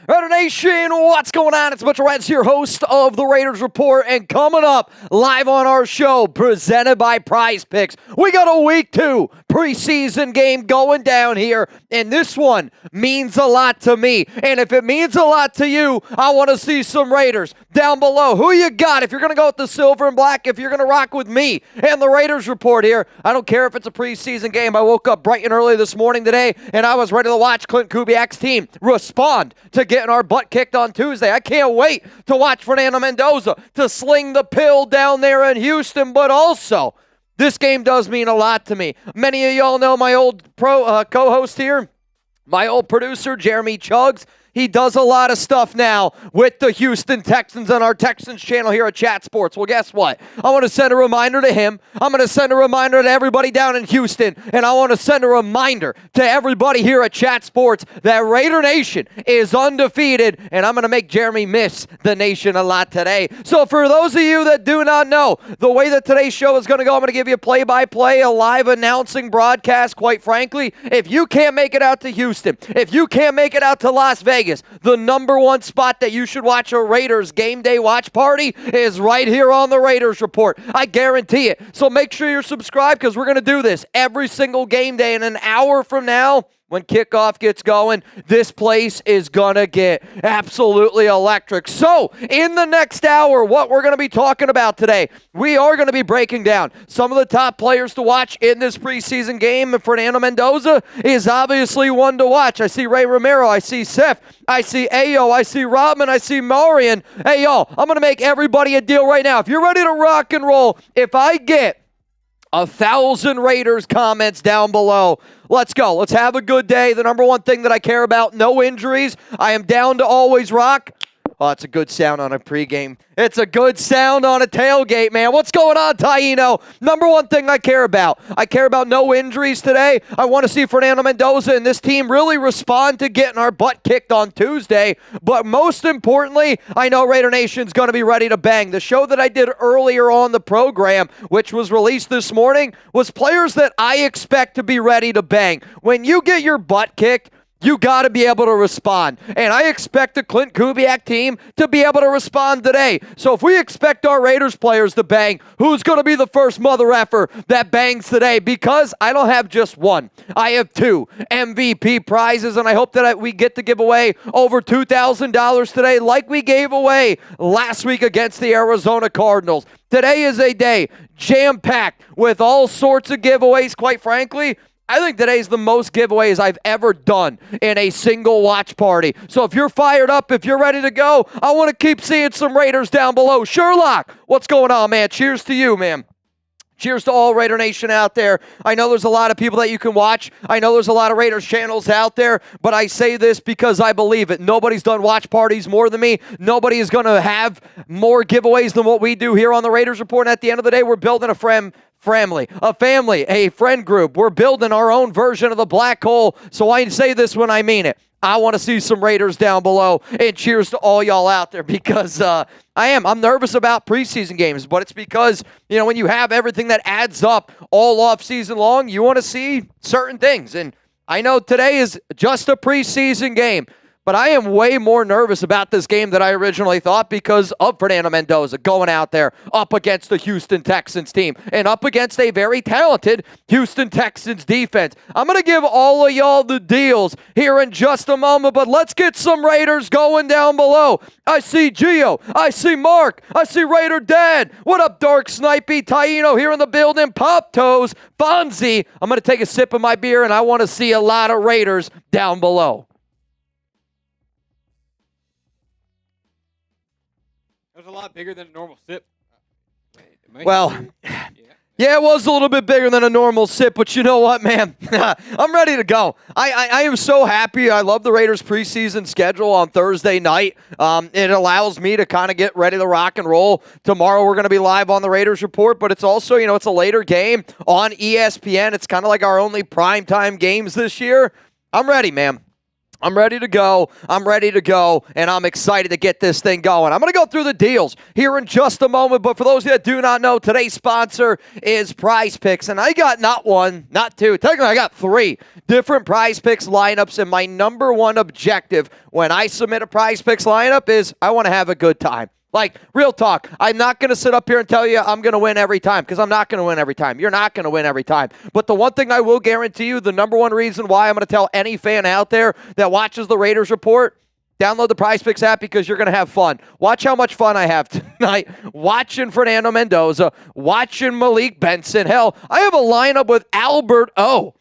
Raider Nation, what's going on? It's Mitchell Renz here, host of the Raiders Report, and coming up live on our show, presented by Prize Picks, we got a week 2 preseason game going down here, and this one means a lot to me. And if it means a lot to you, I want to see some Raiders down below. Who you got? If you're going to go with the silver and black, if you're going to rock with me and the Raiders Report here, I don't care if it's a preseason game. I woke up bright and early this morning today, and I was ready to watch Clint Kubiak's team respond to getting our butt kicked on Tuesday. I can't wait to watch Fernando Mendoza to sling the pill down there in Houston, but also this game does mean a lot to me. Many of y'all know my old co-host here, my old producer, Jeremy Chuggs. He does a lot of stuff now with the Houston Texans on our Texans channel here at Chat Sports. Well, guess what? I want to send a reminder to him. I'm going to send a reminder to everybody down in Houston, and I want to send a reminder to everybody here at Chat Sports that Raider Nation is undefeated, and I'm going to make Jeremy miss the nation a lot today. So for those of you that do not know, the way that today's show is going to go, I'm going to give you a play-by-play, a live announcing broadcast, quite frankly. If you can't make it out to Houston, if you can't make it out to Las Vegas, the number one spot that you should watch a Raiders game day watch party is right here on the Raiders Report. I guarantee it. So make sure you're subscribed because we're going to do this every single game day. And an hour from now, when kickoff gets going, this place is going to get absolutely electric. So, in the next hour, what we're going to be talking about today, we are going to be breaking down some of the top players to watch in this preseason game. And Fernando Mendoza is obviously one to watch. I see Ray Romero. I see Seth. I see Ayo. I see Rodman. I see Marion. Hey, y'all, I'm going to make everybody a deal right now. If you're ready to rock and roll, if I get 1,000 Raiders comments down below, let's go. Let's have a good day. The number one thing that I care about, no injuries. I am down to always rock. Oh, it's a good sound on a pregame. It's a good sound on a tailgate, man. What's going on, Taino? Number one thing I care about. I care about no injuries today. I want to see Fernando Mendoza and this team really respond to getting our butt kicked on Tuesday. But most importantly, I know Raider Nation's going to be ready to bang. The show that I did earlier on the program, which was released this morning, was players that I expect to be ready to bang. When you get your butt kicked, you got to be able to respond. And I expect the Clint Kubiak team to be able to respond today. So if we expect our Raiders players to bang, who's going to be the first mother effer that bangs today? Because I don't have just one. I have 2 MVP prizes, and I hope that we get to give away over $2,000 today like we gave away last week against the Arizona Cardinals. Today is a day jam-packed with all sorts of giveaways, quite frankly. I think today's the most giveaways I've ever done in a single watch party. So if you're fired up, if you're ready to go, I want to keep seeing some Raiders down below. Sherlock, what's going on, man? Cheers to you, man. Cheers to all Raider Nation out there. I know there's a lot of people that you can watch. I know there's a lot of Raiders channels out there, but I say this because I believe it. Nobody's done watch parties more than me. Nobody is going to have more giveaways than what we do here on the Raiders Report. And at the end of the day, we're building a family, a friend group. We're building our own version of the black hole. So I say this when I mean it. I want to see some Raiders down below, and cheers to all y'all out there because I'm nervous about preseason games, but it's because, when you have everything that adds up all off season long, you want to see certain things. And I know today is just a preseason game, but I am way more nervous about this game than I originally thought because of Fernando Mendoza going out there up against the Houston Texans team and up against a very talented Houston Texans defense. I'm going to give all of y'all the deals here in just a moment, but let's get some Raiders going down below. I see Gio. I see Mark. I see Raider Dad. What up, Dark Snipey? Taino here in the building. Pop Toes. Fonzie. I'm going to take a sip of my beer, and I want to see a lot of Raiders down below. It was a lot bigger than a normal sip. Well, Yeah, it was a little bit bigger than a normal sip, but you know what, man? I'm ready to go. I am so happy. I love the Raiders preseason schedule on Thursday night. It allows me to kind of get ready to rock and roll. Tomorrow we're going to be live on the Raiders Report, but it's also, it's a later game on ESPN. It's kind of like our only primetime games this year. I'm ready, man. I'm ready to go. And I'm excited to get this thing going. I'm going to go through the deals here in just a moment, but for those that do not know, today's sponsor is Prize Picks, and I got not one, not two, technically I got 3 different Prize Picks lineups, and my number one objective when I submit a Prize Picks lineup is I want to have a good time. Like, real talk, I'm not going to sit up here and tell you I'm going to win every time, because I'm not going to win every time. You're not going to win every time. But the one thing I will guarantee you, the number one reason why I'm going to tell any fan out there that watches the Raiders Report, download the Prize Picks app because you're going to have fun. Watch how much fun I have tonight watching Fernando Mendoza, watching Malik Benson. Hell, I have a lineup with Albert O,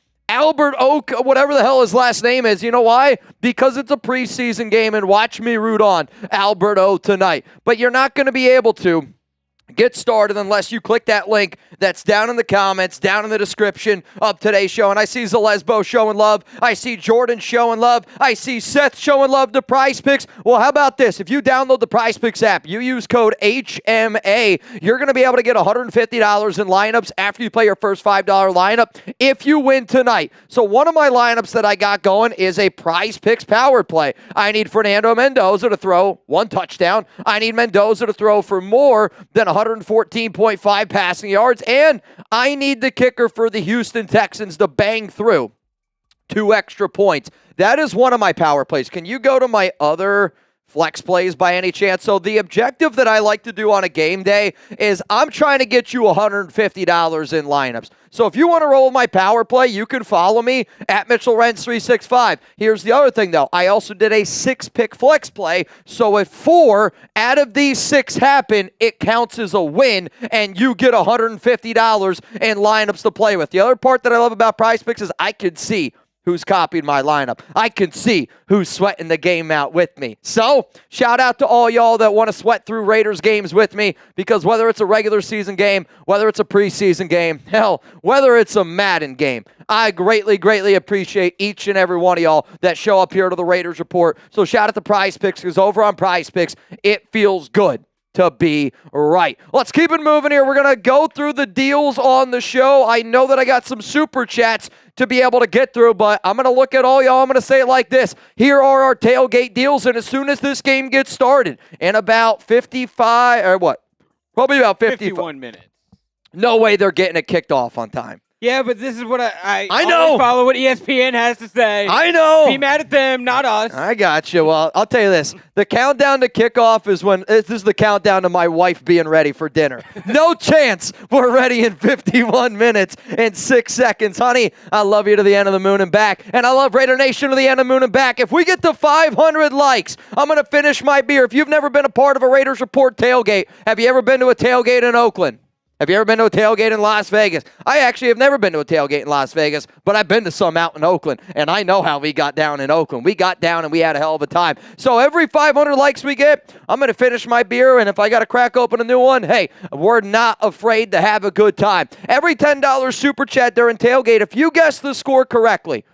whatever the hell his last name is. You know why? Because it's a preseason game, and watch me root on Albert O tonight. But you're not going to be able to get started unless you click that link that's down in the comments, down in the description of today's show. And I see Zalesbo showing love. I see Jordan showing love. I see Seth showing love to Prize Picks. Well, how about this? If you download the Prize Picks app, you use code HMA, you're going to be able to get $150 in lineups after you play your first $5 lineup if you win tonight. So one of my lineups that I got going is a Prize Picks power play. I need Fernando Mendoza to throw 1 touchdown. I need Mendoza to throw for more than 114.5 passing yards, and I need the kicker for the Houston Texans to bang through 2 extra points. That is one of my power plays. Can you go to my other flex plays by any chance? So the objective that I like to do on a game day is I'm trying to get you $150 in lineups. So if you want to roll my power play, you can follow me at Mitchell Renz 365. Here's the other thing, though. I also did a 6-pick flex play. So if 4 out of these 6 happen, it counts as a win, and you get $150 in lineups to play with. The other part that I love about Prize Picks is I can see who's copied my lineup. I can see who's sweating the game out with me. So, shout out to all y'all that want to sweat through Raiders games with me, because whether it's a regular season game, whether it's a preseason game, hell, whether it's a Madden game, I greatly, greatly appreciate each and every one of y'all that show up here to the Raiders Report. So, shout out to Prize Picks, because over on Prize Picks, it feels good to be right. Let's keep it moving here. We're going to go through the deals on the show. I know that I got some super chats to be able to get through, but I'm going to look at all y'all. I'm going to say it like this. Here are our tailgate deals, and as soon as this game gets started, in about 55, or what? Probably about 51 minutes. No way they're getting it kicked off on time. Yeah, but this is what I know. Follow what ESPN has to say. I know. Be mad at them, not us. I got you. Well, I'll tell you this. The countdown to kickoff is when this is the countdown to my wife being ready for dinner. No chance we're ready in 51 minutes and 6 seconds. Honey, I love you to the end of the moon and back. And I love Raider Nation to the end of the moon and back. If we get to 500 likes, I'm going to finish my beer. If you've never been a part of a Raiders Report tailgate, have you ever been to a tailgate in Oakland? Have you ever been to a tailgate in Las Vegas? I actually have never been to a tailgate in Las Vegas, but I've been to some out in Oakland, and I know how we got down in Oakland. We got down, and we had a hell of a time. So every 500 likes we get, I'm going to finish my beer, and if I got to crack open a new one, hey, we're not afraid to have a good time. Every $10 super chat during tailgate, if you guess the score correctly,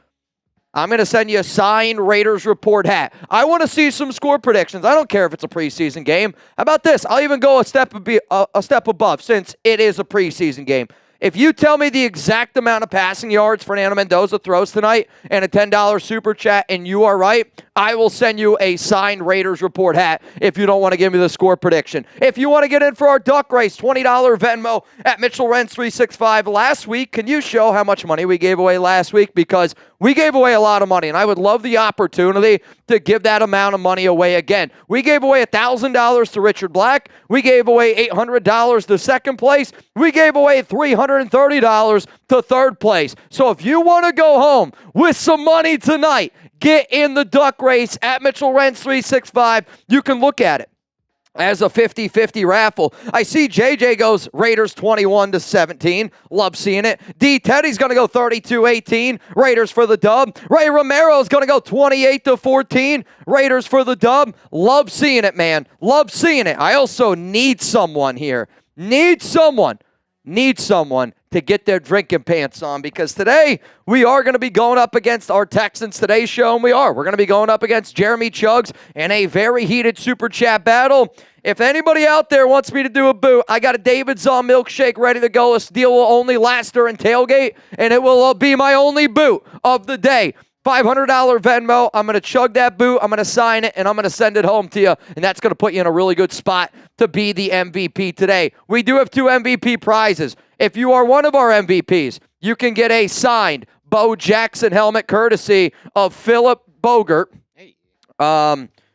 I'm going to send you a signed Raiders Report hat. I want to see some score predictions. I don't care if it's a preseason game. How about this? I'll even go a step above since it is a preseason game. If you tell me the exact amount of passing yards Fernando Mendoza throws tonight and a $10 super chat and you are right, I will send you a signed Raiders Report hat if you don't want to give me the score prediction. If you want to get in for our duck race, $20 Venmo at Mitchell Renz 365. Last week, can you show how much money we gave away last week? Because we gave away a lot of money, and I would love the opportunity to give that amount of money away again. We gave away $1,000 to Richard Black. We gave away $800 to second place. We gave away $330 to third place. So if you want to go home with some money tonight, get in the duck race at Mitchell Renz 365. You can look at it as a 50-50 raffle. I see JJ goes Raiders 21-17. Love seeing it. D. Teddy's going to go 32-18. Raiders for the dub. Ray Romero's going to go 28-14. Raiders for the dub. Love seeing it, man. Love seeing it. I also need someone here. Need someone need someone to get their drinking pants on, because today we are going to be going up against our Texans Today show, and we're going to be going up against Jeremy Chugs in a very heated Super Chat battle. If anybody out there wants me to do a boot, I got a David's on milkshake ready to go. This deal will only last during tailgate, and it will be my only boot of the day. $500 Venmo. I'm going to chug that boot. I'm going to sign it, and I'm going to send it home to you, and that's going to put you in a really good spot to be the MVP today. We do have 2 MVP prizes. If you are one of our MVPs, you can get a signed Bo Jackson helmet courtesy of Philip Bogert. Hey.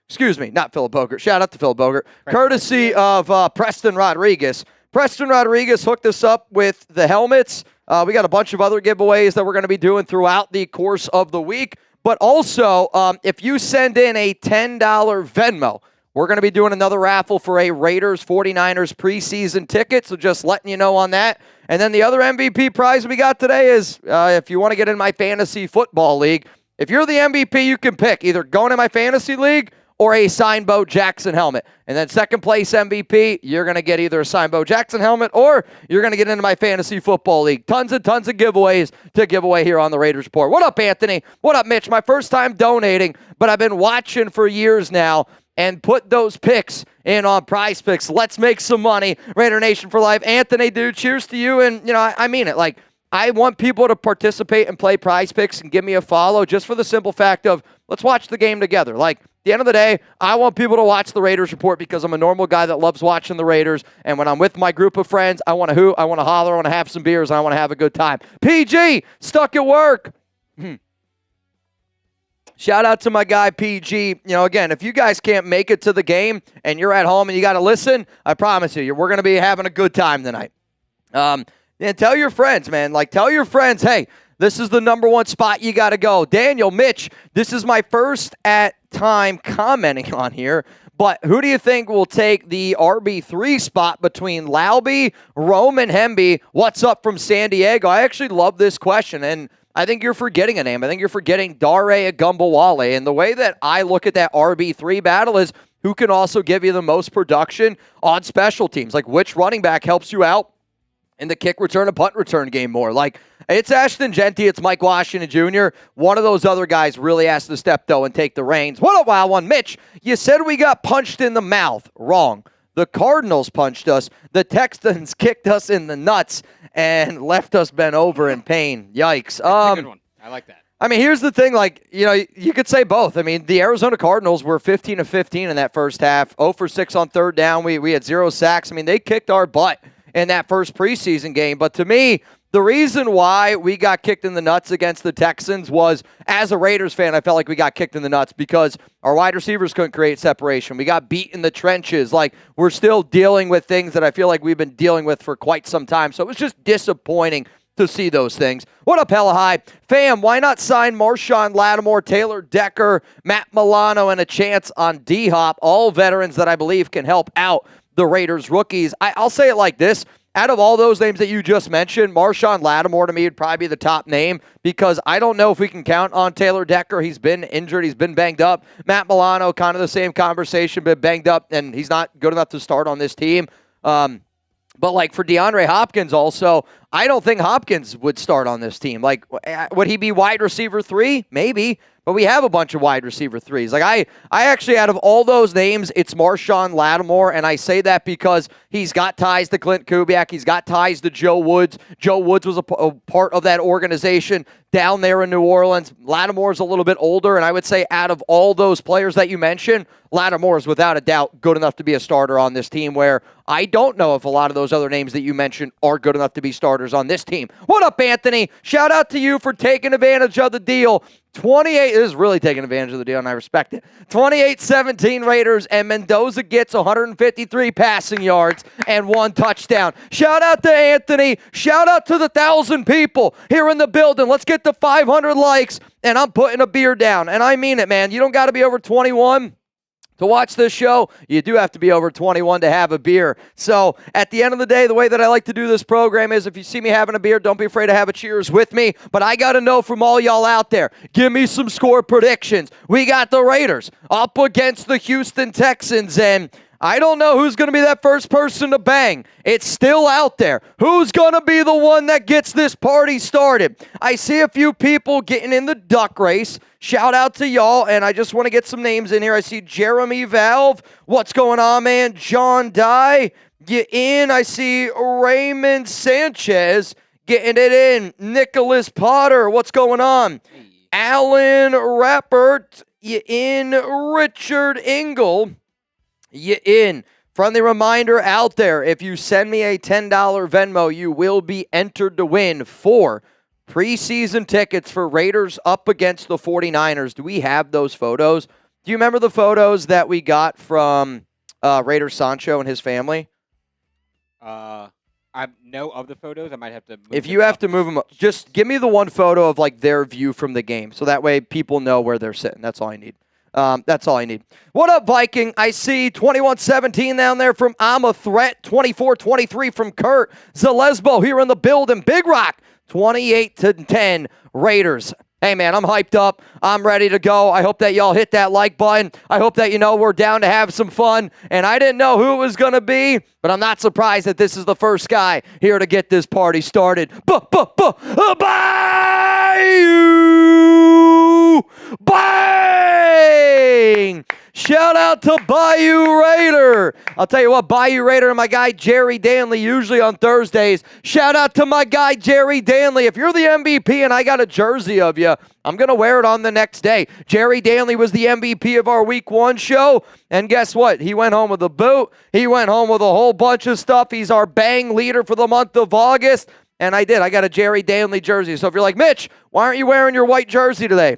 Excuse me, not Philip Bogert. Shout out to Philip Bogert. Courtesy of Preston Rodriguez. Preston Rodriguez hooked us up with the helmets. We got a bunch of other giveaways that we're going to be doing throughout the course of the week. But also, if you send in a $10 Venmo, we're going to be doing another raffle for a Raiders 49ers preseason ticket. So just letting you know on that. And then the other MVP prize we got today is if you want to get in my fantasy football league, if you're the MVP, you can pick either going in my fantasy league or a signed Bo Jackson helmet. And then second place MVP, you're going to get either a signed Bo Jackson helmet or you're going to get into my fantasy football league. Tons and tons of giveaways to give away here on the Raiders Report. What up, Anthony? What up, Mitch? My first time donating, but I've been watching for years now and put those picks in on Prize Picks. Let's make some money. Raider Nation for life. Anthony, dude, cheers to you. And, you know, I mean it. Like, I want people to participate and play Prize Picks and give me a follow just for the simple fact of let's watch the game together. Like, at the end of the day, I want people to watch the Raiders Report because I'm a normal guy that loves watching the Raiders. And when I'm with my group of friends, I want to hoot, I want to holler, I want to have some beers, and I want to have a good time. PG, stuck at work. Shout out to my guy, PG. You know, again, if you guys can't make it to the game and you're at home and you got to listen, I promise you, we're going to be having a good time tonight. And tell your friends, man. Like, tell your friends, hey, this is the number one spot you got to go. Daniel, Mitch, this is my first time commenting on here, but who do you think will take the RB3 spot between Laube, Rome, and Hemby? What's up from San Diego? I actually love this question, and I think you're forgetting a name. I think you're forgetting Dare Agumbawale, and the way that I look at that RB3 battle is who can also give you the most production on special teams, like which running back helps you out in the kick return and punt return game more. Like, it's Ashton Genty, it's Mike Washington Jr. One of those other guys really has to step, though, and take the reins. What a wild one. Mitch, you said we got punched in the mouth. Wrong. The Cardinals punched us. The Texans kicked us in the nuts and left us bent over in pain. Yikes. That's a good one. I like that. I mean, here's the thing. Like, you know, you could say both. I mean, the Arizona Cardinals were 15 of 15 in that first half. 0 for 6 on third down. We had 0 sacks. I mean, they kicked our butt in that first preseason game. But to me, the reason why we got kicked in the nuts against the Texans was, as a Raiders fan, I felt like we got kicked in the nuts because our wide receivers couldn't create separation. We got beat in the trenches. Like, we're still dealing with things that I feel like we've been dealing with for quite some time. So it was just disappointing to see those things. What up, Hella High? Fam, why not sign Marshawn Lattimore, Taylor Decker, Matt Milano, and a chance on D-Hop, all veterans that I believe can help out the Raiders rookies? I'll say it like this. Out of all those names that you just mentioned, Marshawn Lattimore to me would probably be the top name because I don't know if we can count on Taylor Decker. He's been injured. He's been banged up. Matt Milano, kind of the same conversation, but banged up, and he's not good enough to start on this team. But, like, for DeAndre Hopkins also, I don't think Hopkins would start on this team. Like, would he be wide receiver 3? Maybe. But we have a bunch of wide receiver 3s. Like, I actually, out of all those names, it's Marshawn Lattimore, and I say that because he's got ties to Clint Kubiak. He's got ties to Joe Woods. Joe Woods was a part of that organization down there in New Orleans. Lattimore's a little bit older, and I would say out of all those players that you mentioned, Lattimore is without a doubt good enough to be a starter on this team, where I don't know if a lot of those other names that you mentioned are good enough to be starters on this team. What up, Anthony? Shout out to you for taking advantage of the deal. 28, this is really taking advantage of the deal, and I respect it. 28-17 Raiders, and Mendoza gets 153 passing yards and 1 touchdown. Shout out to Anthony. Shout out to the 1,000 people here in the building. Let's get to 500 likes, and I'm putting a beer down. And I mean it, man. You don't got to be over 21 to watch this show. You do have to be over 21 to have a beer. So at the end of the day, the way that I like to do this program is if you see me having a beer, don't be afraid to have a cheers with me. But I got to know from all y'all out there, give me some score predictions. We got the Raiders up against the Houston Texans, and I don't know who's going to be that first person to bang. It's still out there. Who's going to be the one that gets this party started? I see a few people getting in the duck race. Shout out to y'all, and I just want to get some names in here. I see Jeremy Valve. What's going on, man? John Dye, get in. I see Raymond Sanchez getting it in. Nicholas Potter, what's going on? Alan Rappert, you in. Richard Engel, you in. Friendly reminder out there, if you send me a $10 Venmo, you will be entered to win 4 preseason tickets for Raiders up against the 49ers. Do we have those photos? Do you remember the photos that we got from Raider Sancho and his family? I know of the photos. I might have to move If you have to move them up, just give me the one photo of like their view from the game. So that way people know where they're sitting. That's all I need. That's all I need. What up, Viking? I see 21-17 down there from I'm a Threat. 24-23 from Kurt Zalesbo here in the building. Big Rock, 28-10 Raiders. Hey, man, I'm hyped up. I'm ready to go. I hope that y'all hit that like button. I hope that you know we're down to have some fun. And I didn't know who it was going to be, but I'm not surprised that this is the first guy here to get this party started. Bayou! Bang! Shout out to Bayou Raider. I'll tell you what, Bayou Raider and my guy Jerry Danley, usually on Thursdays. Shout out to my guy Jerry Danley. If you're the MVP and I got a jersey of you, I'm going to wear it on the next day. Jerry Danley was the MVP of our Week 1 show. And guess what? He went home with a boot. He went home with a whole bunch of stuff. He's our bang leader for the month of August. And I did. I got a Jerry Danley jersey. So if you're like, Mitch, why aren't you wearing your white jersey today?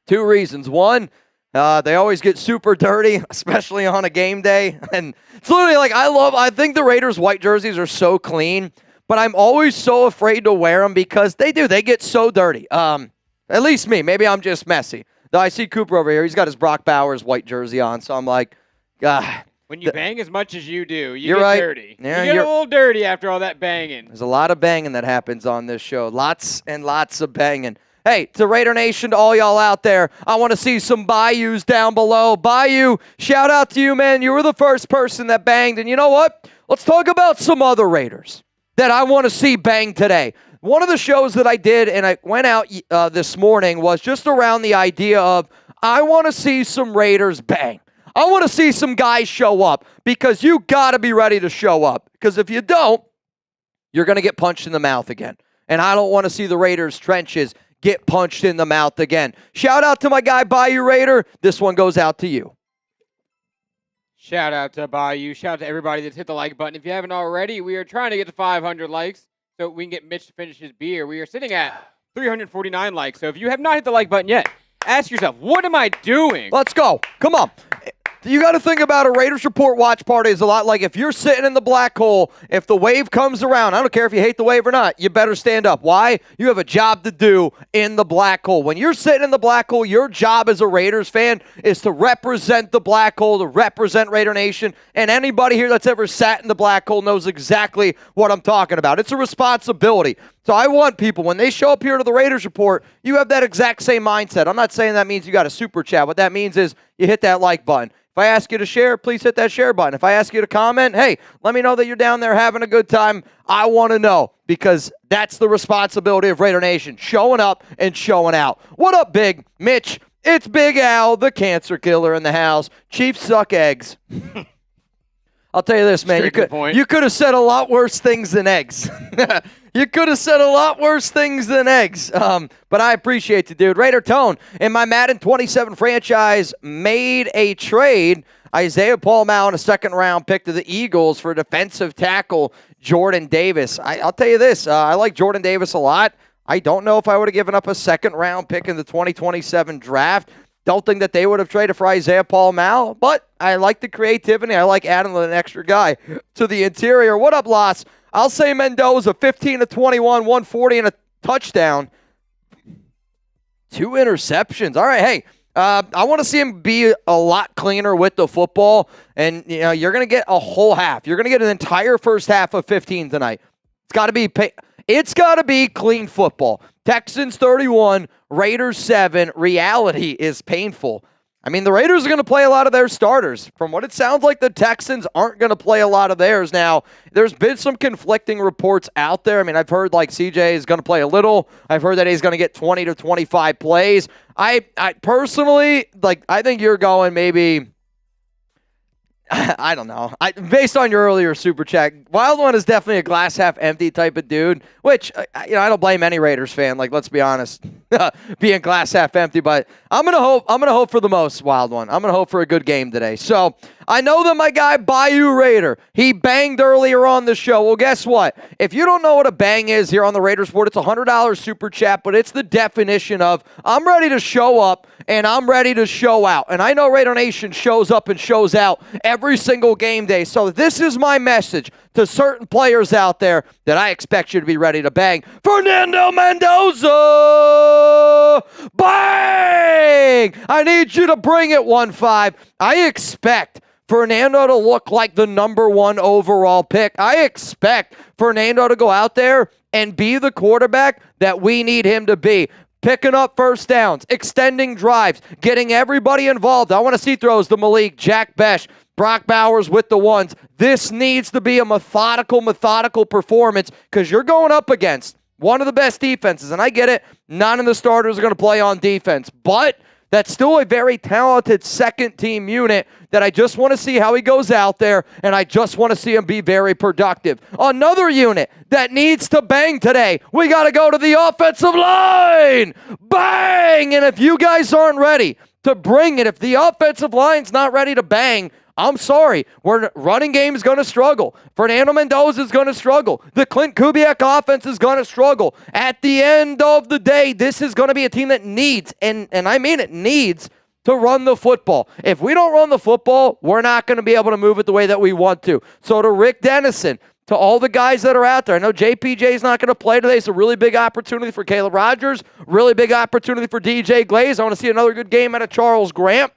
2 reasons. One, they always get super dirty, especially on a game day. And it's literally like, I think the Raiders' white jerseys are so clean, but I'm always so afraid to wear them because they get so dirty. At least me. Maybe I'm just messy. Though I see Cooper over here. He's got his Brock Bowers white jersey on, so I'm like, when you bang as much as you do, you get right. Dirty. Yeah, you get a little dirty after all that banging. There's a lot of banging that happens on this show. Lots and lots of banging. Hey, to Raider Nation, to all y'all out there, I want to see some Bayous down below. Bayou, shout out to you, man. You were the first person that banged. And you know what? Let's talk about some other Raiders that I want to see bang today. One of the shows that I did, and I went out this morning, was just around the idea of I want to see some Raiders bang. I want to see some guys show up because you got to be ready to show up. Because if you don't, you're going to get punched in the mouth again. And I don't want to see the Raiders' trenches get punched in the mouth again. Shout out to my guy, Bayou Raider. This one goes out to you. Shout out to Bayou. Shout out to everybody that's hit the like button. If you haven't already, we are trying to get to 500 likes so we can get Mitch to finish his beer. We are sitting at 349 likes. So if you have not hit the like button yet, ask yourself, what am I doing? Let's go. Come on. You got to think about a Raiders Report watch party is a lot like if you're sitting in the black hole, if the wave comes around, I don't care if you hate the wave or not, you better stand up. Why? You have a job to do in the black hole. When you're sitting in the black hole, your job as a Raiders fan is to represent the black hole, to represent Raider Nation, and anybody here that's ever sat in the black hole knows exactly what I'm talking about. It's a responsibility. So I want people, when they show up here to the Raiders Report, you have that exact same mindset. I'm not saying that means you got a super chat. What that means is you hit that like button. If I ask you to share, please hit that share button. If I ask you to comment, hey, let me know that you're down there having a good time. I want to know because that's the responsibility of Raider Nation, showing up and showing out. What up, Big Mitch? It's Big Al, the cancer killer in the house. Chiefs suck eggs. I'll tell you this, man. You could have said a lot worse things than eggs. You could have said a lot worse things than eggs. But I appreciate you, dude. Raider Tone, in my Madden 27 franchise, made a trade. Isaiah Paul-Mao and a second-round pick to the Eagles for defensive tackle Jordan Davis. I'll tell you this. I like Jordan Davis a lot. I don't know if I would have given up a second-round pick in the 2027 draft. Don't think that they would have traded for Isaiah Paul-Mao, but I like the creativity. I like adding an extra guy to the interior. What up, Loss? I'll say Mendoza, 15-21, 140 and a touchdown. 2 interceptions. All right, hey, I want to see him be a lot cleaner with the football, and you're going to get a whole half. You're going to get an entire first half of 15 tonight. It's got to be clean football. Texans 31, Raiders 7. Reality is painful. I mean, the Raiders are going to play a lot of their starters. From what it sounds like, the Texans aren't going to play a lot of theirs. Now, there's been some conflicting reports out there. I mean, I've heard like CJ is going to play a little. I've heard that he's going to get 20 to 25 plays. I personally, I think you're going maybe, I don't know. Based on your earlier super chat, Wild One is definitely a glass half empty type of dude, which, I don't blame any Raiders fan. Let's be honest, being glass half empty, but I'm going to hope for the most, Wild One. I'm going to hope for a good game today. So I know that my guy Bayou Raider, he banged earlier on the show. Well, guess what? If you don't know what a bang is here on the Raiders Board, it's a $100 super chat, but it's the definition of I'm ready to show up and I'm ready to show out. And I know Raider Nation shows up and shows out every single game day. So this is my message to certain players out there that I expect you to be ready to bang. Fernando Mendoza! Bang! I need you to bring it 1-5. I expect Fernando to look like the number 1 overall pick. I expect Fernando to go out there and be the quarterback that we need him to be. Picking up first downs, extending drives, getting everybody involved. I want to see throws to Malik, Jack Besh, Brock Bowers with the ones. This needs to be a methodical performance because you're going up against one of the best defenses. And I get it, none of the starters are going to play on defense. But that's still a very talented second-team unit that I just want to see how he goes out there, and I just want to see him be very productive. Another unit that needs to bang today, we got to go to the offensive line. Bang! And if you guys aren't ready to bring it, if the offensive line's not ready to bang, I'm sorry. Running game is going to struggle. Fernando Mendoza is going to struggle. The Clint Kubiak offense is going to struggle. At the end of the day, this is going to be a team that needs, and I mean it, needs to run the football. If we don't run the football, we're not going to be able to move it the way that we want to. So to Rick Dennison, to all the guys that are out there, I know JPJ is not going to play today. It's a really big opportunity for Caleb Rogers, really big opportunity for DJ Glaze. I want to see another good game out of Charles Grant.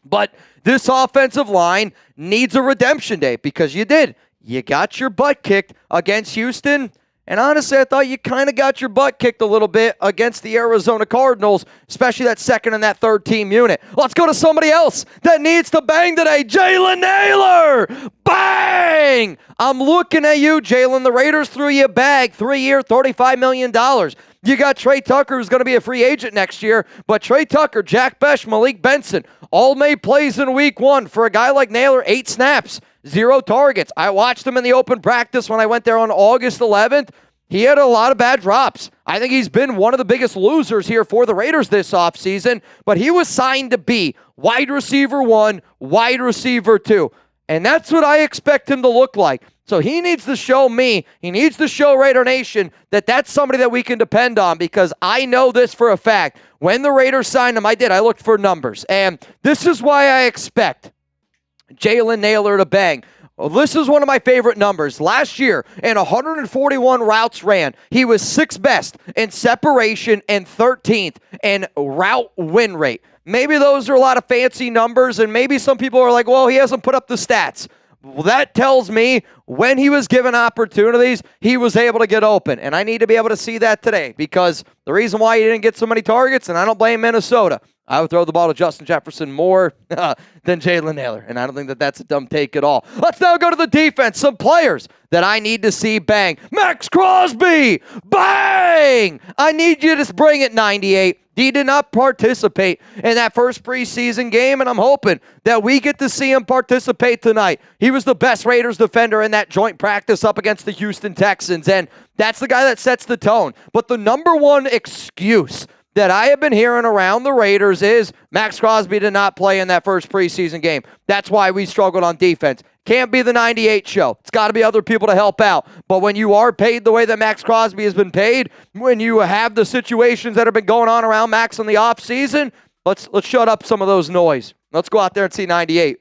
But this offensive line needs a redemption day because you did. You got your butt kicked against Houston. And honestly, I thought you kind of got your butt kicked a little bit against the Arizona Cardinals, especially that second and that third team unit. Let's go to somebody else that needs to bang today. Jalen Naylor! Bang! I'm looking at you, Jalen. The Raiders threw you a bag, 3-year, $35 million. You got Trey Tucker, who's going to be a free agent next year. But Trey Tucker, Jack Besh, Malik Benson, all made plays in week 1. For a guy like Naylor, 8 snaps, 0 targets. I watched him in the open practice when I went there on August 11th. He had a lot of bad drops. I think he's been one of the biggest losers here for the Raiders this offseason. But he was signed to be wide receiver 1, wide receiver 2. And that's what I expect him to look like. So he needs to show me, he needs to show Raider Nation that that's somebody that we can depend on because I know this for a fact. When the Raiders signed him, I looked for numbers. And this is why I expect Jalen Naylor to bang. Well, this is one of my favorite numbers. Last year, in 141 routes ran, he was 6th best in separation and 13th in route win rate. Maybe those are a lot of fancy numbers, and maybe some people are like, well, he hasn't put up the stats. Well, that tells me when he was given opportunities, he was able to get open. And I need to be able to see that today because the reason why he didn't get so many targets, and I don't blame Minnesota, I would throw the ball to Justin Jefferson more than Jalen Naylor. And I don't think that that's a dumb take at all. Let's now go to the defense. Some players that I need to see bang. Max Crosby, bang! I need you to bring it 98. He did not participate in that first preseason game, and I'm hoping that we get to see him participate tonight. He was the best Raiders defender in that joint practice up against the Houston Texans, and that's the guy that sets the tone. But the number one excuse that I have been hearing around the Raiders is Max Crosby did not play in that first preseason game. That's why we struggled on defense. Can't be the 98 show. It's got to be other people to help out. But when you are paid the way that Max Crosby has been paid, when you have the situations that have been going on around Max in the offseason, let's shut up some of those noise. Let's go out there and see 98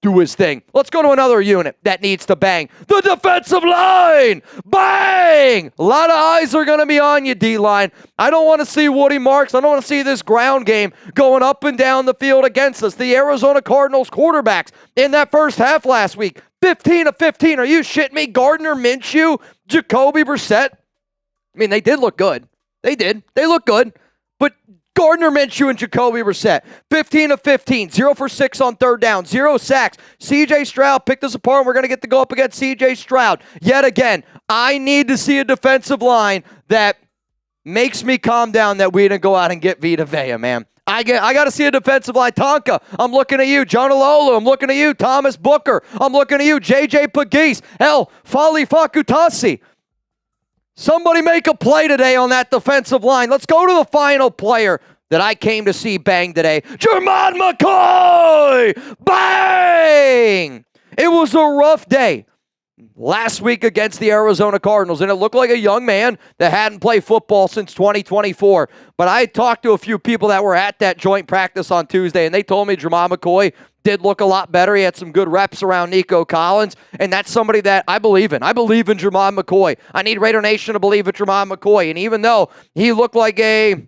do his thing. Let's go to another unit that needs to bang. The defensive line! Bang! A lot of eyes are going to be on you, D-line. I don't want to see Woody Marks. I don't want to see this ground game going up and down the field against us. The Arizona Cardinals quarterbacks in that first half last week, 15 of 15. Are you shitting me? Gardner Minshew, Jacoby Brissett. I mean, they did look good. They did. They look good. But Gardner Minshew and Jacoby Brissett, 15 of 15, 0 for 6 on third down, 0 sacks. C.J. Stroud picked us apart, and we're going to get to go up against C.J. Stroud. Yet again, I need to see a defensive line that makes me calm down that we didn't go out and get Vita Vea, man. I got to see a defensive line. Tonka, I'm looking at you. Jonah Lolu, I'm looking at you. Thomas Booker, I'm looking at you. J.J. Pegues, hell, Fali Fakutasi. Somebody make a play today on that defensive line. Let's go to the final player that I came to see bang today. Jermon McCoy! Bang! It was a rough day last week against the Arizona Cardinals, and it looked like a young man that hadn't played football since 2024. But I talked to a few people that were at that joint practice on Tuesday, and they told me Jermon McCoy did look a lot better. He had some good reps around Nico Collins, and that's somebody that I believe in. I believe in Jermon McCoy. I need Raider Nation to believe in Jermon McCoy, and even though he looked like a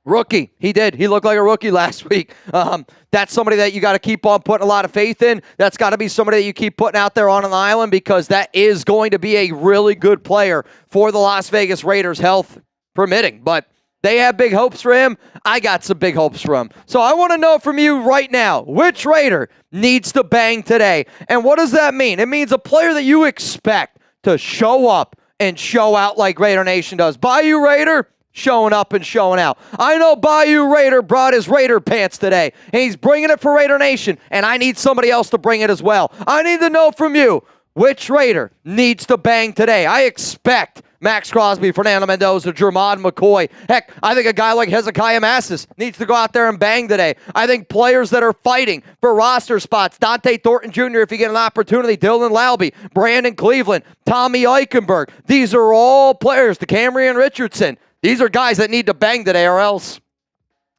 rookie. He did. He looked like a rookie last week. That's somebody that you got to keep on putting a lot of faith in. That's got to be somebody that you keep putting out there on an island, because that is going to be a really good player for the Las Vegas Raiders, health permitting. But they have big hopes for him. I got some big hopes for him. So I want to know from you right now, which Raider needs to bang today? And what does that mean? It means a player that you expect to show up and show out like Raider Nation does. Bayou Raider, showing up and showing out. I know Bayou Raider brought his Raider pants today, and he's bringing it for Raider Nation, and I need somebody else to bring it as well. I need to know from you, which Raider needs to bang today? I expect Max Crosby, Fernando Mendoza, Jermon McCoy. Heck, I think a guy like Hezekiah Massis needs to go out there and bang today. I think players that are fighting for roster spots, Dante Thornton Jr., if you get an opportunity, Dylan Laube, Brandon Cleveland, Tommy Eichenberg. These are all players, DeCamerion Richardson. These are guys that need to bang today, or else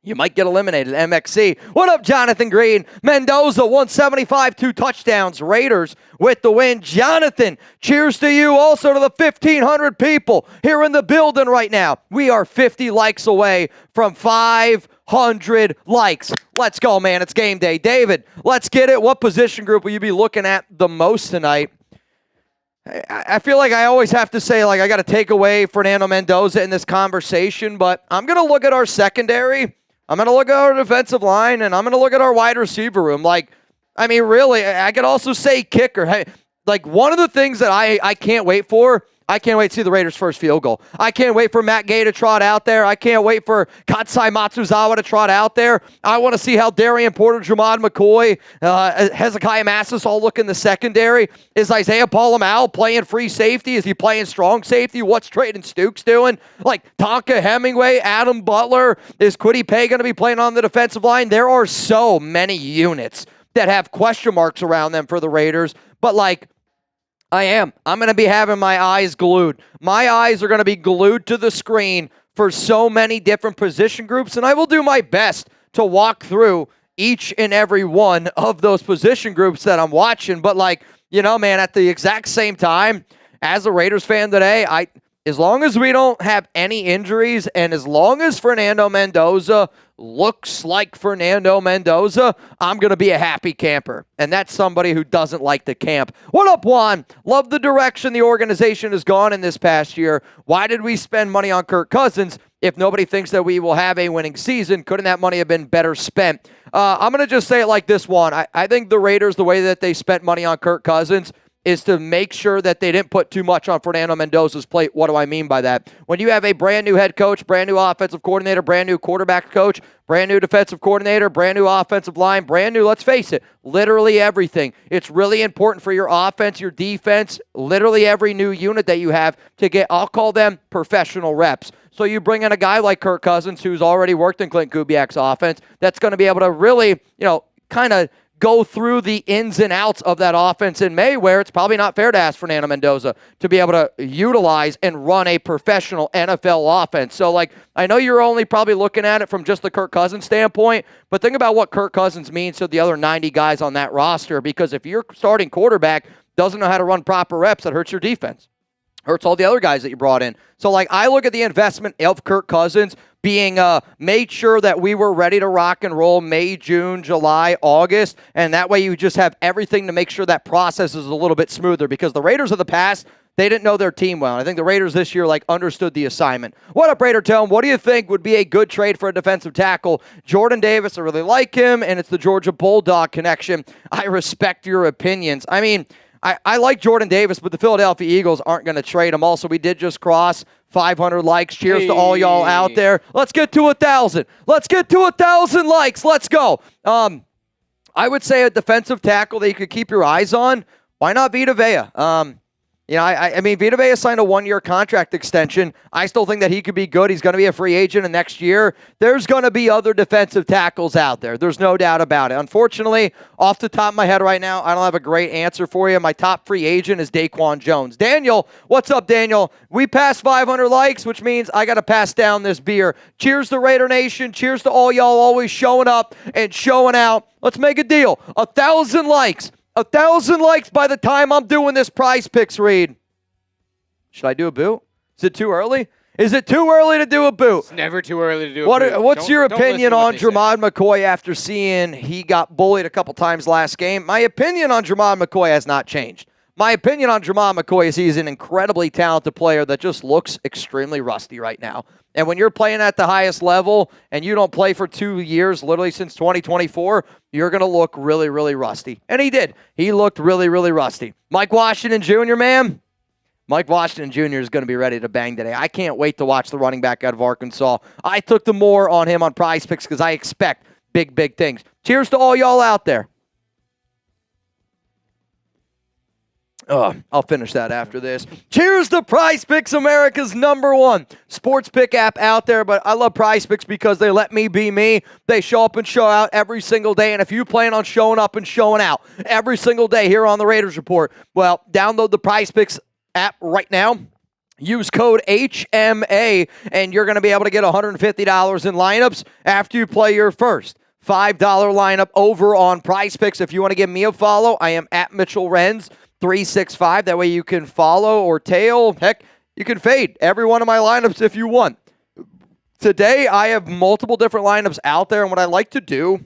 you might get eliminated. MXC. What up, Jonathan Green? Mendoza, 175, 2 touchdowns. Raiders with the win. Jonathan, cheers to you. Also to the 1,500 people here in the building right now. We are 50 likes away from 500 likes. Let's go, man. It's game day. David, let's get it. What position group will you be looking at the most tonight? I feel like I always have to say, like, I got to take away Fernando Mendoza in this conversation, but I'm going to look at our secondary, I'm going to look at our defensive line, and I'm going to look at our wide receiver room. Like, I mean, really, I could also say kicker. Hey, like, one of the things that I can't wait for, I can't wait to see the Raiders' first field goal. I can't wait for Matt Gay to trot out there. I can't wait for Katsai Matsuzawa to trot out there. I want to see how Darian Porter, Jermon McCoy, Hezekiah Massis all look in the secondary. Is Isaiah Palamau playing free safety? Is he playing strong safety? What's Trayton Stukes doing? Like Tonka Hemingway, Adam Butler. Is Kwity Paye going to be playing on the defensive line? There are so many units that have question marks around them for the Raiders. But, like, I'm going to be having my eyes glued. My eyes are going to be glued to the screen for so many different position groups, and I will do my best to walk through each and every one of those position groups that I'm watching. But, like, you know, man, at the exact same time, as a Raiders fan today, as long as we don't have any injuries and as long as Fernando Mendoza looks like Fernando Mendoza, I'm going to be a happy camper. And that's somebody who doesn't like to camp. What up, Juan? Love the direction the organization has gone in this past year. Why did we spend money on Kirk Cousins if nobody thinks that we will have a winning season? Couldn't that money have been better spent? I'm going to just say it like this, Juan. I think the Raiders, the way that they spent money on Kirk Cousins is to make sure that they didn't put too much on Fernando Mendoza's plate. What do I mean by that? When you have a brand new head coach, brand new offensive coordinator, brand new quarterback coach, brand new defensive coordinator, brand new offensive line, brand new, let's face it, literally everything. It's really important for your offense, your defense, literally every new unit that you have to get, I'll call them professional reps. So you bring in a guy like Kirk Cousins, who's already worked in Clint Kubiak's offense, that's going to be able to really, kind of go through the ins and outs of that offense in May, where it's probably not fair to ask Fernando Mendoza to be able to utilize and run a professional NFL offense. So, I know you're only probably looking at it from just the Kirk Cousins standpoint, but think about what Kirk Cousins means to the other 90 guys on that roster, because if your starting quarterback doesn't know how to run proper reps, that hurts your defense. Hurts all the other guys that you brought in. So, I look at the investment of Kirk Cousins being made sure that we were ready to rock and roll May, June, July, August, and that way you just have everything to make sure that process is a little bit smoother, because the Raiders of the past, They didn't know their team well. I think the Raiders this year understood the assignment. What up, Raider Town? What do you think would be a good trade for a defensive tackle? Jordan Davis, I really like him, and it's the Georgia Bulldog connection. I respect your opinions. I mean, I like Jordan Davis, but the Philadelphia Eagles aren't going to trade him. Also, we did just cross 500 likes. Cheers to all y'all out there. Let's get to 1,000. Let's get to 1,000 likes. Let's go. I would say a defensive tackle that you could keep your eyes on. Why not Vita Vea? I mean, Vita Vea signed a 1-year contract extension. I still think that he could be good. He's going to be a free agent in next year. There's going to be other defensive tackles out there. There's no doubt about it. Unfortunately, off the top of my head right now, I don't have a great answer for you. My top free agent is Daquan Jones. Daniel, what's up, Daniel? We passed 500 likes, which means I got to pass down this beer. Cheers to Raider Nation. Cheers to all y'all always showing up and showing out. Let's make a deal. 1,000 likes. 1,000 likes by the time I'm doing this Prize Picks read. Should I do a boot? Is it too early? Is it too early to do a boot? It's never too early to do a boot. What's your opinion on Jermod McCoy after seeing he got bullied a couple times last game? My opinion on Jermod McCoy has not changed. My opinion on Jermod McCoy is he's an incredibly talented player that just looks extremely rusty right now. And when you're playing at the highest level and you don't play for 2 years, literally since 2024, you're going to look really, really rusty. And he did. He looked really, really rusty. Mike Washington Jr., man. Mike Washington Jr. is going to be ready to bang today. I can't wait to watch the running back out of Arkansas. I took the more on him on Prize Picks because I expect big, big things. Cheers to all y'all out there. I'll finish that after this. Cheers to Prize Picks, America's #1 sports pick app out there. But I love Prize Picks because they let me be me. They show up and show out every single day. And if you plan on showing up and showing out every single day here on the Raiders Report, well, download the Prize Picks app right now. Use code HMA, and you're going to be able to get $150 in lineups after you play your first $5 lineup over on Prize Picks. If you want to give me a follow, I am at Mitchell Renz 365. That way you can follow or tail. Heck, you can fade every one of my lineups if you want. Today, I have multiple different lineups out there, and what I like to do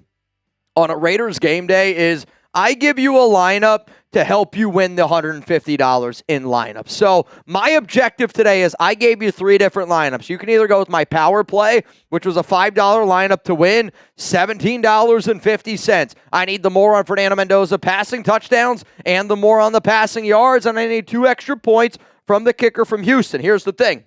on a Raiders game day is I give you a lineup to help you win the $150 in lineups. So my objective today is I gave you 3 different lineups. You can either go with my power play, which was a $5 lineup to win $17.50. I need the more on Fernando Mendoza passing touchdowns and the more on the passing yards, and I need 2 extra points from the kicker from Houston. Here's the thing.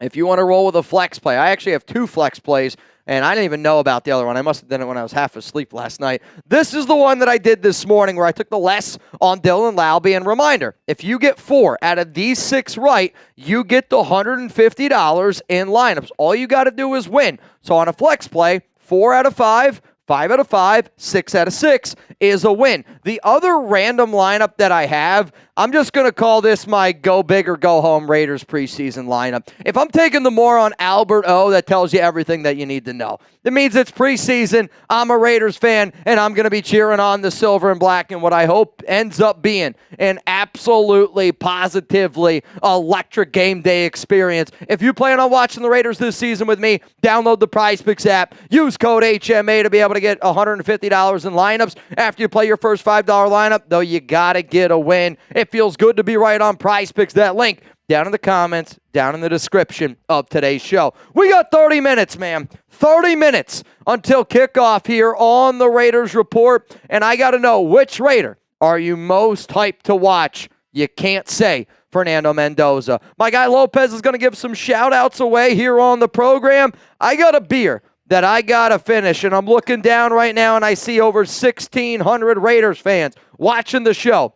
If you want to roll with a flex play, I actually have 2 flex plays, and I didn't even know about the other one. I must have done it when I was half asleep last night. This is the one that I did this morning where I took the less on Dylan Laube. And reminder, if you get 4 out of these 6 right, you get the $150 in lineups. All you got to do is win. So on a flex play, 4 out of 5, 5 out of 5, 6 out of 6 is a win. The other random lineup that I have, I'm just going to call this my go big or go home Raiders preseason lineup. If I'm taking the more on Albert O, that tells you everything that you need to know. It means it's preseason. I'm a Raiders fan, and I'm going to be cheering on the silver and black in what I hope ends up being an absolutely, positively electric game day experience. If you plan on watching the Raiders this season with me, download the Prize Picks app. Use code HMA to be able to get $150 in lineups after you play your first $5 lineup, though you got to get a win. It feels good to be right on Prize Picks. That link down in the comments, down in the description of today's show. We got 30 minutes, man. 30 minutes until kickoff here on the Raiders Report. And I got to know, which Raider are you most hyped to watch? You can't say Fernando Mendoza. My guy Lopez is going to give some shout-outs away here on the program. I got a beer that I got to finish, and I'm looking down right now, and I see over 1,600 Raiders fans watching the show.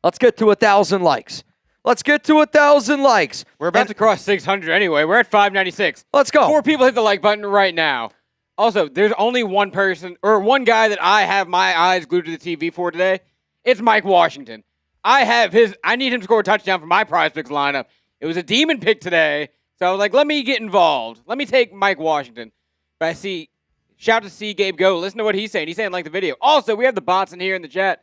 Let's get to 1,000 likes. Let's get to 1,000 likes. We're about to cross 600 anyway. We're at 596. Let's go. 4 people hit the like button right now. Also, there's only one person or one guy that I have my eyes glued to the TV for today. It's Mike Washington. I need him to score a touchdown for my Prize Picks lineup. It was a demon pick today, so I was like, let me get involved. Let me take Mike Washington. But I see, shout out to C. Gabe Go. Listen to what he's saying. He's saying like the video. Also, we have the bots in here in the chat.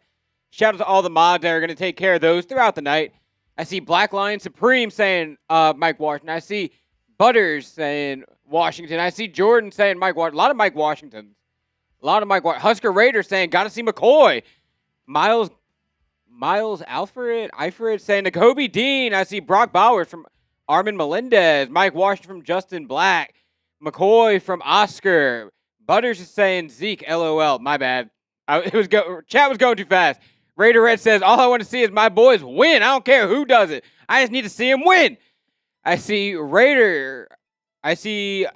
Shout out to all the mods that are going to take care of those throughout the night. I see Black Lion Supreme saying Mike Washington. I see Butters saying Washington. I see Jordan saying Mike Washington. A lot of Mike Washingtons. A lot of Mike Washington. Husker Raiders saying, got to see McCoy. Miles Miles Eifert saying Kobe Dean. I see Brock Bowers from Armin Melendez. Mike Washington from Justin Black. McCoy from Oscar. Butters is saying Zeke. LOL. My bad. Chat was going too fast. Raider Red says, all I want to see is my boys win. I don't care who does it. I just need to see him win. I see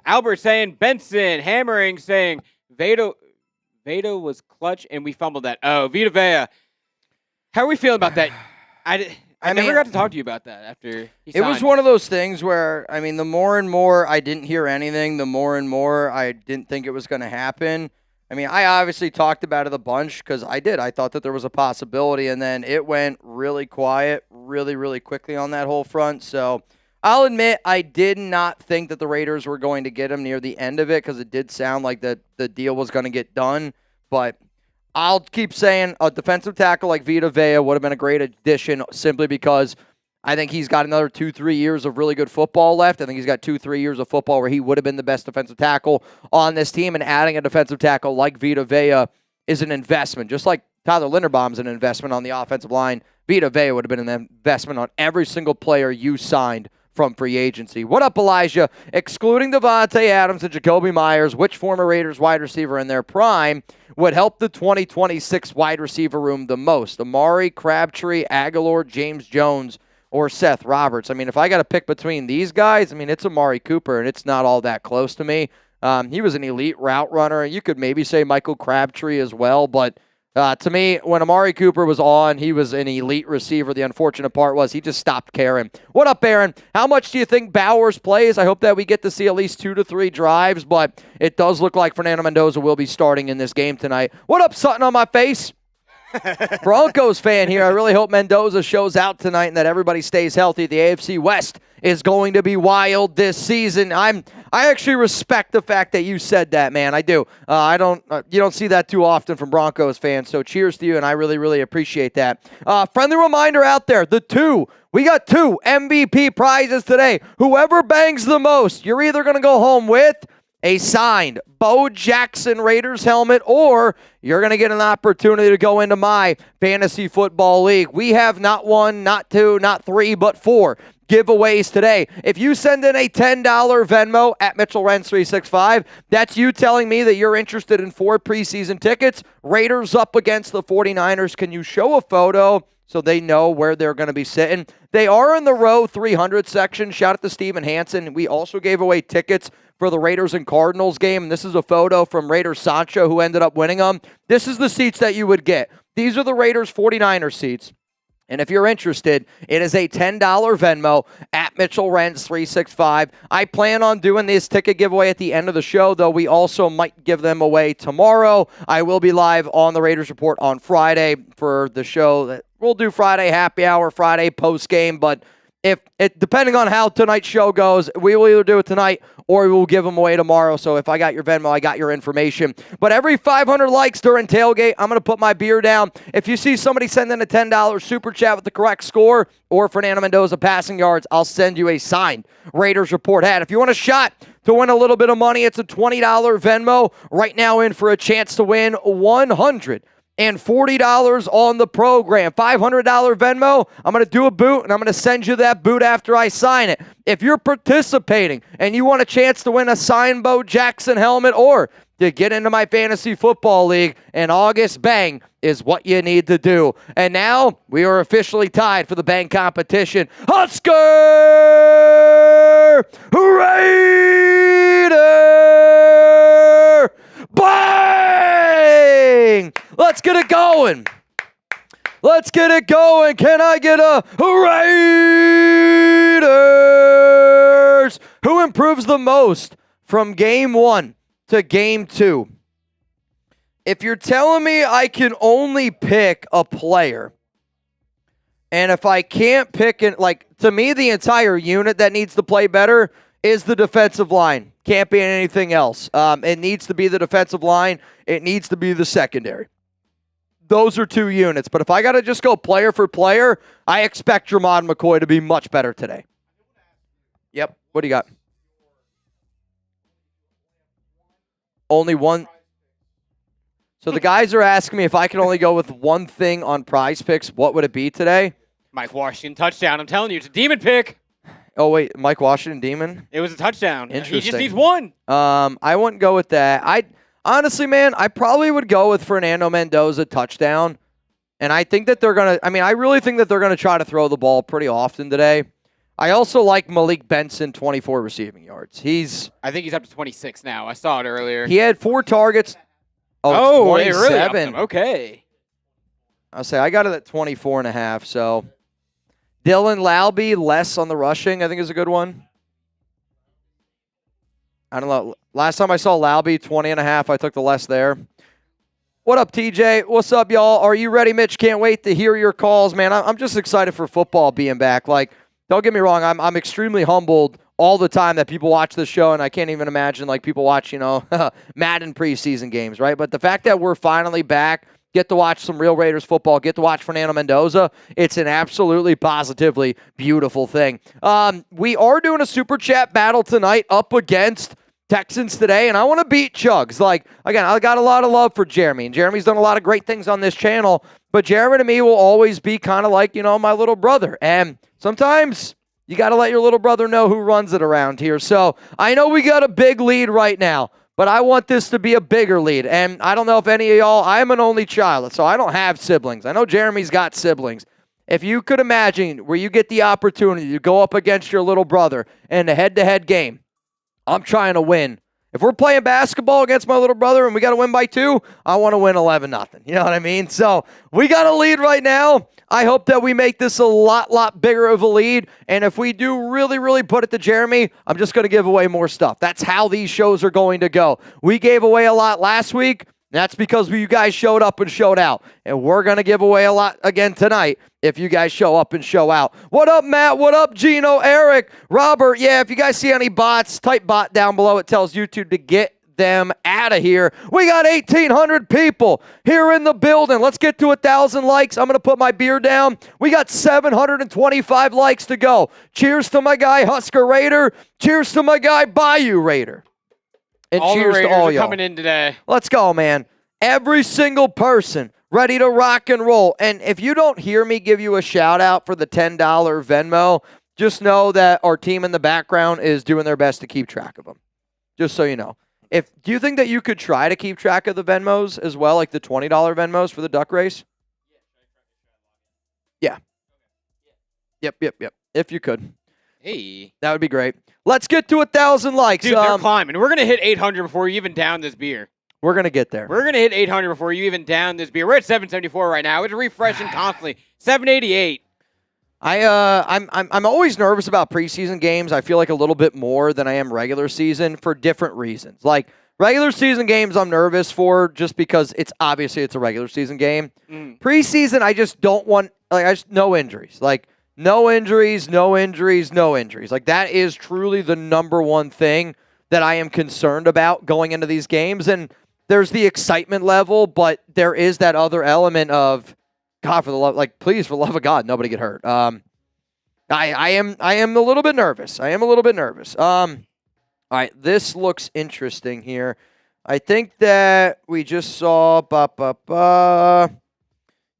Albert saying Benson. Hammering saying Vado was clutch and we fumbled that. Oh, Vita Vea. How are we feeling about that? I never got to talk to you about that after he signed. It was one of those things where, I mean, the more and more I didn't hear anything, the more and more I didn't think it was going to happen. I mean, I obviously talked about it a bunch because I did. I thought that there was a possibility, and then it went really quiet really, really quickly on that whole front. So I'll admit I did not think that the Raiders were going to get him near the end of it because it did sound like the deal was going to get done. But I'll keep saying a defensive tackle like Vita Vea would have been a great addition simply because I think he's got another 2-3 years of really good football left. I think he's got 2-3 years of football where he would have been the best defensive tackle on this team, and adding a defensive tackle like Vita Vea is an investment. Just like Tyler Linderbaum's an investment on the offensive line, Vita Vea would have been an investment on every single player you signed from free agency. What up, Elijah? Excluding Devontae Adams and Jacoby Myers, which former Raiders wide receiver in their prime would help the 2026 wide receiver room the most? Amari, Crabtree, Aguilar, James Jones, or Seth Roberts? I mean, if I got to pick between these guys, I mean, it's Amari Cooper, and it's not all that close to me. He was an elite route runner. You could maybe say Michael Crabtree as well, but to me, when Amari Cooper was on, he was an elite receiver. The unfortunate part was he just stopped caring. What up, Aaron? How much do you think Bowers plays? I hope that we get to see at least 2 to 3 drives, but it does look like Fernando Mendoza will be starting in this game tonight. What up, Sutton on my face? Broncos fan here. I really hope Mendoza shows out tonight and that everybody stays healthy. The AFC West is going to be wild this season. I actually respect the fact that you said that, man. I do. You don't see that too often from Broncos fans. So cheers to you, and I really, really appreciate that. Friendly reminder out there: we got 2 MVP prizes today. Whoever bangs the most, you're either going to go home with a signed Bo Jackson Raiders helmet, or you're going to get an opportunity to go into my fantasy football league. We have not 1, not 2, not 3, but 4 giveaways today. If you send in a $10 Venmo at Mitchell Renz 365, that's you telling me that you're interested in 4 preseason tickets. Raiders up against the 49ers. Can you show a photo so they know where they're going to be sitting? They are in the row 300 section. Shout out to Steven Hansen. We also gave away tickets for the Raiders and Cardinals game. And this is a photo from Raiders Sancho, who ended up winning them. This is the seats that you would get. These are the Raiders 49ers seats. And if you're interested, it is a $10 Venmo at Mitchell Renz 365. I plan on doing this ticket giveaway at the end of the show, though we also might give them away tomorrow. I will be live on the Raiders Report on Friday for the show. We'll do Friday happy hour, Friday post game, but depending on how tonight's show goes, we will either do it tonight or we will give them away tomorrow. So if I got your Venmo, I got your information. But every 500 likes during tailgate, I'm going to put my beer down. If you see somebody send in a $10 super chat with the correct score or Fernando Mendoza passing yards, I'll send you a signed Raiders Report hat. If you want a shot to win a little bit of money, it's a $20 Venmo right now in for a chance to win $140 on the program. $500 Venmo, I'm going to do a boot, and I'm going to send you that boot after I sign it. If you're participating and you want a chance to win a signed Bo Jackson helmet or to get into my fantasy football league in August, bang is what you need to do. And now we are officially tied for the bang competition. Husker Raider bang! Let's get it going. Let's get it going. Can I get a Raiders? Who improves the most from game 1 to game 2? If you're telling me I can only pick a player, and if I can't pick it, to me, the entire unit that needs to play better is the defensive line. Can't be anything else. It needs to be the defensive line. It needs to be the secondary. Those are 2 units. But if I got to just go player for player, I expect Jermon McCoy to be much better today. Yep. What do you got? Only one. So the guys are asking me if I could only go with one thing on Prize Picks, what would it be today? Mike Washington touchdown. I'm telling you, it's a demon pick. Oh, wait, Mike Washington, demon? It was a touchdown. Interesting. He just needs one. I wouldn't go with that. Honestly, man, I probably would go with Fernando Mendoza touchdown. And I think that they're going to, I really think that they're going to try to throw the ball pretty often today. I also like Malik Benson, 24 receiving yards. I think he's up to 26 now. I saw it earlier. He had 4 targets. Oh, it's 27. really upped him. Okay. I'll say I got it at 24.5. So Dylan Laube, less on the rushing, I think is a good one. I don't know. Last time I saw Laube, 20.5. I took the less there. What up, TJ? What's up, y'all? Are you ready, Mitch? Can't wait to hear your calls, man. I'm just excited for football being back. Like, don't get me wrong. I'm extremely humbled all the time that people watch this show, and I can't even imagine, like, people watch, Madden preseason games, right? But the fact that we're finally back, get to watch some real Raiders football, get to watch Fernando Mendoza, it's an absolutely positively beautiful thing. We are doing a Super Chat battle tonight up against Texans today, and I want to beat Chugs. Like, again, I got a lot of love for Jeremy, and Jeremy's done a lot of great things on this channel, but Jeremy to me will always be kind of like, my little brother. And sometimes you got to let your little brother know who runs it around here. So I know we got a big lead right now, but I want this to be a bigger lead. And I don't know if any of y'all, I'm an only child, so I don't have siblings. I know Jeremy's got siblings. If you could imagine where you get the opportunity to go up against your little brother in a head-to-head game, I'm trying to win. If we're playing basketball against my little brother and we got to win by 2, I want to win 11-0. You know what I mean? So we got a lead right now. I hope that we make this a lot bigger of a lead. And if we do really, really put it to Jeremy, I'm just going to give away more stuff. That's how these shows are going to go. We gave away a lot last week. That's because you guys showed up and showed out. And we're going to give away a lot again tonight if you guys show up and show out. What up, Matt? What up, Gino, Eric, Robert? Yeah, if you guys see any bots, type bot down below. It tells YouTube to get them out of here. We got 1,800 people here in the building. Let's get to 1,000 likes. I'm going to put my beer down. We got 725 likes to go. Cheers to my guy, Husker Raider. Cheers to my guy, Bayou Raider. And all cheers the Raiders to all are y'all. coming in today. Let's go, man. Every single person ready to rock and roll. And if you don't hear me give you a shout out for the $10 Venmo, just know that our team in the background is doing their best to keep track of them. Just so you know. Do you think that you could try to keep track of the Venmos as well, like the $20 Venmos for the duck race? Yeah. Yep. If you could. Hey. That would be great. Let's get to 1,000 likes. Dude, they're climbing. We're going to hit 800 before you even down this beer. We're going to get there. We're going to hit 800 before you even down this beer. We're at 774 right now. It's refreshing constantly. 788. I'm always nervous about preseason games. I feel like a little bit more than I am regular season for different reasons. Like regular season games I'm nervous for just because it's a regular season game. Preseason I just don't want no injuries. Like no injuries. Like that is truly the number one thing that I am concerned about going into these games. And there's the excitement level, but there is that other element of God, for the love, please, for the love of God, nobody get hurt. I am a little bit nervous. All right, this looks interesting here. I think that we just saw,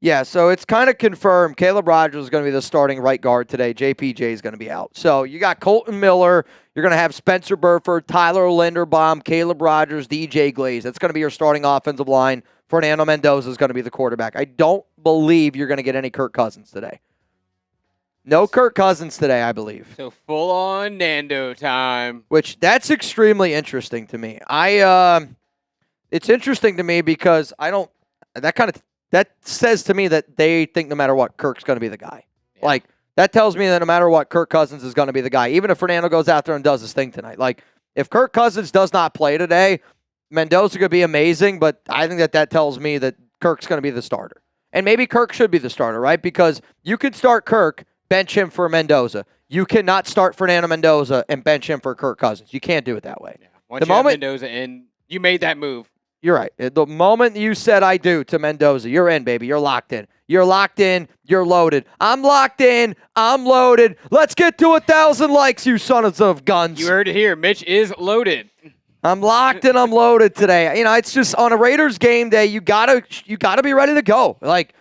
yeah, so it's kind of confirmed. Caleb Rogers is going to be the starting right guard today. JPJ is going to be out. So you got Colton Miller. You're going to have Spencer Burford, Tyler Linderbaum, Caleb Rogers, DJ Glaze. That's going to be your starting offensive line. Fernando Mendoza is going to be the quarterback. I don't believe you're going to get any Kirk Cousins today. No Kirk Cousins today, I believe. So full-on Nando time. Which, that's extremely interesting to me. It's interesting to me because that says to me that they think no matter what, Kirk's going to be the guy. Yeah. Like, that tells me that no matter what, Kirk Cousins is going to be the guy. Even if Fernando goes out there and does his thing tonight. Like, if Kirk Cousins does not play today, Mendoza could be amazing, but I think that tells me that Kirk's going to be the starter. And maybe Kirk should be the starter, right? Because you could start Kirk, bench him for Mendoza. You cannot start Fernando Mendoza and bench him for Kirk Cousins. You can't do it that way. Yeah. Once you have Mendoza in, you made that move. You're right. The moment you said I do to Mendoza, you're in, baby. You're locked in. You're locked in. You're loaded. I'm locked in. I'm loaded. Let's get to 1,000 likes, you sons of guns. You heard it here. Mitch is loaded. I'm locked and I'm loaded today. You know, it's just on a Raiders game day, you gotta be ready to go. Like,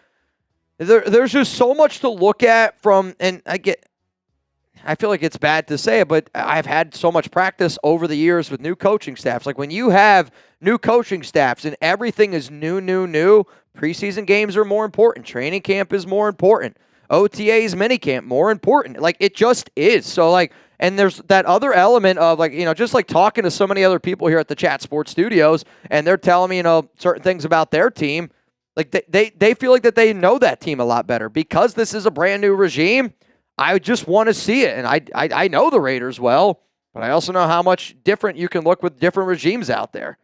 there's just so much to look at from, and I feel like it's bad to say it, but I've had so much practice over the years with new coaching staffs. Like, when you have new coaching staffs and everything is new, preseason games are more important. Training camp is more important. OTAs, minicamp, more important. Like, it just is. So, like, and there's that other element of, like, you know, just like talking to so many other people here at the Chat Sports Studios, and they're telling me, you know, certain things about their team. Like, they feel like that they know that team a lot better because this is a brand new regime. I just want to see it, and I know the Raiders well, but I also know how much different you can look with different regimes out there.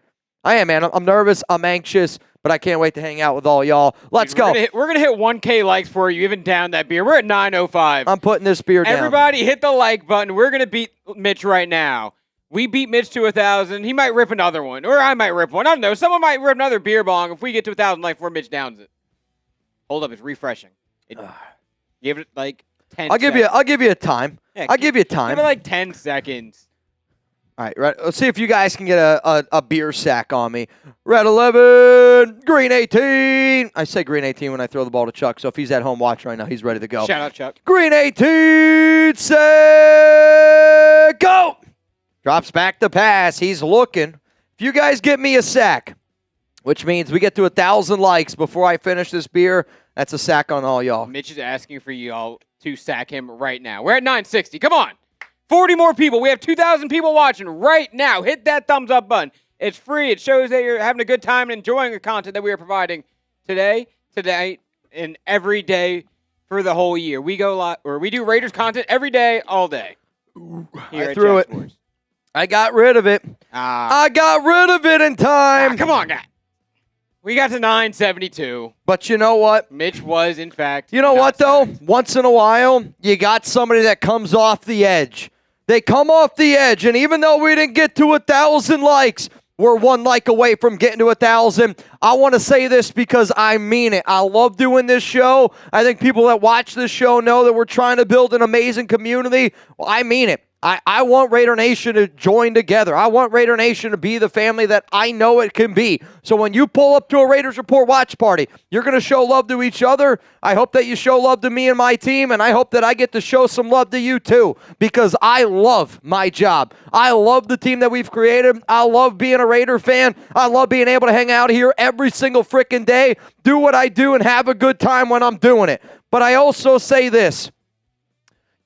I am, man. I'm nervous. I'm anxious, but I can't wait to hang out with all y'all. Let's go. We're gonna hit 1K likes for you, even down that beer. We're at 905. I'm putting this beer down. Everybody hit the like button. We're gonna beat Mitch right now. We beat Mitch to 1,000. He might rip another one, or I might rip one. I don't know. Someone might rip another beer bong if we get to 1,000 likes before Mitch downs it. Hold up, it's refreshing. Give it like 10 I'll give you a time. Yeah, I'll give you time. Give it like 10 seconds. All right. Let's see if you guys can get a beer sack on me. Red 11, green 18. I say green 18 when I throw the ball to Chuck, so if he's at home watching right now, he's ready to go. Shout out, Chuck. Green 18, set, go. Drops back the pass. He's looking. If you guys get me a sack, which means we get to 1,000 likes before I finish this beer, that's a sack on all y'all. Mitch is asking for y'all to sack him right now. We're at 960. Come on. 40 more people. We have 2,000 people watching right now. Hit that thumbs up button. It's free. It shows that you're having a good time and enjoying the content that we are providing today, and every day for the whole year. We go live, or we do Raiders content every day, all day. I threw it. I got rid of it. I got rid of it in time. Come on, guy. We got to 972. But you know what? Mitch was, in fact. You know what, though? Once in a while, you got somebody that comes off the edge. They come off the edge, and even though we didn't get to 1,000 likes, we're 1 like away from getting to 1,000. I want to say this because I mean it. I love doing this show. I think people that watch this show know that we're trying to build an amazing community. Well, I mean it. I want Raider Nation to join together. I want Raider Nation to be the family that I know it can be. So when you pull up to a Raiders Report watch party, you're going to show love to each other. I hope that you show love to me and my team, and I hope that I get to show some love to you too, because I love my job. I love the team that we've created. I love being a Raider fan. I love being able to hang out here every single freaking day, do what I do, and have a good time when I'm doing it. But I also say this.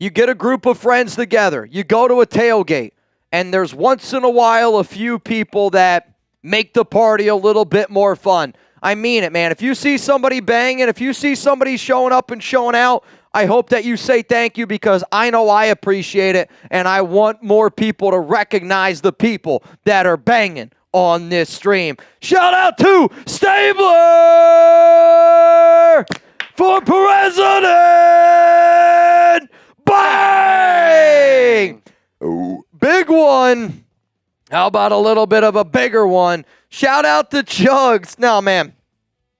You get a group of friends together. You go to a tailgate, and there's once in a while a few people that make the party a little bit more fun. I mean it, man. If you see somebody banging, if you see somebody showing up and showing out, I hope that you say thank you, because I know I appreciate it, and I want more people to recognize the people that are banging on this stream. Shout out to Stabler for president! Bang! Ooh, big one. How about a little bit of a bigger one? Shout out to Chugs. Now, man,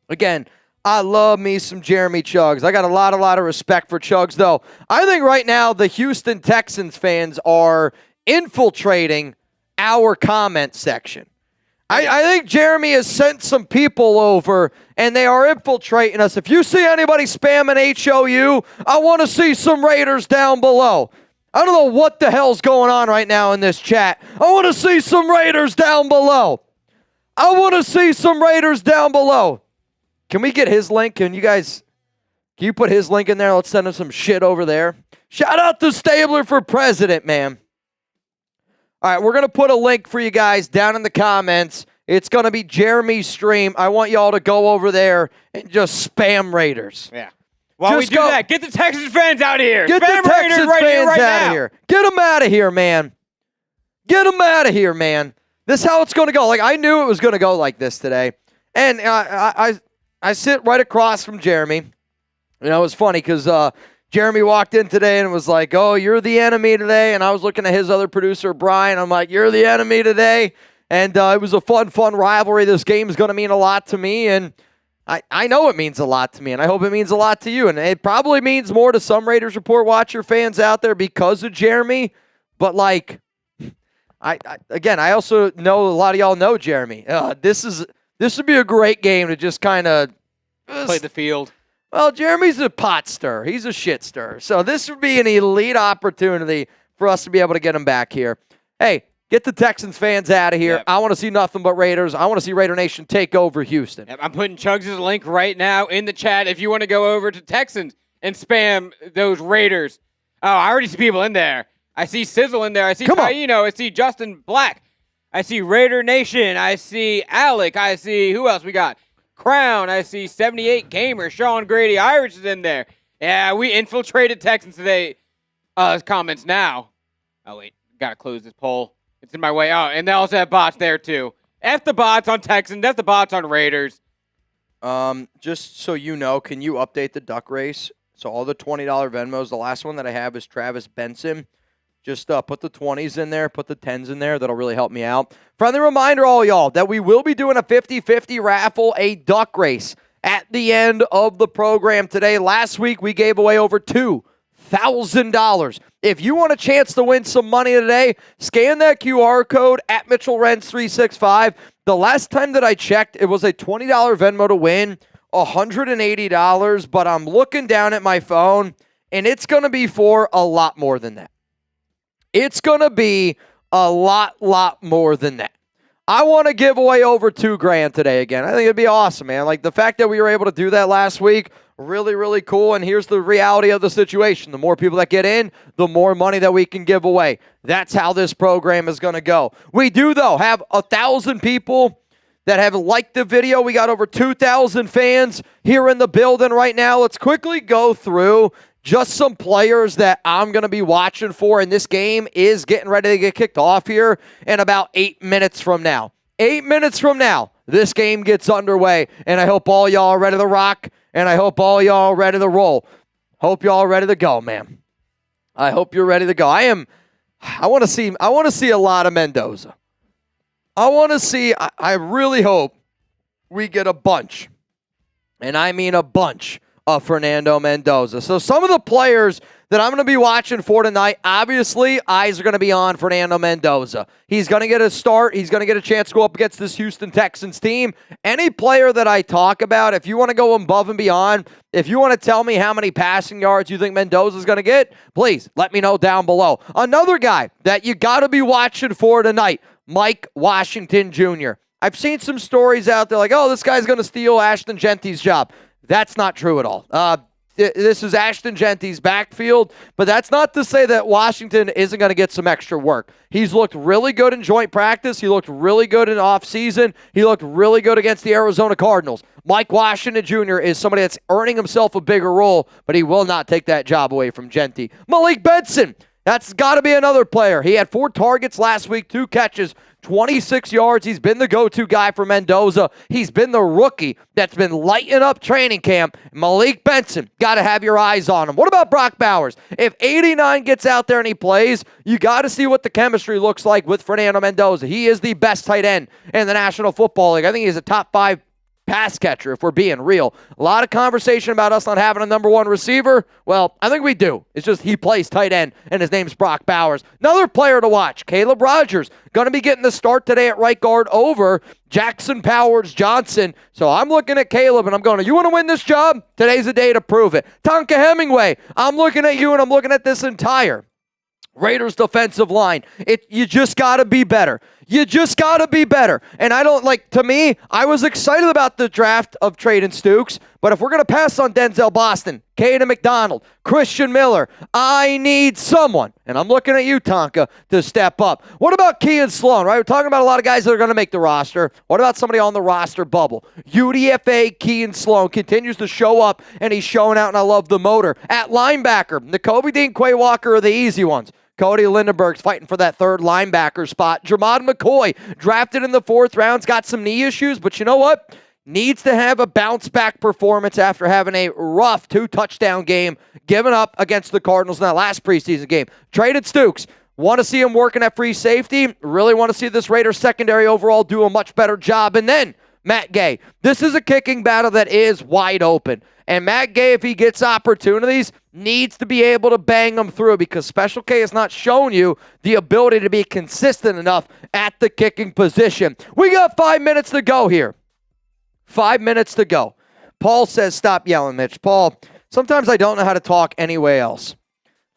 again, I love me some Jeremy Chugs. I got a lot of respect for Chugs, though. I think right now the Houston Texans fans are infiltrating our comment section. I think Jeremy has sent some people over, and they are infiltrating us. If you see anybody spamming HOU, I want to see some Raiders down below. I don't know what the hell's going on right now in this chat. I want to see some Raiders down below. I want to see some Raiders down below. Can we get his link? Can you put his link in there? Let's send him some shit over there. Shout out to Stabler for president, man. All right, we're going to put a link for you guys down in the comments. It's going to be Jeremy's stream. I want y'all to go over there and just spam Raiders. Yeah. While we do that, get the Texans fans out of here. Get spam the Texans right fans out now. of here. Get them out of here, man. Get them out of here, man. This is how it's going to go. Like, I knew it was going to go like this today. And I sit right across from Jeremy. You know, it was funny because Jeremy walked in today and was like, oh, you're the enemy today. And I was looking at his other producer, Brian. I'm like, you're the enemy today. And it was a fun rivalry. This game is going to mean a lot to me. And I know it means a lot to me. And I hope it means a lot to you. And it probably means more to some Raiders Report watcher fans out there because of Jeremy. But, like, I also know a lot of y'all know Jeremy. This would be a great game to just kind of Play the field. Well, Jeremy's a pot stirrer. He's a shit stirrer. So this would be an elite opportunity for us to be able to get him back here. Hey, get the Texans fans out of here. Yep. I want to see nothing but Raiders. I want to see Raider Nation take over Houston. Yep, I'm putting Chugs' link right now in the chat if you want to go over to Texans and spam those Raiders. Oh, I already see people in there. I see Sizzle in there. I see Taino. I see Justin Black. I see Raider Nation. I see Alec. I see who else we got? Crown. I see 78 Gamer. Sean Grady Irish is in there. Yeah, we infiltrated Texans today. Comments now. Oh, wait. Got to close this poll. It's in my way. Oh, and they also have bots there, too. F the bots on Texans. F the bots on Raiders. Just so you know, can you update the duck race? So all the $20 Venmos, the last one that I have is Travis Benson. Just put the 20s in there, put the 10s in there. That'll really help me out. Friendly reminder, all y'all, that we will be doing a 50-50 raffle, a duck race, at the end of the program today. Last week, we gave away over $2,000. If you want a chance to win some money today, scan that QR code at Mitchell Renz 365. The last time that I checked, it was a $20 Venmo to win, $180, but I'm looking down at my phone, and it's going to be for a lot more than that. It's going to be a lot more than that. I want to give away over $2,000 today again. I think it'd be awesome, man. Like the fact that we were able to do that last week, really cool. And here's the reality of the situation. The more people that get in, the more money that we can give away. That's how this program is going to go. We do, though, have 1,000 people that have liked the video. We got over 2,000 fans here in the building right now. Let's quickly go through just some players that I'm going to be watching for, and this game is getting ready to get kicked off here in about 8 minutes from now. 8 minutes from now, this game gets underway, and I hope all y'all are ready to rock, and I hope all y'all are ready to roll. Hope y'all are ready to go, man. I hope you're ready to go. I want to see a lot of Mendoza. I really hope we get a bunch, and I mean a bunch, of Fernando Mendoza. So some of the players that I'm going to be watching for tonight, obviously, eyes are going to be on Fernando Mendoza. He's going to get a start. He's going to get a chance to go up against this Houston Texans team. Any player that I talk about, if you want to go above and beyond, if you want to tell me how many passing yards you think Mendoza's going to get, please let me know down below. Another guy that you got to be watching for tonight, Mike Washington Jr. I've seen some stories out there like, oh, this guy's going to steal Ashton Genty's job. That's not true at all. This is Ashton Genty's backfield, but that's not to say that Washington isn't going to get some extra work. He's looked really good in joint practice. He looked really good in offseason. He looked really good against the Arizona Cardinals. Mike Washington Jr. is somebody that's earning himself a bigger role, but he will not take that job away from Genty. Malik Benson, that's got to be another player. He had 4 targets last week, 2 catches, 26 yards. He's been the go-to guy for Mendoza. He's been the rookie that's been lighting up training camp. Malik Benson, got to have your eyes on him. What about Brock Bowers? If 89 gets out there and he plays, you got to see what the chemistry looks like with Fernando Mendoza. He is the best tight end in the National Football League. I think he's a top 5 pass catcher, if we're being real. A lot of conversation about us not having a number 1 receiver. Well, I think we do. It's just he plays tight end, and his name's Brock Bowers. Another player to watch, Caleb Rogers, going to be getting the start today at right guard over Jackson Powers-Johnson. So I'm looking at Caleb, and I'm going, you want to win this job? Today's the day to prove it. Tonka Hemingway, I'm looking at you, and I'm looking at this entire Raiders defensive line. You just got to be better. You just got to be better. And to me, I was excited about the draft of Traden Stukes, but if we're going to pass on Denzel Boston, Caden McDonald, Christian Miller, I need someone, and I'm looking at you, Tonka, to step up. What about Kean Sloan, right? We're talking about a lot of guys that are going to make the roster. What about somebody on the roster bubble? UDFA Kean Sloan continues to show up, and he's showing out, and I love the motor. At linebacker, Nakobe Dean Quay Walker are the easy ones. Cody Lindenberg's fighting for that 3rd linebacker spot. Jermod McCoy, drafted in the 4th round, got some knee issues, but you know what? Needs to have a bounce-back performance after having a rough 2-touchdown game given up against the Cardinals in that last preseason game. Traded Stukes. Want to see him working at free safety. Really want to see this Raiders secondary overall do a much better job. And then Matt Gay. This is a kicking battle that is wide open. And Matt Gay, if he gets opportunities, needs to be able to bang them through because Special K has not shown you the ability to be consistent enough at the kicking position. We got 5 minutes to go here. 5 minutes to go. Paul says, stop yelling, Mitch. Paul, sometimes I don't know how to talk anyway else.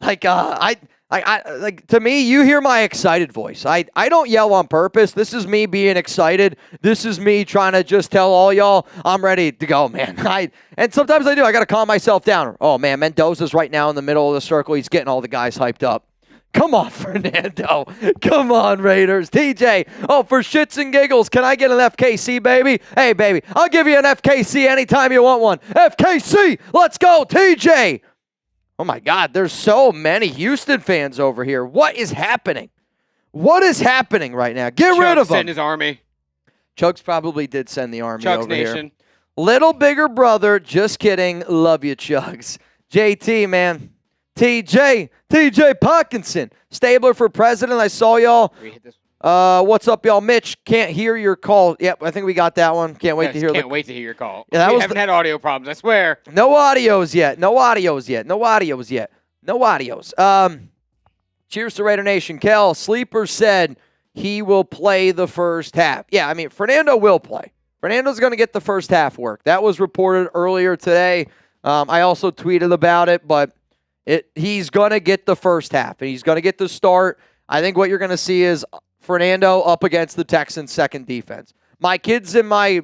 Like, like to me, you hear my excited voice. I don't yell on purpose. This is me being excited. This is me trying to just tell all y'all I'm ready to go, man. And sometimes I do. I got to calm myself down. Oh, man, Mendoza's right now in the middle of the circle. He's getting all the guys hyped up. Come on, Fernando. Come on, Raiders. TJ, oh, for shits and giggles, can I get an FKC, baby? Hey, baby, I'll give you an FKC anytime you want one. FKC, let's go, TJ. Oh, my God, there's so many Houston fans over here. What is happening? What is happening right now? Get rid of them. Send his army. Chugs probably did send the army Chugs over Nation. here. Little bigger brother, just kidding. Love you, Chugs. JT, man. TJ Parkinson. Stabler for president. I saw y'all. What's up, y'all? Mitch, can't hear your call. Yep, I think we got that one. Can't wait to hear. Can't wait to hear your call. Yeah, we haven't had audio problems, I swear. No audios yet. Cheers to Raider Nation. Kel, Sleeper said he will play the first half. Yeah, I mean, Fernando will play. Fernando's going to get the first half work. That was reported earlier today. I also tweeted about it, but he's going to get the first half, and he's going to get the start. I think what you're going to see is Fernando up against the Texans' second defense. My kids and my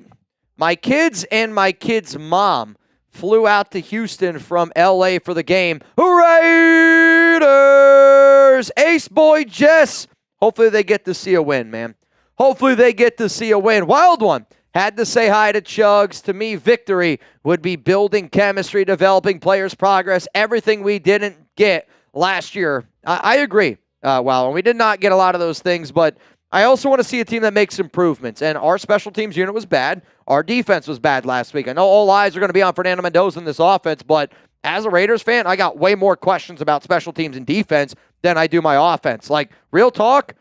kid's mom flew out to Houston from L.A. for the game. Raiders! Ace boy Jess. Hopefully they get to see a win, man. Hopefully they get to see a win. Wild one. Had to say hi to Chugs. To me, victory would be building chemistry, developing players' progress, everything we didn't get last year. I agree. And we did not get a lot of those things, but I also want to see a team that makes improvements. And our special teams unit was bad. Our defense was bad last week. I know all eyes are going to be on Fernando Mendoza in this offense, but as a Raiders fan, I got way more questions about special teams and defense than I do my offense. Like, real talk,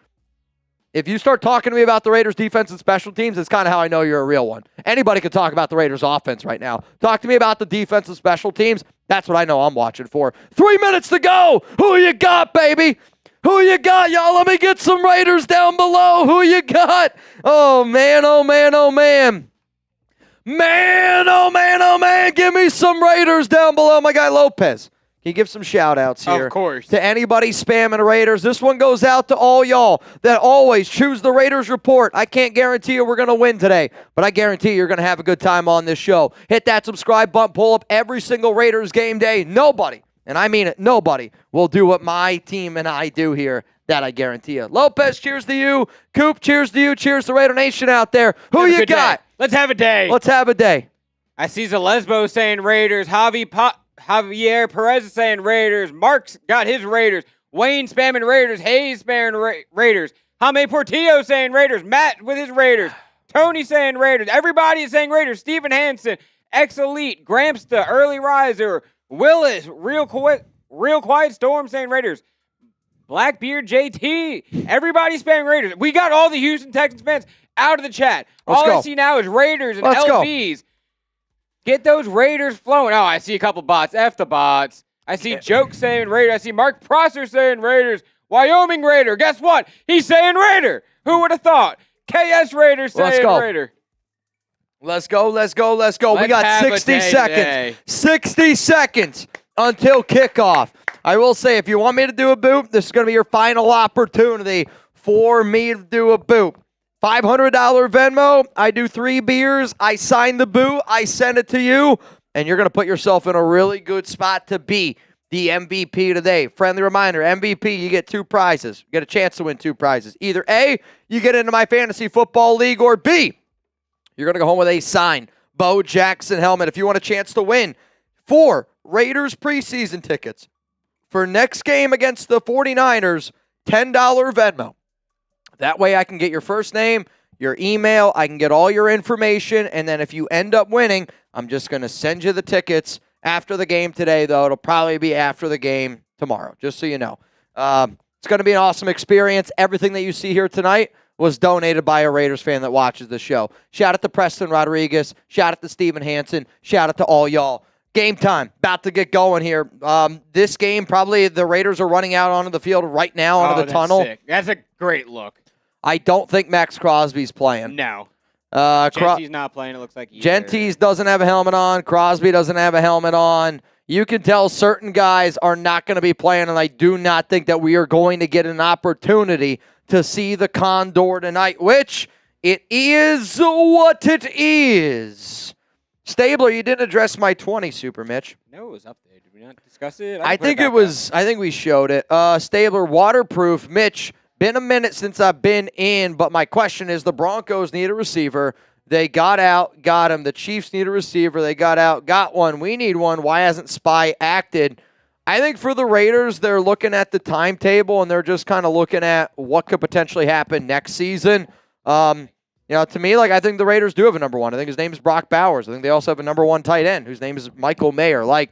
if you start talking to me about the Raiders' defense and special teams, it's kind of how I know you're a real one. Anybody could talk about the Raiders' offense right now. Talk to me about the defense and special teams. That's what I know I'm watching for. 3 minutes to go. Who you got, baby? Who you got, y'all? Let me get some Raiders down below. Who you got? Oh, man, oh, man, oh, man. Man, oh, man, oh, man. Give me some Raiders down below. My guy Lopez. Can you give some shout-outs here? Of course. To anybody spamming Raiders. This one goes out to all y'all that always choose the Raiders Report. I can't guarantee you we're going to win today, but I guarantee you're going to have a good time on this show. Hit that subscribe button. Pull up every single Raiders game day. Nobody, and I mean it, nobody will do what my team and I do here. That I guarantee you. Lopez, cheers to you. Coop, cheers to you. Cheers to Raider Nation out there. Who you got? Day. Let's have a day. Let's have a day. I see Zalesbo saying Raiders. Javier Perez is saying Raiders. Mark's got his Raiders. Wayne spamming Raiders. Hayes spamming Raiders. Jaime Portillo saying Raiders. Matt with his Raiders. Tony saying Raiders. Everybody is saying Raiders. Stephen Hansen. Ex-Elite. Grampsta. Early Riser. Willis. Real Quiet Storm saying Raiders. Blackbeard JT. Everybody spamming Raiders. We got all the Houston Texans fans out of the chat. I see now is Raiders and LVs. Get those Raiders flowing. Oh, I see a couple bots. F the bots. I see Jokes saying Raiders. I see Mark Prosser saying Raiders. Wyoming Raider. Guess what? He's saying Raider. Who would have thought? KS Raiders saying Raider. Let's go. We got 60 seconds. Today. 60 seconds until kickoff. I will say, if you want me to do a boop, this is going to be your final opportunity for me to do a boop. $500 Venmo, I do 3 beers, I sign the boot, I send it to you, and you're going to put yourself in a really good spot to be the MVP today. Friendly reminder, MVP, you get 2 prizes. You get a chance to win 2 prizes. Either A, you get into my fantasy football league, or B, you're going to go home with a signed Bo Jackson helmet. If you want a chance to win 4 Raiders preseason tickets for next game against the 49ers, $10 Venmo. That way I can get your first name, your email, I can get all your information, and then if you end up winning, I'm just going to send you the tickets after the game today, though. It'll probably be after the game tomorrow, just so you know. It's going to be an awesome experience. Everything that you see here tonight was donated by a Raiders fan that watches the show. Shout out to Preston Rodriguez. Shout out to Stephen Hansen. Shout out to all y'all. Game time. About to get going here. This game, probably the Raiders are running out onto the field right now, onto the tunnel. Sick. That's a great look. I don't think Max Crosby's playing. No. Genty's not playing, it looks like. Genty's doesn't have a helmet on. Crosby doesn't have a helmet on. You can tell certain guys are not going to be playing, and I do not think that we are going to get an opportunity to see the Condor tonight, which it is what it is. Stabler, you didn't address my 20, Super Mitch. No, it was up there. Did we not discuss it? I think it was. I think we showed it. Stabler, waterproof. Mitch, been a minute since I've been in, but my question is the Broncos need a receiver. They got out, got him. The Chiefs need a receiver. They got out, got one. We need one. Why hasn't Spy acted? I think for the Raiders, they're looking at the timetable, and they're just kind of looking at what could potentially happen next season. To me, I think the Raiders do have a number one. I think his name is Brock Bowers. I think they also have a number one tight end whose name is Michael Mayer. I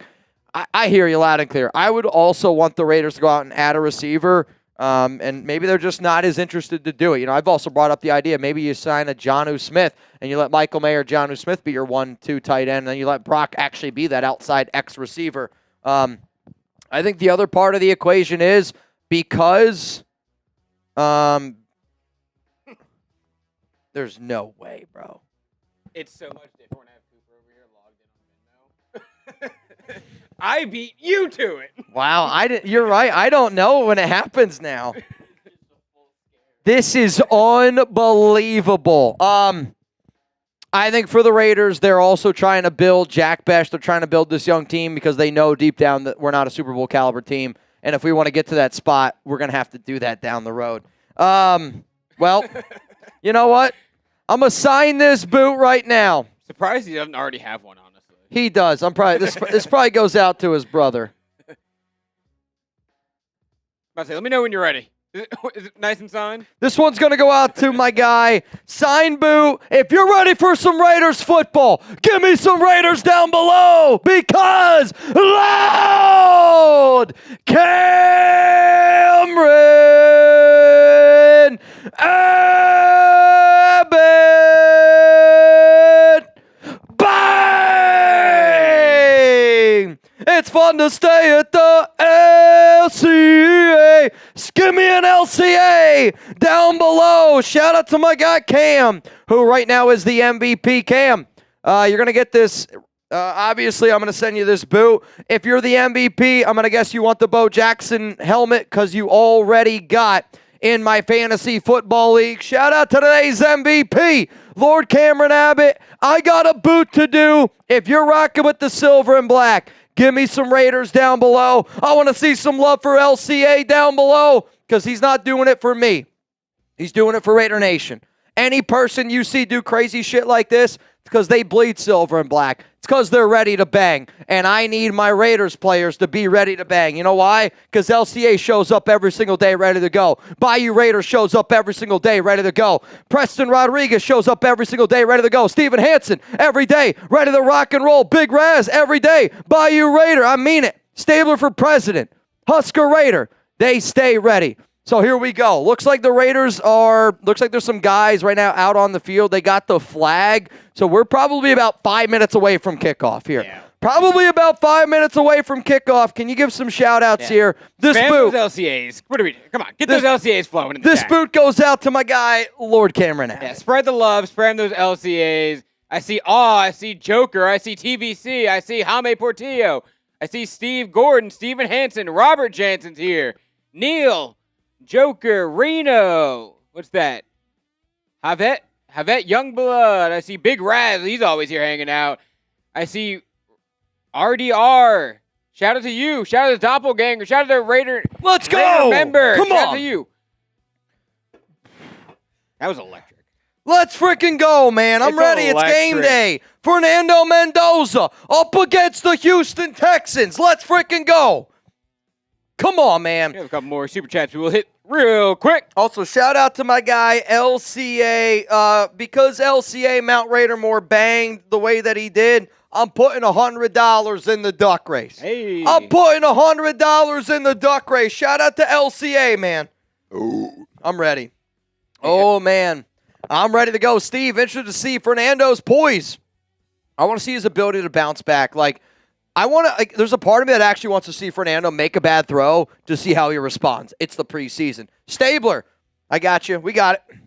hear you loud and clear. I would also want the Raiders to go out and add a receiver, and maybe they're just not as interested to do it. I've also brought up the idea maybe you sign a Jonnu Smith and you let Michael Mayer, Jonnu Smith be your 1-2 tight end, and then you let Brock actually be that outside X receiver. I think the other part of the equation is because there's no way, bro. It's so much different when I have Cooper over here logged in on Venmo. I beat you to it. Wow, you're right. I don't know when it happens now. This is unbelievable. I think for the Raiders, they're also trying to build Jack Bech. They're trying to build this young team because they know deep down that we're not a Super Bowl caliber team. And if we want to get to that spot, we're going to have to do that down the road. Well, you know what? I'm going to sign this boot right now. Surprised he doesn't already have one, honestly. He does. This probably goes out to his brother. Let me know when you're ready. Is it nice and signed? This one's going to go out to my guy, Sign Boot. If you're ready for some Raiders football, give me some Raiders down below because loud Cameron Abbott. Bang! It's fun to stay at the LCA. Give me an LCA down below. Shout out to my guy Cam, who right now is the MVP. Cam, you're going to get this. Obviously, I'm going to send you this boot. If you're the MVP, I'm going to guess you want the Bo Jackson helmet because you already got in my fantasy football league. Shout out to today's MVP, Lord Cameron Abbott. I got a boot to do. If you're rocking with the silver and black, give me some Raiders down below. I want to see some love for LCA down below because he's not doing it for me. He's doing it for Raider Nation. Any person you see do crazy shit like this, it's because they bleed silver and black. It's because they're ready to bang. And I need my Raiders players to be ready to bang. You know why? Because LCA shows up every single day ready to go. Bayou Raiders shows up every single day ready to go. Preston Rodriguez shows up every single day ready to go. Steven Hansen every day ready to rock and roll. Big Raz every day. Bayou Raider, I mean it. Stabler for president. Husker Raider, they stay ready. So here we go. Looks like the Raiders looks like there's some guys right now out on the field. They got the flag. So we're probably about 5 minutes away from kickoff here. Yeah. Probably about 5 minutes away from kickoff. Can you give some shout-outs here? This boot. Those LCAs. What are we doing? Come on, get those LCAs flowing in the This chat. boot goes out to my guy, Lord Cameron. Yeah, spread the love. Spread those LCAs. I see I see Joker. I see TVC. I see Jaime Portillo. I see Steve Gordon, Steven Hansen, Robert Jansen's here. Neil. Joker, Reno, what's that? Havet Youngblood. I see Big Raz. He's always here hanging out. I see RDR. Shout out to you. Shout out to Doppelganger. Shout out to Raider. Let's go. Raider member. Come Shout on. out to you. That was electric. Let's freaking go, man. I'm ready. Electric. It's game day. Fernando Mendoza up against the Houston Texans. Let's freaking go. Come on, man. We have a couple more super chats we will hit real quick. Also, shout out to my guy, LCA. Because LCA Mount Raidermore banged the way that he did, I'm putting $100 in the duck race. Hey. I'm putting $100 in the duck race. Shout out to LCA, man. Ooh. I'm ready. Oh, man. I'm ready to go. Steve, interested to see Fernando's poise. I want to see his ability to bounce back. there's a part of me that actually wants to see Fernando make a bad throw to see how he responds. It's the preseason. Stabler, I got you. We got it.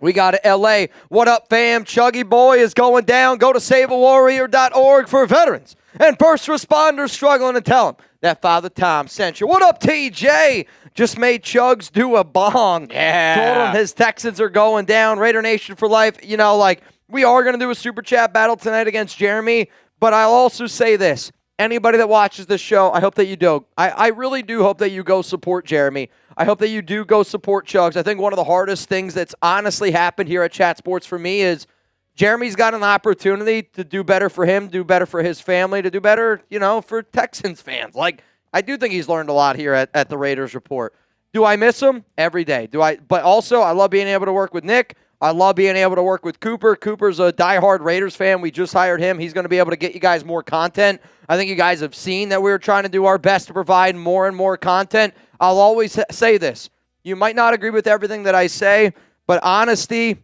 We got it, LA. What up, fam? Chuggy Boy is going down. Go to saveawarrior.org for veterans and first responders struggling to tell them that Father Tom sent you. What up, TJ? Just made Chugs do a bong. Yeah. Told him his Texans are going down. Raider Nation for life. You know, like, we are going to do a super chat battle tonight against Jeremy, but I'll also say this. Anybody that watches this show, I hope that you do. I really do hope that you go support Jeremy. I hope that you do go support Chugs. I think one of the hardest things that's honestly happened here at Chat Sports for me is Jeremy's got an opportunity to do better for him, do better for his family, to do better, you know, for Texans fans. Like, I do think he's learned a lot here at the Raiders Report. Do I miss him? Every day. But also, I love being able to work with Nick. I love being able to work with Cooper. Cooper's a diehard Raiders fan. We just hired him. He's going to be able to get you guys more content. I think you guys have seen that we're trying to do our best to provide more and more content. I'll always say this. You might not agree with everything that I say, but honesty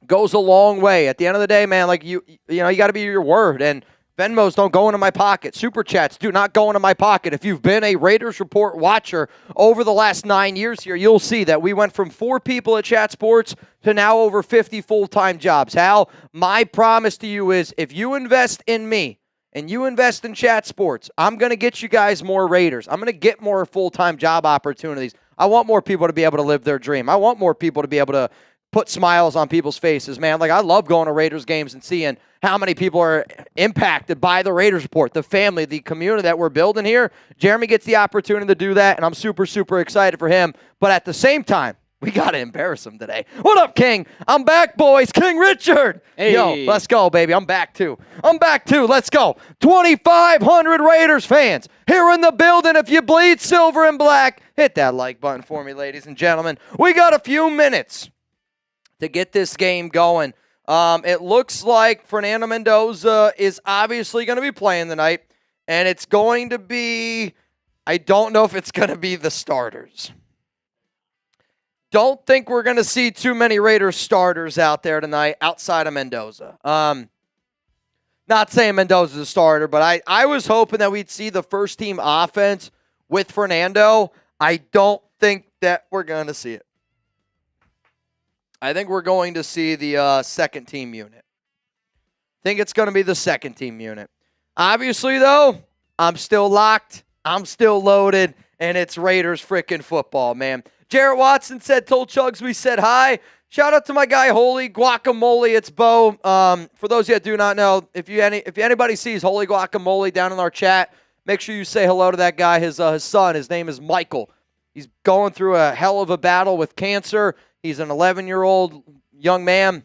goes a long way. At the end of the day, man, like you know, you got to be your word. And Venmos don't go into my pocket. Super Chats do not go into my pocket. If you've been a Raiders Report watcher over the last 9 years here, you'll see that we went from 4 people at Chat Sports to now over 50 full-time jobs. Hal, my promise to you is if you invest in me and you invest in Chat Sports, I'm going to get you guys more Raiders. I'm going to get more full-time job opportunities. I want more people to be able to live their dream. I want more people to be able to put smiles on people's faces, man. Like, I love going to Raiders games and seeing how many people are impacted by the Raiders Report, the family, the community that we're building here. Jeremy gets the opportunity to do that, and I'm super, super excited for him. But at the same time, we got to embarrass him today. What up, King? I'm back, boys. King Richard. Hey. Yo, let's go, baby. I'm back, too. Let's go. 2,500 Raiders fans here in the building. If you bleed silver and black, hit that like button for me, ladies and gentlemen. We got a few minutes to get this game going. It looks like Fernando Mendoza is obviously going to be playing tonight, and it's going to be, I don't know if it's going to be the starters. Don't think we're going to see too many Raiders starters out there tonight outside of Mendoza. Not saying Mendoza's a starter, but I was hoping that we'd see the first team offense with Fernando. I don't think that we're going to see it. I think we're going to see the second team unit. I think it's going to be the second team unit. Obviously, though, I'm still locked. I'm still loaded, and it's Raiders freaking football, man. Jarrett Watson told Chugs we said hi. Shout out to my guy, Holy Guacamole. It's Bo. For those of you that do not know, if anybody sees Holy Guacamole down in our chat, make sure you say hello to that guy. His son, his name is Michael. He's going through a hell of a battle with cancer. He's an 11-year-old young man,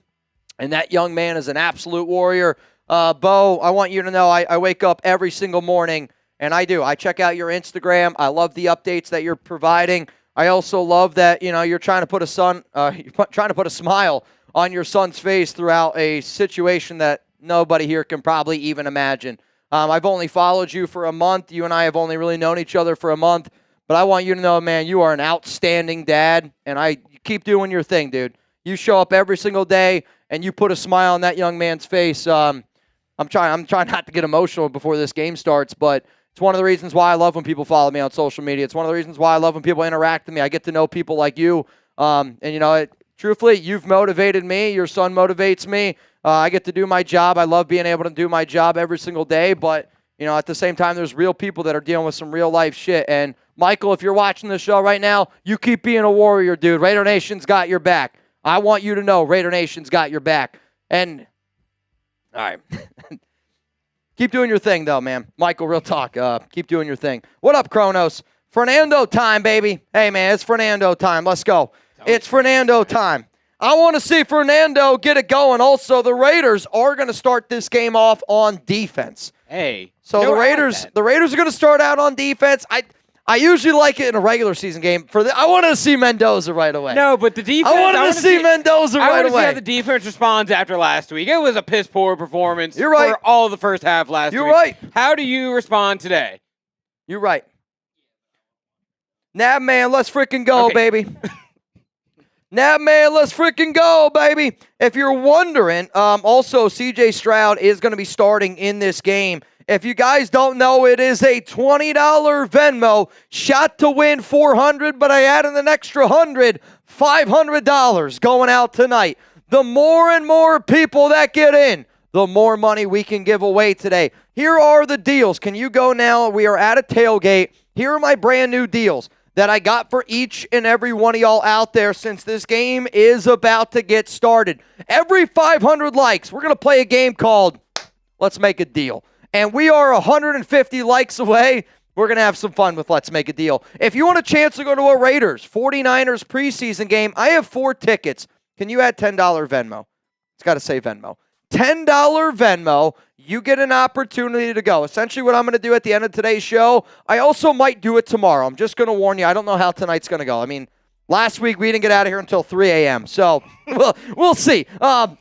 and that young man is an absolute warrior. Bo, I want you to know I wake up every single morning, and I do. I check out your Instagram. I love the updates that you're providing. I also love that, you know, you're trying to put a smile on your son's face throughout a situation that nobody here can probably even imagine. I've only followed you for a month. You and I have only really known each other for a month. But I want you to know, man, you are an outstanding dad, and you keep doing your thing, dude. You show up every single day, and you put a smile on that young man's face. I'm trying not to get emotional before this game starts, but it's one of the reasons why I love when people follow me on social media. It's one of the reasons why I love when people interact with me. I get to know people like you, and you know, truthfully, you've motivated me. Your son motivates me. I get to do my job. I love being able to do my job every single day, but you know, at the same time, there's real people that are dealing with some real life shit. And Michael, if you're watching the show right now, you keep being a warrior, dude. Raider Nation's got your back. I want you to know Raider Nation's got your back. And, all right. Keep doing your thing, though, man. Michael, real talk. Keep doing your thing. What up, Kronos? Fernando time, baby. Hey, man, it's Fernando time. Let's go. It's Fernando time. I want to see Fernando get it going. Also, the Raiders are going to start this game off on defense. Hey. So the Raiders are going to start out on defense. I usually like it in a regular season game. I want to see Mendoza right away. No, but the defense. I want to see Mendoza right away. I want to see how the defense responds after last week. It was a piss poor performance. You're right. For all the first half last week. You're right. How do you respond today? You're right. Nah, man, let's freaking go, baby. Nah, man, let's freaking go, baby. If you're wondering, also, C.J. Stroud is going to be starting in this game. If you guys don't know, it is a $20 Venmo. Shot to win $400, but I added an extra $100, $500 going out tonight. The more and more people that get in, the more money we can give away today. Here are the deals. Can you go now? We are at a tailgate. Here are my brand new deals that I got for each and every one of y'all out there since this game is about to get started. Every 500 likes, we're going to play a game called Let's Make a Deal. And we are 150 likes away. We're going to have some fun with Let's Make a Deal. If you want a chance to go to a Raiders 49ers preseason game, I have 4 tickets. Can you add $10 Venmo? It's got to say Venmo. $10 Venmo, you get an opportunity to go. Essentially what I'm going to do at the end of today's show, I also might do it tomorrow. I'm just going to warn you, I don't know how tonight's going to go. I mean, last week we didn't get out of here until 3 a.m., so we'll see.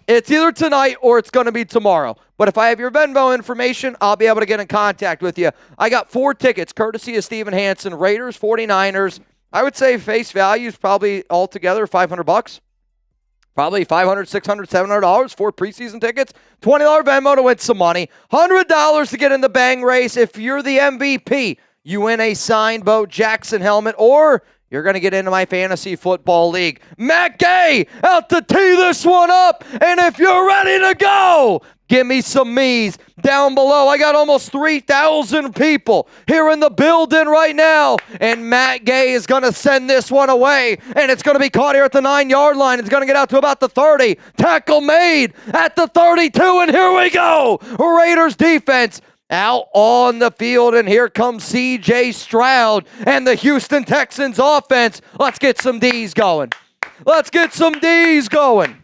It's either tonight or it's going to be tomorrow. But if I have your Venmo information, I'll be able to get in contact with you. I got 4 tickets, courtesy of Steven Hansen, Raiders, 49ers. I would say face value is probably altogether $500. Probably $500, $600, $700 for preseason tickets. $20 Venmo to win some money. $100 to get in the bang race. If you're the MVP, you win a signed Bo Jackson helmet, or you're going to get into my fantasy football league. Matt Gay out to tee this one up. And if you're ready to go, give me some me's down below. I got almost 3,000 people here in the building right now. And Matt Gay is going to send this one away. And it's going to be caught here at the 9-yard line. It's going to get out to about the 30. Tackle made at the 32. And here we go. Raiders defense out on the field, and here comes C.J. Stroud and the Houston Texans offense. Let's get some D's going. Let's get some D's going.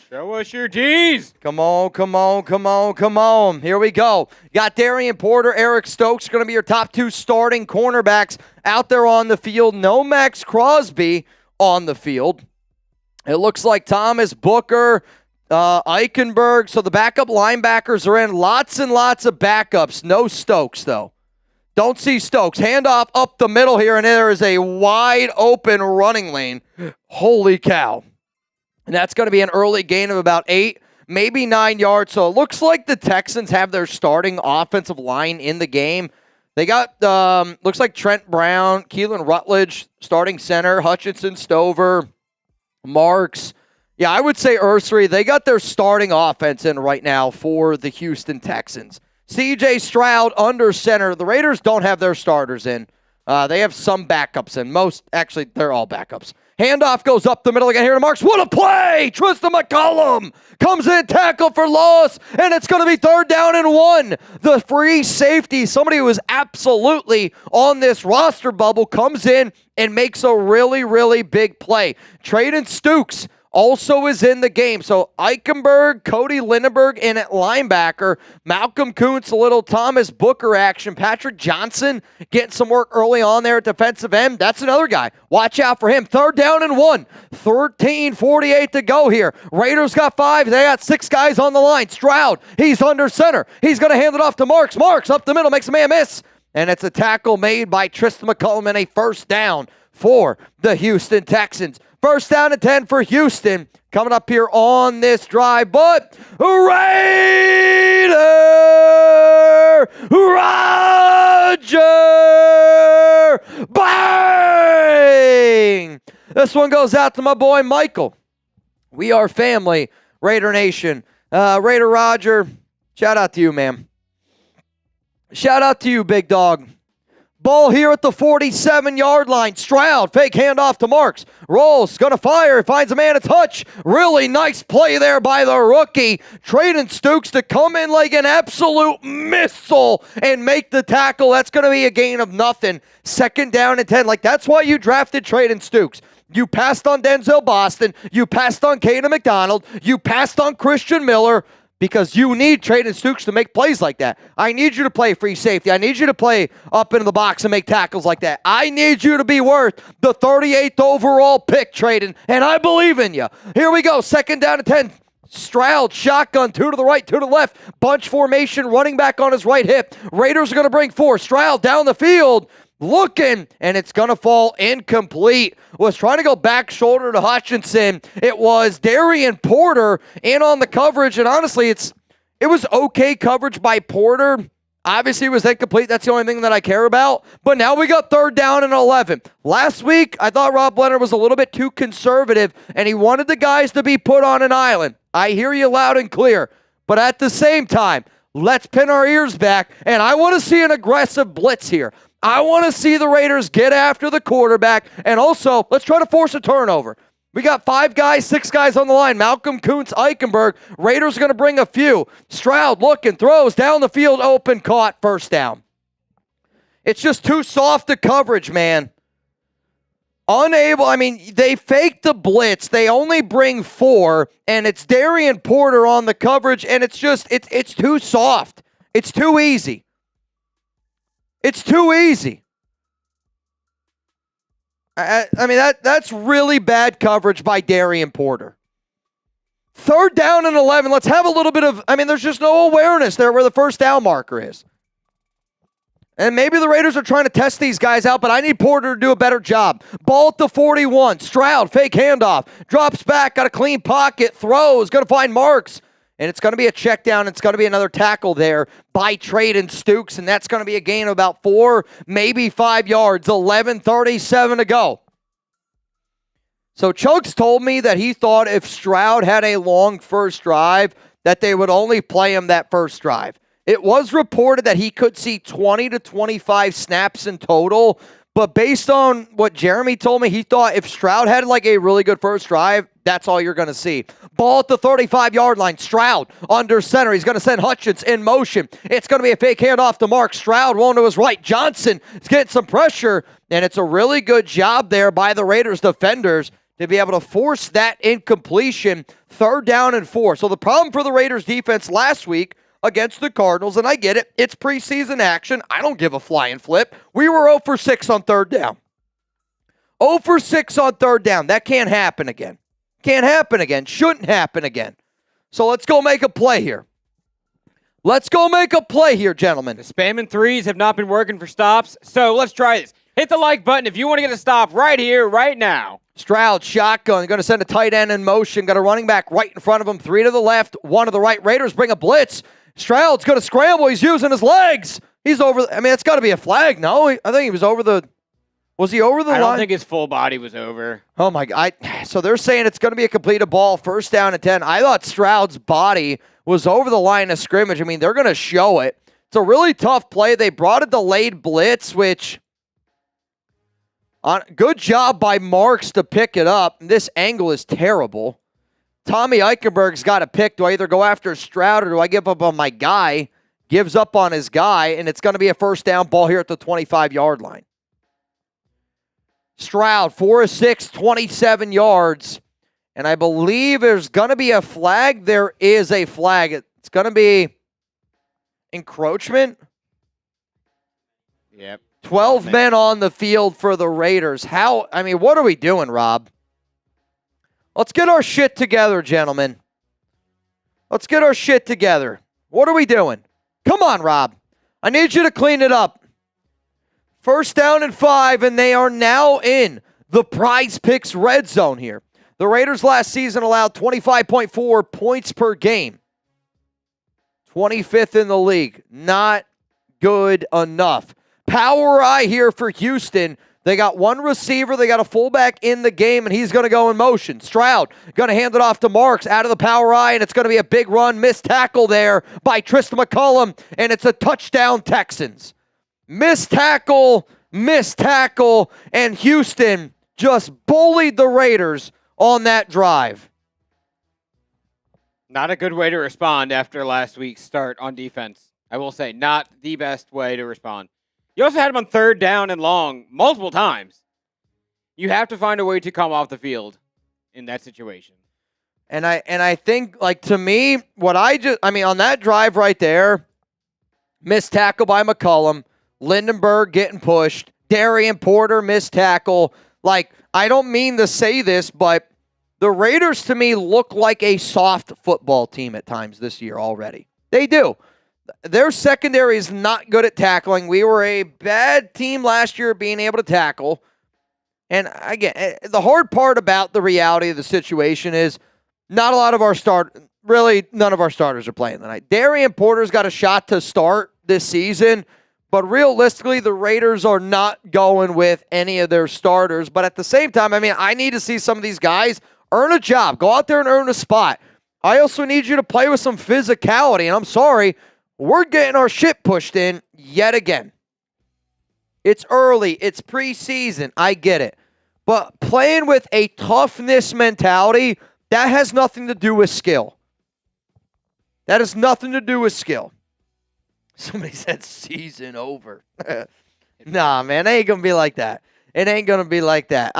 Show us your D's. Come on, come on, come on, come on. Here we go. Got Darian Porter, Eric Stokes going to be your top 2 starting cornerbacks out there on the field. No Max Crosby on the field. It looks like Thomas Booker, Eichenberg. So the backup linebackers are in. Lots and lots of backups. No Stokes, though. Don't see Stokes. Handoff up the middle here, and there is a wide open running lane. Holy cow. And that's going to be an early gain of about 8, maybe 9 yards. So it looks like the Texans have their starting offensive line in the game. They got, looks like Trent Brown, Keelan Rutledge, starting center, Hutchinson, Stover, Marks. Yeah, I would say Ursery. They got their starting offense in right now for the Houston Texans. C.J. Stroud under center. The Raiders don't have their starters in. They have some backups in. Actually, they're all backups. Handoff goes up the middle again here to Marks. What a play! Tristan McCollum comes in, tackle for loss, and it's going to be 3rd down and 1. The free safety, somebody who is absolutely on this roster bubble, comes in and makes a really, really big play. Traden Stukes also is in the game. So Eichenberg, Cody Lindenberg in at linebacker. Malcolm Kuntz, a little Thomas Booker action. Patrick Johnson getting some work early on there at defensive end. That's another guy. Watch out for him. 3rd down and 1. 13:48 to go here. Raiders got 5. They got 6 guys on the line. Stroud, he's under center. He's going to hand it off to Marks. Marks up the middle, makes a man miss. And it's a tackle made by Tristan McCollum and a 1st down for the Houston Texans. 1st down and 10 for Houston coming up here on this drive. But Raider Roger! Bang! This one goes out to my boy Michael. We are family, Raider Nation. Raider Roger, shout out to you, man. Shout out to you, big dog. Ball here at the 47-yard line. Stroud, fake handoff to Marks. Rolls, going to fire, finds a man a touch. Really nice play there by the rookie. Traden Stukes to come in like an absolute missile and make the tackle. That's going to be a gain of nothing. 2nd down and 10. Like, that's why you drafted Traden Stukes. You passed on Denzel Boston. You passed on Caden McDonald. You passed on Christian Miller. Because you need Traden Stukes to make plays like that. I need you to play free safety. I need you to play up into the box and make tackles like that. I need you to be worth the 38th overall pick, Traden, and I believe in you. Here we go, 2nd down and 10. Stroud, shotgun, 2 to the right, 2 to the left. Bunch formation, running back on his right hip. Raiders are going to bring 4. Stroud down the field. Looking, and it's going to fall incomplete. Was trying to go back shoulder to Hutchinson. It was Darian Porter in on the coverage, and honestly, it was okay coverage by Porter. Obviously, it was incomplete. That's the only thing that I care about. But now we got 3rd down and 11. Last week, I thought Rob Leonard was a little bit too conservative, and he wanted the guys to be put on an island. I hear you loud and clear. But at the same time, let's pin our ears back, and I want to see an aggressive blitz here. I want to see the Raiders get after the quarterback, and also, let's try to force a turnover. We got 5 guys, 6 guys on the line. Malcolm, Kuntz, Eichenberg. Raiders are going to bring a few. Stroud looking, throws down the field, open, caught, 1st down. It's just too soft to coverage, man. Unable, they faked the blitz. They only bring 4, and it's Darian Porter on the coverage, and it's too soft. It's too easy. It's too easy. That's really bad coverage by Darian Porter. 3rd down and 11. Let's have a little bit of, there's just no awareness there where the 1st down marker is. And maybe the Raiders are trying to test these guys out, but I need Porter to do a better job. Ball at the 41. Stroud, fake handoff. Drops back, got a clean pocket, throws, going to find Marks. And it's going to be a check down. It's going to be another tackle there by Traden Stukes, and that's going to be a gain of about 4, maybe 5 yards. 11:37 to go. So Chunks told me that he thought if Stroud had a long first drive, that they would only play him that first drive. It was reported that he could see 20 to 25 snaps in total, but based on what Jeremy told me, he thought if Stroud had like a really good first drive, that's all you're going to see. Ball at the 35-yard line. Stroud under center. He's going to send Hutchins in motion. It's going to be a fake handoff to Mark. Stroud rolling to his right. Johnson is getting some pressure, and it's a really good job there by the Raiders defenders to be able to force that incompletion. 3rd down and 4. So the problem for the Raiders defense last week against the Cardinals, and I get it, it's preseason action. I don't give a flying flip. We were 0 for 6 on 3rd down. 0 for 6 on 3rd down. That can't happen again. Can't happen again. Shouldn't happen again. So let's go make a play here. Let's go make a play here, gentlemen. The spamming threes have not been working for stops, so let's try this. Hit the like button if you want to get a stop right here, right now. Stroud, shotgun, going to send a tight end in motion. Got a running back right in front of him. 3 to the left, 1 to the right. Raiders bring a blitz. Stroud's going to scramble. He's using his legs. He's over. It's got to be a flag. No, I think he was over the. Was he over the line? I don't think his full body was over. Oh, my God. So they're saying it's going to be a completed ball, 1st down and 10. I thought Stroud's body was over the line of scrimmage. They're going to show it. It's a really tough play. They brought a delayed blitz, which good job by Marks to pick it up. This angle is terrible. Tommy Eichenberg's got to pick. Do I either go after Stroud or do I give up on my guy? Gives up on his guy, and it's going to be a 1st down ball here at the 25-yard line. Stroud, 4 of 6, 27 yards. And I believe there's going to be a flag. There is a flag. It's going to be encroachment. Yep. 12 men on the field for the Raiders. What are we doing, Rob? Let's get our shit together, gentlemen. Let's get our shit together. What are we doing? Come on, Rob. I need you to clean it up. 1st down and 5, and they are now in the Prize Picks red zone here. The Raiders last season allowed 25.4 points per game. 25th in the league. Not good enough. Power eye here for Houston. They got 1 receiver. They got a fullback in the game, and he's going to go in motion. Stroud going to hand it off to Marks out of the power eye, and it's going to be a big run. Missed tackle there by Tristan McCullum, and it's a touchdown Texans. Missed tackle, and Houston just bullied the Raiders on that drive. Not a good way to respond after last week's start on defense. I will say, not the best way to respond. You also had him on 3rd down and long multiple times. You have to find a way to come off the field in that situation. And I think, to me, on that drive right there, missed tackle by McCullum, Lindenberg getting pushed, Darian Porter missed tackle. I don't mean to say this, but the Raiders to me look like a soft football team at times this year already. They do. Their secondary is not good at tackling. We were a bad team last year being able to tackle. And again, the hard part about the reality of the situation is none of our starters are playing tonight. Darian Porter's got a shot to start this season. But realistically, the Raiders are not going with any of their starters. But at the same time, I mean, I need to see some of these guys earn a job. Go out there and earn a spot. I also need you to play with some physicality. And I'm sorry, we're getting our shit pushed in yet again. It's early. It's preseason. I get it. But playing with a toughness mentality, that has nothing to do with skill. That has nothing to do with skill. Somebody said season over. Nah, man, it ain't going to be like that. It ain't going to be like that.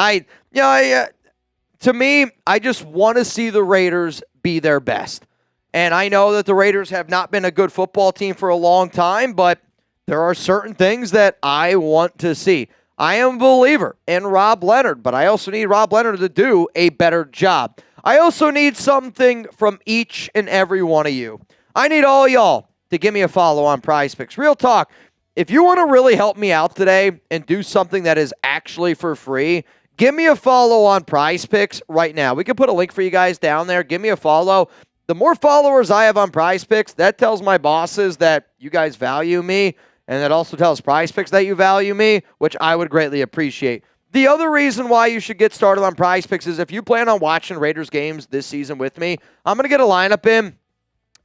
To me, I just want to see the Raiders be their best. And I know that the Raiders have not been a good football team for a long time, but there are certain things that I want to see. I am a believer in Rob Leonard, but I also need Rob Leonard to do a better job. I also need something from each and every one of you. I need all y'all to give me a follow on Prize Picks. Real talk, if you want to really help me out today and do something that is actually for free, give me a follow on Prize Picks right now. We can put a link for you guys down there. Give me a follow. The more followers I have on Prize Picks, that tells my bosses that you guys value me, and that also tells Prize Picks that you value me, which I would greatly appreciate. The other reason why you should get started on Prize Picks is if you plan on watching Raiders games this season with me, I'm going to get a lineup in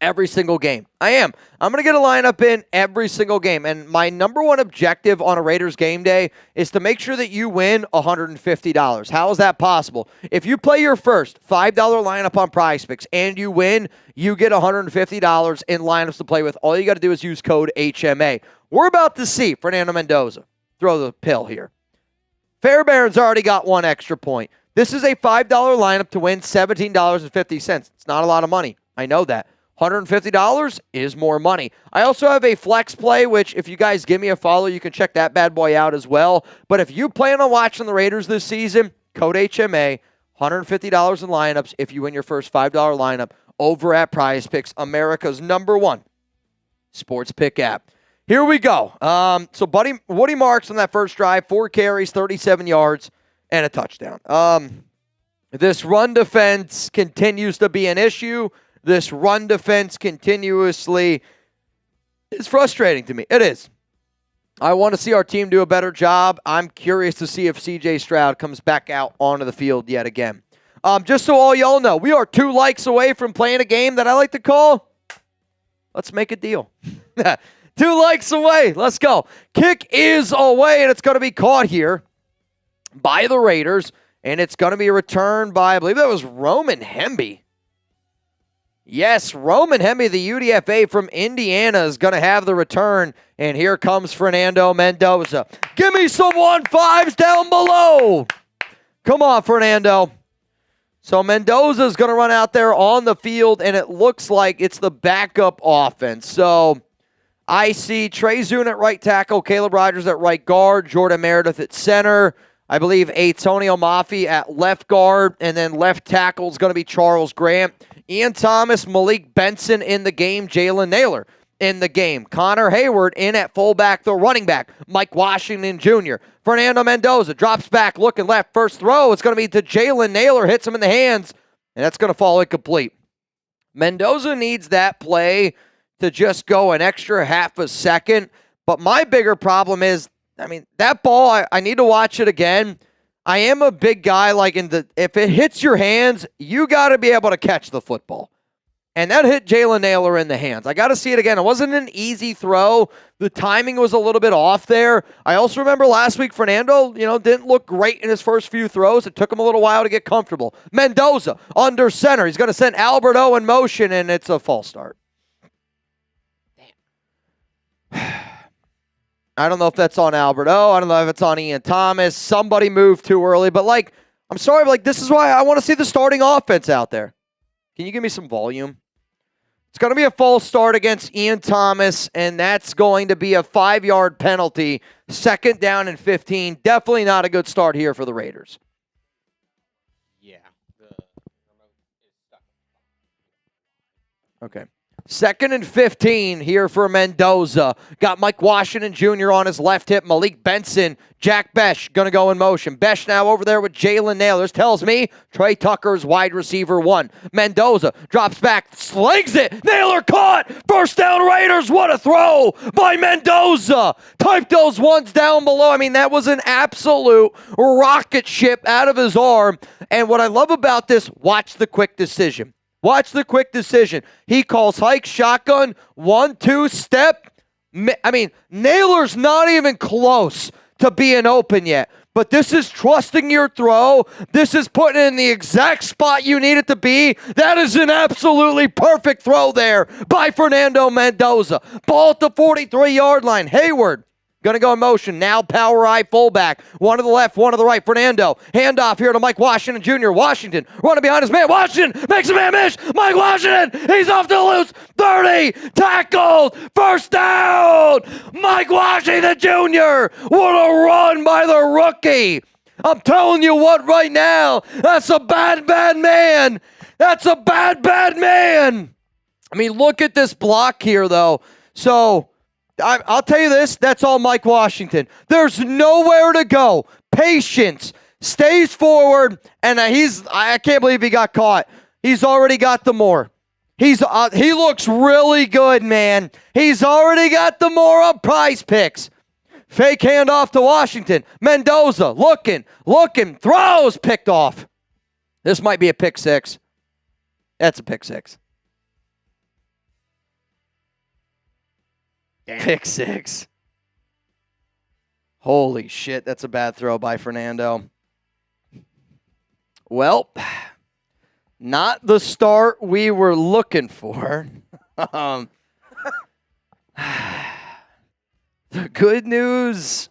every single game. I am. I'm going to get a lineup in every single game. And my number one objective on a Raiders game day is to make sure that you win $150. How is that possible? If you play your first $5 lineup on Prize Picks and you win, you get $150 in lineups to play with. All you got to do is use code HMA. We're about to see Fernando Mendoza throw the pill here. Fairbairn's already got one extra point. This is a $5 lineup to win $17.50. It's not a lot of money. I know that. $150 is more money. I also have a flex play, which if you guys give me a follow, you can check that bad boy out as well. But if you plan on watching the Raiders this season, code HMA, $150 in lineups if you win your first $5 lineup over at Prize Picks, America's #1 sports pick app. Here we go. So Woody Marks on that first drive, 4 carries, 37 yards, and a touchdown. This run defense continues to be an issue. This run defense continuously is frustrating to me. It is. I want to see our team do a better job. I'm curious to see if C.J. Stroud comes back out onto the field yet again. Just so all y'all know, we are 2 likes away from playing a game that I like to call, let's make a deal. 2 likes away. Let's go. Kick is away, and it's going to be caught here by the Raiders, and it's going to be returned by, I believe that was Roman Hemby. Yes, Roman Hemby, the UDFA from Indiana, is going to have the return. And here comes Fernando Mendoza. Give me some 1-5s down below. Come on, Fernando. So Mendoza is going to run out there on the field, and it looks like it's the backup offense. So I see Trey Zune at right tackle, Caleb Rogers at right guard, Jordan Meredith at center. I believe Antonio Mafi at left guard, and then left tackle is going to be Charles Grant. Ian Thomas, Malik Benson in the game, Jalen Naylor in the game. Connor Hayward in at fullback, the running back, Mike Washington Jr. Fernando Mendoza drops back, looking left, first throw. It's going to be to Jalen Naylor, hits him in the hands, and that's going to fall incomplete. Mendoza needs that play to just go an extra half a second, but my bigger problem is, that ball, I need to watch it again. I am a big guy, if it hits your hands, you got to be able to catch the football. And that hit Jalen Naylor in the hands. I got to see it again. It wasn't an easy throw. The timing was a little bit off there. I also remember last week, Fernando, didn't look great in his first few throws. It took him a little while to get comfortable. Mendoza under center. He's going to send Alberto in motion, and it's a false start. Damn. I don't know if that's on Alberto. I don't know if it's on Ian Thomas. Somebody moved too early. But, I'm sorry, but, this is why I want to see the starting offense out there. Can you give me some volume? It's going to be a false start against Ian Thomas, and that's going to be a 5-yard penalty. 2nd down and 15. Definitely not a good start here for the Raiders. Yeah. The remote is stuck. Okay. 2nd and 15 here for Mendoza. Got Mike Washington Jr. on his left hip. Malik Benson, Jack Besh going to go in motion. Besh now over there with Jalen Nailors. Tells me Trey Tucker's wide receiver 1. Mendoza drops back, slings it. Nailor caught. First down Raiders. What a throw by Mendoza. Type those ones down below. I mean, that was an absolute rocket ship out of his arm. And what I love about this, watch the quick decision. Watch the quick decision. He calls hike, shotgun, 1-2 step. I mean, Nailor's not even close to being open yet. But this is trusting your throw. This is putting it in the exact spot you need it to be. That is an absolutely perfect throw there by Fernando Mendoza. Ball at the 43-yard line. Hayward going to go in motion. Now power I fullback. One to the left, one to the right. Fernando. Handoff here to Mike Washington Jr. Washington running behind his man. Washington makes a man miss. Mike Washington. He's off to the loose. 30. Tackled. First down. Mike Washington Jr. What a run by the rookie. I'm telling you what right now. That's a bad, bad man. That's a bad, bad man. I mean, look at this block here, though. So I'll tell you this, that's all Mike Washington. There's nowhere to go. Patience. Stays forward, and I can't believe he got caught. He's already got the more. He looks really good, man. He's already got the more on Prize Picks. Fake handoff to Washington. Mendoza looking, throws, picked off. This might be a pick six. That's a pick six. Damn. Pick six. Holy shit, that's a bad throw by Fernando. Well, not the start we were looking for. The good news,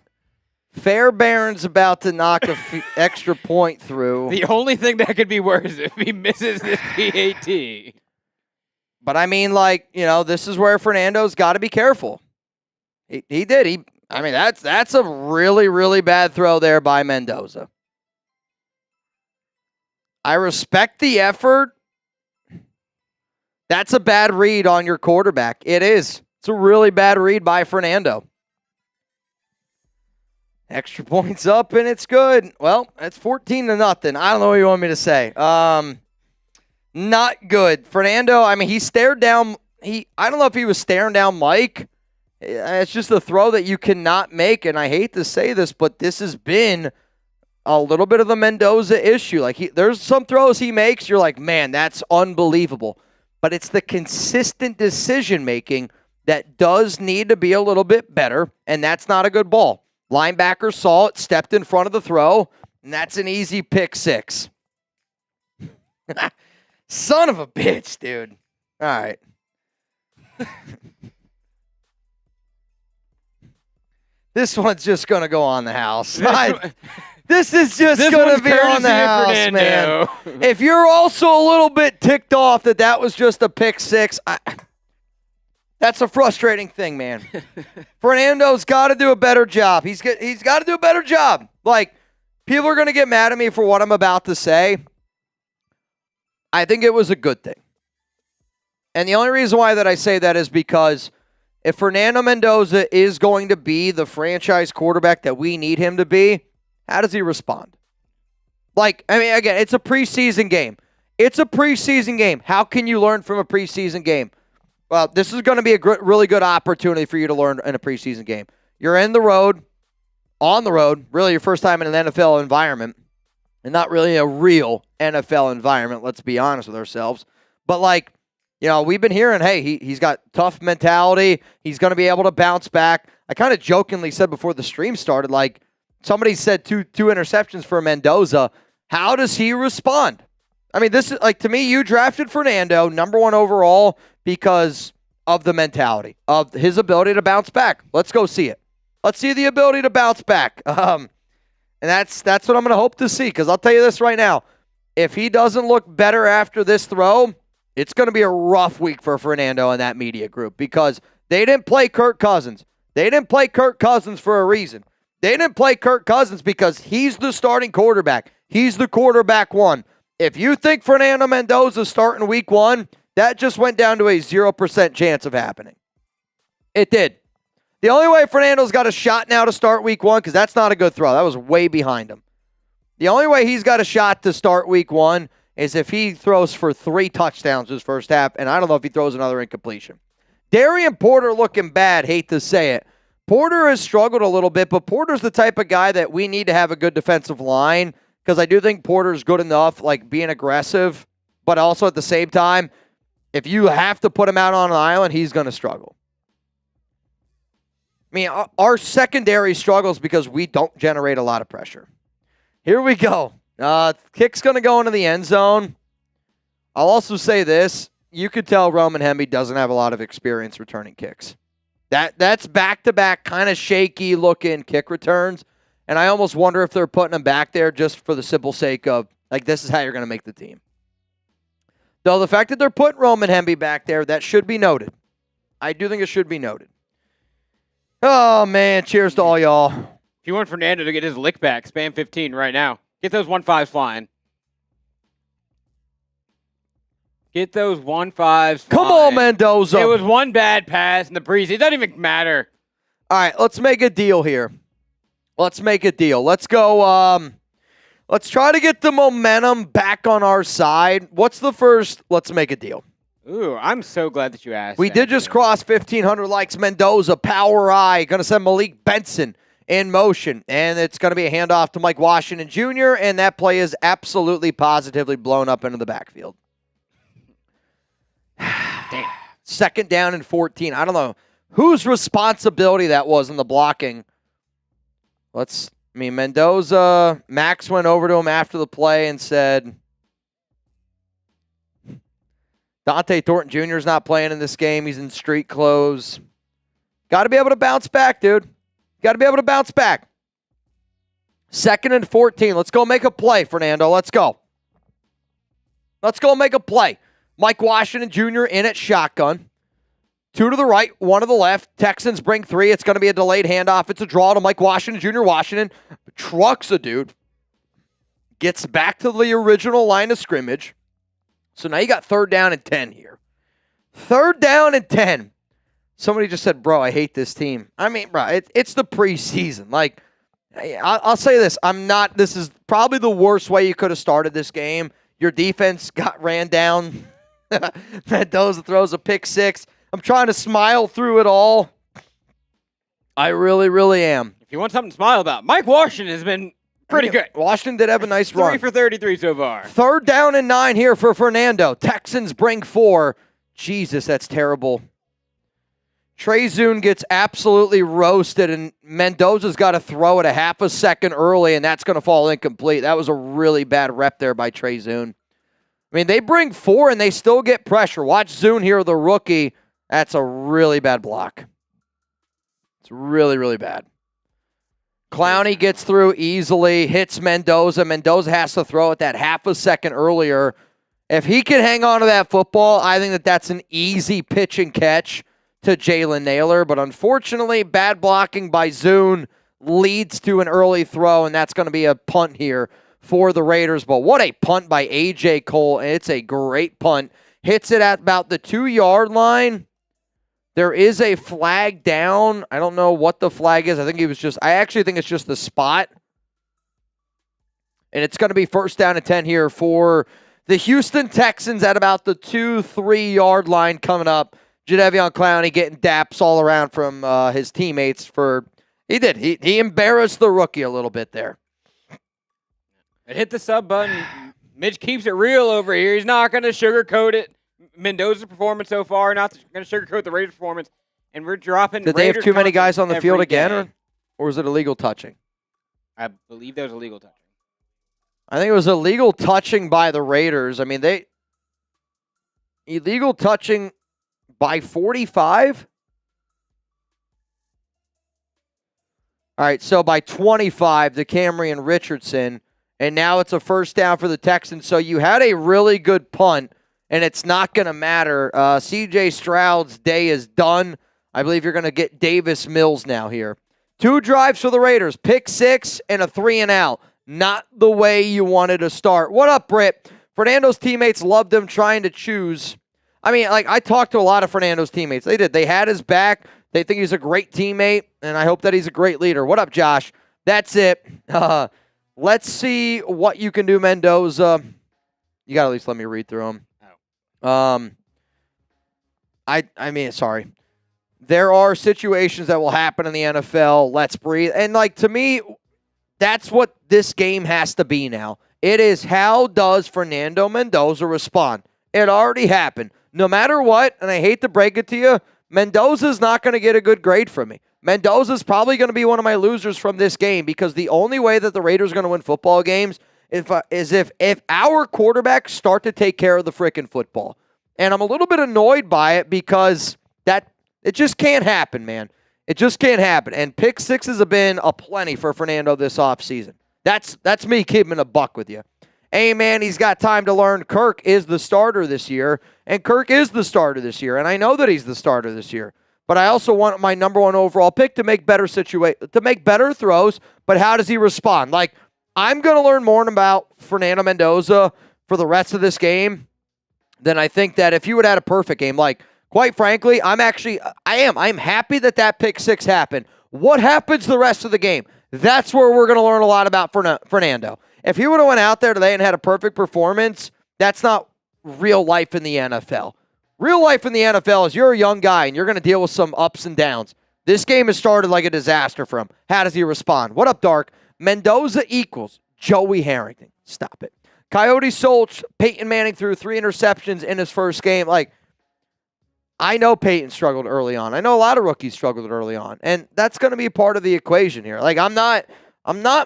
Fairbairn's about to knock an extra point through. The only thing that could be worse is if he misses this PAT. But I mean, this is where Fernando's got to be careful. He did. That's a really, really bad throw there by Mendoza. I respect the effort. That's a bad read on your quarterback. It is. It's a really bad read by Fernando. Extra points up, and it's good. Well, it's 14-0. I don't know what you want me to say. Not good. Fernando, he stared down. I don't know if he was staring down Mike. It's just a throw that you cannot make, and I hate to say this, but this has been a little bit of the Mendoza issue. There's some throws he makes, you're like, man, that's unbelievable. But it's the consistent decision-making that does need to be a little bit better, and that's not a good ball. Linebacker saw it, stepped in front of the throw, and that's an easy pick six. Son of a bitch, dude. All right. This one's just going to go on the house. This is just going to be on the house, man. If you're also a little bit ticked off that was just a pick six, that's a frustrating thing, man. Fernando's got to do a better job. He's got to do a better job. People are going to get mad at me for what I'm about to say. I think it was a good thing. And the only reason why that I say that is because if Fernando Mendoza is going to be the franchise quarterback that we need him to be, how does he respond? Again, it's a preseason game. It's a preseason game. How can you learn from a preseason game? Well, this is going to be a really good opportunity for you to learn in a preseason game. You're on the road, really your first time in an NFL environment, and not really a real NFL environment, let's be honest with ourselves. But we've been hearing, hey, he's got tough mentality. He's going to be able to bounce back. I kind of jokingly said before the stream started, somebody said two interceptions for Mendoza. How does he respond? This is to me, you drafted Fernando number 1 overall because of the mentality, of his ability to bounce back. Let's go see it. Let's see the ability to bounce back. And that's what I'm going to hope to see, because I'll tell you this right now. If he doesn't look better after this throw, it's going to be a rough week for Fernando and that media group, because they didn't play Kirk Cousins. They didn't play Kirk Cousins for a reason. They didn't play Kirk Cousins because he's the starting quarterback. He's the quarterback 1. If you think Fernando Mendoza's starting week 1, That just went down to a 0% chance of happening. It did. The only way Fernando's got a shot now to start week 1, because that's not a good throw. That was way behind him. The only way he's got a shot to start week 1 is if he throws for 3 touchdowns his first half, and I don't know if he throws another incompletion. Darian Porter looking bad, hate to say it. Porter has struggled a little bit, but Porter's the type of guy that we need to have a good defensive line, because I do think Porter's good enough, like being aggressive, but also at the same time, if you have to put him out on an island, he's going to struggle. I mean, our secondary struggles because we don't generate a lot of pressure. Here we go. Kick's going to go into the end zone. I'll also say this. You could tell Roman Hemby doesn't have a lot of experience returning kicks. That's back-to-back kind of shaky-looking kick returns, and I almost wonder if they're putting him back there just for the simple sake of, like, this is how you're going to make the team. Though the fact that they're putting Roman Hemby back there, that should be noted. I do think it should be noted. Oh, man, cheers to all y'all. If you want Fernando to get his lick back, spam 15 right now. Get those 1-5s flying. Get those 1-5s flying. Come on, Mendoza. It was one bad pass in the preseason. It doesn't even matter. All right, let's make a deal here. Let's make a deal. Let's go. Let's try to get the momentum back on our side. What's the first? Let's make a deal. Ooh, I'm so glad that you asked. We did just cross 1,500 likes. Mendoza, power eye. Going to send Malik Benson in motion. And it's going to be a handoff to Mike Washington Jr., and that play is absolutely positively blown up into the backfield. Damn. 2nd down and 14. I don't know whose responsibility that was in the blocking. Mendoza, Max went over to him after the play and said, Dante Thornton Jr. is not playing in this game. He's in street clothes. Got to be able to bounce back, dude. Got to be able to bounce back. 2nd and 14. Let's go make a play, Fernando. Let's go. Let's go make a play. Mike Washington Jr. in at shotgun. 2 to the right, 1 to the left. Texans bring 3. It's going to be a delayed handoff. It's a draw to Mike Washington Jr. Washington trucks a dude. Gets back to the original line of scrimmage. So now you got 3rd down and 10 here. 3rd down and 10. Somebody just said, bro, I hate this team. I mean, bro, it's the preseason. Like, I'll say this. This is probably the worst way you could have started this game. Your defense got ran down. Mendoza throws a pick 6. I'm trying to smile through it all. I really, really am. If you want something to smile about, Mike Washington has been pretty good. Washington did have a nice 3 run. 3 for 33 so far. 3rd down and 9 here for Fernando. Texans bring 4. Jesus, that's terrible. Trey Zune gets absolutely roasted, and Mendoza's got to throw it a half a second early, and that's going to fall incomplete. That was a really bad rep there by Trey Zune. I mean, they bring 4, and they still get pressure. Watch Zune here, the rookie. That's a really bad block. It's really, really bad. Clowney gets through easily, hits Mendoza. Mendoza has to throw it that half a second earlier. If he can hang on to that football, I think that's an easy pitch and catch to Jalen Naylor. But unfortunately, bad blocking by Zune leads to an early throw, and that's going to be a punt here for the Raiders. But what a punt by A.J. Cole. It's a great punt. Hits it at about the 2-yard line. There is a flag down. I don't know what the flag is. I actually think it's just the spot. And it's going to be 1st down and 10 here for the Houston Texans at about the 2-3 yard line coming up. Jadeveon Clowney getting daps all around from his teammates he embarrassed the rookie a little bit there. It hit the sub button. Mitch keeps it real over here. He's not going to sugarcoat it. Mendoza's performance so far, not going to sugarcoat the Raiders' performance, and we're dropping. Did they have too many guys on the field again, or was it illegal touching? I believe that was illegal touching. I think it was illegal touching by the Raiders. I mean, illegal touching by 45. All right, so by 25 to Camryn Richardson, and now it's a 1st down for the Texans. So you had a really good punt. And it's not going to matter. C.J. Stroud's day is done. I believe you're going to get Davis Mills now here. 2 drives for the Raiders. Pick 6 and a 3 and out. Not the way you wanted to start. What up, Britt? Fernando's teammates loved him trying to choose I mean, like, I talked to a lot of Fernando's teammates. They did. They had his back. They think he's a great teammate, and I hope that he's a great leader. What up, Josh? That's it. Let's see what you can do, Mendoza. You got to at least let me read through them. Oh. I mean, sorry. There are situations that will happen in the NFL. Let's breathe. And, like, to me, that's what this game has to be now. It is, how does Fernando Mendoza respond? It already happened. No matter what, and I hate to break it to you, Mendoza's not going to get a good grade from me. Mendoza's probably going to be one of my losers from this game, because the only way that the Raiders are going to win football games is if our quarterbacks start to take care of the freaking football. And I'm a little bit annoyed by it, because it just can't happen, man. It just can't happen. And pick sixes have been aplenty for Fernando this offseason. That's me keeping a buck with you. Hey, man, he's got time to learn. Kirk is the starter this year, and Kirk is the starter this year, and I know that he's the starter this year. But I also want my number one overall pick to make better throws. But how does he respond? Like, I'm going to learn more about Fernando Mendoza for the rest of this game than I think that if he would have had a perfect game. Like, quite frankly, I'm happy that pick six happened. What happens the rest of the game? That's where we're going to learn a lot about Fernando. If he would have went out there today and had a perfect performance, that's not real life in the NFL. Real life in the NFL is you're a young guy and you're going to deal with some ups and downs. This game has started like a disaster for him. How does he respond? What up, Dark? Mendoza equals Joey Harrington. Stop it. Coyote Solch, Peyton Manning threw 3 interceptions in his first game. Like, I know Peyton struggled early on. I know a lot of rookies struggled early on. And that's going to be part of the equation here. Like, I'm not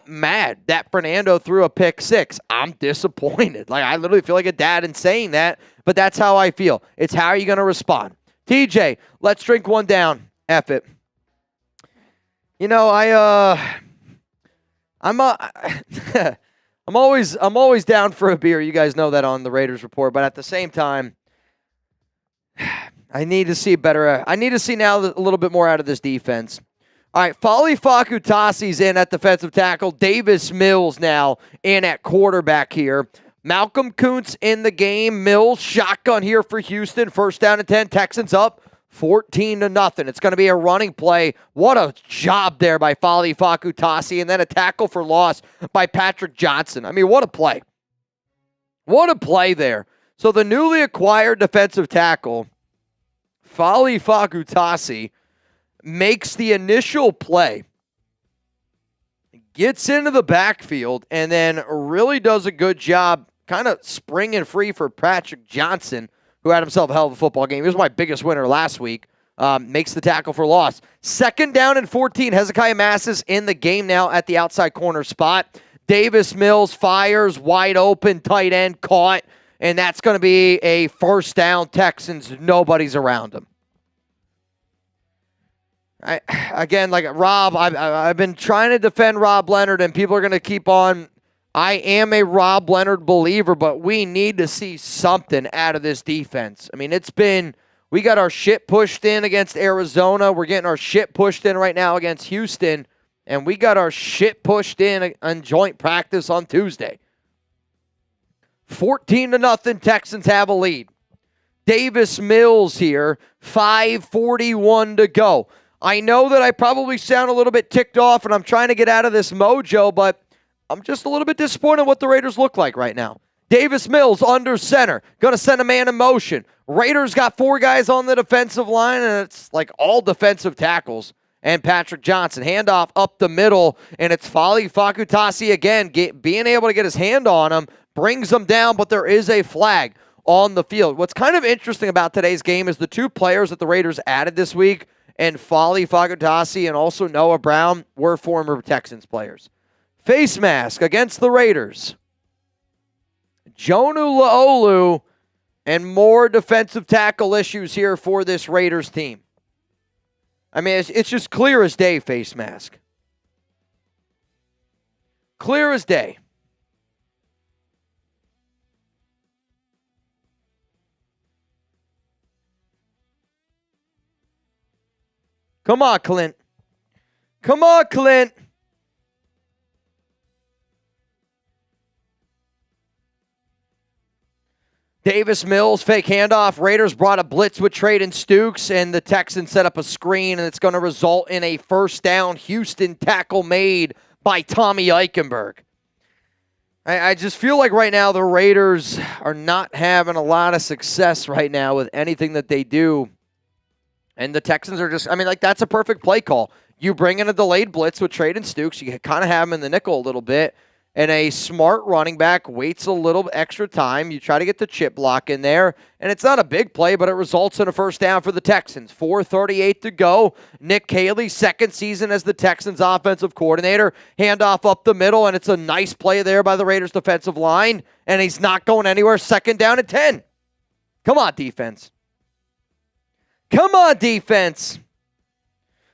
mad that Fernando threw a pick six. I'm disappointed. Like, I literally feel like a dad in saying that, but that's how I feel. It's how are you going to respond? TJ, let's drink one down. F it. You know, I'm always down for a beer. You guys know that on the Raiders Report, but at the same time, I need to see better. I need to see now a little bit more out of this defense. All right, Fali Fakutasi's in at defensive tackle. Davis Mills now in at quarterback here. Malcolm Kuntz in the game. Mills shotgun here for Houston. First down and 10. Texans up 14-0. It's going to be a running play. What a job there by Fali Fakutasi. And then a tackle for loss by Patrick Johnson. I mean, what a play. What a play there. So the newly acquired defensive tackle, Fali Fakutasi, makes the initial play, gets into the backfield, and then really does a good job kind of springing free for Patrick Johnson, who had himself a hell of a football game. He was my biggest winner last week. Makes the tackle for loss. Second down and 14. Hezekiah Massis in the game now at the outside corner spot. Davis Mills fires, wide open, tight end, caught, and that's going to be a first down. Texans, nobody's around him. Again, like Rob, I've been trying to defend Rob Leonard, and people are going to keep on. I am a Rob Leonard believer, but we need to see something out of this defense. I mean, we got our shit pushed in against Arizona. We're getting our shit pushed in right now against Houston, and we got our shit pushed in on joint practice on Tuesday. 14-0, Texans have a lead. Davis Mills here, 5:41 to go. I know that I probably sound a little bit ticked off, and I'm trying to get out of this mojo, but I'm just a little bit disappointed what the Raiders look like right now. Davis Mills under center, going to send a man in motion. Raiders got 4 guys on the defensive line, and it's like all defensive tackles. And Patrick Johnson, handoff up the middle, and it's Fali Fakutasi again, being able to get his hand on him, brings him down, but there is a flag on the field. What's kind of interesting about today's game is the 2 players that the Raiders added this week, and Fali Fakutasi and also Noah Brown, were former Texans players. Face mask against the Raiders. Jonu Laolu, and more defensive tackle issues here for this Raiders team. I mean, it's just clear as day, face mask. Clear as day. Come on, Clint. Come on, Clint. Davis Mills, fake handoff. Raiders brought a blitz with Traden Stukes, and the Texans set up a screen, and it's going to result in a first down. Houston tackle made by Tommy Eichenberg. I just feel like right now the Raiders are not having a lot of success right now with anything that they do. And the Texans are just, that's a perfect play call. You bring in a delayed blitz with Traden Stukes. You kind of have him in the nickel a little bit. And a smart running back waits a little extra time. You try to get the chip block in there. And it's not a big play, but it results in a first down for the Texans. 4:38 to go. Nick Caley, second season as the Texans offensive coordinator. Handoff up the middle, and it's a nice play there by the Raiders defensive line. And he's not going anywhere. Second down at 10. Come on, defense. Come on, defense.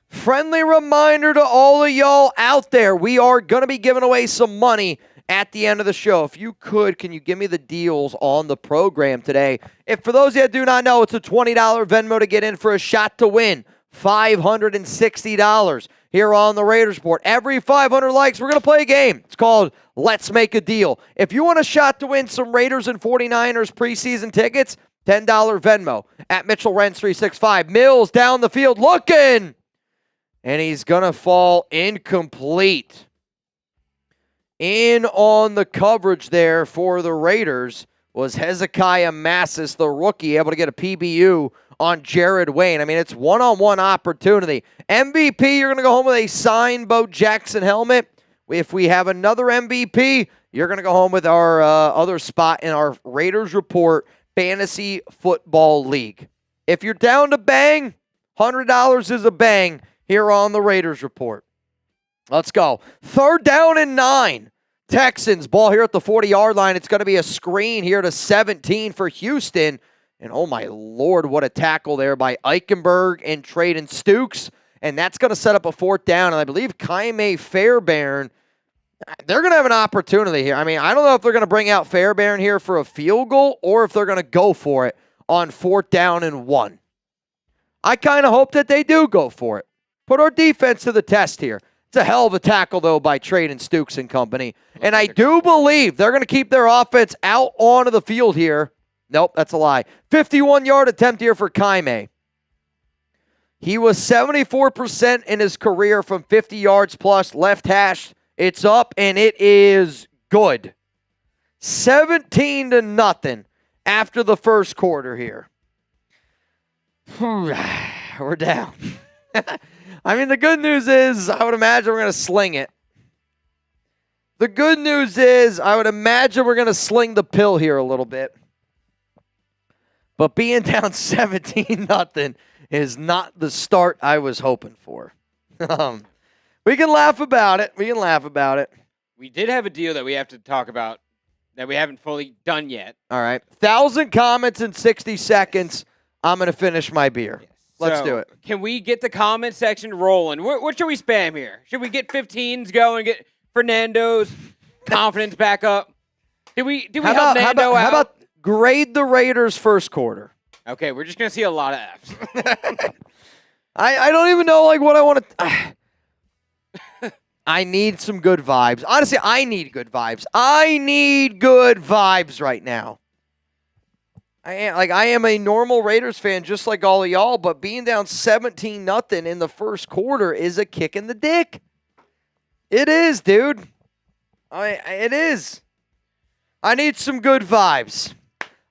Friendly reminder to all of y'all out there, we are going to be giving away some money at the end of the show. If you could, can you give me the deals on the program today? If for those of you that do not know, it's a $20 Venmo to get in for a shot to win $560 here on the Raiders Report. Every 500 likes, we're going to play a game. It's called Let's Make a Deal. If you want a shot to win some Raiders and 49ers preseason tickets, $10 Venmo at Mitchell Renz 365. Mills down the field looking. And he's going to fall incomplete. In on the coverage there for the Raiders was Hezekiah Massis, the rookie, able to get a PBU on Jared Wayne. It's one-on-one opportunity. MVP, you're going to go home with a signed Bo Jackson helmet. If we have another MVP, you're going to go home with our other spot in our Raiders Report Fantasy Football League. If you're down to bang, $100 is a bang here on the Raiders Report. Let's go. 3rd down and 9. Texans, ball here at the 40-yard line. It's going to be a screen here to 17 for Houston. And oh my Lord, what a tackle there by Eichenberg and Traden Stukes. And that's going to set up a 4th down. And I believe Kaime Fairbairn, they're going to have an opportunity here. I don't know if they're going to bring out Fairbairn here for a field goal or if they're going to go for it on 4th down and 1. I kind of hope that they do go for it. Put our defense to the test here. It's a hell of a tackle, though, by Traden Stukes and company. And I do believe they're going to keep their offense out onto the field here. Nope, that's a lie. 51-yard attempt here for Kaime. He was 74% in his career from 50 yards plus. Left hash, it's up, and it is good. 17-0 after the first quarter here. We're down. The good news is I would imagine we're going to sling it. The good news is I would imagine we're going to sling the pill here a little bit. But being down 17-0 is not the start I was hoping for. We can laugh about it. We did have a deal that we have to talk about that we haven't fully done yet. All right. 1,000 comments in 60 seconds. I'm going to finish my beer. Yes. Let's do it. Can we get the comment section rolling? What should we spam here? Should we get 15s going, get Fernando's confidence back up? Do we help Nando out? How about grade the Raiders first quarter? Okay, we're just going to see a lot of Fs. I don't even know what I want to... I need some good vibes. Honestly, I need good vibes. I need good vibes right now. I am a normal Raiders fan just like all of y'all, but being down 17-0 in the first quarter is a kick in the dick. It is, dude. It is. I need some good vibes.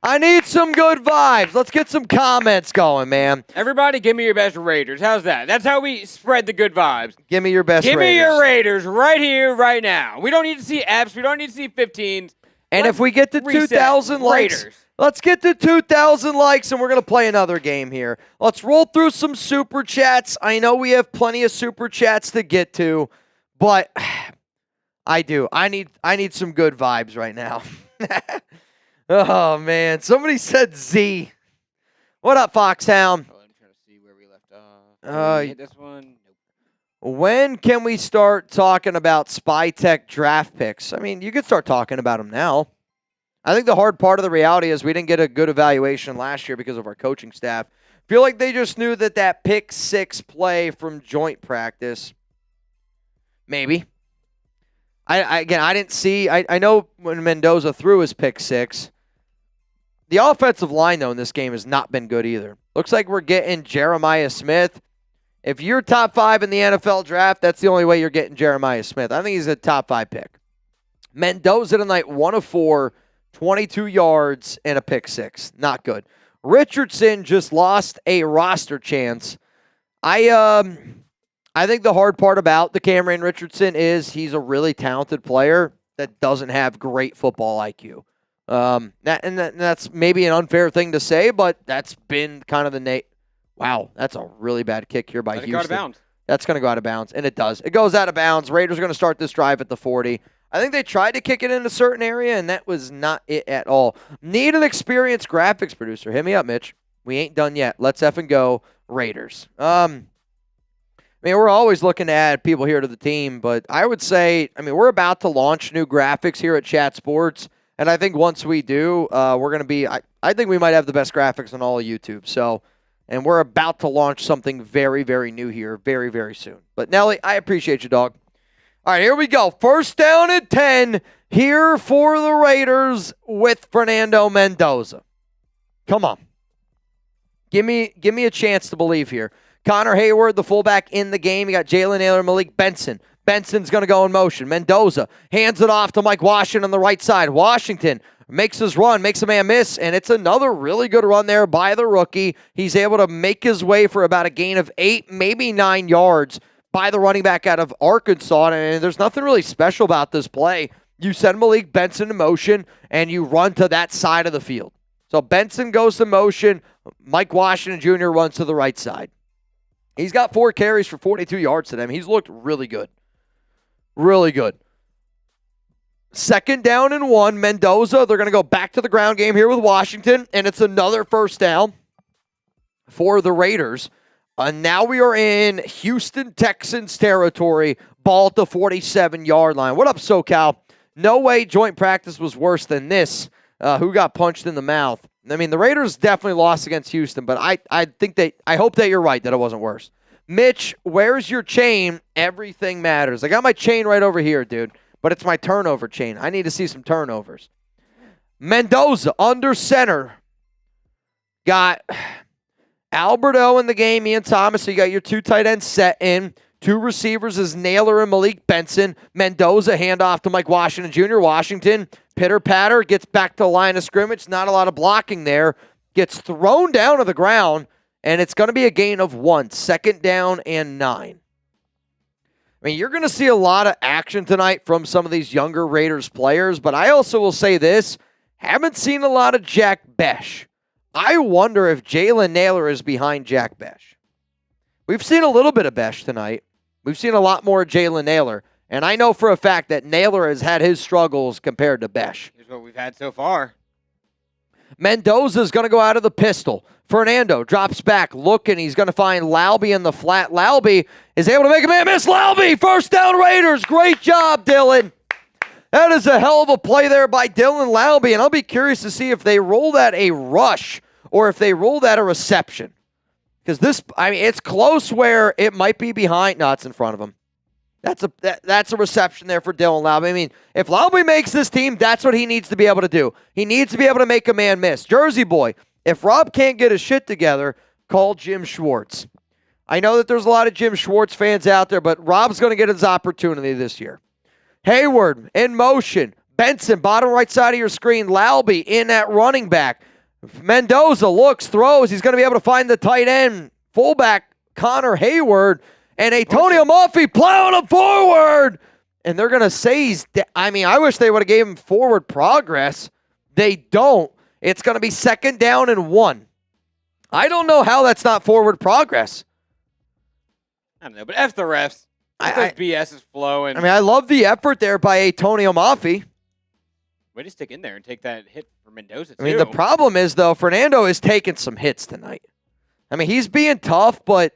Let's get some comments going, man. Everybody give me your best Raiders. How's that? That's how we spread the good vibes. Give me your best Raiders. Give me your Raiders right here, right now. We don't need to see Fs. We don't need to see 15s. And if we get to 2,000 likes... Raiders. Let's get to 2,000 likes, and we're going to play another game here. Let's roll through some Super Chats. I know we have plenty of Super Chats to get to, but I do. I need some good vibes right now. Oh, man. Somebody said Z. What up, Foxhound? Oh, I'm trying to see where we left off. Hit this one. Nope. When can we start talking about Spy Tech draft picks? You could start talking about them now. I think the hard part of the reality is we didn't get a good evaluation last year because of our coaching staff. Feel like they just knew that pick 6 play from joint practice. Maybe. I didn't see. I know when Mendoza threw his pick 6. the offensive line, though, in this game has not been good either. Looks like we're getting Jeremiah Smith. If you're top 5 in the NFL draft, that's the only way you're getting Jeremiah Smith. I think he's a top 5 pick. Mendoza tonight, 1 of 4, 22 yards, and a pick 6. Not good. Richardson just lost a roster chance. I think the hard part about the Cameron Richardson is he's a really talented player that doesn't have great football IQ. That's maybe an unfair thing to say, but that's been kind of the Wow, that's a really bad kick here by Houston. Go out of bounds. That's going to go out of bounds, and it does. It goes out of bounds. Raiders are going to start this drive at the 40. I think they tried to kick it in a certain area, and that was not it at all. Need an experienced graphics producer. Hit me up, Mitch. We ain't done yet. Let's effing go, Raiders. We're always looking to add people here to the team, but I would say, we're about to launch new graphics here at Chat Sports, and I think once we do, we're going to be, I think we might have the best graphics on all of YouTube, and we're about to launch something very, very new here very, very soon. But, Nelly, I appreciate you, dog. All right, here we go. First down and 10 here for the Raiders with Fernando Mendoza. Come on. Give me a chance to believe here. Connor Hayward, the fullback in the game. You got Jalen Naylor, Malik Benson. Benson's going to go in motion. Mendoza hands it off to Mike Washington on the right side. Washington makes his run, makes a man miss, and it's another really good run there by the rookie. He's able to make his way for about a gain of 8, maybe 9 yards by the running back out of Arkansas, and there's nothing really special about this play. You send Malik Benson in motion, and you run to that side of the field. So Benson goes to motion. Mike Washington Jr. runs to the right side. He's got 4 carries for 42 yards to them. He's looked really good. Really good. Second down and 1. Mendoza, they're going to go back to the ground game here with Washington, and it's another first down for the Raiders. Now we are in Houston Texans territory, ball at the 47-yard line. What up, SoCal? No way joint practice was worse than this. Who got punched in the mouth? The Raiders definitely lost against Houston, but I hope that you're right that it wasn't worse. Mitch, where's your chain? Everything matters. I got my chain right over here, dude, but it's my turnover chain. I need to see some turnovers. Mendoza under center. Got Alberto in the game, Ian Thomas. So you got your 2 tight ends set in. 2 receivers is Naylor and Malik Benson. Mendoza handoff to Mike Washington Jr. Washington, pitter-patter, gets back to the line of scrimmage. Not a lot of blocking there. Gets thrown down to the ground, and it's going to be a gain of 1. Second down and 9. You're going to see a lot of action tonight from some of these younger Raiders players, but I also will say this. Haven't seen a lot of Jack Besh. I wonder if Jalen Naylor is behind Jack Besh. We've seen a little bit of Besh tonight. We've seen a lot more of Jalen Naylor. And I know for a fact that Naylor has had his struggles compared to Besh. Here's what we've had so far. Mendoza's going to go out of the pistol. Fernando drops back, looking. He's going to find Laube in the flat. Laube is able to make a man miss. Laube, first down Raiders. Great job, Dylan. That is a hell of a play there by Dylan Laube. And I'll be curious to see if they roll that a rush or if they roll that a reception. Because it's close where it might be behind. No, it's in front of him. That's a reception there for Dylan Laube. If Laube makes this team, that's what he needs to be able to do. He needs to be able to make a man miss. Jersey boy, if Rob can't get his shit together, call Jim Schwartz. I know that there's a lot of Jim Schwartz fans out there, but Rob's going to get his opportunity this year. Hayward in motion. Benson, bottom right side of your screen. Laube in at running back. Mendoza looks, throws. He's going to be able to find the tight end. Fullback Connor Hayward. And Antonio Murphy plowing him forward. And they're going to say I wish they would have gave him forward progress. They don't. It's going to be second down and 1. I don't know how that's not forward progress. I don't know, but F the refs. Those BS is flowing. I love the effort there by Antonio Murphy. Way to stick in there and take that hit for Mendoza, too. The problem is, though, Fernando is taking some hits tonight. He's being tough, but,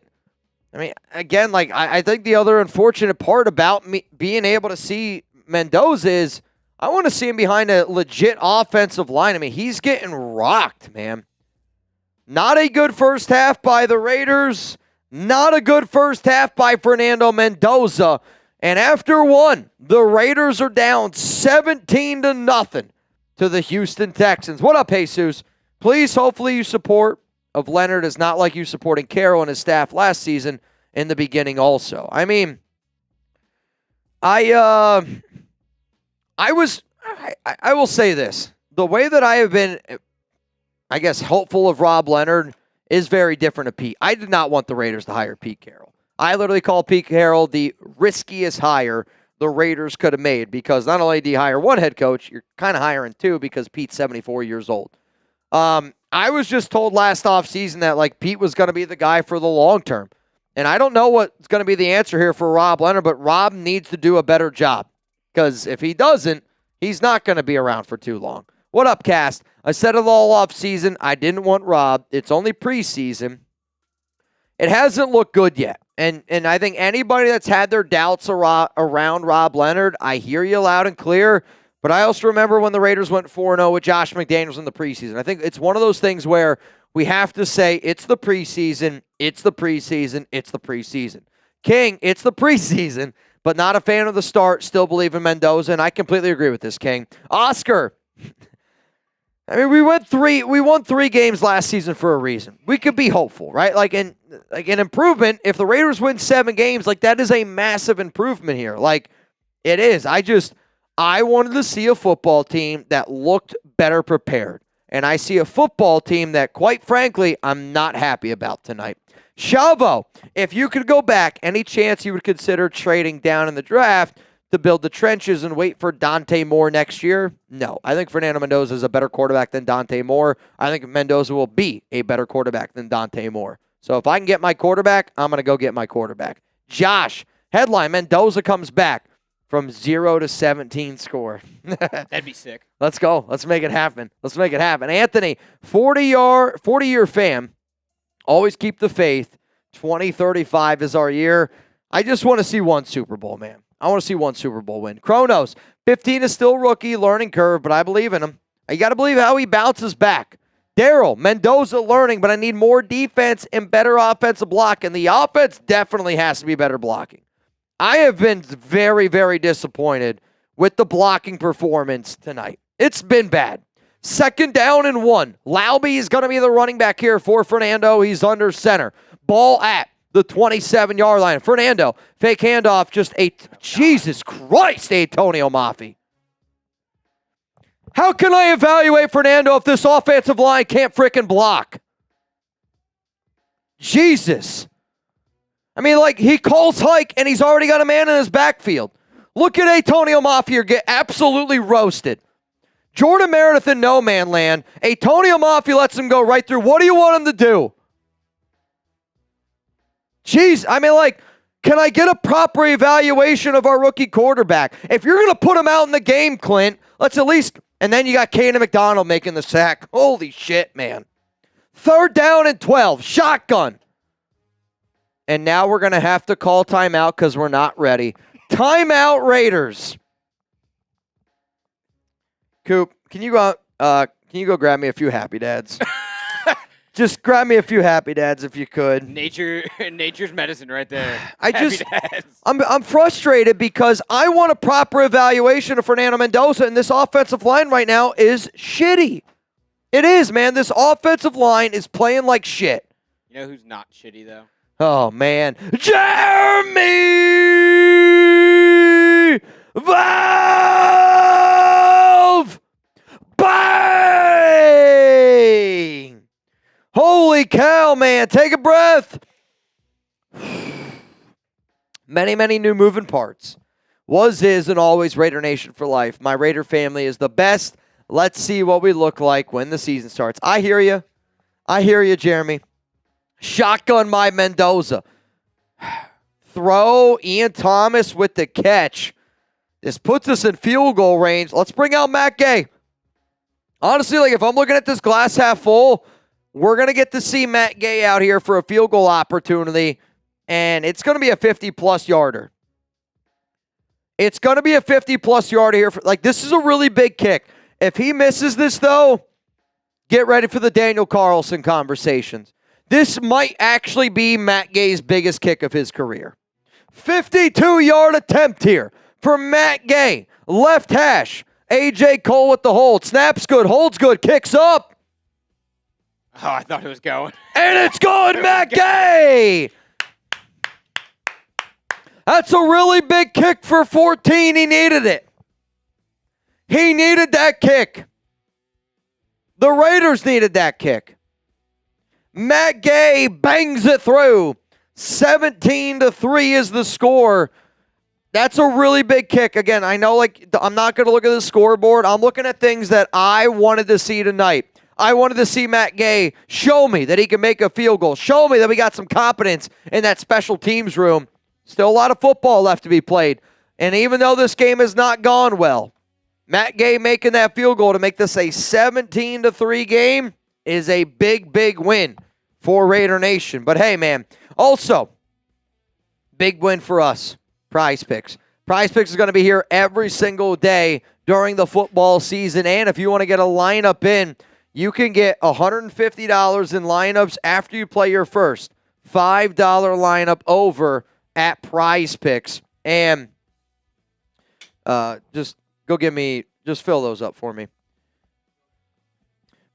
again, I think the other unfortunate part about me being able to see Mendoza is I want to see him behind a legit offensive line. He's getting rocked, man. Not a good first half by the Raiders. Not a good first half by Fernando Mendoza. And after 1, the Raiders are down 17-0 to the Houston Texans. What up, Jesus? Please, hopefully you support of Leonard is not like you supporting Carroll and his staff last season in the beginning also. I mean, I will say this. The way that I have been, I guess, hopeful of Rob Leonard is very different to Pete. I did not want the Raiders to hire Pete Carroll. I literally call Pete Carroll the riskiest hire the Raiders could have made because not only do you hire one head coach, you're kind of hiring two because Pete's 74 years old. I was just told last offseason that like Pete was going to be the guy for the long term. And I don't know what's going to be the answer here for Rob Leonard, but Rob needs to do a better job because if he doesn't, he's not going to be around for too long. What up, Cast? I said it all offseason. I didn't want Rob. It's only preseason. It hasn't looked good yet. And I think anybody that's had their doubts around Rob Leonard, I hear you loud and clear. But I also remember when the Raiders went 4-0 with Josh McDaniels in the preseason. I think it's one of those things where we have to say it's the preseason, it's the preseason, it's the preseason. King, it's the preseason, but not a fan of the start. Still believe in Mendoza, and I completely agree with this, King. Oscar. I mean, we won three games last season for a reason. We could be hopeful, right? Like an improvement. If the Raiders win 7 games, like that is a massive improvement here. Like it is. I wanted to see a football team that looked better prepared. And I see a football team that, quite frankly, I'm not happy about tonight. Chavo, if you could go back, any chance you would consider trading down in the draft to build the trenches and wait for Dante Moore next year? No. I think Fernando Mendoza is a better quarterback than Dante Moore. I think Mendoza will be a better quarterback than Dante Moore. So if I can get my quarterback, I'm going to go get my quarterback. Josh, headline, Mendoza comes back from 0 to 17 score. That'd be sick. Let's go. Let's make it happen. Anthony, 40-year fan. Always keep the faith. 2035 is our year. I just want to see one Super Bowl, man. I want to see one Super Bowl win. Kronos, 15 is still rookie, learning curve, but I believe in him. You got to believe how he bounces back. Daryl, Mendoza learning, but I need more defense and better offensive blocking. The offense definitely has to be better blocking. I have been very, very disappointed with the blocking performance tonight. It's been bad. 2nd down and 1. Laube is going to be the running back here for Fernando. He's under center. Ball at the 27-yard line. Fernando, fake handoff, Jesus Christ, Antonio Maffi. How can I evaluate Fernando if this offensive line can't frickin' block? Jesus. I mean, like, he calls hike, and he's already got a man in his backfield. Look at Antonio Maffi here get absolutely roasted. Jordan Meredith in no man land. Antonio Maffi lets him go right through. What do you want him to do? Jeez, I mean, like, can I get a proper evaluation of our rookie quarterback? If you're going to put him out in the game, Clint, let's at least... And then you got Kanan McDonald making the sack. Holy shit, man. 3rd down and 12. Shotgun. And now we're going to have to call timeout because we're not ready. Timeout, Raiders. Coop, can you go grab me a few Happy Dads? Just grab me a few Happy Dads if you could. Nature's medicine right there. I'm frustrated because I want a proper evaluation of Fernando Mendoza, and this offensive line right now is shitty. It is, man. This offensive line is playing like shit. You know who's not shitty, though? Oh, man. Jeremy Valve! Bang! Holy cow, man. Take a breath. Many, many new moving parts. Was, is, and always Raider Nation for life. My Raider family is the best. Let's see what we look like when the season starts. I hear you. Jeremy. Shotgun my Mendoza. Throw Ian Thomas with the catch. This puts us in field goal range. Let's bring out Matt Gay. Honestly, like if I'm looking at this glass half full, we're going to get to see Matt Gay out here for a field goal opportunity, and it's going to be a 50-plus yarder. It's going to be a 50-plus yarder here. This is a really big kick. If he misses this, though, get ready for the Daniel Carlson conversations. This might actually be Matt Gay's biggest kick of his career. 52-yard attempt here for Matt Gay. Left hash. A.J. Cole with the hold. Snaps good. Holds good. Kicks up. Oh, I thought it was going. And it's good, Matt Gay! That's a really big kick for 14. He needed it. He needed that kick. The Raiders needed that kick. Matt Gay bangs it through. 17-3 is the score. That's a really big kick. Again, I know I'm not going to look at the scoreboard. I'm looking at things that I wanted to see tonight. I wanted to see Matt Gay show me that he can make a field goal. Show me that we got some competence in that special teams room. Still a lot of football left to be played. And even though this game has not gone well, Matt Gay making that field goal to make this a 17-3 game is a big, big win for Raider Nation. But hey, man, also, big win for us, Prize Picks. Prize Picks is going to be here every single day during the football season. And if you want to get a lineup in, you can get $150 in lineups after you play your first $5 lineup over at Prize Picks. And just fill those up for me.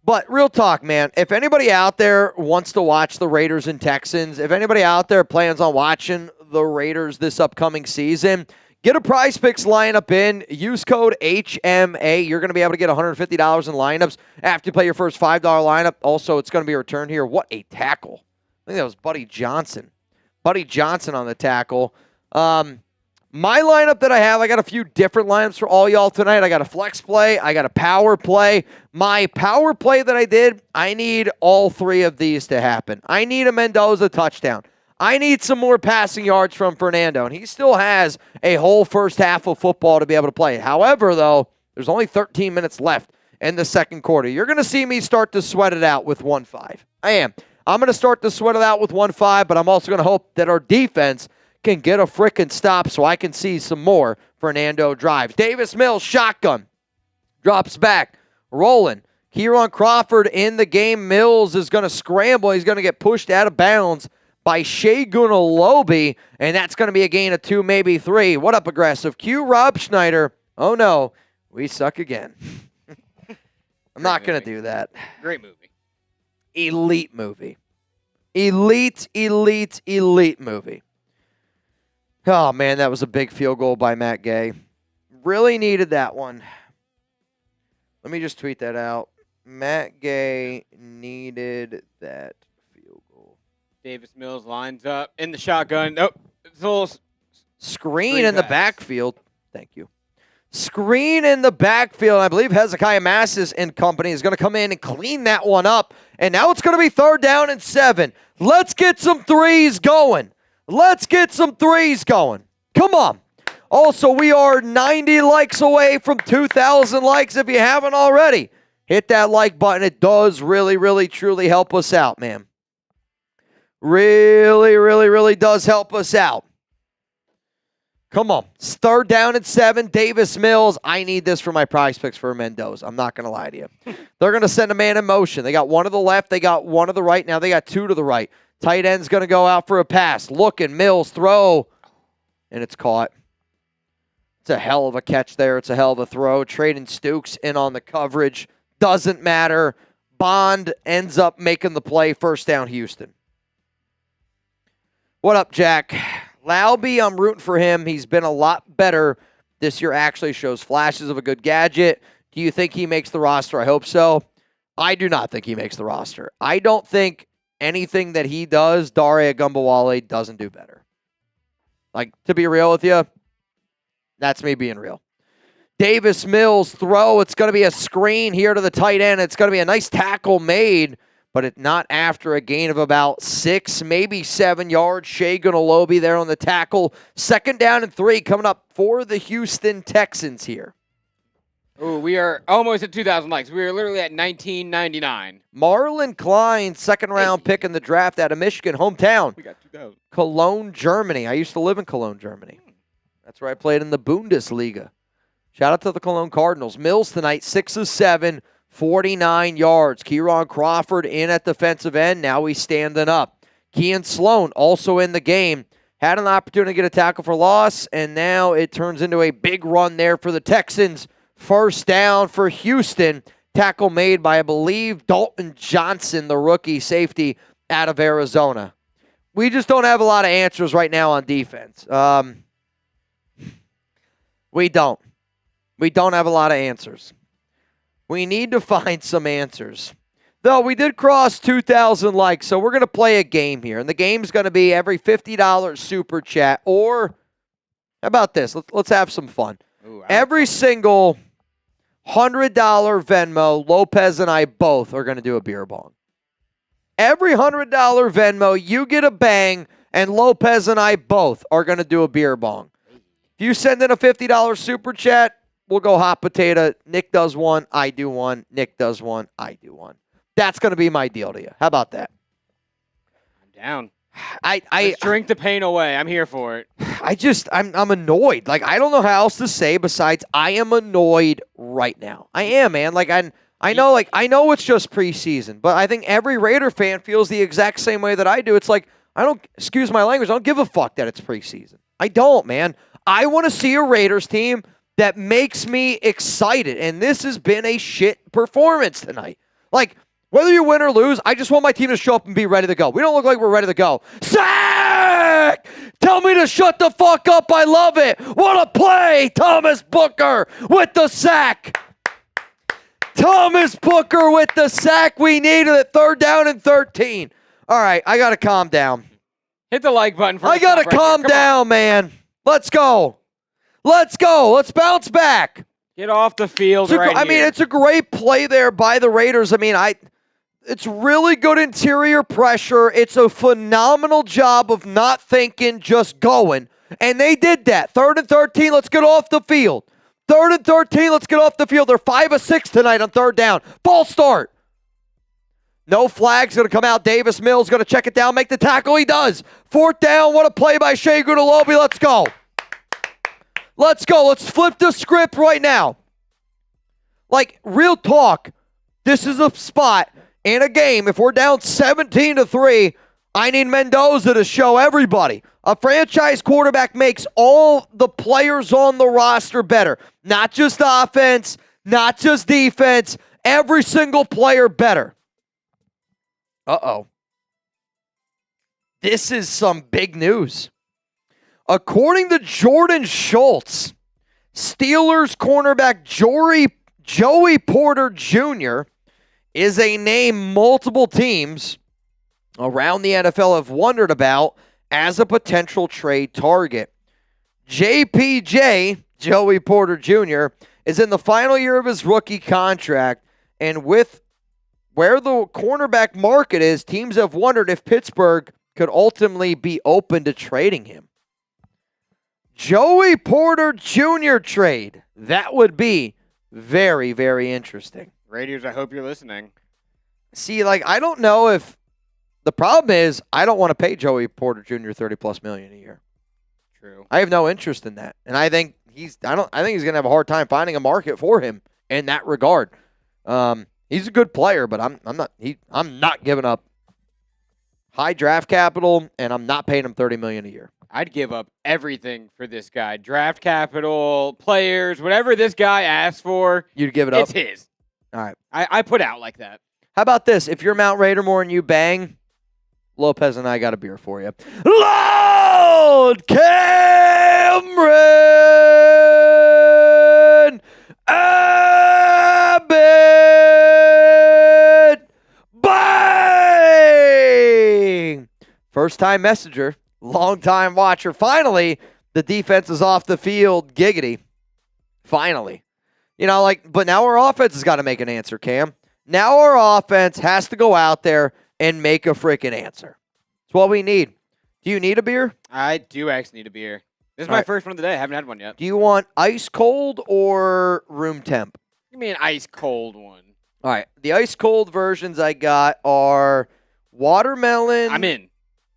But real talk, man, if anybody out there wants to watch the Raiders and Texans, if anybody out there plans on watching the Raiders this upcoming season, get a Prize Picks lineup in. Use code HMA. You're going to be able to get $150 in lineups after you play your first $5 lineup. Also, it's going to be a return here. What a tackle. I think that was Buddy Johnson. Buddy Johnson on the tackle. My lineup that I have, I got a few different lineups for all y'all tonight. I got a flex play. I got a power play. My power play that I did, I need all three of these to happen. I need a Mendoza touchdown. I need some more passing yards from Fernando, and he still has a whole first half of football to be able to play. However, though, there's only 13 minutes left in the second quarter. You're going to see me start to sweat it out with 1-5. I am. I'm going to start to sweat it out with 1-5, but I'm also going to hope that our defense can get a frickin' stop so I can see some more Fernando drives. Davis Mills, shotgun. Drops back. Rolling. Kieran Crawford in the game. Mills is going to scramble. He's going to get pushed out of bounds by Shagun Alobi, and that's going to be a gain of 2, maybe 3. What up, aggressive? Q Rob Schneider. Oh, no. We suck again. I'm not going to do that. Great movie. Elite movie. Elite movie. Oh, man, that was a big field goal by Matt Gay. Really needed that one. Let me just tweet that out. Matt Gay needed that field goal. Davis Mills lines up in the shotgun. Nope. It's a little screen in the backfield. Thank you. Screen in the backfield. I believe Hezekiah Massis and company is going to come in and clean that one up. And now it's going to be 3rd down and 7. Let's get some threes going. Let's get some threes going. Come on. Also, we are 90 likes away from 2,000 likes. If you haven't already, hit that like button. It does really, truly help us out, man. Really does help us out. Come on. It's 3rd down and 7. Davis Mills. I need this for my Prize Picks for Mendoza. I'm not going to lie to you. They're going to send a man in motion. They got one to the left. They got one to the right. Now they got 2 to the right. Tight end's going to go out for a pass. Looking. Mills throw. And it's caught. It's a hell of a catch there. It's a hell of a throw. Traden Stukes in on the coverage. Doesn't matter. Bond ends up making the play. 1st down, Houston. What up, Jack? Laube, I'm rooting for him. He's been a lot better this year. Actually shows flashes of a good gadget. Do you think he makes the roster? I hope so. I do not think he makes the roster. I don't think anything that he does, Dare Agumbawale doesn't do better. Like, to be real with you, that's me being real. Davis Mills throw. It's going to be a screen here to the tight end. It's going to be a nice tackle made, but it not after a gain of about 6, maybe 7 yards. Shagun Alobi there on the tackle. 2nd down and 3 coming up for the Houston Texans here. Oh, we are almost at 2,000 likes. We are literally at 1999. Marlon Klein, 2nd-round pick in the draft out of Michigan, hometown. We got 2,000. Cologne, Germany. I used to live in Cologne, Germany. That's where I played in the Bundesliga. Shout out to the Cologne Cardinals. Mills tonight, 6 of 7, 49 yards. Kieran Crawford in at defensive end. Now he's standing up. Kean Sloan also in the game. Had an opportunity to get a tackle for loss, and now it turns into a big run there for the Texans. 1st down for Houston. Tackle made by, I believe, Dalton Johnson, the rookie safety out of Arizona. We just don't have a lot of answers right now on defense. We don't. We don't have a lot of answers. We need to find some answers. Though we did cross 2,000 likes, so we're going to play a game here. And the game's going to be every $50 super chat. Or, how about this? Let's have some fun. Ooh, every single $100 Venmo, Lopez and I both are going to do a beer bong. Every $100 Venmo, you get a bang, and Lopez and I both are going to do a beer bong. If you send in a $50 super chat, we'll go hot potato. Nick does one, I do one. Nick does one, I do one. That's going to be my deal to you. How about that? I'm down. Let's drink the pain away. I'm here for it. I'm annoyed. Like, I don't know how else to say besides I am annoyed right now. I am, man. Like, I know it's just preseason, but I think every Raider fan feels the exact same way that I do. It's like, excuse my language, I don't give a fuck that it's preseason. I don't, man. I want to see a Raiders team that makes me excited, and this has been a shit performance tonight. Like, whether you win or lose, I just want my team to show up and be ready to go. We don't look like we're ready to go. Sack! Tell me to shut the fuck up. I love it. What a play. Thomas Booker with the sack. Thomas Booker with the sack we needed at 3rd down and 13. All right, I got to calm down. Hit the like button. I got to calm down, man. Let's go. Let's go. Let's bounce back. Get off the field right I mean, it's a great play there by the Raiders. I mean, it's really good interior pressure. It's a phenomenal job of not thinking, just going. And they did that. 3rd and 13, let's get off the field. 3rd and 13, let's get off the field. They're 5 of 6 tonight on 3rd down. False start. No flag's going to come out. Davis Mills going to check it down, make the tackle. He does. 4th down. What a play by Shea Gudalobi. Let's go. Let's go. Let's flip the script right now. Like, real talk, this is a spot in a game. If we're down 17-3, I need Mendoza to show everybody. A franchise quarterback makes all the players on the roster better. Not just offense, not just defense, every single player better. Uh-oh. This is some big news. According to Jordan Schultz, Steelers cornerback Joey Porter Jr. is a name multiple teams around the NFL have wondered about as a potential trade target. JPJ, Joey Porter Jr., is in the final year of his rookie contract, and with where the cornerback market is, teams have wondered if Pittsburgh could ultimately be open to trading him. Joey Porter Jr. trade. That would be very, very interesting. Raiders, I hope you're listening. See, like, I don't know if the problem is I don't want to pay Joey Porter Jr. $30+ million a year. True. I have no interest in that. And I think he's going to have a hard time finding a market for him in that regard. He's a good player, but I'm not giving up high draft capital, and I'm not paying him $30 million a year. I'd give up everything for this guy. Draft capital, players, whatever this guy asks for. You'd give it up? It's his. All right. I put out like that. How about this? If you're Mount Raidermore and you bang, Lopez and I got a beer for you. Lord Cameron Abbott. Bang! First-time messenger. Long-time watcher. Finally, the defense is off the field. Giggity. Finally. You know, but now our offense has got to make an answer, Cam. Now our offense has to go out there and make a freaking answer. It's what we need. Do you need a beer? I do actually need a beer. This is my first one of the day. I haven't had one yet. Do you want ice cold or room temp? Give me an ice cold one. All right. The ice cold versions I got are watermelon. I'm in.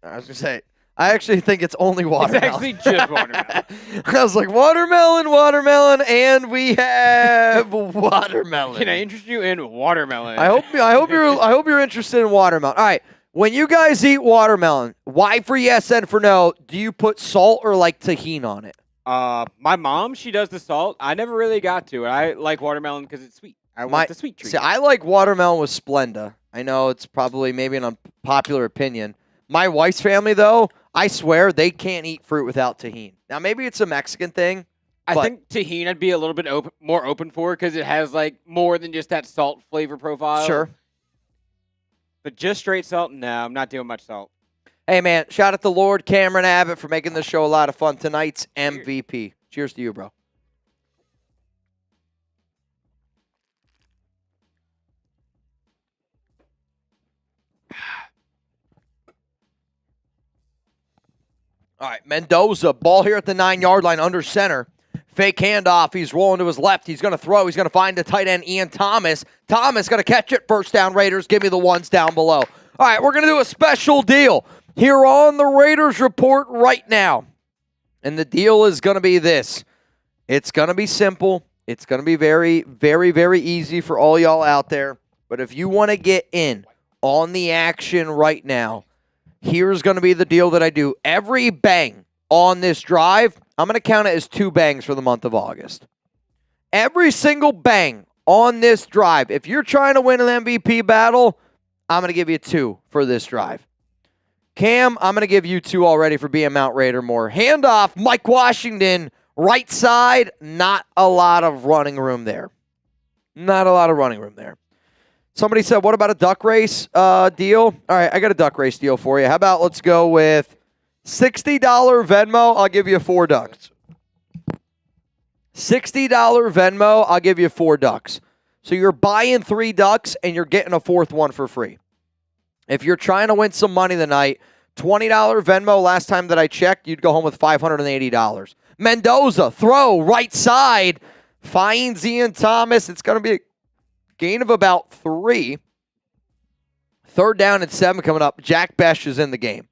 I was going to say, I actually think it's only watermelon. It's actually just watermelon. I was like, watermelon, and we have watermelon. Can I interest you in watermelon? I hope you're interested in watermelon. All right. When you guys eat watermelon, Y for yes and for no, do you put salt or like tahini on it? My mom, she does the salt. I never really got to it. I like watermelon because it's sweet. I want the sweet treat. See, I like watermelon with Splenda. I know it's probably maybe an unpopular opinion. My wife's family, though, I swear they can't eat fruit without tahini. Now, maybe it's a Mexican thing. I think tahini I'd be a little bit more open for because it has like more than just that salt flavor profile. Sure. But just straight salt, no, I'm not doing much salt. Hey, man, shout out to Lord Cameron Abbott for making this show a lot of fun. Tonight's MVP. Cheers to you, bro. All right, Mendoza, ball here at the 9-yard line under center. Fake handoff. He's rolling to his left. He's going to throw. He's going to find the tight end, Ian Thomas. Thomas going to catch it. First down, Raiders. Give me the ones down below. All right, we're going to do a special deal here on the Raiders Report right now. And the deal is going to be this. It's going to be simple. It's going to be very, very, very easy for all y'all out there. But if you want to get in on the action right now, here's going to be the deal that I do. Every bang on this drive, I'm going to count it as 2 bangs for the month of August. Every single bang on this drive, if you're trying to win an MVP battle, I'm going to give you 2 for this drive. Cam, I'm going to give you 2 already for being Mount Raider more. Handoff, Mike Washington, right side, not a lot of running room there. Not a lot of running room there. Somebody said, what about a duck race deal? All right, I got a duck race deal for you. How about let's go with $60 Venmo, I'll give you 4 ducks. $60 Venmo, I'll give you 4 ducks. So you're buying 3 ducks and you're getting a 4th one for free. If you're trying to win some money tonight, $20 Venmo, last time that I checked, you'd go home with $580. Mendoza, throw, right side, finds Ian Thomas. It's going to be a gain of about 3. 3rd down and 7 coming up. Jack Besh is in the game.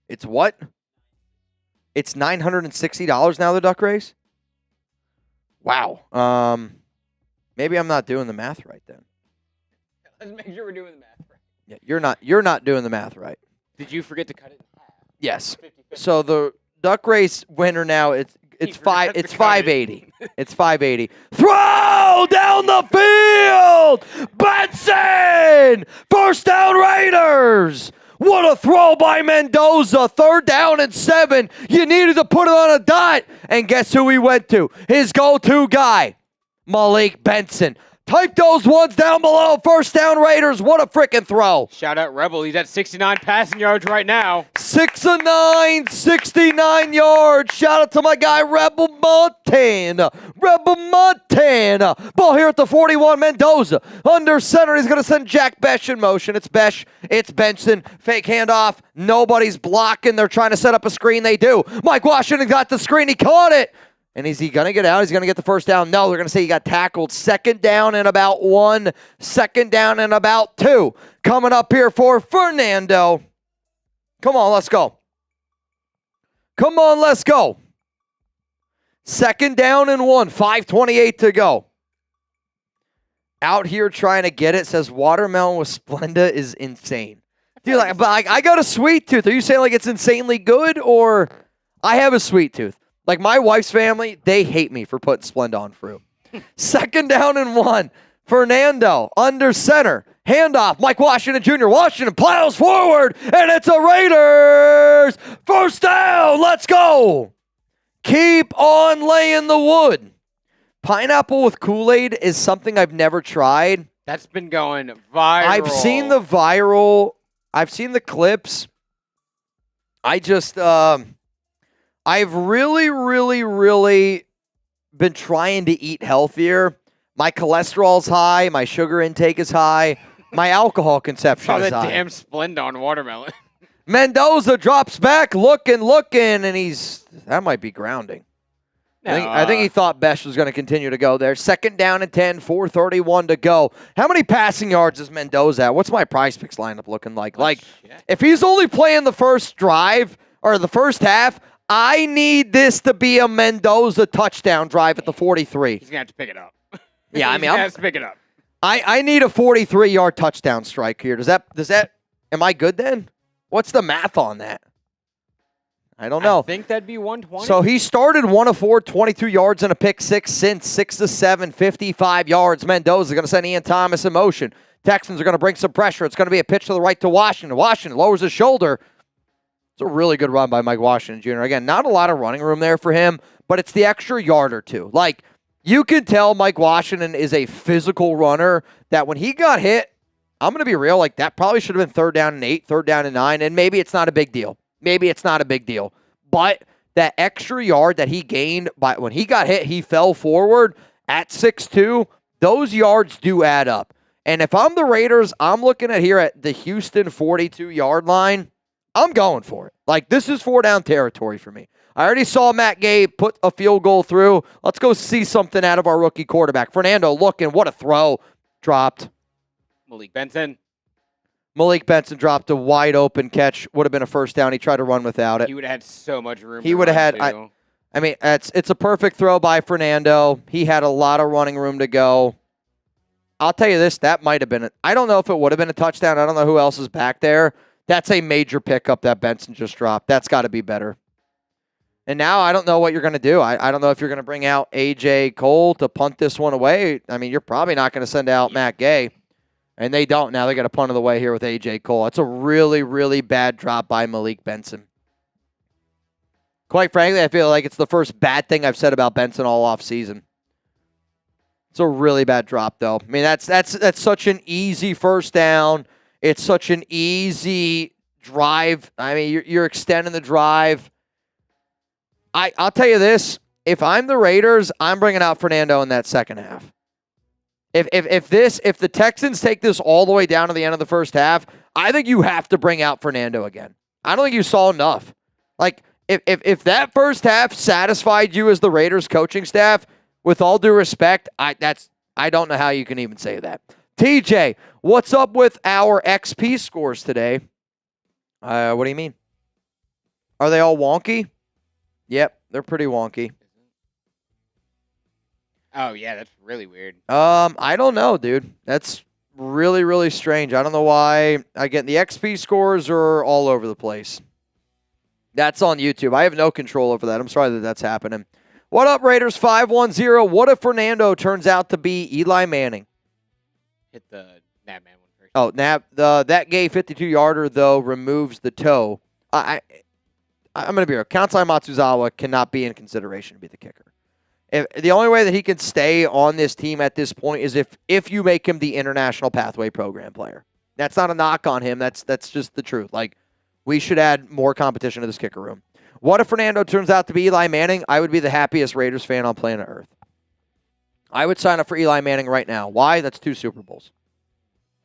It's what? It's $960 now, the duck race? Wow. Maybe I'm not doing the math right then. Let's make sure we're doing the math right. Yeah, you're not doing the math right. Did you forget to cut it in half? Yes. 50-50. So the duck race winner now it's 580. It's 580. Throw down the field. Benson! First down Raiders. What a throw by Mendoza. 3rd down and 7. You needed to put it on a dot. And guess who he went to? His go-to guy, Malik Benson. Type those ones down below. First down Raiders. What a freaking throw. Shout out Rebel. He's at 69 passing yards right now. 6 of 9, 69 yards. Shout out to my guy, Rebel Montana. Rebel Montana. Ball here at the 41. Mendoza under center. He's going to send Jack Besh in motion. It's Besh. It's Benson. Fake handoff. Nobody's blocking. They're trying to set up a screen. They do. Mike Washington got the screen. He caught it. And is he going to get out? He's going to get the first down? No, they're going to say he got tackled. 2nd down and about 1. 2nd down and about 2. Coming up here for Fernando. Come on, let's go. Come on, let's go. 2nd down and 1. 5:28 to go. Out here trying to get it. Says watermelon with Splenda is insane. Dude, I got a sweet tooth. Are you saying like it's insanely good, or I have a sweet tooth? Like my wife's family, they hate me for putting Splenda on fruit. 2nd down and 1. Fernando under center. Handoff. Mike Washington Jr. Washington plows forward, and it's a Raiders first down. Let's go. Keep on laying the wood. Pineapple with Kool-Aid is something I've never tried. That's been going viral. I've seen the viral. I've seen the clips. I just... I've really, really, really been trying to eat healthier. My cholesterol's high. My sugar intake is high. My alcohol consumption is high. Damn Splenda on watermelon. Mendoza drops back, looking, and that might be grounding. No, I think he thought Besh was going to continue to go there. 2nd down and 10, 4:31 to go. How many passing yards is Mendoza at? What's my prize picks lineup looking like? If he's only playing the first drive or the first half, I need this to be a Mendoza touchdown drive at the 43. He's going to have to pick it up. Yeah, he has to pick it up. I need a 43-yard touchdown strike here. Does that am I good then? What's the math on that? I don't know. I think that'd be 120. So he started 1 of 4, 22 yards and a pick six since 6 of 7, 55 yards. Mendoza is going to send Ian Thomas in motion. Texans are going to bring some pressure. It's going to be a pitch to the right to Washington. Washington lowers his shoulder. It's a really good run by Mike Washington Jr. Again, not a lot of running room there for him, but it's the extra yard or two. Like, you can tell Mike Washington is a physical runner that when he got hit, I'm going to be real, like that probably should have been 3rd down and 8, 3rd down and 9, and maybe it's not a big deal. Maybe it's not a big deal. But that extra yard that he gained when he got hit, he fell forward at 6'2". Those yards do add up. And if I'm the Raiders, I'm looking at here at the Houston 42-yard line. I'm going for it. Like, this is 4-down territory for me. I already saw Matt Gay put a field goal through. Let's go see something out of our rookie quarterback. Fernando looking. What a throw. Dropped. Malik Benson dropped a wide open catch. Would have been a first down. He tried to run without it. He would have had so much room. He would have had. I mean, it's a perfect throw by Fernando. He had a lot of running room to go. I'll tell you this, that might have been I don't know if it would have been a touchdown. I don't know who else is back there. That's a major pickup that Benson just dropped. That's got to be better. And now I don't know what you're going to do. I don't know if you're going to bring out A.J. Cole to punt this one away. I mean, you're probably not going to send out Matt Gay. And they don't now. They got a punt of the way here with A.J. Cole. That's a really, really bad drop by Malik Benson. Quite frankly, I feel like it's the first bad thing I've said about Benson all offseason. It's a really bad drop, though. I mean, that's such an easy first down. It's such an easy drive. I mean, you're extending the drive. I'll tell you this. If I'm the Raiders, I'm bringing out Fernando in that second half. If the Texans take this all the way down to the end of the first half, I think you have to bring out Fernando again. I don't think you saw enough. Like, if that first half satisfied you as the Raiders coaching staff, with all due respect, I don't know how you can even say that. TJ, what's up with our XP scores today? What do you mean? Are they all wonky? Yep, they're pretty wonky. Oh, yeah, that's really weird. I don't know, dude. That's really, really strange. I don't know why. Again, the XP scores are all over the place. That's on YouTube. I have no control over that. I'm sorry that that's happening. What up, Raiders 510? What if Fernando turns out to be Eli Manning? Hit the Nab Man one first. Oh, that gay 52-yarder, though, removes the toe. I'm going to be real. Kansai Matsuzawa cannot be in consideration to be the kicker. The only way that he can stay on this team at this point is if you make him the International Pathway Program player. That's not a knock on him. That's just the truth. Like, we should add more competition to this kicker room. What if Fernando turns out to be Eli Manning? I would be the happiest Raiders fan on planet Earth. I would sign up for Eli Manning right now. Why? That's 2 Super Bowls.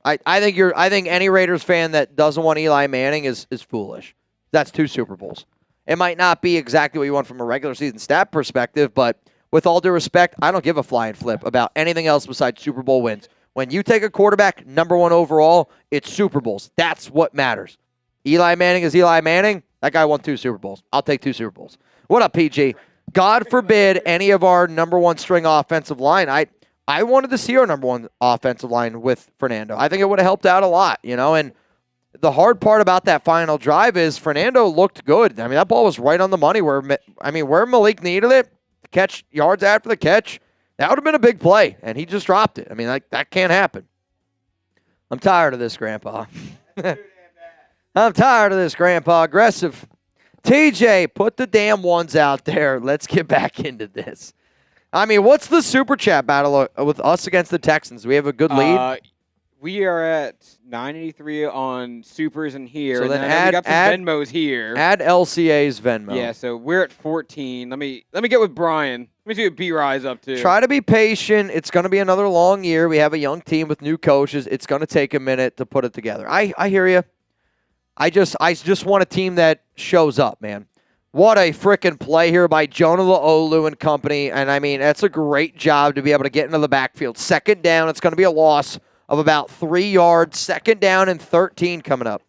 I think any Raiders fan that doesn't want Eli Manning is foolish. That's 2 Super Bowls. It might not be exactly what you want from a regular season stat perspective, but with all due respect, I don't give a flying flip about anything else besides Super Bowl wins. When you take a quarterback number 1 overall, it's Super Bowls. That's what matters. Eli Manning is Eli Manning. That guy won 2 Super Bowls. I'll take 2 Super Bowls. What up, PG? God forbid any of our number 1 string offensive line. I wanted to see our number 1 offensive line with Fernando. I think it would have helped out a lot, and the hard part about that final drive is Fernando looked good. I mean, that ball was right on the money where Malik needed it. Catch yards after the catch. That would have been a big play, and he just dropped it. I mean, that can't happen. I'm tired of this, Grandpa. I'm tired of this, Grandpa. Aggressive. TJ, put the damn ones out there. Let's get back into this. I mean, what's the Super Chat battle with us against the Texans? Do we have a good lead? We are at 983 on Supers in here. So and then we got some Venmos here. Add LCA's Venmo. Yeah, so we're at 14. Let me get with Brian. Let me see what B-Rise up to. Try to be patient. It's going to be another long year. We have a young team with new coaches. It's going to take a minute to put it together. I hear you. I just want a team that shows up, man. What a freaking play here by Jonah Laolu and company. And, I mean, that's a great job to be able to get into the backfield. Second down, it's going to be a loss of about 3 yards. Second down and 13 coming up.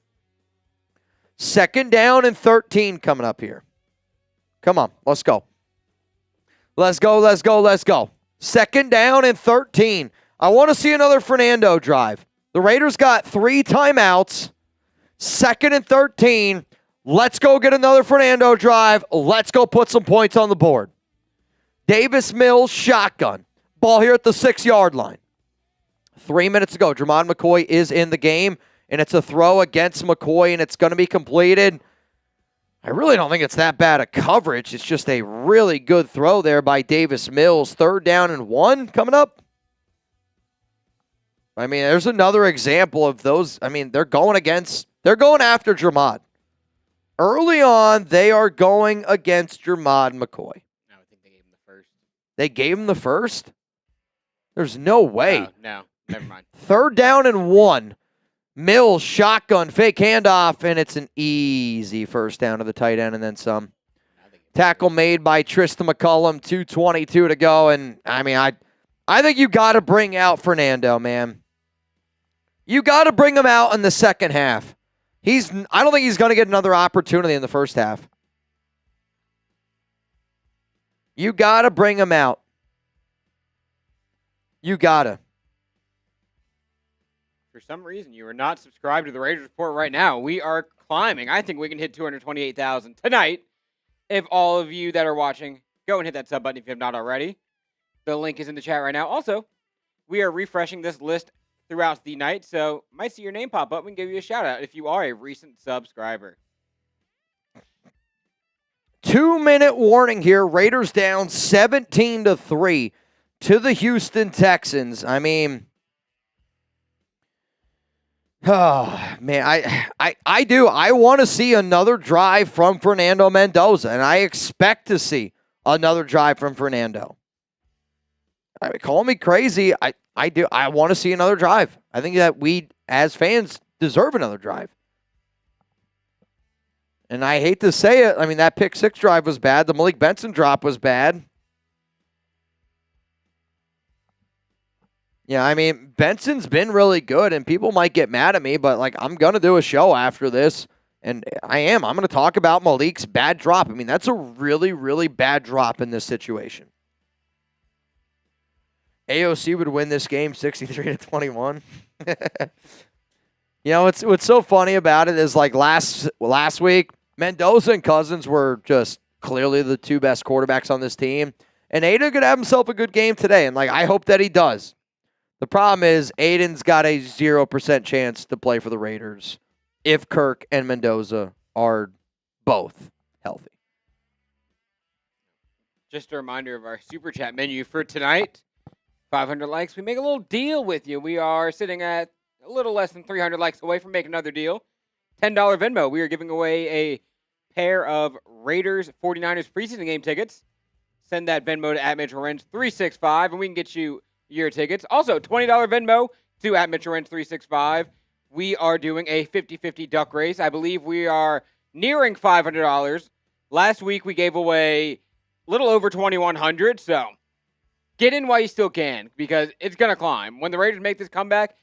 Second down and 13 coming up here. Come on, let's go. Let's go, let's go, let's go. Second down and 13. I want to see another Fernando drive. The Raiders got 3 timeouts. Second and 13. Let's go get another Fernando drive. Let's go put some points on the board. Davis Mills, shotgun. Ball here at the 6-yard line. 3 minutes to go. Jermon McCoy is in the game, and it's a throw against McCoy, and it's going to be completed. I really don't think it's that bad a coverage. It's just a really good throw there by Davis Mills. 3rd down and 1 coming up. I mean, there's another example of those. I mean, they're going after Jermon. Early on, they are going against Jermon McCoy. No, I think they gave him the first. They gave him the first? There's no way. No, never mind. 3rd down and 1. Mills, shotgun, fake handoff, and it's an easy first down to the tight end and then some. Tackle made by Tristan McCullum, 2:22 to go. And, I mean, I think you got to bring out Fernando, man. You got to bring him out in the second half. I don't think he's going to get another opportunity in the first half. You got to bring him out. You got to. For some reason, you are not subscribed to the Raiders Report right now. We are climbing. I think we can hit 228,000 tonight. If all of you that are watching, go and hit that sub button if you have not already. The link is in the chat right now. Also, we are refreshing this list throughout the night, so might see your name pop up and give you a shout out if you are a recent subscriber. 2-minute warning here. Raiders down 17-3 to the Houston Texans. I mean, oh man, I do. I want to see another drive from Fernando Mendoza, and I expect to see another drive from Fernando. I mean, call me crazy. I do. I want to see another drive. I think that we, as fans, deserve another drive. And I hate to say it. I mean, that pick 6 drive was bad. The Malik Benson drop was bad. Yeah, I mean, Benson's been really good, and people might get mad at me, but, like, I'm going to do a show after this, and I am. I'm going to talk about Malik's bad drop. I mean, that's a really, really bad drop in this situation. AOC would win this game 63-21. You know, what's so funny about it is, like, last week, Mendoza and Cousins were just clearly the 2 best quarterbacks on this team, and Aiden could have himself a good game today, and, like, I hope that he does. The problem is Aiden's got a 0% chance to play for the Raiders if Kirk and Mendoza are both healthy. Just a reminder of our Super Chat menu for tonight. 500 likes, we make a little deal with you. We are sitting at a little less than 300 likes away from making another deal. $10 Venmo. We are giving away a pair of Raiders 49ers preseason game tickets. Send that Venmo to Mitchell Renz 365 and we can get you your tickets. Also, $20 Venmo to Mitchell Renz 365. We are doing a 50-50 duck race. I believe we are nearing $500. Last week we gave away a little over $2,100, so get in while you still can because it's going to climb. When the Raiders make this comeback,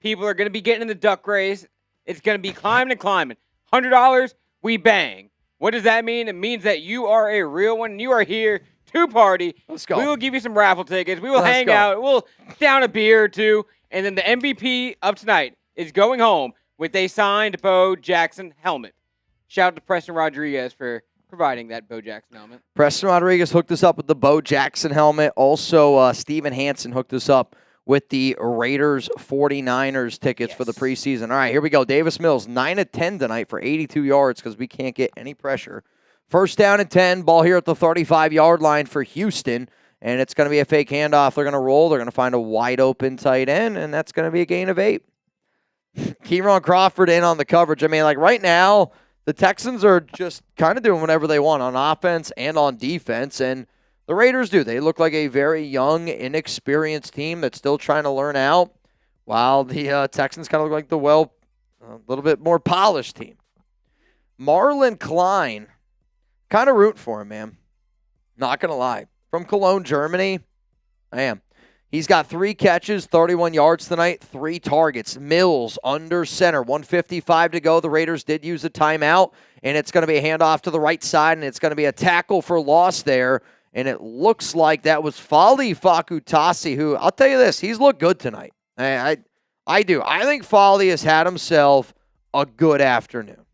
people are going to be getting in the duck race. It's going to be climbing and climbing. $100, we bang. What does that mean? It means that you are a real one and you are here to party. Let's go. We will give you some raffle tickets. We will hang out. We'll down a beer or two. And then the MVP of tonight is going home with a signed Bo Jackson helmet. Shout out to Preston Rodriguez for providing that Bo Jackson helmet. Preston Rodriguez hooked us up with the Bo Jackson helmet. Also, Steven Hansen hooked us up with the Raiders 49ers tickets for the preseason. All right, here we go. Davis Mills, 9 of 10 tonight for 82 yards because we can't get any pressure. First down and 10, ball here at the 35-yard line for Houston, and it's going to be a fake handoff. They're going to roll. They're going to find a wide-open tight end, and that's going to be a gain of 8. Kieron Crawford in on the coverage. I mean, like right now, the Texans are just kind of doing whatever they want on offense and on defense, and the Raiders do. They look like a very young, inexperienced team that's still trying to learn out, while the Texans kind of look like the, a little bit more polished team. Marlon Klein, kind of rooting for him, man. Not going to lie. From Cologne, Germany, I am. He's got 3 catches, 31 yards tonight, 3 targets. Mills under center, 1:55 to go. The Raiders did use a timeout, and it's going to be a handoff to the right side, and it's going to be a tackle for loss there. And it looks like that was Fali Fakutasi, who, I'll tell you this, he's looked good tonight. I do. I think Fali has had himself a good afternoon.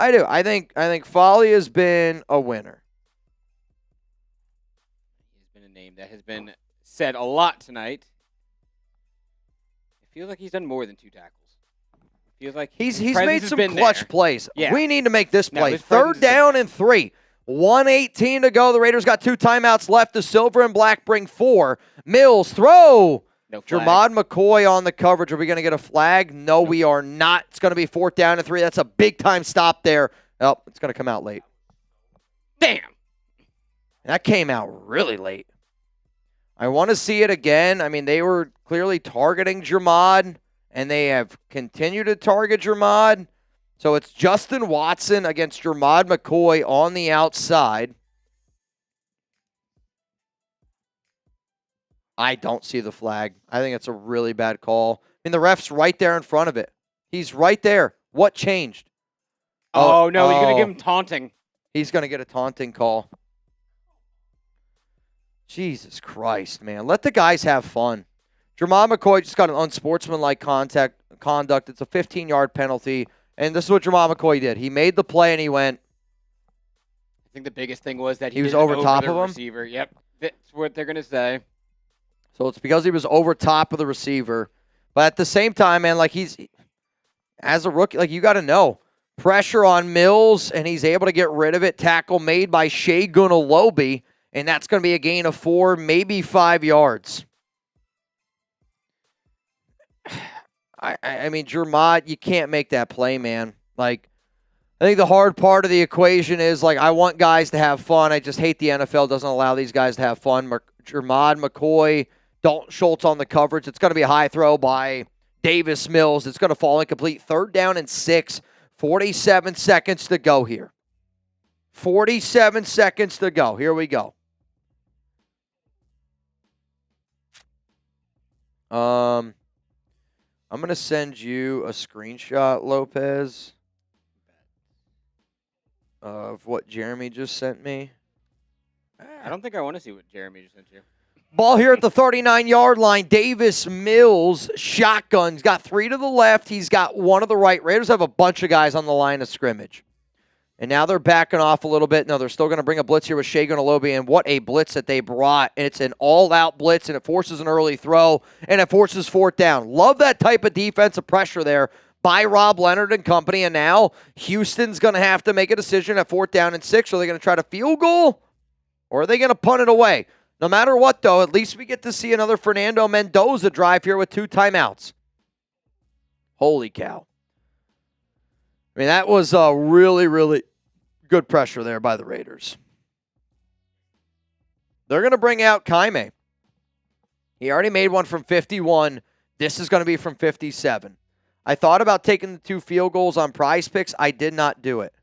I do. I think Folly has been a winner. He's been a name that has been said a lot tonight. It feels like he's done more than 2 tackles. It feels like He's his made presence some has been clutch there. plays. Yeah. We need to make this play. his presence 3rd has been down there. and 3. 1:18 to go. The Raiders got 2 timeouts left. The Silver and Black bring 4. Mills throw. No flag. Jermod McCoy on the coverage. Are we going to get a flag? No, we are not. It's going to be 4th down and 3. That's a big-time stop there. Oh, it's going to come out late. Damn. That came out really late. I want to see it again. I mean, they were clearly targeting Jermod, and they have continued to target Jermod. So it's Justin Watson against Jermod McCoy on the outside. I don't see the flag. I think it's a really bad call. I mean, the ref's right there in front of it. He's right there. What changed? Oh, no, he's going to give him taunting. He's going to get a taunting call. Jesus Christ, man. Let the guys have fun. Jermod McCoy just got an unsportsmanlike conduct. It's a 15-yard penalty. And this is what Jermod McCoy did. He made the play, and he went. I think the biggest thing was that He was did it over top the of him? receiver. Yep, that's what they're going to say. So it's because he was over top of the receiver. But at the same time, man, like as a rookie, like you got to know. Pressure on Mills, and he's able to get rid of it. Tackle made by Shea Gunalobi, and that's going to be a gain of 4, maybe 5 yards. I mean, Jermod, you can't make that play, man. Like, I think the hard part of the equation is, like, I want guys to have fun. I just hate the NFL doesn't allow these guys to have fun. Jermod McCoy, Dalton Schultz on the coverage. It's going to be a high throw by Davis Mills. It's going to fall incomplete. 3rd down and 6. 47 seconds to go here. 47 seconds to go. Here we go. I'm going to send you a screenshot, Lopez, of what Jeremy just sent me. I don't think I want to see what Jeremy just sent you. Ball here at the 39-yard line. Davis Mills, shotgun. He's got 3 to the left. He's got 1 to the right. Raiders have a bunch of guys on the line of scrimmage. And now they're backing off a little bit. No, they're still going to bring a blitz here with Shea Gunalobi, and what a blitz that they brought. And it's an all-out blitz, and it forces an early throw, and it forces 4th down. Love that type of defensive pressure there by Rob Leonard and company. And now Houston's going to have to make a decision at 4th down and 6. Are they going to try to field goal, or are they going to punt it away? No matter what, though, at least we get to see another Fernando Mendoza drive here with 2 timeouts. Holy cow. I mean, that was a really, really good pressure there by the Raiders. They're going to bring out Kaime. He already made one from 51. This is going to be from 57. I thought about taking the 2 field goals on Prize Picks. I did not do it.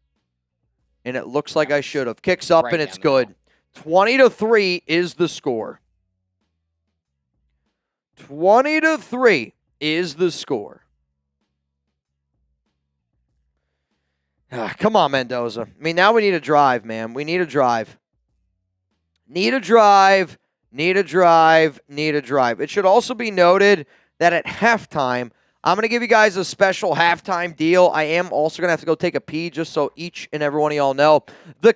And it looks like I should have. Kicks up, and it's good. 20-3 is the score. 20-3 is the score. Come on, Mendoza. I mean, now we need a drive, man. We need a drive. Need a drive. Need a drive. Need a drive. It should also be noted that at halftime, I'm going to give you guys a special halftime deal. I am also going to have to go take a pee just so each and every one of y'all know. The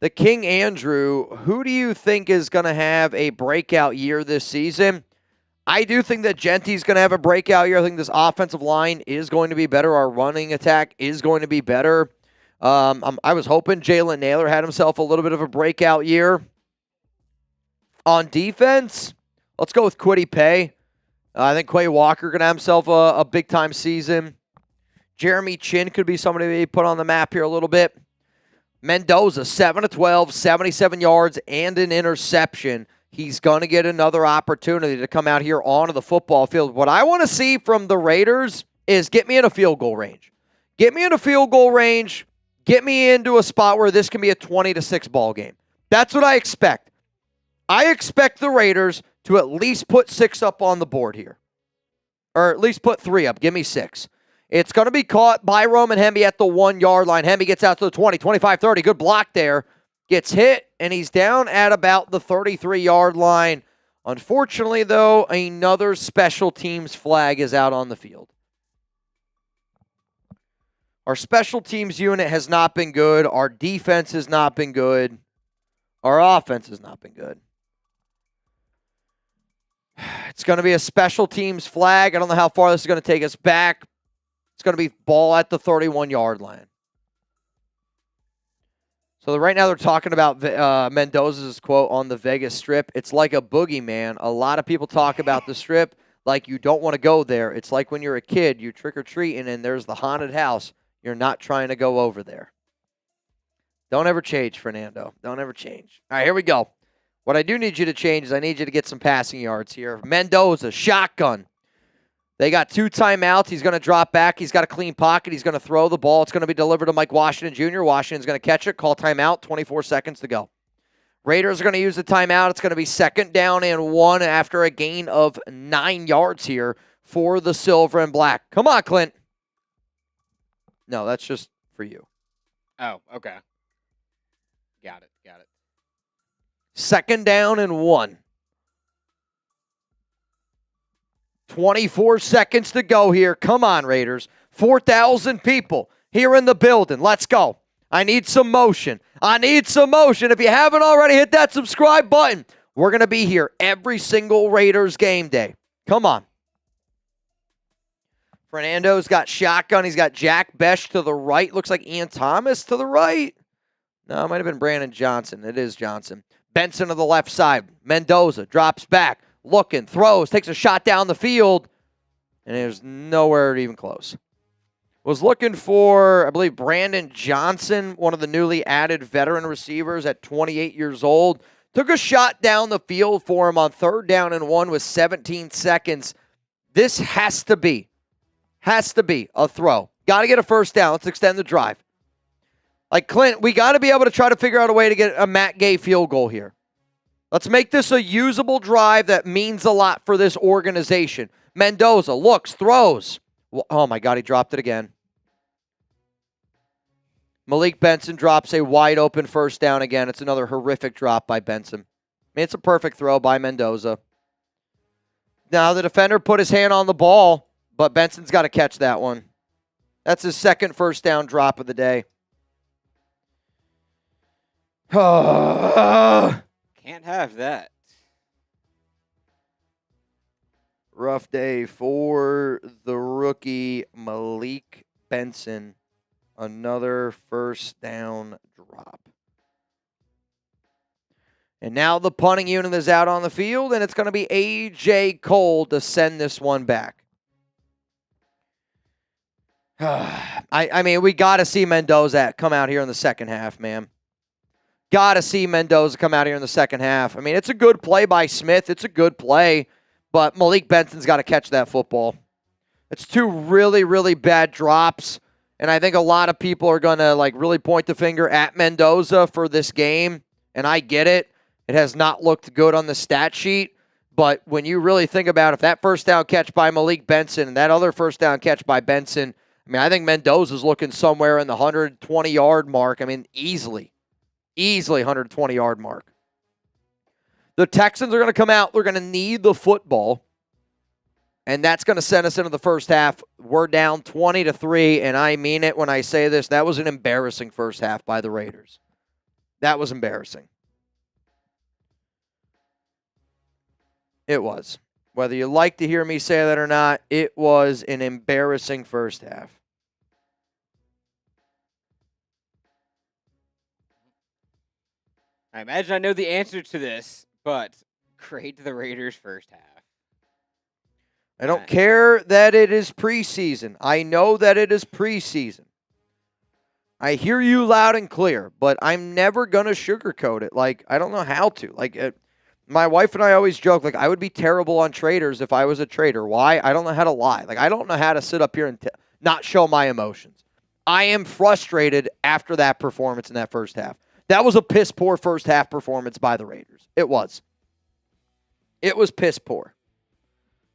King Andrew, who do you think is going to have a breakout year this season? I do think that Gentry's going to have a breakout year. I think this offensive line is going to be better. Our running attack is going to be better. I was hoping Jalen Naylor had himself a little bit of a breakout year. On defense, let's go with Kwity Paye. I think Quay Walker going to have himself a big-time season. Jeremy Chin could be somebody they put on the map here a little bit. Mendoza, 7-12, 77 yards, and an interception. He's going to get another opportunity to come out here onto the football field. What I want to see from the Raiders is get me in a field goal range. Get me in a field goal range. Get me into a spot where this can be a 20-6 ball game. That's what I expect. I expect the Raiders to at least put 6 up on the board here. Or at least put 3 up. Give me 6. It's going to be caught by Roman Hemby at the 1-yard line. Hemby gets out to the 20, 25, 30. Good block there. Gets hit, and he's down at about the 33-yard line. Unfortunately, though, another special teams flag is out on the field. Our special teams unit has not been good. Our defense has not been good. Our offense has not been good. It's going to be a special teams flag. I don't know how far this is going to take us back. It's going to be ball at the 31-yard line. So right now they're talking about Mendoza's quote on the Vegas Strip. It's like a boogeyman. A lot of people talk about the Strip like you don't want to go there. It's like when you're a kid, you trick-or-treating, and there's the haunted house. You're not trying to go over there. Don't ever change, Fernando. Don't ever change. All right, here we go. What I do need you to change is I need you to get some passing yards here. Mendoza, shotgun. They got 2 timeouts. He's going to drop back. He's got a clean pocket. He's going to throw the ball. It's going to be delivered to Mike Washington Jr. Washington's going to catch it. Call timeout. 24 seconds to go. Raiders are going to use the timeout. It's going to be 2nd down and 1 after a gain of 9 yards here for the silver and black. Come on, Clint. No, that's just for you. Oh, okay. Got it. 2nd down and 1. 24 seconds to go here. Come on, Raiders. 4,000 people here in the building. Let's go. I need some motion. If you haven't already, hit that subscribe button. We're going to be here every single Raiders game day. Come on. Fernando's got shotgun. He's got Jack Besh to the right. Looks like Ian Thomas to the right. No, it might have been Brandon Johnson. It is Johnson. Benson to the left side. Mendoza drops back. Looking, throws, takes a shot down the field. And there's nowhere even close. Was looking for, I believe, Brandon Johnson, one of the newly added veteran receivers at 28 years old. Took a shot down the field for him on 3rd down and 1 with 17 seconds. This has to be a throw. Got to get a 1st down. Let's extend the drive. Like, Clint, we got to be able to try to figure out a way to get a Matt Gay field goal here. Let's make this a usable drive that means a lot for this organization. Mendoza looks, throws. Oh, my God, he dropped it again. Malik Benson drops a wide-open 1st down again. It's another horrific drop by Benson. I mean, it's a perfect throw by Mendoza. Now the defender put his hand on the ball, but Benson's got to catch that one. That's his 2nd 1st down drop of the day. Can't have that. Rough day for the rookie Malik Benson. Another 1st down drop. And now the punting unit is out on the field, and it's going to be A.J. Cole to send this one back. I mean, we got to see Mendoza come out here in the second half, man. Got to see Mendoza come out here in the second half. I mean, it's a good play by Smith. It's a good play, but Malik Benson's got to catch that football. It's 2 really, really bad drops, and I think a lot of people are going to really point the finger at Mendoza for this game, and I get it. It has not looked good on the stat sheet, but when you really think about if that 1st down catch by Malik Benson and that other 1st down catch by Benson, I mean, I think Mendoza's looking somewhere in the 120-yard mark. I mean, easily 120-yard mark. The Texans are going to come out. They're going to need the football, and that's going to send us into the first half. We're down 20-3, and I mean it when I say this. That was an embarrassing first half by the Raiders. That was embarrassing. It was. Whether you like to hear me say that or not, it was an embarrassing first half. I imagine I know the answer to this, but grade the Raiders' first half. I don't care that it is preseason. I know that it is preseason. I hear you loud and clear, but I'm never going to sugarcoat it. I don't know how to. My wife and I always joke, I would be terrible on traders if I was a trader. Why? I don't know how to lie. I don't know how to sit up here and not show my emotions. I am frustrated after that performance in that first half. That was a piss-poor first half performance by the Raiders. It was. It was piss-poor.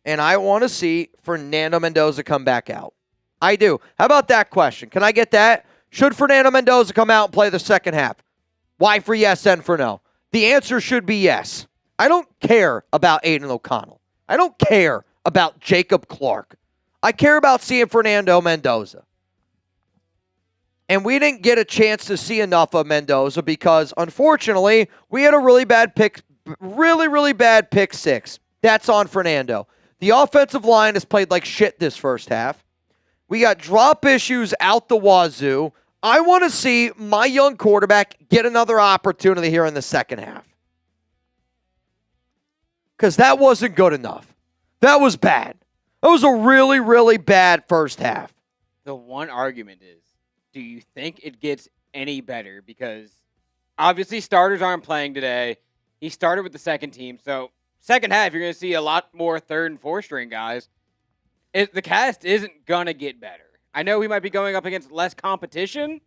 And I want to see Fernando Mendoza come back out. I do. How about that question? Can I get that? Should Fernando Mendoza come out and play the second half? Y for yes, N for no. The answer should be yes. I don't care about Aiden O'Connell. I don't care about Jacob Clark. I care about seeing Fernando Mendoza. And we didn't get a chance to see enough of Mendoza because, unfortunately, we had a really bad pick, really bad pick six. That's on Fernando. The offensive line has played like shit this first half. We got drop issues out the wazoo. I want to see my young quarterback get another opportunity here in the second half. Because that wasn't good enough. That was bad. That was a really bad first half. The one argument is, do you think it gets any better? Because obviously starters aren't playing today. He started with the second team. So second half, you're going to see a lot more third and fourth string guys. The cast isn't going to get better. I know we might be going up against less competition.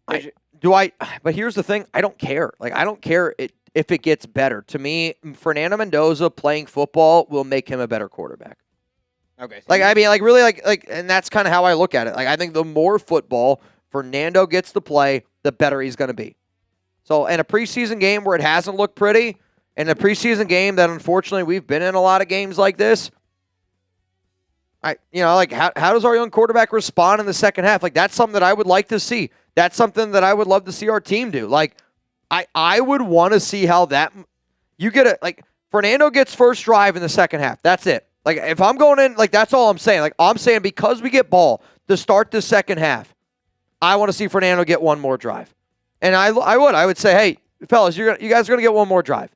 But here's the thing. I don't care. I don't care if it gets better. To me, Fernando Mendoza playing football will make him a better quarterback. Okay. So and that's kind of how I look at it. I think the more football Fernando gets to play, the better he's going to be. So in a preseason game where it hasn't looked pretty, in a preseason game that unfortunately we've been in a lot of games like this, how does our young quarterback respond in the second half? That's something that I would like to see. That's something that I would love to see our team do. I would want to see how that you get it. Fernando gets first drive in the second half. That's it. If I'm going in, that's all I'm saying. I'm saying because we get ball to start the second half, I want to see Fernando get one more drive. And I would say, hey, fellas, you guys are going to get one more drive.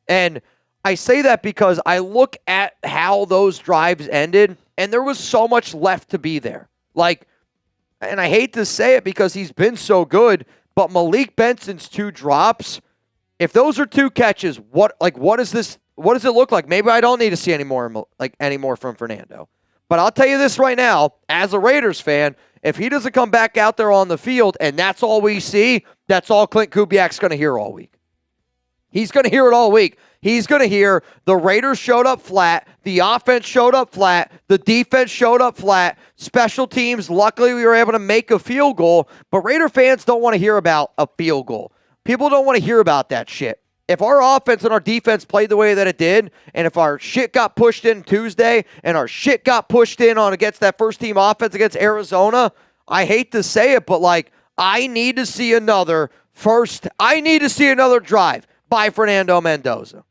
And I say that because I look at how those drives ended, and there was so much left to be there. And I hate to say it because he's been so good, but Malik Benson's 2 drops, if those are 2 catches, what is this? What does it look like? Maybe I don't need to see any more from Fernando. But I'll tell you this right now, as a Raiders fan, if he doesn't come back out there on the field and that's all we see, that's all Clint Kubiak's going to hear all week. He's going to hear it all week. He's going to hear the Raiders showed up flat, the offense showed up flat, the defense showed up flat, special teams, luckily we were able to make a field goal, but Raider fans don't want to hear about a field goal. People don't want to hear about that shit. If our offense and our defense played the way that it did, and if our shit got pushed in Tuesday, and our shit got pushed in on against that first team offense against Arizona, I hate to say it, but I need to see another drive by Fernando Mendoza.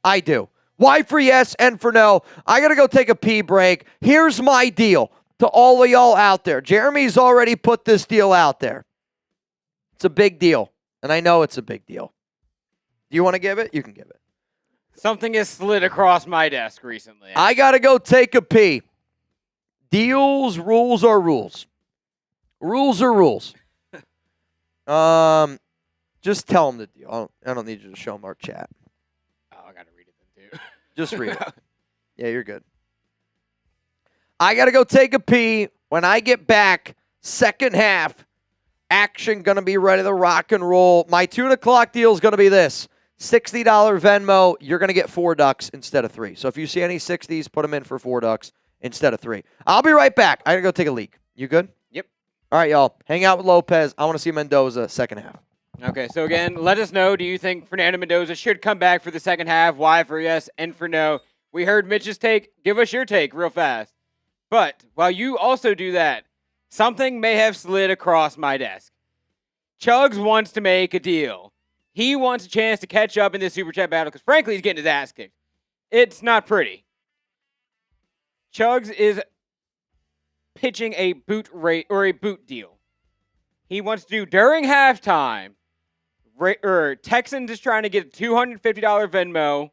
I do. Why for yes and for no? I got to go take a pee break. Here's my deal to all of y'all out there. Jeremy's already put this deal out there. It's a big deal, and I know it's a big deal. Do you want to give it? You can give it. Something has slid across my desk recently. I got to go take a pee. Deals, rules are rules. Rules are rules. Just tell them the deal. I don't need you to show them our chat. Oh, I got to read it then, too. Just read it. Yeah, you're good. I got to go take a pee. When I get back, second half, action going to be ready to rock and roll. My 2 o'clock deal is going to be this. $60 Venmo, you're going to get $4 instead of 3. So if you see any 60s, put them in for $4 instead of 3. I'll be right back. I got to go take a leak. You good? Yep. All right, y'all. Hang out with Lopez. I want to see Mendoza second half. Okay, so again, let us know. Do you think Fernando Mendoza should come back for the second half? Why for yes and for no? We heard Mitch's take. Give us your take real fast. But while you also do that, something may have slid across my desk. Chugs wants to make a deal. He wants a chance to catch up in this Super Chat battle because, frankly, he's getting his ass kicked. It's not pretty. Chugs is pitching a boot rate or a boot deal. He wants to do during halftime. Texans is trying to get a $250 Venmo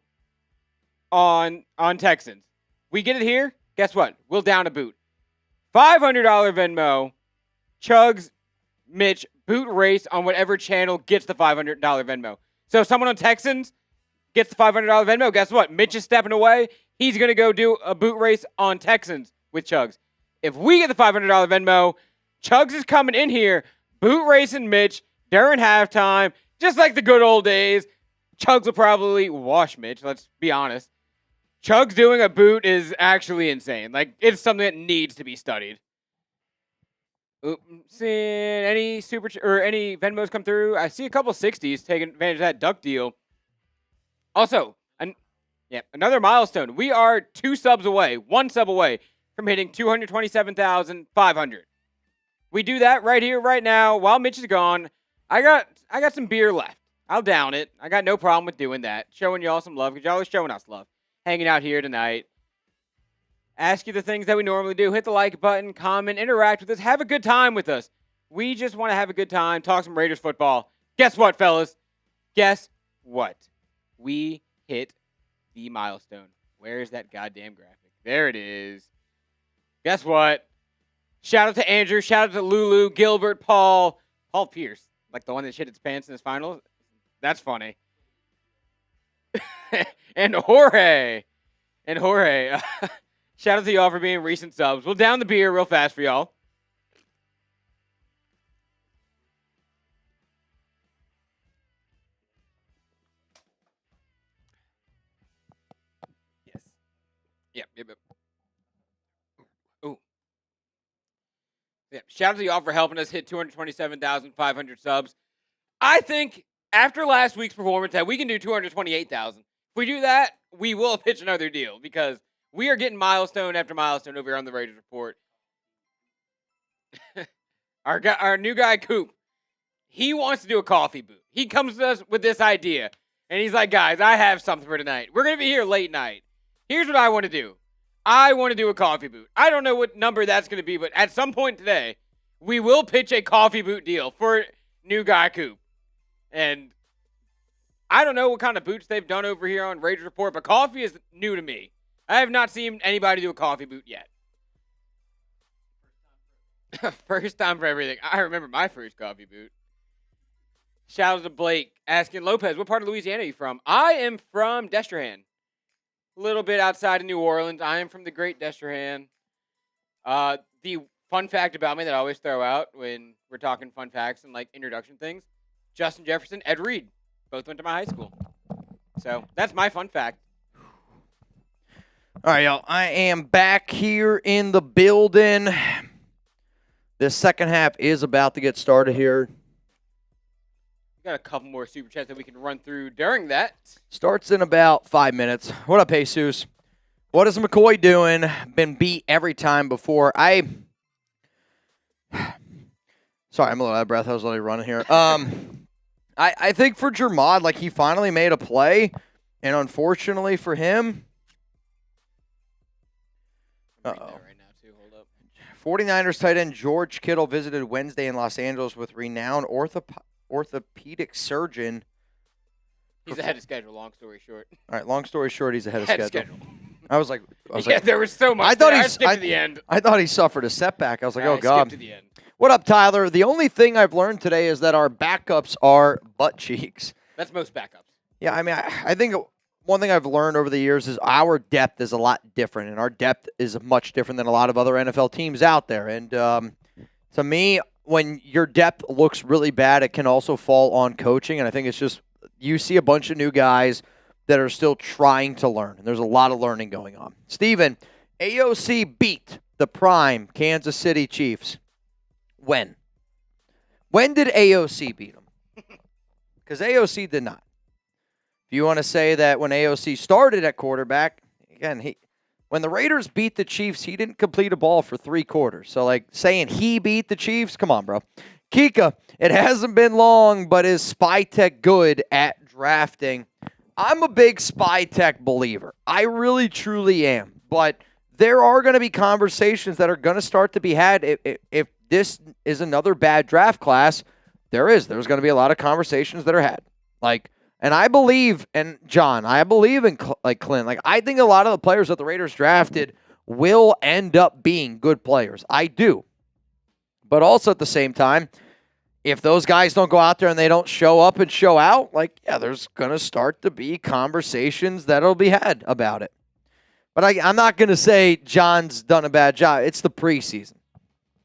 on Texans. We get it here. Guess what? We'll down a boot. $500 Venmo. Chugs, Mitch, boot race on whatever channel gets the $500 Venmo. So if someone on Texans gets the $500 Venmo, guess what? Mitch is stepping away. He's going to go do a boot race on Texans with Chugs. If we get the $500 Venmo, Chugs is coming in here, boot racing Mitch during halftime, just like the good old days. Chugs will probably wash Mitch, let's be honest. Chugs doing a boot is actually insane. It's something that needs to be studied. Seeing any any Venmos come through? I see a couple 60s taking advantage of that duck deal. Also, another milestone. We are 2 subs away, 1 sub away from hitting 227,500. We do that right here, right now. While Mitch is gone, I got some beer left. I'll down it. I got no problem with doing that. Showing y'all some love because y'all are showing us love. Hanging out here tonight. Ask you the things that we normally do. Hit the like button, comment, interact with us. Have a good time with us. We just want to have a good time, talk some Raiders football. Guess what, fellas? Guess what? We hit the milestone. Where is that goddamn graphic? There it is. Guess what? Shout out to Andrew. Shout out to Lulu, Gilbert, Paul Pierce. Like the one that shit its pants in his finals. That's funny. and Jorge. Shout out to y'all for being recent subs. We'll down the beer real fast for y'all. Yes. Yep. Ooh. Yeah. Shout out to y'all for helping us hit 227,500 subs. I think after last week's performance that we can do 228,000. If we do that, we will pitch another deal because we are getting milestone after milestone over here on the Raiders Report. Our new guy, Coop, he wants to do a coffee booth. He comes to us with this idea, and he's like, guys, I have something for tonight. We're going to be here late night. Here's what I want to do. I want to do a coffee booth. I don't know what number that's going to be, but at some point today, we will pitch a coffee booth deal for new guy, Coop. And I don't know what kind of boots they've done over here on Raiders Report, but coffee is new to me. I have not seen anybody do a coffee boot yet. First time for everything. I remember my first coffee boot. Shout out to Blake asking Lopez, what part of Louisiana are you from? I am from Destrehan. A little bit outside of New Orleans. I am from the great Destrehan. The fun fact about me that I always throw out when we're talking fun facts and like introduction things, Justin Jefferson, Ed Reed, both went to my high school. So that's my fun fact. All right, y'all. I am back here in the building. This second half is about to get started here. We got a couple more super chats that we can run through during that. Starts in about 5 minutes. What up, Jesus? What is McCoy doing? Been beat every time before. Sorry, I'm a little out of breath. I was literally running here. I think for Jermod, like he finally made a play, and unfortunately for him, I'm reading that right now too. Hold up. 49ers tight end George Kittle visited Wednesday in Los Angeles with renowned orthopedic surgeon. He's ahead of schedule, long story short. All right, long story short, he's ahead of schedule. I was like, there was so much. I skipped to the end. I thought he suffered a setback. I was like, oh, God. I skipped to the end. What up, Tyler? The only thing I've learned today is that our backups are butt cheeks. That's most backups. Yeah, I mean, I think one thing I've learned over the years is our depth is a lot different, and our depth is much different than a lot of other NFL teams out there. And to me, when your depth looks really bad, it can also fall on coaching, and I think it's just you see a bunch of new guys that are still trying to learn, and there's a lot of learning going on. Steven, AOC beat the prime Kansas City Chiefs. When? When did AOC beat them? Because AOC did not. If you want to say that when AOC started at quarterback, again, when the Raiders beat the Chiefs, he didn't complete a ball for 3 quarters. So, like, saying he beat the Chiefs, come on, bro. Kika, it hasn't been long, but is SpyTech good at drafting? I'm a big SpyTech believer. I really, truly am. But there are going to be conversations that are going to start to be had if this is another bad draft class. There's going to be a lot of conversations that are had. Like, and I believe, and John, I believe in Clint. Like, I think a lot of the players that the Raiders drafted will end up being good players. I do. But also at the same time, if those guys don't go out there and they don't show up and show out, like, yeah, there's going to start to be conversations that'll be had about it. But I'm not going to say John's done a bad job. It's the preseason.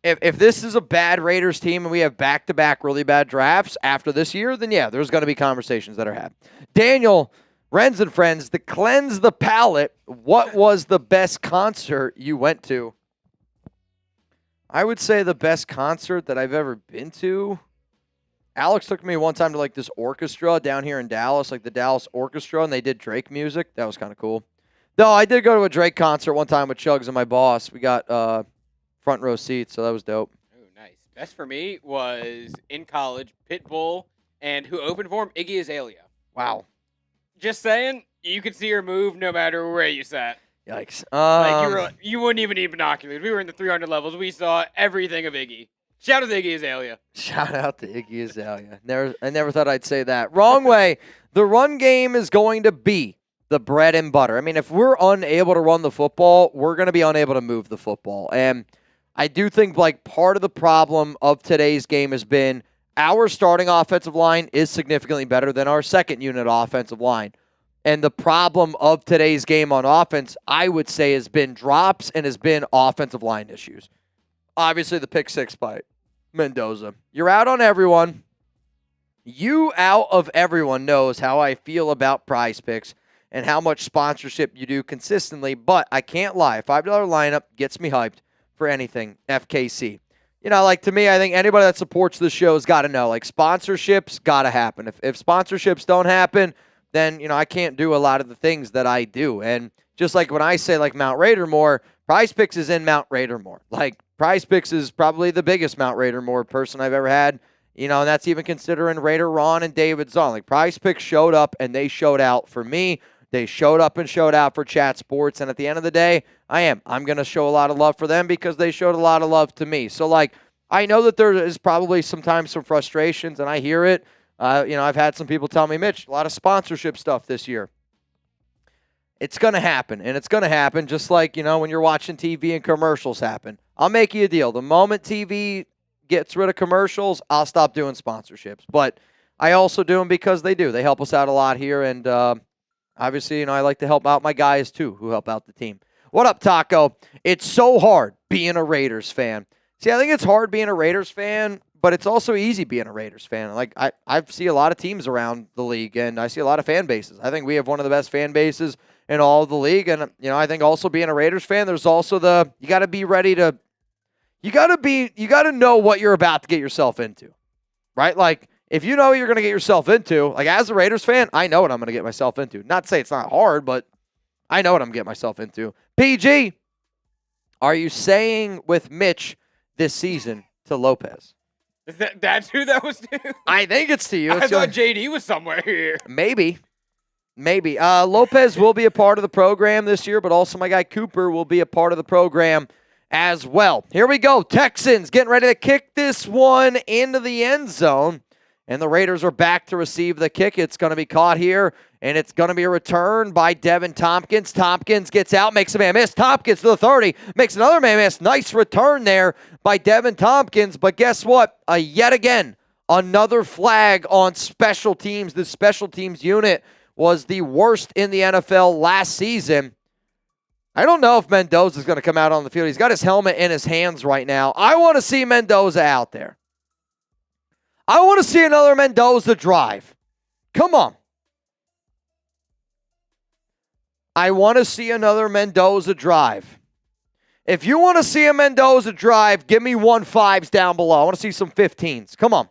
If this is a bad Raiders team and we have back-to-back really bad drafts after this year, then yeah, there's going to be conversations that are had. Daniel, Renz and Friends, to cleanse the palate, what was the best concert you went to? I would say the best concert that I've ever been to. Alex took me one time to like this orchestra down here in Dallas, like the Dallas Orchestra, and they did Drake music. That was kind of cool. No, I did go to a Drake concert one time with Chugs and my boss. We got front row seats, so that was dope. Oh, nice. Best for me was in college, Pitbull, and who opened for him, Iggy Azalea. Wow. Just saying, you could see her move no matter where you sat. Yikes. You wouldn't even need binoculars. We were in the 300 levels. We saw everything of Iggy. Shout out to Iggy Azalea. Shout out to Iggy Azalea. I never thought I'd say that. Wrong way. The run game is going to be the bread and butter. I mean, if we're unable to run the football, we're going to be unable to move the football. And I do think like part of the problem of today's game has been our starting offensive line is significantly better than our second unit offensive line. And the problem of today's game on offense, I would say, has been drops and has been offensive line issues. Obviously, the pick six by Mendoza. You're out on everyone. You out of everyone knows how I feel about Prize Picks and how much sponsorship you do consistently. But I can't lie. $5 lineup gets me hyped for anything FKC. You know, like to me, I think anybody that supports the show has got to know, like sponsorships got to happen. If sponsorships don't happen, then, you know, I can't do a lot of the things that I do. And just like when I say like Mount Raidermore, Prize Picks is in Mount Raidermore. Like Prize Picks is probably the biggest Mount Raidermore person I've ever had. You know, and that's even considering Raider Ron and David Zahn. Like Prize Picks showed up and they showed out for me. They showed up and showed out for Chat Sports. And at the end of the day, I'm going to show a lot of love for them because they showed a lot of love to me. So like, I know that there is probably sometimes some frustrations and I hear it. You know, I've had some people tell me, Mitch, a lot of sponsorship stuff this year. It's going to happen, and it's going to happen just like, you know, when you're watching TV and commercials happen. I'll make you a deal. The moment TV gets rid of commercials, I'll stop doing sponsorships. But I also do them because they do. They help us out a lot here, and obviously, you know, I like to help out my guys, too, who help out the team. What up, Taco? It's so hard being a Raiders fan. See, I think it's hard being a Raiders fan, but it's also easy being a Raiders fan. Like, I see a lot of teams around the league, and I see a lot of fan bases. I think we have one of the best fan bases in all of the league. And, you know, I think also being a Raiders fan, there's also you got to be ready to, you got to know what you're about to get yourself into, right? Like, if you know what you're going to get yourself into, like as a Raiders fan, I know what I'm going to get myself into. Not to say it's not hard, but I know what I'm getting myself into. PG, are you saying with Mitch this season to Lopez? That's who that was to? I think it's to you. I thought JD was somewhere here. Maybe. Lopez will be a part of the program this year, but also my guy Cooper will be a part of the program as well. Here we go. Texans getting ready to kick this one into the end zone. And the Raiders are back to receive the kick. It's going to be caught here, and it's going to be a return by Devin Tompkins. Tompkins gets out, makes a man miss. Tompkins to the 30, makes another man miss. Nice return there by Devin Tompkins. But guess what? Yet again, another flag on special teams. The special teams unit was the worst in the NFL last season. I don't know if Mendoza is going to come out on the field. He's got his helmet in his hands right now. I want to see Mendoza out there. I want to see another Mendoza drive. Come on. I want to see another Mendoza drive. If you want to see a Mendoza drive, give me 1.5s down below. I want to see some 15s. Come on.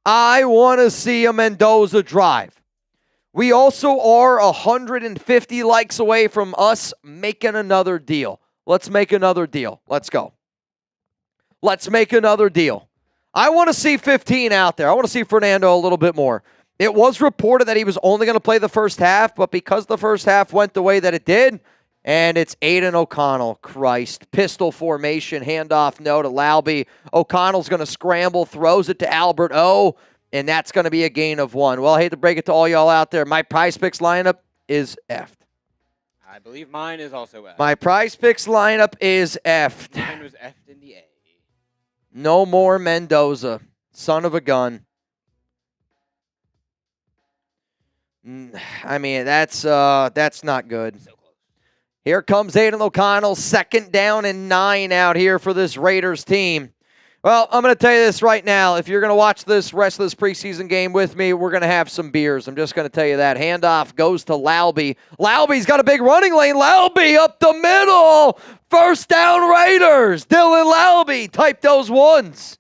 I want to see a Mendoza drive. We also are 150 likes away from us making another deal. Let's make another deal. Let's go. Let's make another deal. I want to see 15 out there. I want to see Fernando a little bit more. It was reported that he was only going to play the first half, but because the first half went the way that it did, and it's Aiden O'Connell. Christ. Pistol formation, handoff, no to Laube. O'Connell's going to scramble, throws it to Albert O, and that's going to be a gain of 1. Well, I hate to break it to all y'all out there. My Prize Picks lineup is F'd. I believe mine is also F. My Prize Picks lineup is F'd. Mine was F'd in the A. No more Mendoza. Son of a gun. I mean, that's not good. So close. Here comes Aiden O'Connell. 2nd down and 9 out here for this Raiders team. Well, I'm going to tell you this right now. If you're going to watch this rest of this preseason game with me, we're going to have some beers. I'm just going to tell you that. Handoff goes to Laube. Laube's got a big running lane. Laube up the middle. 1st down Raiders. Dylan Laube. Type those ones.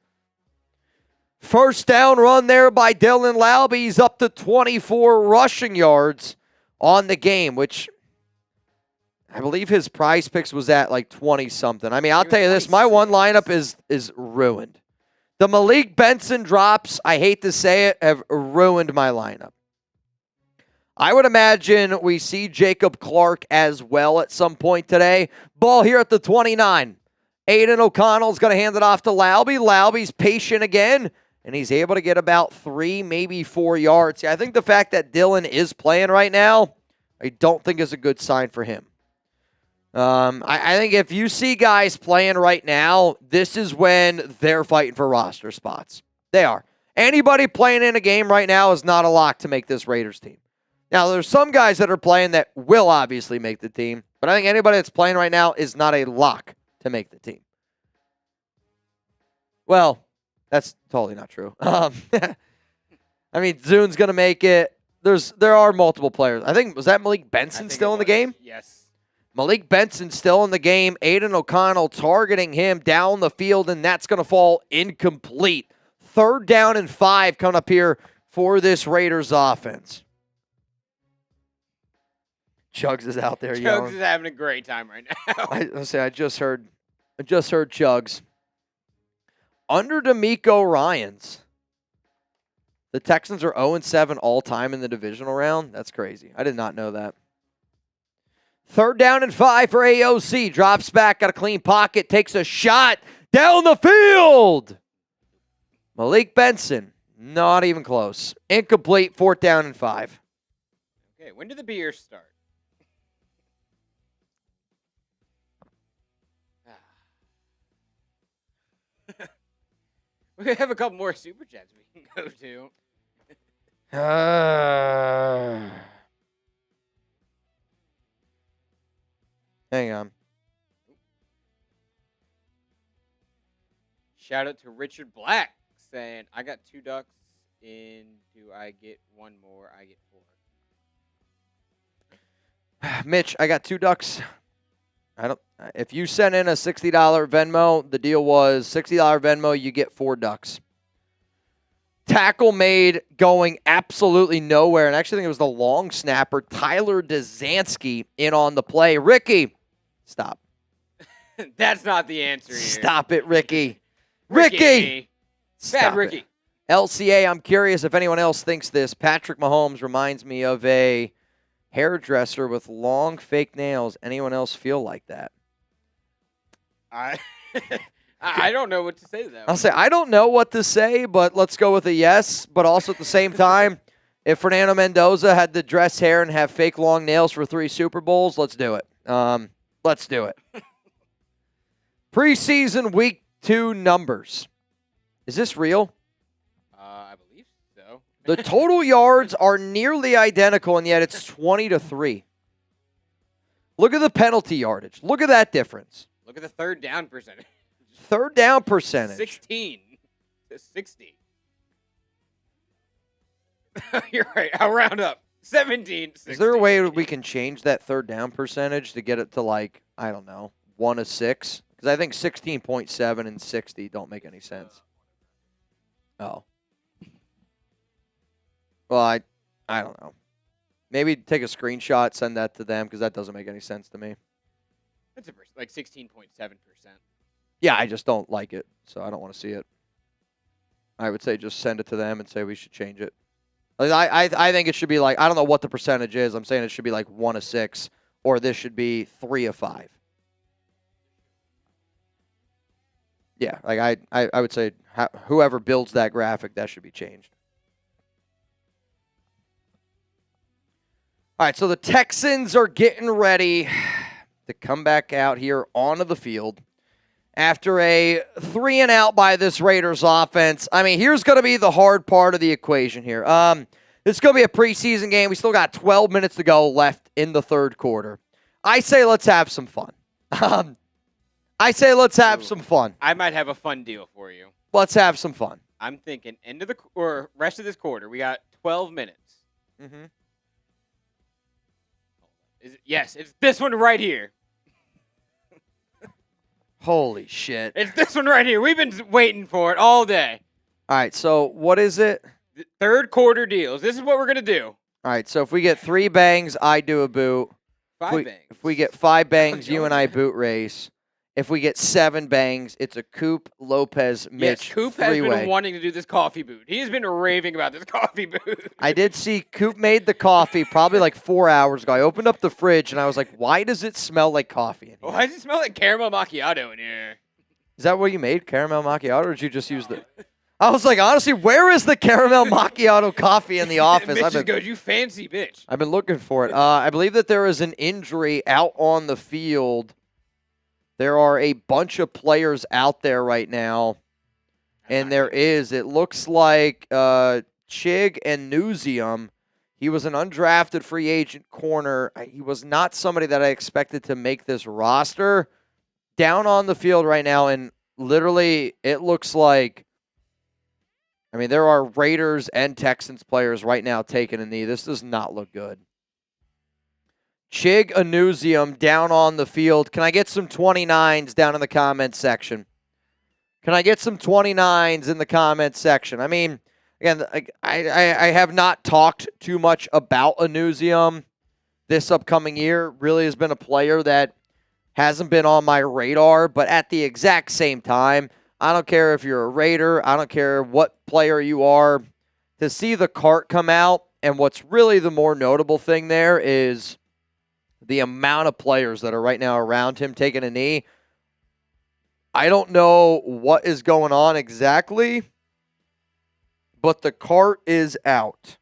1st down run there by Dylan Laube. He's up to 24 rushing yards on the game, which I believe his Prize Picks was at like 20-something. I mean, I'll tell you this. My one lineup is ruined. The Malik Benson drops, I hate to say it, have ruined my lineup. I would imagine we see Jacob Clark as well at some point today. Ball here at the 29. Aiden O'Connell's going to hand it off to Laube. Laube's patient again, and he's able to get about 3, maybe 4 yards. I think the fact that Dylan is playing right now, I don't think is a good sign for him. I think if you see guys playing right now, this is when they're fighting for roster spots. They are. Anybody playing in a game right now is not a lock to make this Raiders team. Now, there's some guys that are playing that will obviously make the team, but I think anybody that's playing right now is not a lock to make the team. Well, that's totally not true. I mean, Zune's going to make it. There are multiple players. I think, was that Malik Benson still in the game? Yes. Malik Benson still in the game. Aiden O'Connell targeting him down the field, and that's going to fall incomplete. 3rd down and 5 coming up here for this Raiders offense. Chugs is out there yelling. Chugs is having a great time right now. I just heard Chugs. Under D'Amico Ryans, the Texans are 0-7 all-time in the divisional round. That's crazy. I did not know that. 3rd down and 5 for AOC. Drops back, got a clean pocket, takes a shot down the field. Malik Benson, not even close. Incomplete, 4th down and 5. Okay, when did the beers start? We have a couple more super chats we can go to. Hang on. Shout out to Richard Black saying, I got 2 ducks in. Do I get 1 more? I get 4. Mitch, I got 2 ducks. If you send in a $60 Venmo, the deal was $60 Venmo, you get 4 ducks. Tackle made going absolutely nowhere, and I actually think it was the long snapper, Tyler Dzansky, in on the play. Ricky, stop. That's not the answer here. Stop it, Ricky. Ricky! Bad Ricky. It. LCA, I'm curious if anyone else thinks this. Patrick Mahomes reminds me of a hairdresser with long fake nails. Anyone else feel like that? I don't know what to say to that. I'll say I don't know what to say, but let's go with a yes. But also at the same time, if Fernando Mendoza had to dress hair and have fake long nails for 3 Super Bowls, let's do it. Let's do it. Preseason week 2 numbers. Is this real? I believe so. The total yards are nearly identical, and yet it's 20-3. Look at the penalty yardage. Look at that difference. Look at the 3rd down percentage. 3rd down percentage. 16 to 60. You're right. I'll round up. 17 to 16. Is there a way we can change that 3rd down percentage to get it to, like, I don't know, 1 to 6? Because I think 16.7 and 60 don't make any sense. Oh. Well, I don't know. Maybe take a screenshot, send that to them, because that doesn't make any sense to me. That's like 16.7%. Yeah, I just don't like it, so I don't want to see it. I would say just send it to them and say we should change it. I think it should be like, I don't know what the percentage is. I'm saying it should be like 1 to 6, or this should be 3 to 5. Yeah, like I would say whoever builds that graphic, that should be changed. All right, so the Texans are getting ready to come back out here onto the field after a 3-and-out by this Raiders offense. I mean, here's going to be the hard part of the equation here. This is going to be a preseason game. We still got 12 minutes to go left in the 3rd quarter. I say let's have some fun. I say let's have some fun. I might have a fun deal for you. Let's have some fun. I'm thinking end of the or rest of this quarter. We got 12 minutes. Mm-hmm. Yes, it's this one right here. Holy shit. It's this one right here. We've been waiting for it all day. All right, so what is it? The 3rd quarter deals. This is what we're going to do. All right, so if we get 3 bangs, I do a boot. 5 bangs. If we get 5 bangs, you and I boot race. If we get 7 bangs, it's a Coop, Lopez, Mitch Yes, Coop has three-way. been wanting to do this coffee boot. He has been raving about this coffee boot. I did see Coop made the coffee probably like 4 hours ago. I opened up the fridge and I was like, why does it smell like coffee in here? Why does it smell like caramel macchiato in here? Is that what you made, caramel macchiato, or did you just use the... I was like, honestly, where is the caramel macchiato coffee in the office? Mitch just goes, you fancy bitch. I've been looking for it. I believe that there is an injury out on the field. There are a bunch of players out there right now, and it looks like Chig and Newsium. He was an undrafted free agent corner. He was not somebody that I expected to make this roster. Down on the field right now, and literally it looks like, I mean, there are Raiders and Texans players right now taking a knee. This does not look good. Chig Anusium down on the field. Can I get some 29s down in the comments section? Can I get some 29s in the comments section? I mean, again, I have not talked too much about Anusium this upcoming year. Really has been a player that hasn't been on my radar, but at the exact same time, I don't care if you're a Raider. I don't care what player you are. To see the cart come out, and what's really the more notable thing there is the amount of players that are right now around him taking a knee. I don't know what is going on exactly, but the cart is out.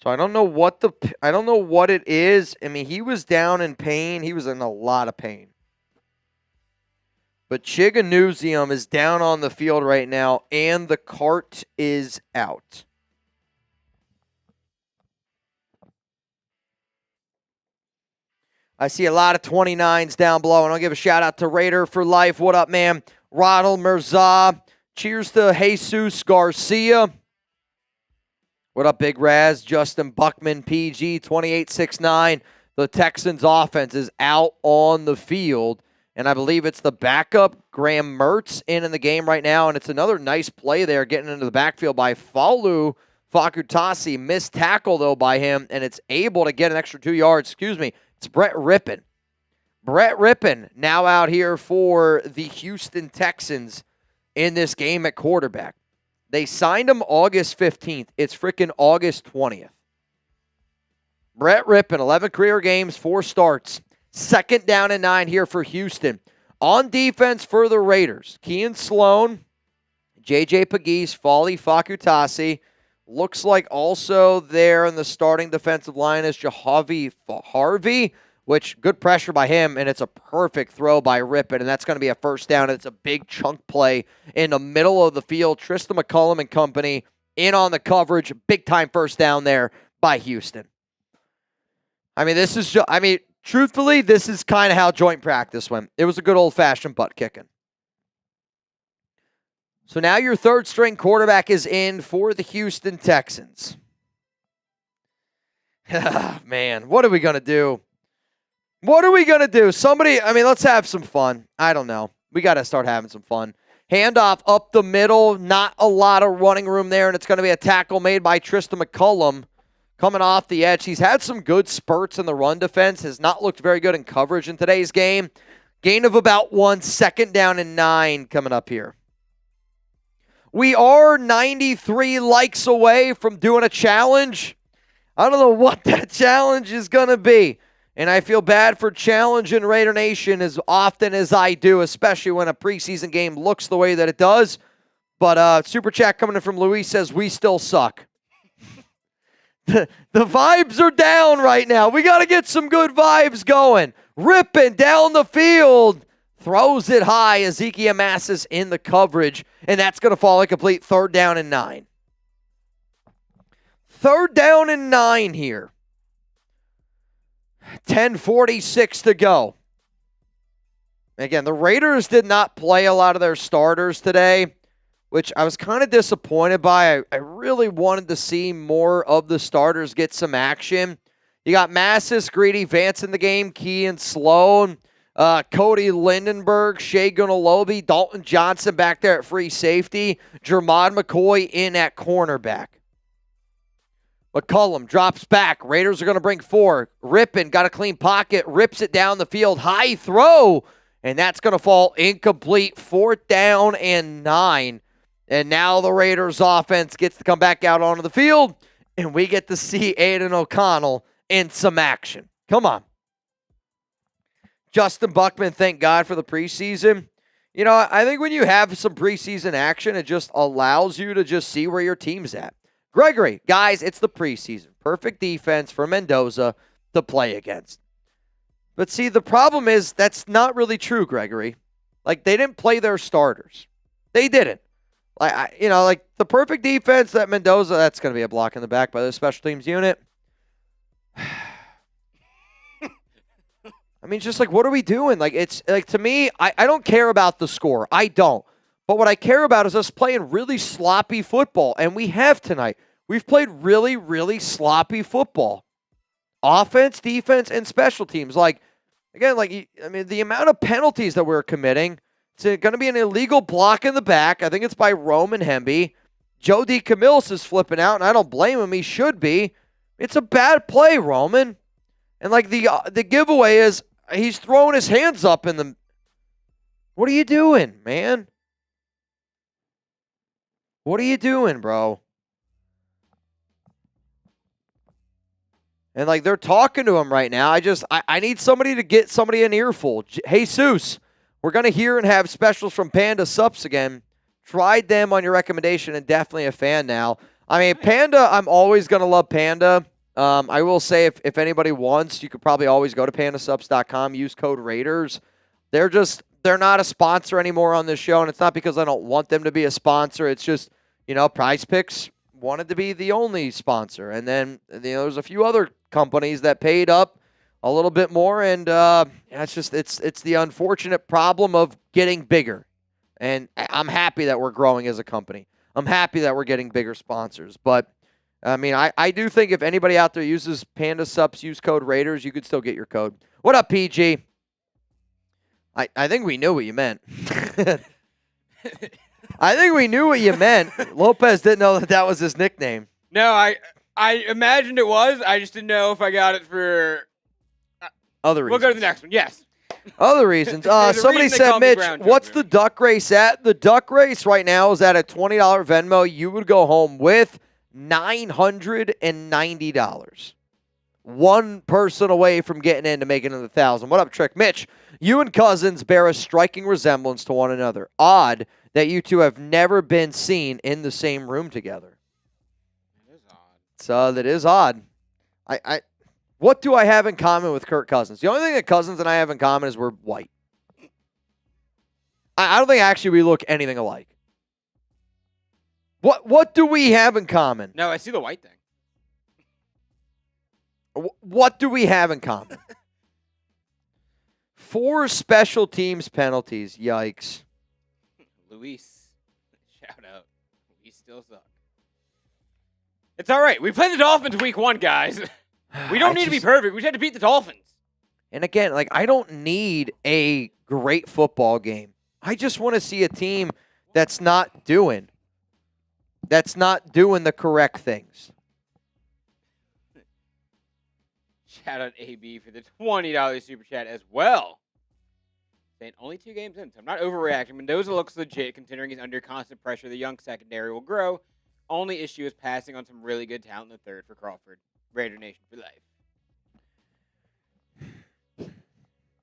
So I don't know what it is. I mean, he was down in pain. He was in a lot of pain. But Chiganusium is down on the field right now, and the cart is out. I see a lot of 29s down below, and I'll give a shout-out to Raider for Life. What up, man? Ronald Mirza. Cheers to Jesus Garcia. What up, Big Raz? Justin Buckman, PG, 2869. The Texans' offense is out on the field, and I believe it's the backup, Graham Mertz, in the game right now, and it's another nice play there getting into the backfield by Falu Fakutasi. Missed tackle, though, by him, and it's able to get an extra 2 yards. It's Brett Rippon. Brett Rippon now out here for the Houston Texans in this game at quarterback. They signed him August 15th. It's freaking August 20th. Brett Rippon, 11 career games, 4 starts. 2nd down and 9 here for Houston. On defense for the Raiders, Kean Sloan, J.J. Pegues, Folly Fakutasi. Looks like also there in the starting defensive line is Jahavi Harvey, which good pressure by him, and it's a perfect throw by Rippon, and that's going to be a first down. It's a big chunk play in the middle of the field. Tristan McCullum and company in on the coverage. Big-time first down there by Houston. I mean, truthfully, this is kind of how joint practice went. It was a good old-fashioned butt kicking. So now your third-string quarterback is in for the Houston Texans. Man, what are we going to do? What are we going to do? Let's have some fun. I don't know. We got to start having some fun. Handoff up the middle. Not a lot of running room there, and it's going to be a tackle made by Tristan McCullum coming off the edge. He's had some good spurts in the run defense. Has not looked very good in coverage in today's game. Gain of about 1, 2nd down and 9 coming up here. We are 93 likes away from doing a challenge. I don't know what that challenge is going to be. And I feel bad for challenging Raider Nation as often as I do, especially when a preseason game looks the way that it does. But Super Chat coming in from Luis says, we still suck. The vibes are down right now. We got to get some good vibes going. Ripping down the field. Throws it high. Ezekiel Massis in the coverage. And that's going to fall incomplete. 3rd down and 9. 3rd down and 9 here. 10:46 to go. Again, the Raiders did not play a lot of their starters today, which I was kind of disappointed by. I really wanted to see more of the starters get some action. You got Massis, Greedy, Vance in the game, Kean Sloan, Cody Lindenberg, Shea Gunolobi, Dalton Johnson back there at free safety, Jermod McCoy in at cornerback. McCullum drops back. Raiders are going to bring 4. Rippin got a clean pocket, rips it down the field. High throw, and that's going to fall incomplete. 4th down and 9. And now the Raiders offense gets to come back out onto the field, and we get to see Aiden O'Connell in some action. Come on. Justin Buckman, thank God for the preseason. You know, I think when you have some preseason action, it just allows you to just see where your team's at. Gregory, guys, it's the preseason. Perfect defense for Mendoza to play against. But see, the problem is that's not really true, Gregory. Like, they didn't play their starters. They didn't. Like the perfect defense that Mendoza, that's going to be a block in the back by the special teams unit. I mean, just like, what are we doing? Like, it's like, to me, I don't care about the score. I don't. But what I care about is us playing really sloppy football. And we have tonight. We've played really, really sloppy football. Offense, defense, and special teams. Like, again, the amount of penalties that we're committing. It's going to be an illegal block in the back. I think it's by Roman Hemby. Joe DeCamillis is flipping out, and I don't blame him. He should be. It's a bad play, Roman. And, like, the giveaway is he's throwing his hands up in the... What are you doing, man? What are you doing, bro? And, like, they're talking to him right now. I need somebody to get somebody an earful. Jesus, we're going to hear and have specials from Panda Sups again. Tried them on your recommendation and definitely a fan now. I mean, Panda, I'm always going to love Panda. I will say if anybody wants, you could probably always go to pandasups.com, use code Raiders. They're not a sponsor anymore on this show, and it's not because I don't want them to be a sponsor. It's just, Prize Picks wanted to be the only sponsor. And then, there's a few other companies that paid up a little bit more, and it's the unfortunate problem of getting bigger. And I'm happy that we're growing as a company. I'm happy that we're getting bigger sponsors. But, I mean, I do think if anybody out there uses Panda Sups, use code Raiders, you could still get your code. What up, PG? I think we knew what you meant. I think we knew what you meant. Lopez didn't know that was his nickname. No, I imagined it was. I just didn't know if I got it for... Other reasons. We'll go to the next one. Yes. Other reasons. Somebody said, Mitch, what's the duck race at? The duck race right now is at a $20 Venmo. You would go home with $990. One person away from getting in to making it 1,000. What up, Trick? Mitch, you and Cousins bear a striking resemblance to one another. Odd that you two have never been seen in the same room together. It is odd. So that is odd. What do I have in common with Kirk Cousins? The only thing that Cousins and I have in common is we're white. I don't think actually we look anything alike. What do we have in common? No, I see the white thing. What do we have in common? 4 special teams penalties. Yikes. Luis. Shout out. We still suck. It's all right. We played the Dolphins week 1, guys. We don't need to be perfect. We just had to beat the Dolphins. And again, I don't need a great football game. I just want to see a team that's not doing the correct things. Shout out AB for the $20 super chat as well. Saying only 2 games in, so I'm not overreacting. Mendoza looks legit considering he's under constant pressure. The young secondary will grow. Only issue is passing on some really good talent in the third for Crawford. Raider Nation for life.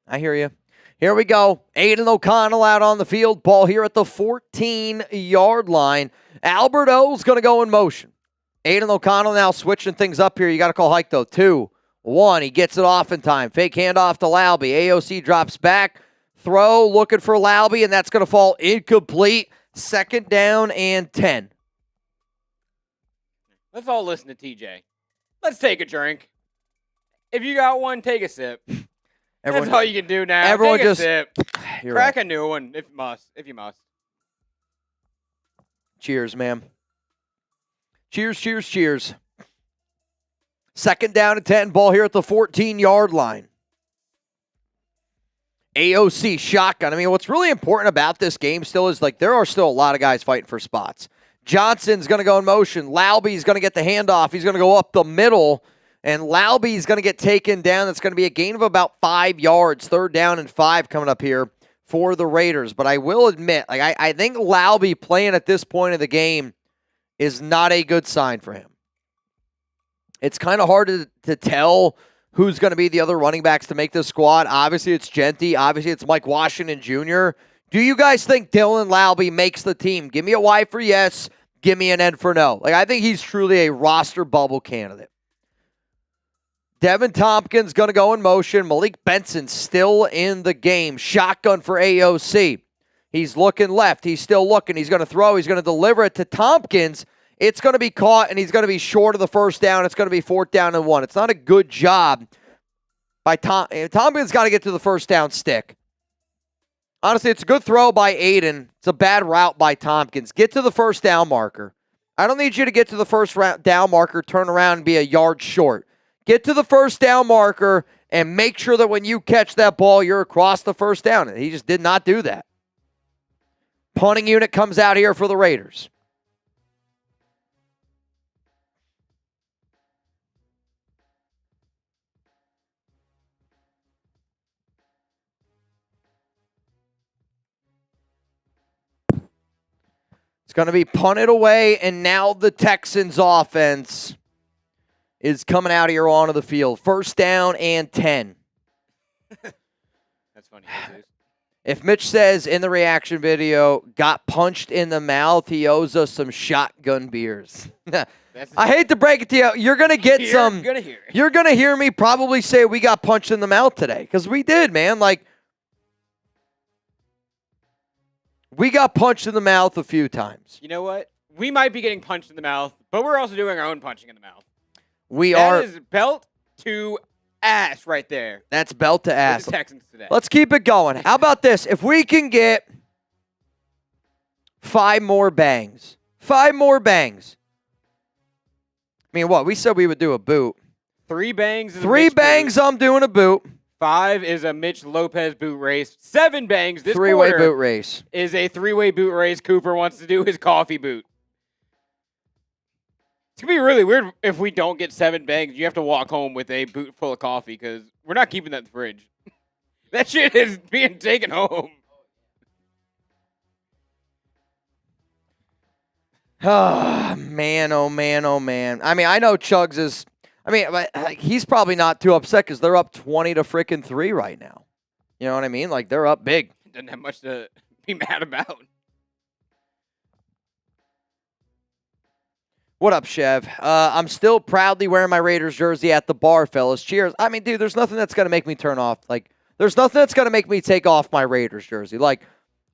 I hear you. Here we go. Aiden O'Connell out on the field. Ball here at the 14-yard line. Albert O's going to go in motion. Aiden O'Connell now switching things up here. You got to call hike, though. 2, 1. He gets it off in time. Fake handoff to Laube. AOC drops back. Throw looking for Laube, and that's going to fall incomplete. 2nd down and 10. Let's all listen to TJ. Let's take a drink. If you got one, take a sip. That's all you can do now. Everyone take a just sip. Crack right. A new one if you must. Cheers, ma'am. Cheers, cheers, cheers. 2nd down and 10. Ball here at the 14-yard line. AOC shotgun. I mean, what's really important about this game still is there are still a lot of guys fighting for spots. Johnson's going to go in motion. Laubie's going to get the handoff. He's going to go up the middle, and Laubie's going to get taken down. That's going to be a gain of about 5 yards. 3rd down and 5 coming up here for the Raiders. But I will admit, I think Laubie playing at this point of the game is not a good sign for him. It's kind of hard to tell who's going to be the other running backs to make this squad. Obviously, it's Genty. Obviously, it's Mike Washington Jr. Do you guys think Dylan Laubie makes the team? Give me a Y for yes. Give me an N for no. I think he's truly a roster bubble candidate. Devin Tompkins going to go in motion. Malik Benson still in the game. Shotgun for AOC. He's looking left. He's still looking. He's going to throw. He's going to deliver it to Tompkins. It's going to be caught, and he's going to be short of the 1st down. It's going to be 4th down and 1. It's not a good job by Tompkins. Got to get to the 1st down stick. Honestly, it's a good throw by Aiden. It's a bad route by Tompkins. Get to the 1st down marker. I don't need you to get to the 1st down marker, turn around, and be a yard short. Get to the 1st down marker and make sure that when you catch that ball, you're across the 1st down. And he just did not do that. Punting unit comes out here for the Raiders. It's going to be punted away, and now the Texans offense is coming out here onto the field. 1st down and 10. That's funny. If Mitch says in the reaction video, got punched in the mouth, he owes us some shotgun beers. I hate to break it to you. You're going to get some. You're going to hear me probably say we got punched in the mouth today, because we did, man. We got punched in the mouth a few times. You know what? We might be getting punched in the mouth, but we're also doing our own punching in the mouth. That is belt to ass right there. That's belt to ass. The Texans today. Let's keep it going. How about this? If we can get 5 more bangs. 5 more bangs. I mean, what? We said we would do a boot. 3 bangs. 3 bangs, I'm doing a boot. 5 is a Mitch Lopez boot race. 7 bangs. This 3-way boot race. Is a 3-way boot race. Cooper wants to do his coffee boot. It's going to be really weird if we don't get 7 bangs. You have to walk home with a boot full of coffee because we're not keeping that in the fridge. That shit is being taken home. Oh, man, oh, man, oh, man. I mean, I know Chugs is... I mean, he's probably not too upset because they're up 20-3 right now. You know what I mean? They're up big. Doesn't have much to be mad about. What up, Chev? I'm still proudly wearing my Raiders jersey at the bar, fellas. Cheers. I mean, dude, there's nothing that's going to make me turn off. There's nothing that's going to make me take off my Raiders jersey.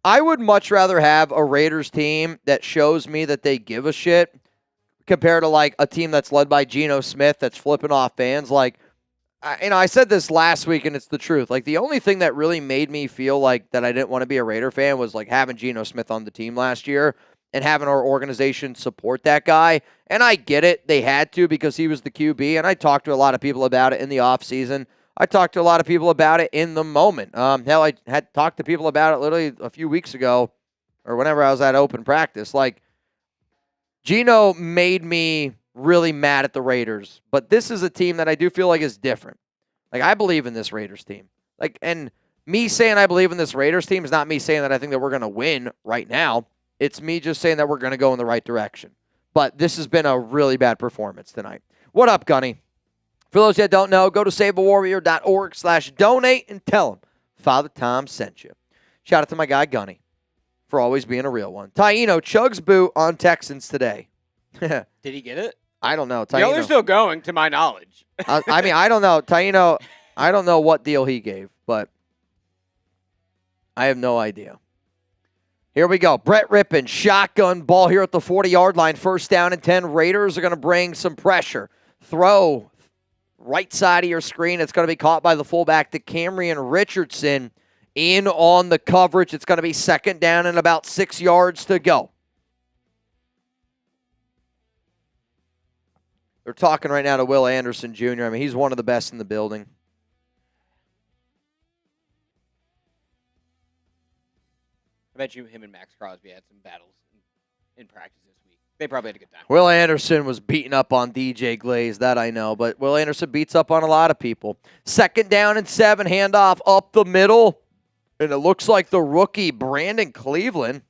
I would much rather have a Raiders team that shows me that they give a shit compared to, a team that's led by Geno Smith that's flipping off fans. I said this last week, and it's the truth. The only thing that really made me feel like that I didn't want to be a Raider fan was, having Geno Smith on the team last year and having our organization support that guy. And I get it. They had to because he was the QB, and I talked to a lot of people about it in the offseason. I talked to a lot of people about it in the moment. Hell, I had talked to people about it literally a few weeks ago or whenever I was at open practice. Geno made me really mad at the Raiders, but this is a team that I do feel like is different. I believe in this Raiders team. And me saying I believe in this Raiders team is not me saying that I think that we're going to win right now. It's me just saying that we're going to go in the right direction. But this has been a really bad performance tonight. What up, Gunny? For those that don't know, go to saveawarrior.org/donate and tell them Father Tom sent you. Shout out to my guy, Gunny, for always being a real one. Taino, Chug's boot on Texans today. Did he get it? I don't know. Y'all are still going, to my knowledge. I mean, I don't know. Taino, I don't know what deal he gave, but I have no idea. Here we go. Brett Rippon, shotgun ball here at the 40-yard line. 1st down and 10. Raiders are going to bring some pressure. Throw right side of your screen. It's going to be caught by the fullback to Camryn Richardson. In on the coverage. It's going to be 2nd down and about 6 yards to go. They're talking right now to Will Anderson Jr. I mean, he's one of the best in the building. I bet you him and Max Crosby had some battles in practice this week. They probably had a good time. Will Anderson was beating up on DJ Glaze, that I know, but Will Anderson beats up on a lot of people. 2nd down and 7, handoff up the middle, and it looks like the rookie Brandon Cleveland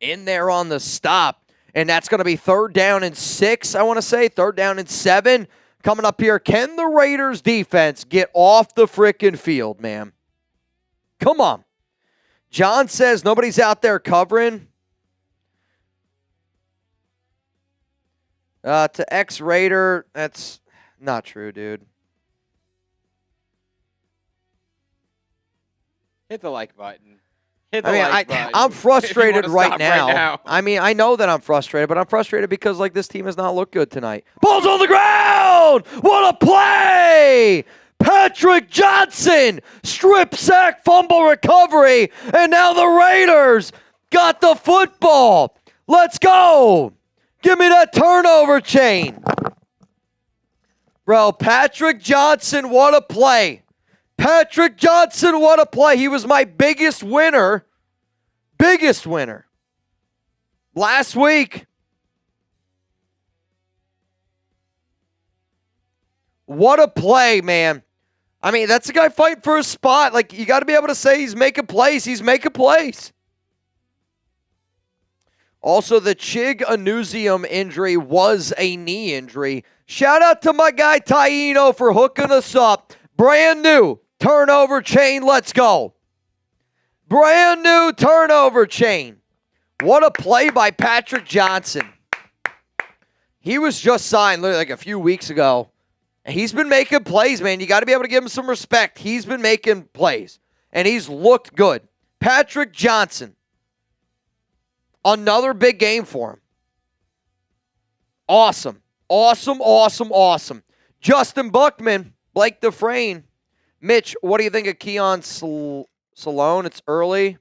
in there on the stop, and that's going to be 3rd down and 6, I want to say, 3rd down and 7. Coming up here, can the Raiders defense get off the frickin' field, man? Come on. John says nobody's out there covering. To ex-Raider, that's not true, dude. Hit the like button. Hit the like button. I'm frustrated right now. Right now. I mean, I know that I'm frustrated, but I'm frustrated because, like, this team has not looked good tonight. Ball's on the ground! What a play! Patrick Johnson! Strip sack, fumble recovery, and now the Raiders got the football. Let's go! Give me that turnover chain. Bro, Patrick Johnson, what a play. Patrick Johnson, what a play. He was my biggest winner. Biggest winner. Last week. What a play, man. I mean, that's a guy fighting for a spot. Like, you got to be able to say he's making plays. He's making plays. Also, the Chig Anusium injury was a knee injury. Shout out to my guy Taino for hooking us up. Brand new turnover chain. Let's go. Brand new turnover chain. What a play by Patrick Johnson. He was just signed literally like a few weeks ago. And he's been making plays, man. You got to be able to give him some respect. He's been making plays. And he's looked good. Patrick Johnson. Another big game for him. Awesome. Awesome, awesome, awesome. Justin Buckman, Blake Dufresne. Mitch, what do you think of Keon Sloan? It's early.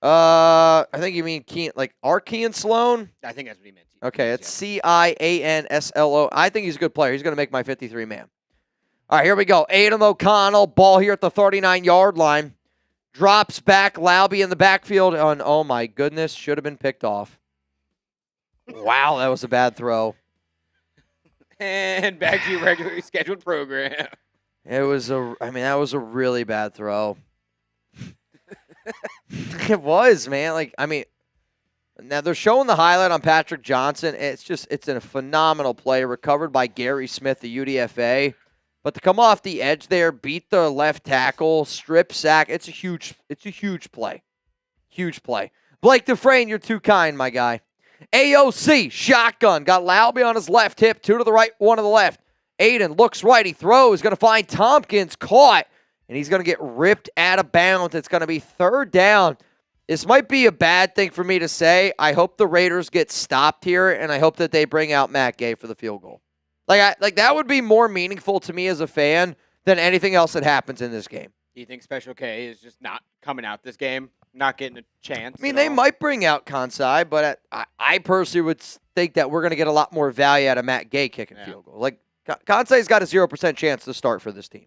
I think you mean Keon, like our Keon Sloan? I think that's what he meant. Okay, it's Cianslo. I think he's a good player. He's going to make my 53-man. All right, here we go. Aiden O'Connell, ball here at the 39-yard line. Drops back, Laube in the backfield. Oh, my goodness, should have been picked off. Wow, that was a bad throw. And back to your regularly scheduled program. That was a really bad throw. It was, man. Like, I mean, now they're showing the highlight on Patrick Johnson. It's a phenomenal play recovered by Gary Smith, the UDFA. But to come off the edge there, beat the left tackle, strip sack, it's a huge play. Huge play. Blake Dufresne, you're too kind, my guy. AOC, shotgun, got Laube on his left hip, 2 to the right, 1 to the left. Aiden looks right, he throws, going to find Tompkins, caught, and he's going to get ripped out of bounds. It's going to be 3rd down. This might be a bad thing for me to say. I hope the Raiders get stopped here, and I hope that they bring out Matt Gay for the field goal. Like that would be more meaningful to me as a fan than anything else that happens in this game. Do you think Special K is just not coming out this game, not getting a chance? I mean, they might bring out Kansai, but I personally would think that we're going to get a lot more value out of Matt Gay kicking field goal. Like, Kansai's got a 0% chance to start for this team.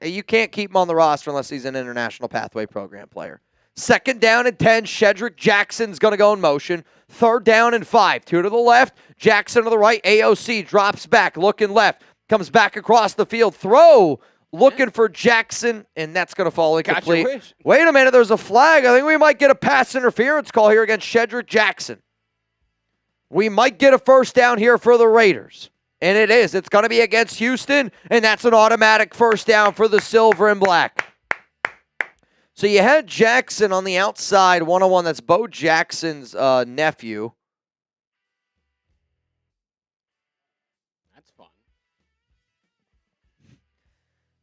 You can't keep him on the roster unless he's an International Pathway Program player. 2nd down and 10. Shedrick Jackson's going to go in motion. 3rd down and 5. 2 to the left. Jackson to the right. AOC drops back, looking left. Comes back across the field. Throw. Looking for Jackson, and that's going to fall incomplete. Wait a minute. There's a flag. I think we might get a pass interference call here against Shedrick Jackson. We might get a 1st down here for the Raiders. And it is. It's going to be against Houston, and that's an automatic 1st down for the silver and black. So you had Jackson on the outside, 1-on-1. That's Bo Jackson's nephew. That's fun.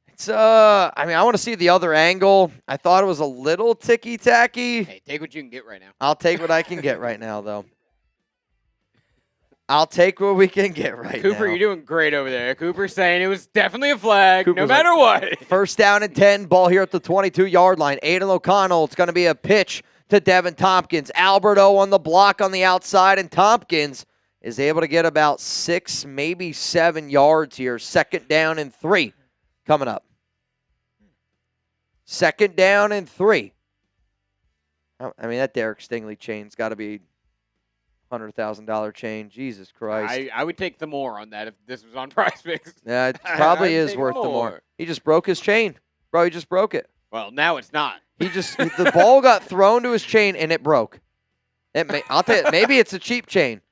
It's I mean, I want to see the other angle. I thought it was a little ticky-tacky. Hey, take what you can get right now. I'll take what I can get right now, though. I'll take what we can get right Cooper, now. you're doing great over there. Cooper's saying it was definitely a flag, Cooper's no matter what. 1st down and 10, ball here at the 22-yard line. Aiden O'Connell, it's going to be a pitch to Devin Tompkins. Alberto on the block on the outside, and Tompkins is able to get about 6, maybe 7 yards here. 2nd down and 3 coming up. 2nd down and 3. I mean, that Derek Stingley chain's got to be $100,000 chain. Jesus Christ. I would take the more on that if this was on PrizePicks. Yeah, it probably I'd is take worth the more. He just broke his chain. Bro, he just broke it. Well, now it's not. The ball got thrown to his chain and it broke. I'll tell you, maybe it's a cheap chain.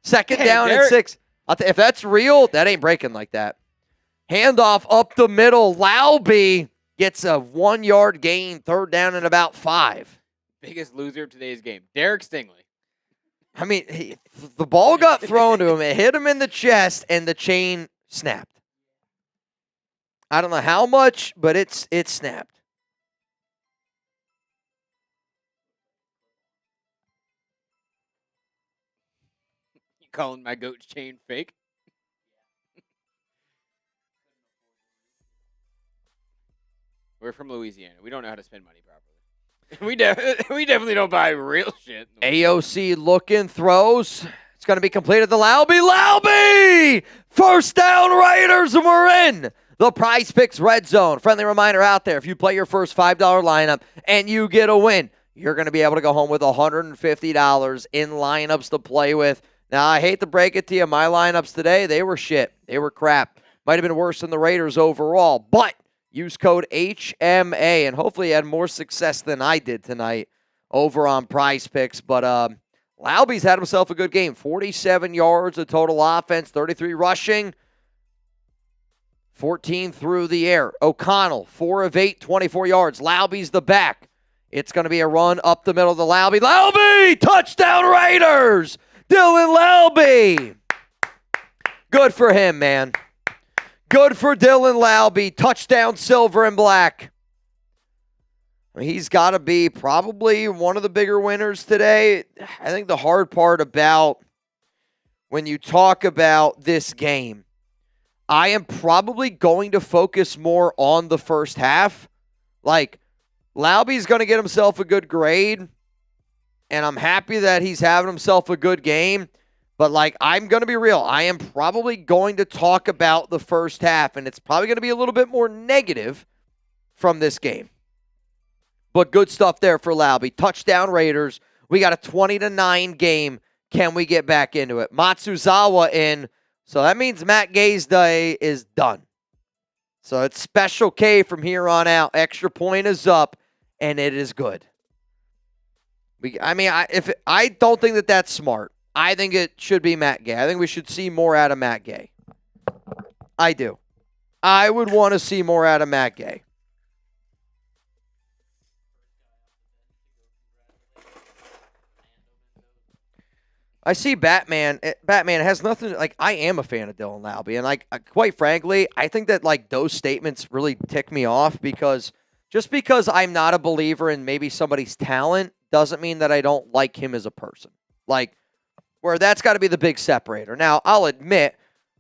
Second down and 6. If that's real, that ain't breaking like that. Handoff up the middle. Laube gets a 1-yard gain, third down and about 5. Biggest loser of today's game, Derek Stingley. I mean, the ball got thrown to him. It hit him in the chest, and the chain snapped. I don't know how much, but it snapped. You calling my goat's chain fake? We're from Louisiana. We don't know how to spend money properly. We definitely don't buy real shit. AOC looking, throws. It's going to be completed to Laube. Laube! First down, Raiders, and we're in the PrizePicks red zone. Friendly reminder out there, if you play your first $5 lineup and you get a win, you're going to be able to go home with $150 in lineups to play with. Now, I hate to break it to you, my lineups today, they were shit. They were crap. Might have been worse than the Raiders overall, but use code HMA, and hopefully you had more success than I did tonight over on PrizePicks. But Laube's had himself a good game. 47 yards of total offense, 33 rushing, 14 through the air. O'Connell, 4 of 8, 24 yards. Laube's the back. It's going to be a run up the middle to Laube. Laube! Touchdown Raiders! Dylan Laube! Good for him, man. Good for Dylan Laube. Touchdown, silver and black. He's got to be probably one of the bigger winners today. I think the hard part about when you talk about this game, I am probably going to focus more on the first half. Like, Laube's going to get himself a good grade, and I'm happy that he's having himself a good game. But, like, I'm going to be real. I am probably going to talk about the first half, and it's probably going to be a little bit more negative from this game. But good stuff there for Laube. Touchdown Raiders. We got a 20-9 game. Can we get back into it? Matsuzawa in. So that means Matt Gay's day is done. So it's special K from here on out. Extra point is up, and it is good. I don't think that that's smart. I think it should be Matt Gay. I think we should see more out of Matt Gay. I do. I would want to see more out of Matt Gay. I see Batman. Batman has nothing. Like, I am a fan of Dylan Laube, and like, quite frankly, I think that like those statements really tick me off because just because I'm not a believer in maybe somebody's talent doesn't mean that I don't like him as a person. Like, where that's got to be the big separator. Now, I'll admit,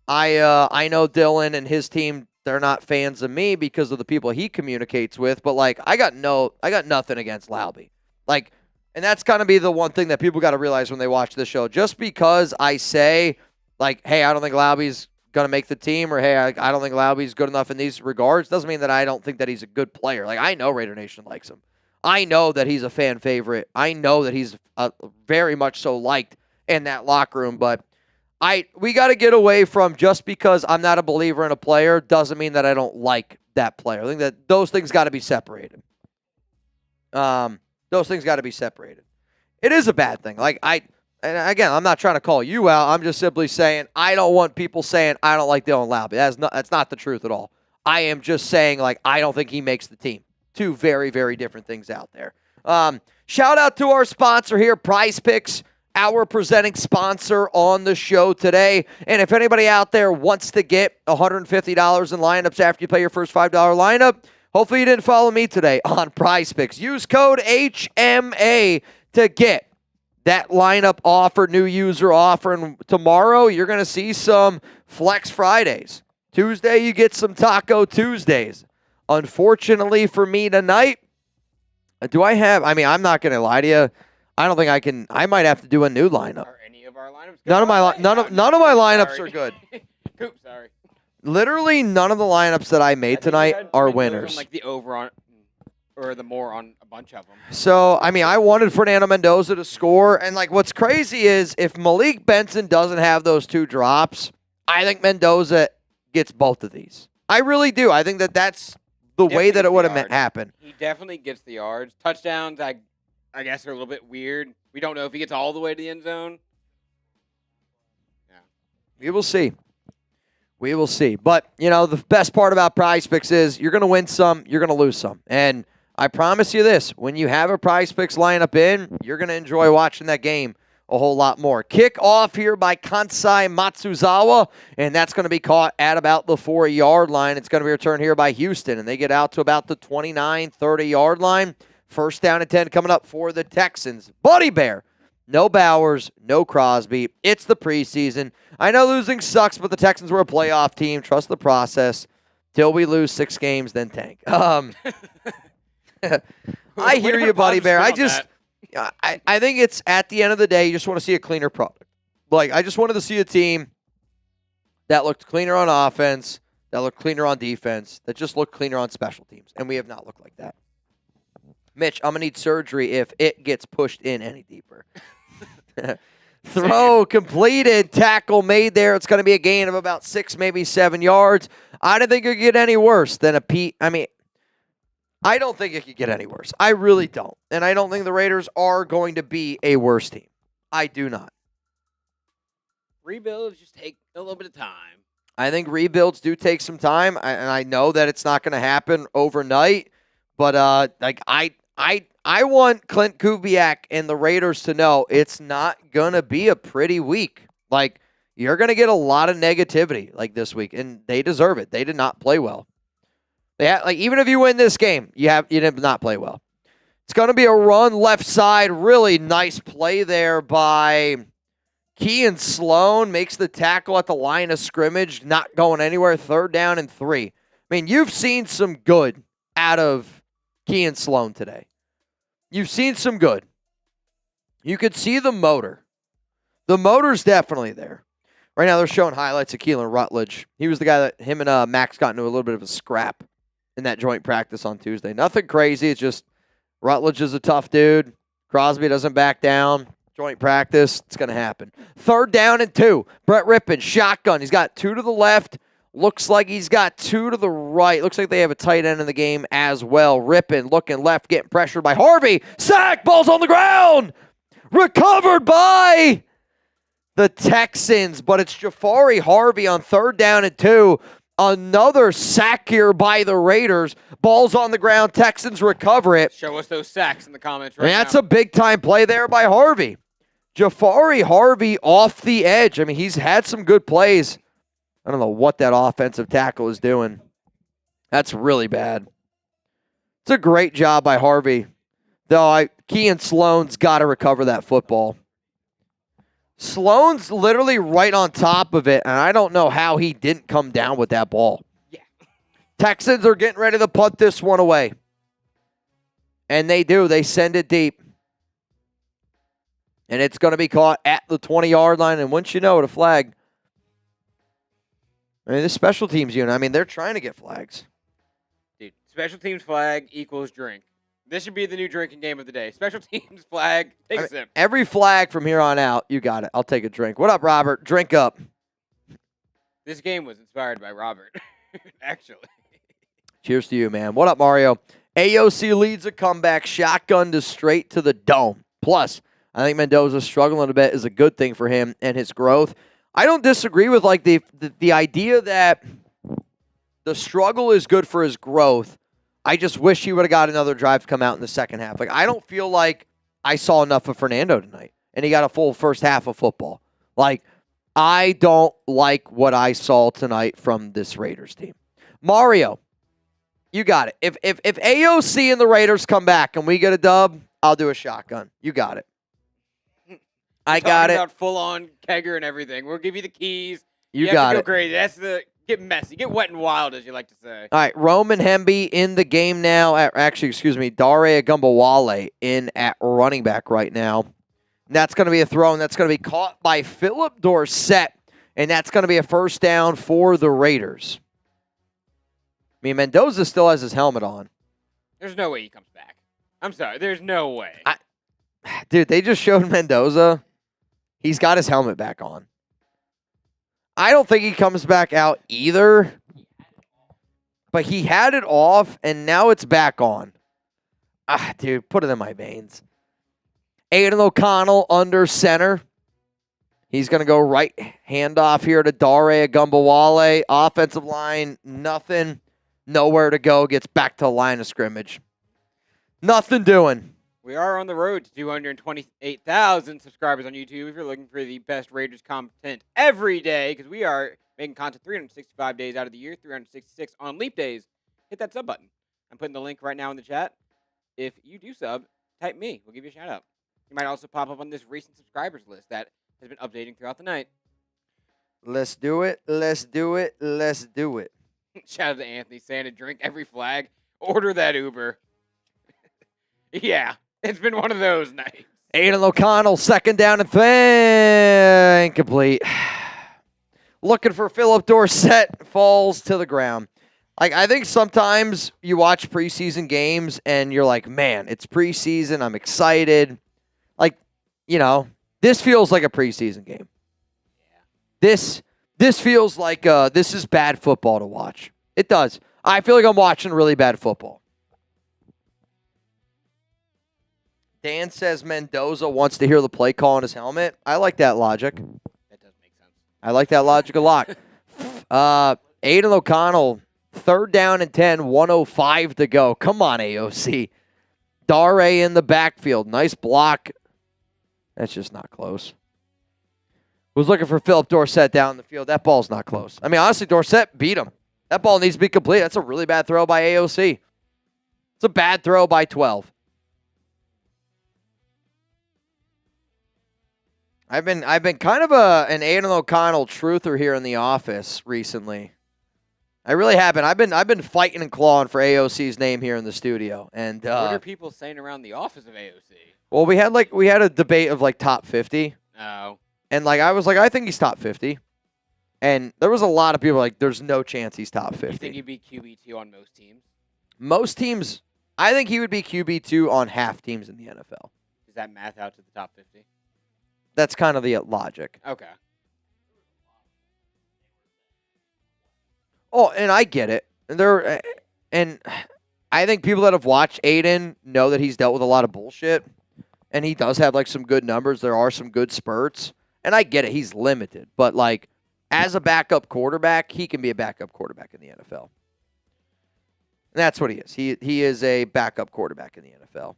I know Dylan and his team, they're not fans of me because of the people he communicates with, but like I got nothing against Laube. Like, and that's kind of be the one thing that people got to realize when they watch this show. Just because I say, like, hey, I don't think Laube's going to make the team, or hey, I don't think Laube's good enough in these regards, doesn't mean that I don't think that he's a good player. Like, I know Raider Nation likes him. I know that he's a fan favorite. I know that he's very much so liked in that locker room, but we got to get away from just because I'm not a believer in a player doesn't mean that I don't like that player. I think that those things got to be separated. Those things got to be separated. It is a bad thing. Like, and again, I'm not trying to call you out. I'm just simply saying I don't want people saying I don't like Dylan Laube. That's not the truth at all. I am just saying, like, I don't think he makes the team. Two very, very different things out there. Shout out to our sponsor here, PrizePicks, our presenting sponsor on the show today. And if anybody out there wants to get $150 in lineups after you play your first $5 lineup, hopefully you didn't follow me today on PrizePicks. Use code HMA to get that lineup offer, new user offer. And tomorrow you're going to see some Flex Fridays. Tuesday you get some Taco Tuesdays. Unfortunately for me tonight, I'm not going to lie to you. I don't think I can. I might have to do a new lineup. Are any of our lineups good? None of my lineups are good. Oops, sorry. Literally none of the lineups that I made tonight are winners. Like the over on. or the more on a bunch of them. So, I mean, I wanted Fernando Mendoza to score. And, like, what's crazy is if Malik Benson doesn't have those 2 drops, I think Mendoza gets both of these. I really do. I think that's the way that it would have happened. He definitely gets the yards. Touchdowns, I guess, are a little bit weird. We don't know if he gets all the way to the end zone. Yeah. We will see. We will see. But, you know, the best part about Prize Picks is you're going to win some, you're going to lose some. And I promise you this, when you have a Prize Picks lineup in, you're going to enjoy watching that game a whole lot more. Kick off here by Kansai Matsuzawa, and that's going to be caught at about the 4-yard line. It's going to be returned here by Houston, and they get out to about the 29, 30-yard line. First down and 10 coming up for the Texans. Buddy Bear. No Bowers, no Crosby. It's the preseason. I know losing sucks, but the Texans were a playoff team. Trust the process. Till we lose 6 games, then tank. I hear you, Buddy Bear. I think it's at the end of the day, you just want to see a cleaner product. Like, I just wanted to see a team that looked cleaner on offense, that looked cleaner on defense, that just looked cleaner on special teams. And we have not looked like that. Mitch, I'm going to need surgery if it gets pushed in any deeper. Throw completed, tackle made there. It's going to be a gain of about 6, maybe 7 yards. I don't think it could get any worse than I don't think it could get any worse. I really don't. And I don't think the Raiders are going to be a worse team. I do not. Rebuilds just take a little bit of time. I think rebuilds do take some time, and I know that it's not going to happen overnight. But I want Clint Kubiak and the Raiders to know it's not going to be a pretty week. Like, you're going to get a lot of negativity like this week, and they deserve it. They did not play well. Even if you win this game, you did not play well. It's going to be a run left side. Really nice play there by Kean Sloan. Makes the tackle at the line of scrimmage, not going anywhere. 3rd down and 3. I mean, you've seen some good out of Kean Sloan today. You've seen some good. You could see the motor. The motor's definitely there. Right now they're showing highlights of Keelan Rutledge. He was the guy that him and Max got into a little bit of a scrap in that joint practice on Tuesday. Nothing crazy. It's just Rutledge is a tough dude. Crosby doesn't back down. Joint practice. It's going to happen. 3rd down and 2. Brett Rippon, shotgun. He's got 2 to the left. Looks like he's got 2 to the right. Looks like they have a tight end in the game as well. Rippon looking left, getting pressured by Harvey. Sack, ball's on the ground. Recovered by the Texans, but it's Jafari Harvey on 3rd down and 2. Another sack here by the Raiders. Ball's on the ground. Texans recover it. Show us those sacks in the comments right now. That's a big-time play there by Harvey. Jafari Harvey off the edge. I mean, he's had some good plays. I don't know what that offensive tackle is doing. That's really bad. It's a great job by Harvey. Though Kean Sloan's got to recover that football. Sloan's literally right on top of it, and I don't know how he didn't come down with that ball. Yeah. Texans are getting ready to punt this one away. And they do. They send it deep. And it's going to be caught at the 20-yard line, and once you know it, a flag. I mean, the special teams unit, they're trying to get flags. Dude, special teams flag equals drink. This should be the new drinking game of the day. Special teams flag, take a sip. Every flag from here on out, you got it. I'll take a drink. What up, Robert? Drink up. This game was inspired by Robert, actually. Cheers to you, man. What up, Mario? AOC leads a comeback, shotgun to straight to the dome. Plus, I think Mendoza struggling a bit is a good thing for him and his growth. I don't disagree with the idea that the struggle is good for his growth. I just wish he would have got another drive to come out in the second half. I don't feel like I saw enough of Fernando tonight, and he got a full first half of football. I don't like what I saw tonight from this Raiders team. Mario, you got it. If AOC and the Raiders come back and we get a dub, I'll do a shotgun. You got it. I got it. About full-on kegger and everything. We'll give you the keys. You have got to go it. Crazy. That's get messy. Get wet and wild, as you like to say. All right, Roman Hemby in the game now. Dare Agumbawale in at running back right now. And that's going to be a throw, and that's going to be caught by Philip Dorsett, and that's going to be a first down for the Raiders. Mendoza still has his helmet on. There's no way he comes back. I'm sorry. There's no way. Dude, they just showed Mendoza. He's got his helmet back on. I don't think he comes back out either. But he had it off, and now it's back on. Dude, put it in my veins. Aiden O'Connell under center. He's going to go right handoff here to Dare Gumbawale. Offensive line, nothing. Nowhere to go. Gets back to the line of scrimmage. Nothing doing. We are on the road to 228,000 subscribers on YouTube. If you're looking for the best Raiders content every day, because we are making content 365 days out of the year, 366 on leap days, hit that sub button. I'm putting the link right now in the chat. If you do sub, type me. We'll give you a shout out. You might also pop up on this recent subscribers list that has been updating throughout the night. Let's do it. Let's do it. Let's do it. Shout out to Anthony saying to drink every flag. Order that Uber. Yeah, it's been one of those nights. Aiden O'Connell, second down and incomplete. Looking for Philip Dorsett, falls to the ground. I think sometimes you watch preseason games and you're like, man, it's preseason. I'm excited. This feels like a preseason game. Yeah. This feels like this is bad football to watch. It does. I feel like I'm watching really bad football. Dan says Mendoza wants to hear the play call on his helmet. I like that logic. That does make sense. I like that logic a lot. Aiden O'Connell, third down and 10, 1:05 to go. Come on, AOC. Dare in the backfield. Nice block. That's just not close. Was looking for Philip Dorsett down the field. That ball's not close. I mean, honestly, Dorsett beat him. That ball needs to be complete. That's a really bad throw by AOC. It's a bad throw by 12. I've been kind of an Aiden O'Connell truther here in the office recently. I really have been. I've been fighting and clawing for AOC's name here in the studio. And what are people saying around the office of AOC? Well, we had a debate of top 50. Oh. And I was like, I think he's top 50. And there was a lot of people like, there's no chance he's top 50. You think he'd be QB2 on most teams? Most teams, I think he would be QB2 on half teams in the NFL. Does that math out to the top 50? That's kind of the logic. Okay. Oh, and I get it. And I think people that have watched Aiden know that he's dealt with a lot of bullshit. And he does have some good numbers. There are some good spurts. And I get it. He's limited. But as a backup quarterback, he can be a backup quarterback in the NFL. And that's what he is. He is a backup quarterback in the NFL.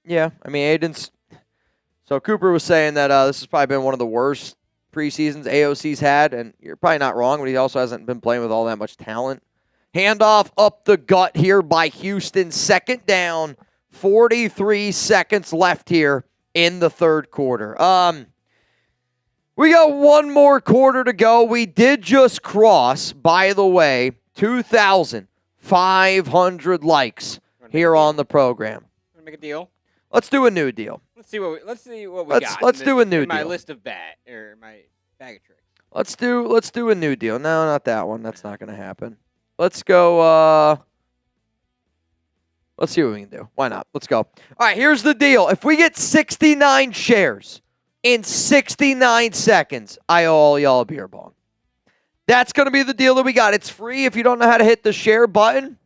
Yeah, I mean, Aiden's... So Cooper was saying that this has probably been one of the worst preseasons AOC's had, and you're probably not wrong, but he also hasn't been playing with all that much talent. Handoff up the gut here by Houston. Second down, 43 seconds left here in the third quarter. We got one more quarter to go. We did just cross, by the way, 2,500 likes here on the program. Want to make a deal? Let's do a new deal. Let's see what we got. Let's do a new deal. My list of my bag of tricks. Let's do a new deal. No, not that one. That's not going to happen. Let's go. Let's see what we can do. Why not? Let's go. All right, here's the deal. If we get 69 shares in 69 seconds, I owe all y'all a beer bong. That's going to be the deal that we got. It's free. If you don't know how to hit the share button,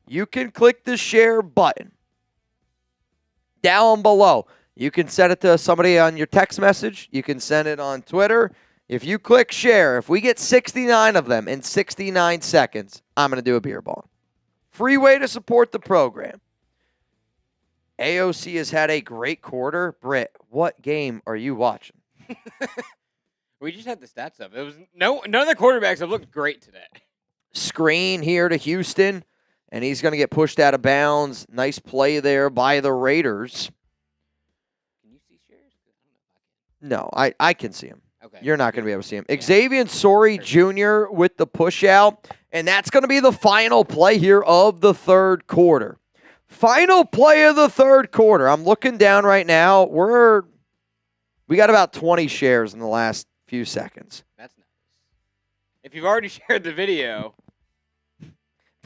you can click the share button down below. You can send it to somebody on your text message. You can send it on Twitter. If you click share, if we get 69 of them in 69 seconds, I'm going to do a beer bong. Free way to support the program. AOC has had a great quarter. Britt, what game are you watching? We just had the stats up. It was none of the quarterbacks have looked great today. Screen here to Houston, and he's going to get pushed out of bounds. Nice play there by the Raiders. Can you see shares? No, I can see him. Okay. You're not going to be able to see him. Yeah. Xavier Sori Jr. with the push out, and that's going to be the final play here of the third quarter. Final play of the third quarter. I'm looking down right now. We got about 20 shares in the last few seconds. That's nice. If you've already shared the video,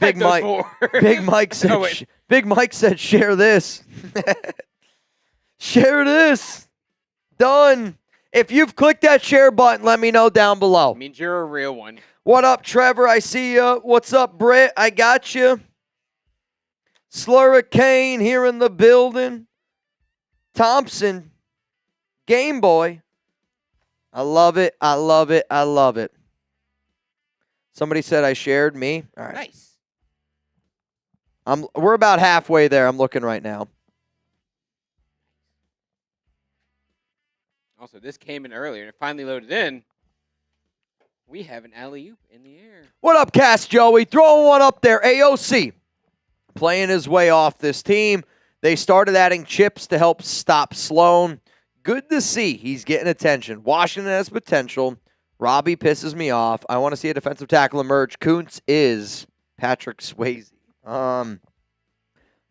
Big type those Mike. four. Big Mike said. Oh, wait. Big Mike said, "Share this." Share this. Done. If you've clicked that share button, let me know down below. Means you're a real one. What up, Trevor? I see you. What's up, Britt? I got you. Slurricane here in the building. Thompson. Game Boy. I love it. I love it. I love it. Somebody said I shared me. All right. Nice. We're about halfway there. I'm looking right now. Also, this came in earlier and it finally loaded in. We have an alley-oop in the air. What up, Cass Joey? Throwing one up there. AOC playing his way off this team. They started adding chips to help stop Sloan. Good to see he's getting attention. Washington has potential. Robbie pisses me off. I want to see a defensive tackle emerge. Kuntz is Patrick Swayze. I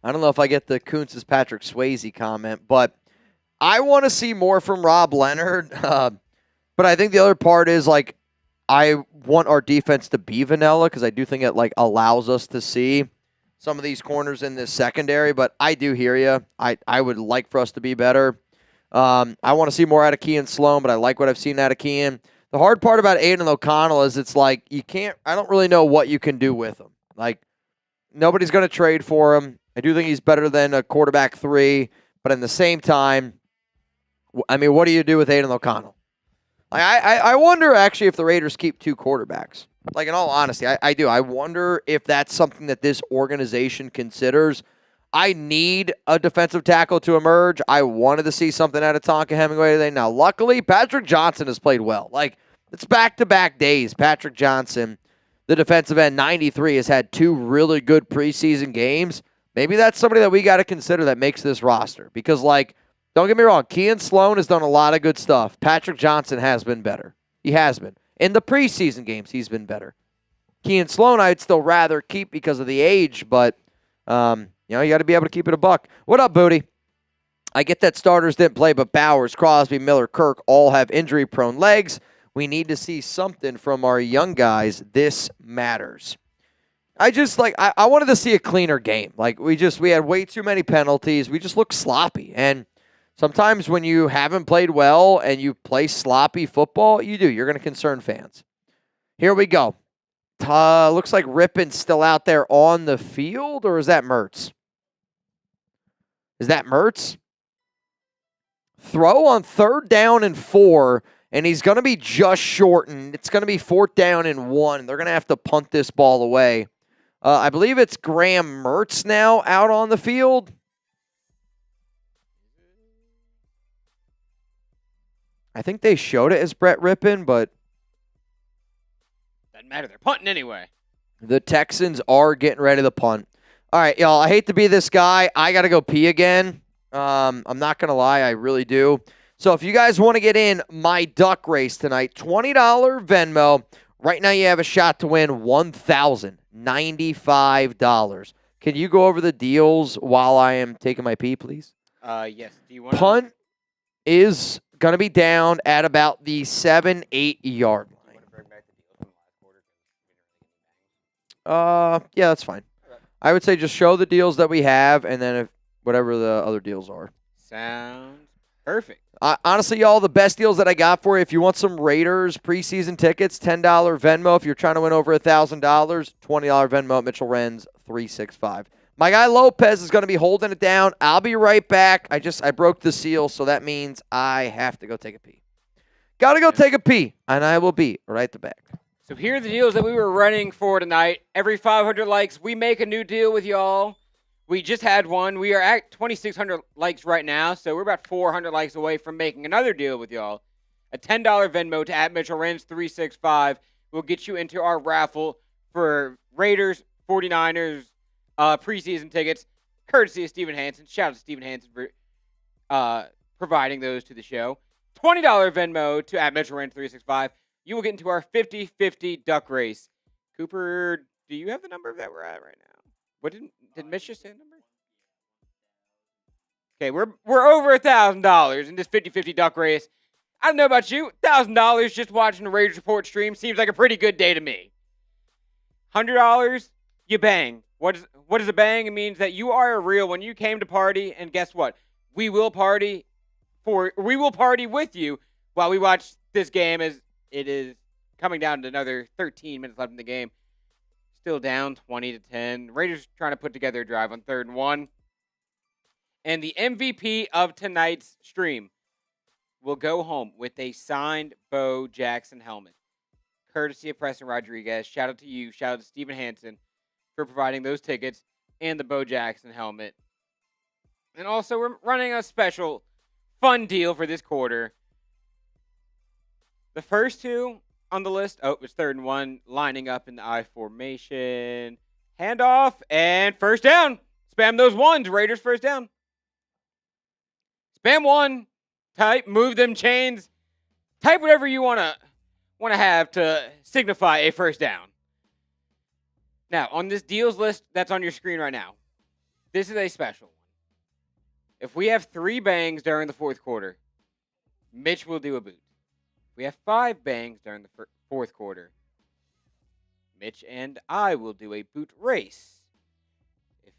don't know if I get the Kuntz is Patrick Swayze comment, but I want to see more from Rob Leonard. But I think the other part is, like, I want our defense to be vanilla because I do think it, like, allows us to see some of these corners in this secondary. But I do hear you. I would like for us to be better. I want to see more out of Kean Sloan, but I like what I've seen out of Kean. The hard part about Aiden O'Connell is it's like I don't really know what you can do with him. Like, nobody's going to trade for him. I do think he's better than a quarterback 3, but in the same time, I mean, what do you do with Aiden O'Connell? Like, I wonder, actually, if the Raiders keep 2 quarterbacks. Like, in all honesty, I do. I wonder if that's something that this organization considers. I need a defensive tackle to emerge. I wanted to see something out of Tonka Hemingway today. Now, luckily, Patrick Johnson has played well. Like, it's back-to-back days. Patrick Johnson, the defensive end, 93, has had 2 really good preseason games. Maybe that's somebody that we got to consider that makes this roster. Because, like, don't get me wrong, Kean Sloan has done a lot of good stuff. Patrick Johnson has been better. He has been. In the preseason games, he's been better. Kean Sloan, I'd still rather keep because of the age, but, you got to be able to keep it a buck. What up, Booty? I get that starters didn't play, but Bowers, Crosby, Miller, Kirk all have injury-prone legs. We need to see something from our young guys. This matters. I wanted to see a cleaner game. Like, we had way too many penalties. We just looked sloppy. And sometimes when you haven't played well and you play sloppy football, you're going to concern fans. Here we go. Looks like Rippin's still out there on the field, or is that Mertz? Is that Mertz? Throw on 3rd down and 4, and he's going to be just shortened. It's going to be 4th down and 1. They're going to have to punt this ball away. I believe it's Graham Mertz now out on the field. I think they showed it as Brett Rippin, but doesn't matter. They're punting anyway. The Texans are getting ready to punt. All right, y'all, I hate to be this guy. I got to go pee again. I'm not going to lie. I really do. So if you guys want to get in my duck race tonight, $20 Venmo. Right now you have a shot to win $1,095. Can you go over the deals while I am taking my pee, please? Yes. Do you want Punt is going to be down at about the 7-8 yard line. Yeah, that's fine. Okay. I would say just show the deals that we have, and then if whatever the other deals are. Sounds perfect. Honestly, y'all, the best deals that I got for you, if you want some Raiders preseason tickets, $10 Venmo. If you're trying to win over $1,000, $20 Venmo at Mitchell Renz 365. My guy Lopez is going to be holding it down. I'll be right back. I broke the seal, so that means I have to go take a pee. Got to go take a pee, and I will be right back. So here are the deals that we were running for tonight. Every 500 likes, we make a new deal with y'all. We just had one. We are at 2,600 likes right now, so we're about 400 likes away from making another deal with y'all. A $10 Venmo to @MitchellRenz365 will get you into our raffle for Raiders, 49ers preseason tickets, courtesy of Steven Hansen. Shout out to Steven Hansen for providing those to the show. $20 Venmo to @MitchellRenz365. You will get into our 50-50 duck race. Cooper, do you have the number that we're at right now? What did Mitch just say the number? Okay, we're over $1,000 in this 50-50 duck race. I don't know about you. $1,000 just watching the Raiders Report stream seems like a pretty good day to me. $100, you bang. What is a bang? It means that you are a real when you came to party, and guess what? We will party with you while we watch this game as it is coming down to another 13 minutes left in the game. Still down 20-10. Raiders trying to put together a drive on 3rd and 1. And the MVP of tonight's stream will go home with a signed Bo Jackson helmet, courtesy of Preston Rodriguez. Shout out to you. Shout out to Steven Hansen for providing those tickets and the Bo Jackson helmet. And also, we're running a special fun deal for this quarter. The first two on the list, it was 3rd and 1, lining up in the I formation. Handoff and first down. Spam those ones. Raiders first down. Spam one. Type, move them chains. Type whatever you want to have to signify a first down. Now, on this deals list that's on your screen right now, this is a special one. If we have 3 bangs during the 4th quarter, Mitch will do a boot. If we have 5 bangs during the 4th quarter, Mitch and I will do a boot race. If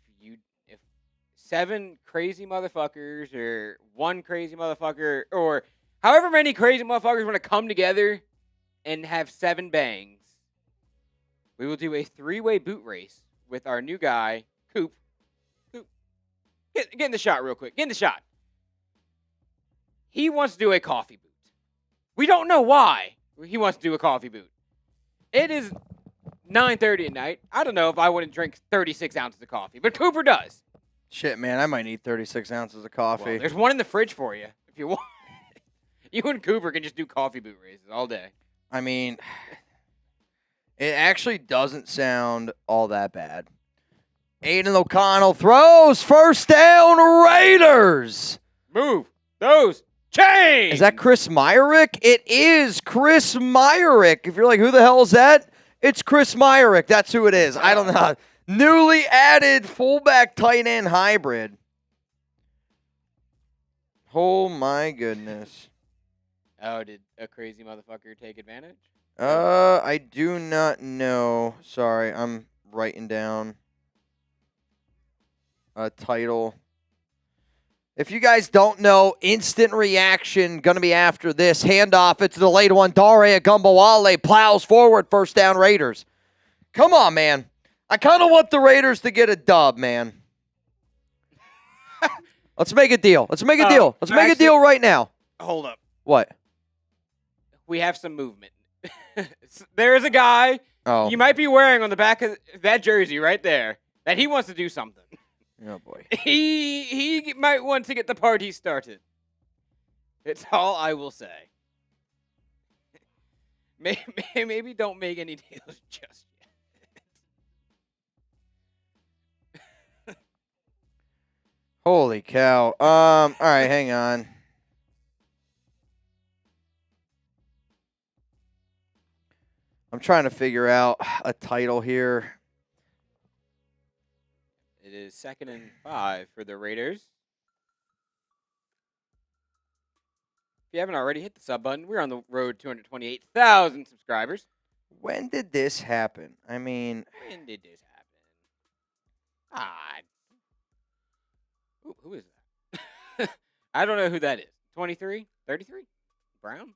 7 crazy motherfuckers or 1 crazy motherfucker or however many crazy motherfuckers want to come together and have 7 bangs, we will do a 3-way boot race with our new guy, Coop. Get in the shot real quick. Get in the shot. He wants to do a coffee boot. We don't know why he wants to do a coffee boot. It is 9:30 at night. I don't know if I wouldn't drink 36 ounces of coffee, but Cooper does. Shit, man, I might need 36 ounces of coffee. Well, there's one in the fridge for you if you want. You and Cooper can just do coffee boot races all day. I mean, it actually doesn't sound all that bad. Aiden O'Connell throws. First down, Raiders. Move those chains. Is that Chris Myrick? It is Chris Myrick. If you're like, who the hell is that? It's Chris Myrick. That's who it is. I don't know. Newly added fullback tight end hybrid. Oh, my goodness. Oh, did a crazy motherfucker take advantage? I do not know. Sorry, I'm writing down a title. If you guys don't know, instant reaction going to be after this. Handoff, it's the delayed one. Dare Agumbawale plows forward. First down, Raiders. Come on, man. I kind of want the Raiders to get a dub, man. Let's make a deal. Let's make a deal. Let's make a deal right now. Hold up. What? We have some movement. There is a guy you might be wearing on the back of that jersey right there that he wants to do something. Oh, boy. He might want to get the party started. It's all I will say. Maybe don't make any deals just yet. Holy cow. All right, hang on. I'm trying to figure out a title here. It is 2nd and 5 for the Raiders. If you haven't already, hit the sub button. We're on the road to 228,000 subscribers. When did this happen? I mean, when did this happen? Who is that? I don't know who that is. 23? 33? Brown?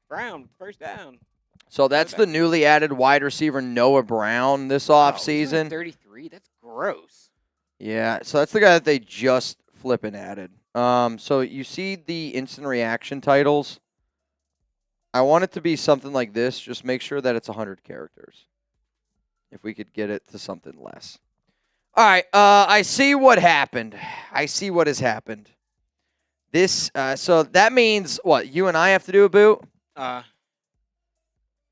Brown, first down. So that's the newly added wide receiver Noah Brown this offseason. 33? That's gross. Yeah, so that's the guy that they just flipping added. So you see the instant reaction titles. I want it to be something like this. Just make sure that it's 100 characters. If we could get it to something less. All right, I see what happened. I see what has happened. This, so that means what? You and I have to do a boot? Yep.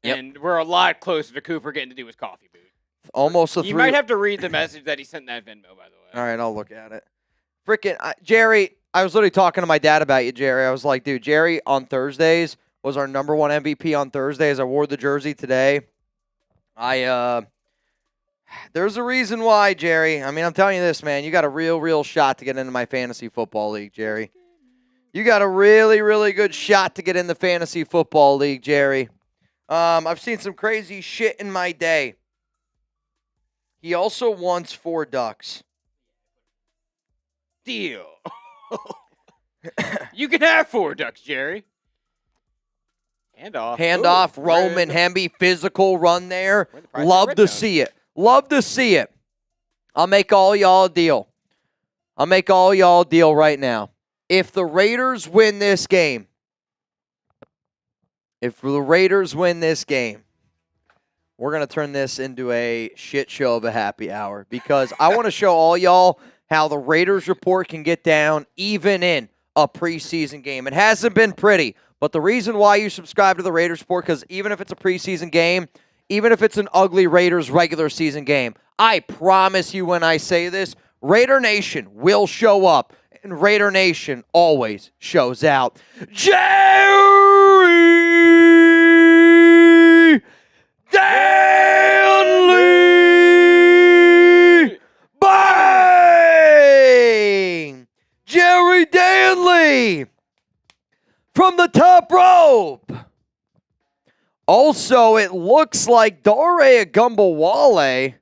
And we're a lot closer to Cooper getting to do his coffee boot. Almost a You might have to read the message that he sent in that Venmo, by the way. All right, I'll look at it. Frickin' Jerry, I was literally talking to my dad about you, Jerry. I was like, dude, Jerry on Thursdays was our #1 MVP on Thursdays. I wore the jersey today. There's a reason why, Jerry. I mean, I'm telling you this, man. You got a real shot to get into my fantasy football league, Jerry. You got a really, really good shot to get in the fantasy football league, Jerry. I've seen some crazy shit in my day. He also wants 4 ducks. Deal. You can have 4 ducks, Jerry. Handoff. Handoff, Roman Hemby, physical run there. Love to see it. Love to see it. I'll make all y'all a deal. I'll make all y'all a deal right now. If the Raiders win this game, we're going to turn this into a shit show of a happy hour because I want to show all y'all how the Raiders report can get down even in a preseason game. It hasn't been pretty, but the reason why you subscribe to the Raiders report, because even if it's a preseason game, even if it's an ugly Raiders regular season game, I promise you when I say this, Raider Nation will show up, and Raider Nation always shows out. Jerry Danley! Bang! Jerry Danley from the top rope. Also, it looks like Dare Agumbawale,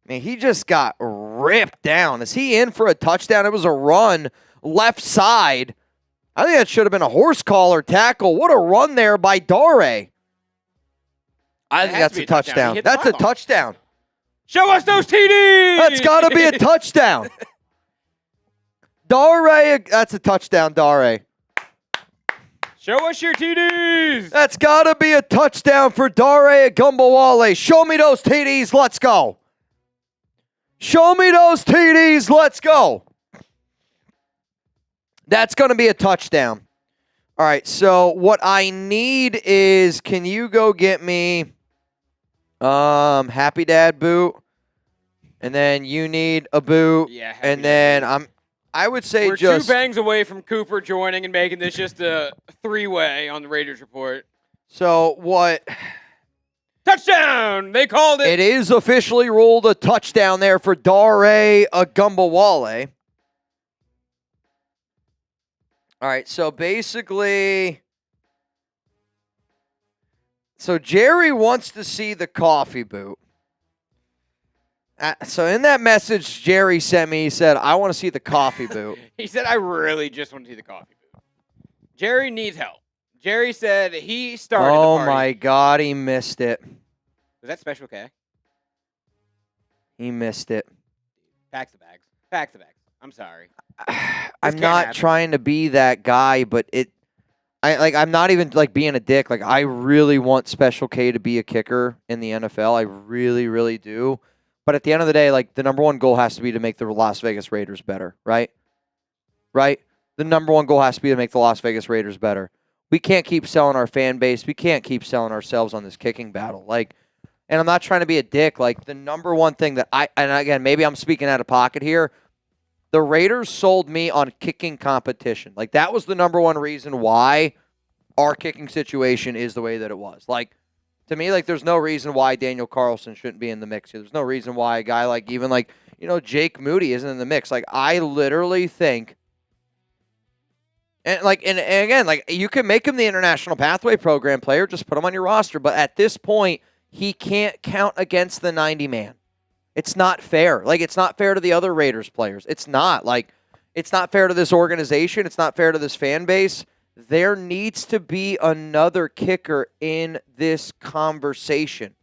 he just got ripped down. Is he in for a touchdown? It was a run left side. I think that should have been a horse collar tackle. What a run there by Dare. I think that's a touchdown. That's a touchdown. Show us those TDs! That's got to be a touchdown. Dare, that's a touchdown, Dare. Show us your TDs! That's got to be a touchdown for Dare Agumbawale. Show me those TDs. Let's go. Show me those TDs. Let's go. That's going to be a touchdown. All right, so what I need is, can you go get me Happy Dad boot? And then you need a boot. Yeah. And then I would say we're just 2 bangs away from Cooper joining and making this just a 3-way on the Raiders report. So what? Touchdown! They called it. It is officially ruled a touchdown there for Dare Agumbawale. All right, so basically, Jerry wants to see the coffee boot. So in that message Jerry sent me, he said, I want to see the coffee boot. He said, I really just want to see the coffee boot. Jerry needs help. Jerry said he started the party. My God, he missed it. Was that Special K? He missed it. Packs the bags. Packs the bags. I'm sorry. I'm not trying to be that guy, but I'm not even being a dick. I really want Special K to be a kicker in the NFL. I really, really do. But at the end of the day, the number one goal has to be to make the Las Vegas Raiders better, right? Right? The number one goal has to be to make the Las Vegas Raiders better. We can't keep selling our fan base. We can't keep selling ourselves on this kicking battle. And I'm not trying to be a dick. The number one thing that and again, maybe I'm speaking out of pocket here, the Raiders sold me on kicking competition. That was the number one reason why our kicking situation is the way that it was. To me, there's no reason why Daniel Carlson shouldn't be in the mix here. There's no reason why a guy Jake Moody isn't in the mix. I literally think, and again, you can make him the International Pathway Program player, just put him on your roster. But at this point, he can't count against the 90-man. It's not fair. It's not fair to the other Raiders players. It's not. It's not fair to this organization. It's not fair to this fan base. There needs to be another kicker in this conversation.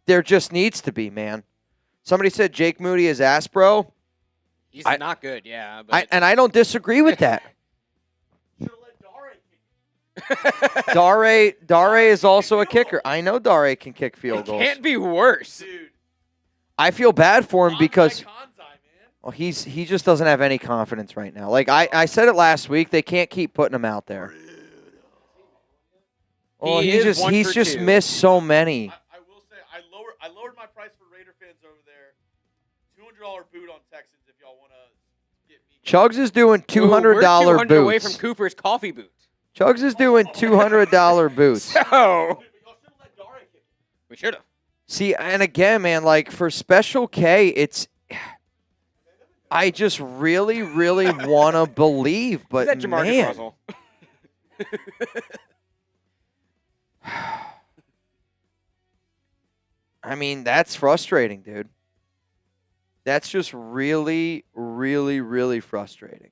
There just needs to be, man. Somebody said Jake Moody is ass, bro. He's not good, yeah. But I don't disagree with that. Should have let Dare is also a kicker. I know Dare can kick field goals. Can't be worse. Dude. I feel bad for him because man. well, he just doesn't have any confidence right now. I said it last week. They can't keep putting him out there. Oh, he's just missed so many. I will say I lowered my price for Raider fans over there. $200 boot on Texans if y'all want to get me. Chugs is doing $200 we're 200 boots. away from Cooper's coffee boot. Chugs is doing $200 boots. So Y'all should have let Dare kick. we should have. See, and again, man, for Special K, it's I just really, really want to believe, but Is that Jamarcus man. Russell? I mean, that's frustrating, dude. That's just really, really, really frustrating.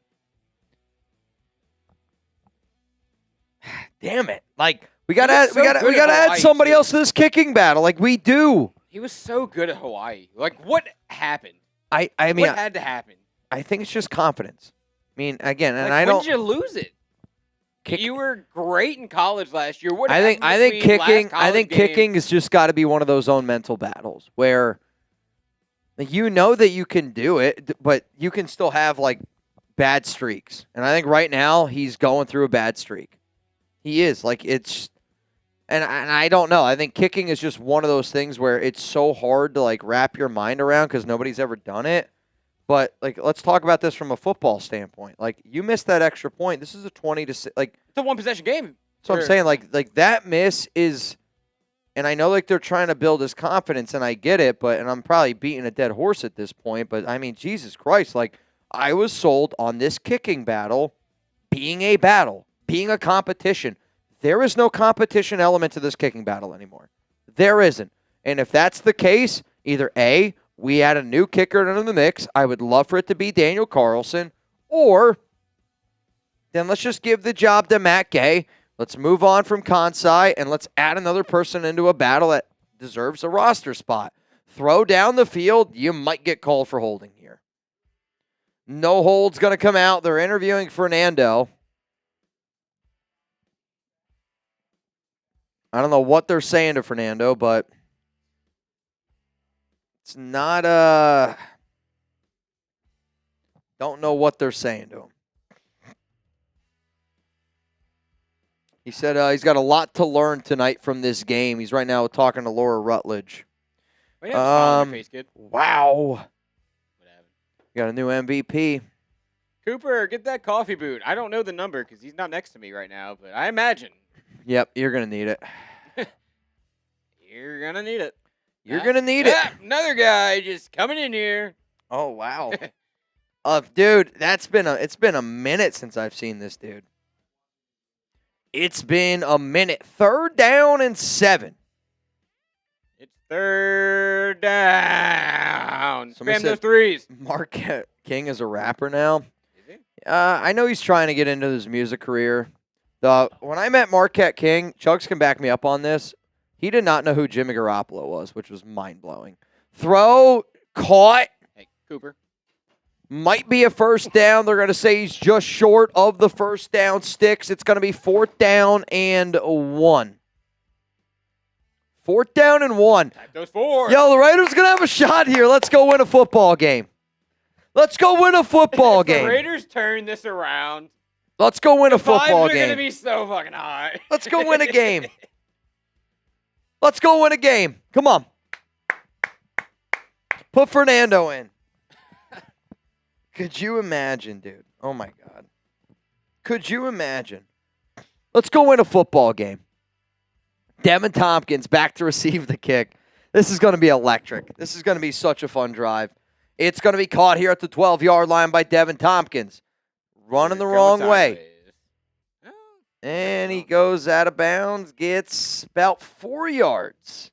Damn it! Like we gotta add somebody else to this kicking battle. Like we do. He was so good at Hawaii. Like what happened? I mean, what had to happen? I think it's just confidence. I mean, again, and like, I don't. When did you lose it? You were great in college last year. What I think kicking has just got to be one of those own mental battles where you know that you can do it, but you can still have like bad streaks. And I think right now he's going through a bad streak. He is like it's, and I don't know. I think kicking is just one of those things where it's so hard to like wrap your mind around because nobody's ever done it. But like, let's talk about this from a football standpoint. Like, you missed that extra point. This is a 20-6. Like, it's a one possession game. So I'm saying, like that miss is, and I know like they're trying to build his confidence, and I get it. But and I'm probably beating a dead horse at this point. But I mean, Jesus Christ! Like, I was sold on this kicking battle being a competition. There is no competition element to this kicking battle anymore. There isn't. And if that's the case, either A, we add a new kicker into the mix. I would love for it to be Daniel Carlson. Or then let's just give the job to Matt Gay. Let's move on from Kansai, and let's add another person into a battle that deserves a roster spot. Throw down the field. You might get called for holding here. No hold's going to come out. They're interviewing Fernando. I don't know what they're saying to Fernando, but it's not don't know what they're saying to him. He said he's got a lot to learn tonight from this game. He's right now talking to Laura Rutledge. Well, you have a smile on your face, kid. Wow. What happened? You got a new MVP. Cooper, get that coffee boot. I don't know the number because he's not next to me right now, but I imagine. Yep, you're going to need it. You're going to need it. You're going to need it. Another guy just coming in here. Oh, wow. Dude, it's been a minute since I've seen this dude. It's been a minute. 3rd down and 7. It's 3rd down. Somebody Spam those threes. Marquette King is a rapper now. Is he? I know he's trying to get into his music career. When I met Marquette King, Chugs can back me up on this. He did not know who Jimmy Garoppolo was, which was mind-blowing. Throw, caught. Hey, Cooper. Might be a first down. They're going to say he's just short of the first down sticks. It's going to be 4th down and 1. 4th down and 1. Type those 4. Yo, the Raiders going to have a shot here. Let's go win a football game. Let's go win a football game. The Raiders turn this around. Let's go win a football Vibes are game. going to be so fucking high. Let's go win a game. Let's go win a game. Come on. Put Fernando in. Could you imagine, dude? Oh, my God. Could you imagine? Let's go win a football game. Devin Tompkins back to receive the kick. This is going to be electric. This is going to be such a fun drive. It's going to be caught here at the 12-yard line by Devin Tompkins. Running the wrong way. And he goes out of bounds, gets about 4 yards.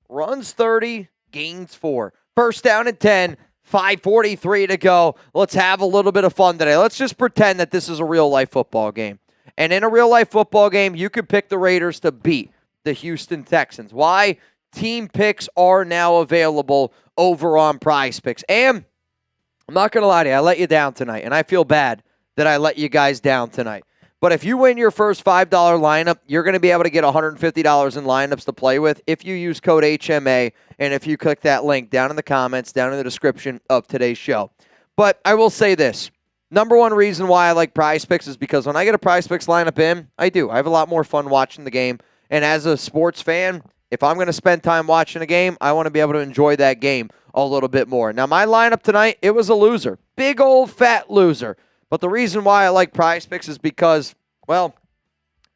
Runs 30, gains 4. 1st down and 10, 5:43 to go. Let's have a little bit of fun today. Let's just pretend that this is a real-life football game. And in a real-life football game, you could pick the Raiders to beat the Houston Texans. Why? Team picks are now available over on Prize Picks. And I'm not going to lie to you, I let you down tonight, and I feel bad that I let you guys down tonight. But if you win your first $5 lineup, you're going to be able to get $150 in lineups to play with if you use code HMA and if you click that link down in the comments, down in the description of today's show. But I will say this. Number one reason why I like Prize Picks is because when I get a Prize Picks lineup in, I have a lot more fun watching the game. And as a sports fan, if I'm going to spend time watching a game, I want to be able to enjoy that game a little bit more. Now, my lineup tonight, it was a loser. Big old fat loser. But the reason why I like Prize Picks is because, well,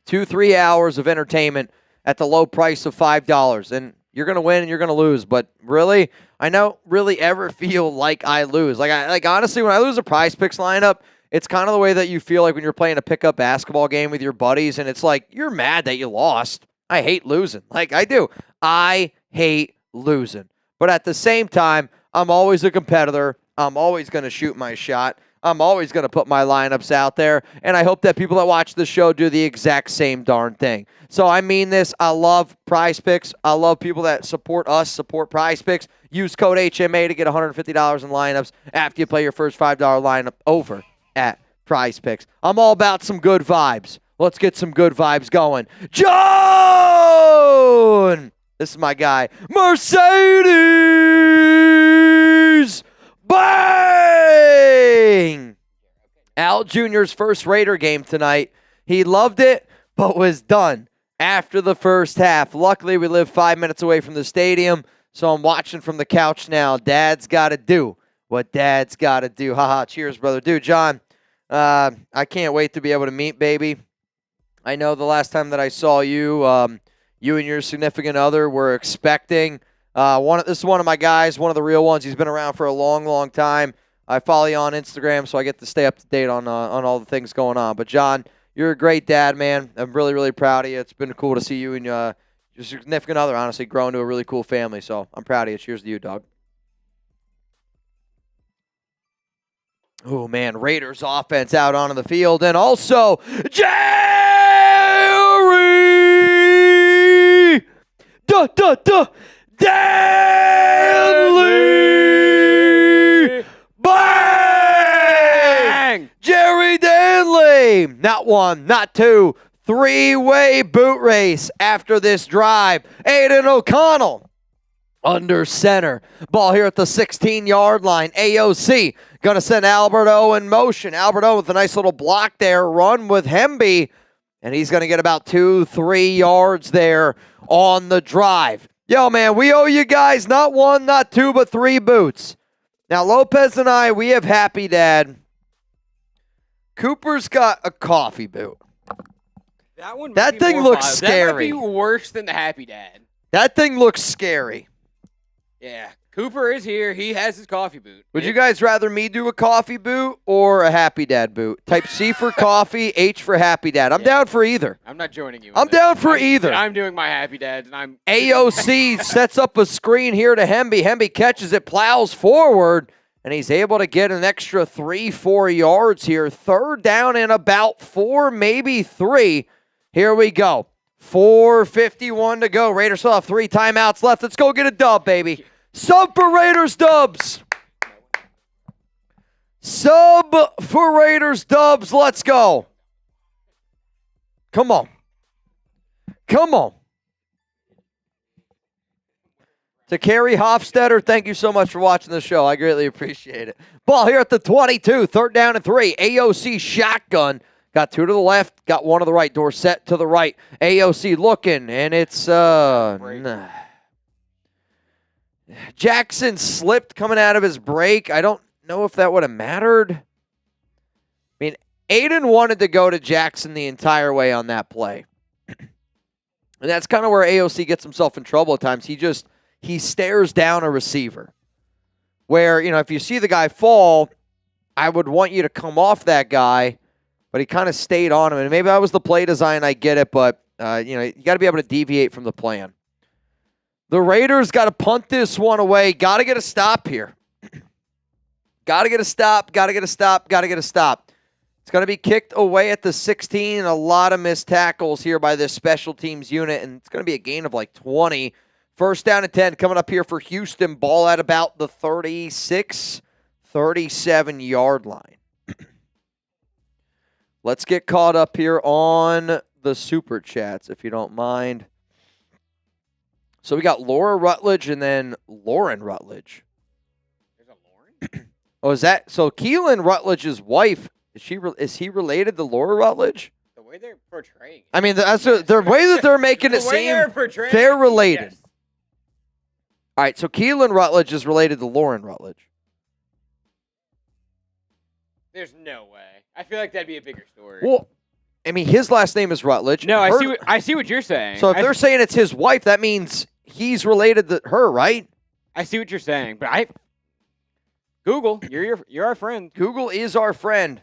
2-3 hours of entertainment at the low price of $5. And You're going to win and you're going to lose. But really, I don't really ever feel like I lose. Like honestly, when I lose a Prize Picks lineup, it's kind of the way that you feel like when you're playing a pickup basketball game with your buddies, and it's like you're mad that you lost. I hate losing. Like I do. I hate losing. But at the same time, I'm always a competitor. I'm always going to shoot my shot. I'm always going to put my lineups out there, and I hope that people that watch the show do the exact same darn thing. So I mean this. I love Prize Picks. I love people that support us, support Prize Picks. Use code HMA to get $150 in lineups after you play your first $5 lineup over at Prize Picks. I'm all about some good vibes. Let's get some good vibes going. John! This is my guy. Mercedes! Bang! Al Jr.'s first Raider game tonight. He loved it, but was done after the first half. Luckily, we live 5 minutes away from the stadium, so I'm watching from the couch now. Dad's got to do what Dad's got to do. Haha, cheers, brother. Dude, John, I can't wait to be able to meet, baby. I know the last time that I saw you, you and your significant other were expecting. This is one of my guys, one of the real ones. He's been around for a long, long time. I follow you on Instagram, so I get to stay up to date on all the things going on. But, John, you're a great dad, man. I'm really, really proud of you. It's been cool to see you and your significant other, honestly, grow into a really cool family. So I'm proud of you. Cheers to you, dog. Oh, man, Raiders offense out onto the field. And also, Jerry! Danley! Bang! Jerry Danley! Not one, not two, three-way boot race after this drive. Aiden O'Connell under center. Ball here at the 16-yard line. AOC going to send Alberto in motion. Alberto with a nice little block there. Run with Hemby. And he's going to get about 2-3 yards there on the drive. Yo, man, we owe you guys not one, not two, but three boots. Now, Lopez and I, we have Happy Dad. Cooper's got a coffee boot. That thing looks scary. That might be worse than the Happy Dad. That thing looks scary. Yeah. Cooper is here. He has his coffee boot. Would you guys rather me do a coffee boot or a Happy Dad boot? Type C for coffee, H for Happy Dad. I'm down for either. I'm not joining you. I'm down for either. I'm doing my Happy Dads, and I'm AOC sets up a screen here to Hemby. Hemby catches it, plows forward, and he's able to get an extra 3-4 yards here. Third down and about 4, maybe 3. Here we go. 4:51 to go. Raiders still have 3 timeouts left. Let's go get a dub, baby. Sub for Raiders dubs. Sub for Raiders dubs. Let's go. Come on. Come on. To Kerry Hofstetter, thank you so much for watching the show. I greatly appreciate it. Ball here at the 22. Third down and 3. AOC shotgun. Got 2 to the left. Got 1 to the right. Dorsett to the right. AOC looking. And it's Jackson slipped coming out of his break. I don't know if that would have mattered. I mean, Aiden wanted to go to Jackson the entire way on that play. And that's kind of where AOC gets himself in trouble at times. He stares down a receiver. Where, if you see the guy fall, I would want you to come off that guy, but he kind of stayed on him. And maybe that was the play design, I get it, but you got to be able to deviate from the plan. The Raiders got to punt this one away. Got to get a stop here. Got to get a stop. Got to get a stop. Got to get a stop. It's going to be kicked away at the 16. A lot of missed tackles here by this special teams unit, and it's going to be a gain of like 20. First down and 10 coming up here for Houston. Ball at about the 36, 37-yard line. Let's get caught up here on the Super Chats, if you don't mind. So we got Laura Rutledge and then Lauren Rutledge. There's a Lauren? Oh, is that so? Keelan Rutledge's wife, is he related to Laura Rutledge? The way they're portraying it. I mean, the way that they're making it seem they're related. Yes. All right, so Keelan Rutledge is related to Lauren Rutledge. There's no way. I feel like that'd be a bigger story. Well, I mean, his last name is Rutledge. No, I see what you're saying. So if they're saying it's his wife, that means he's related to her, right? I see what you're saying, but Google, you're our friend. Google is our friend.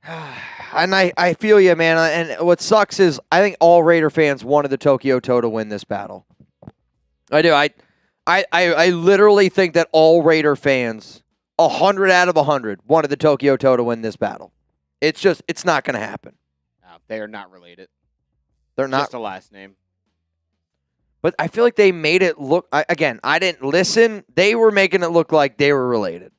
And I feel you, man. And what sucks is I think all Raider fans wanted the Tokyo Toe to win this battle. I do. I literally think that all Raider fans, 100 out of 100, wanted the Tokyo Toe to win this battle. It's not going to happen. No, they are not related. They're not. Just a last name. But I feel like they made it look, again, I didn't listen. They were making it look like they were related.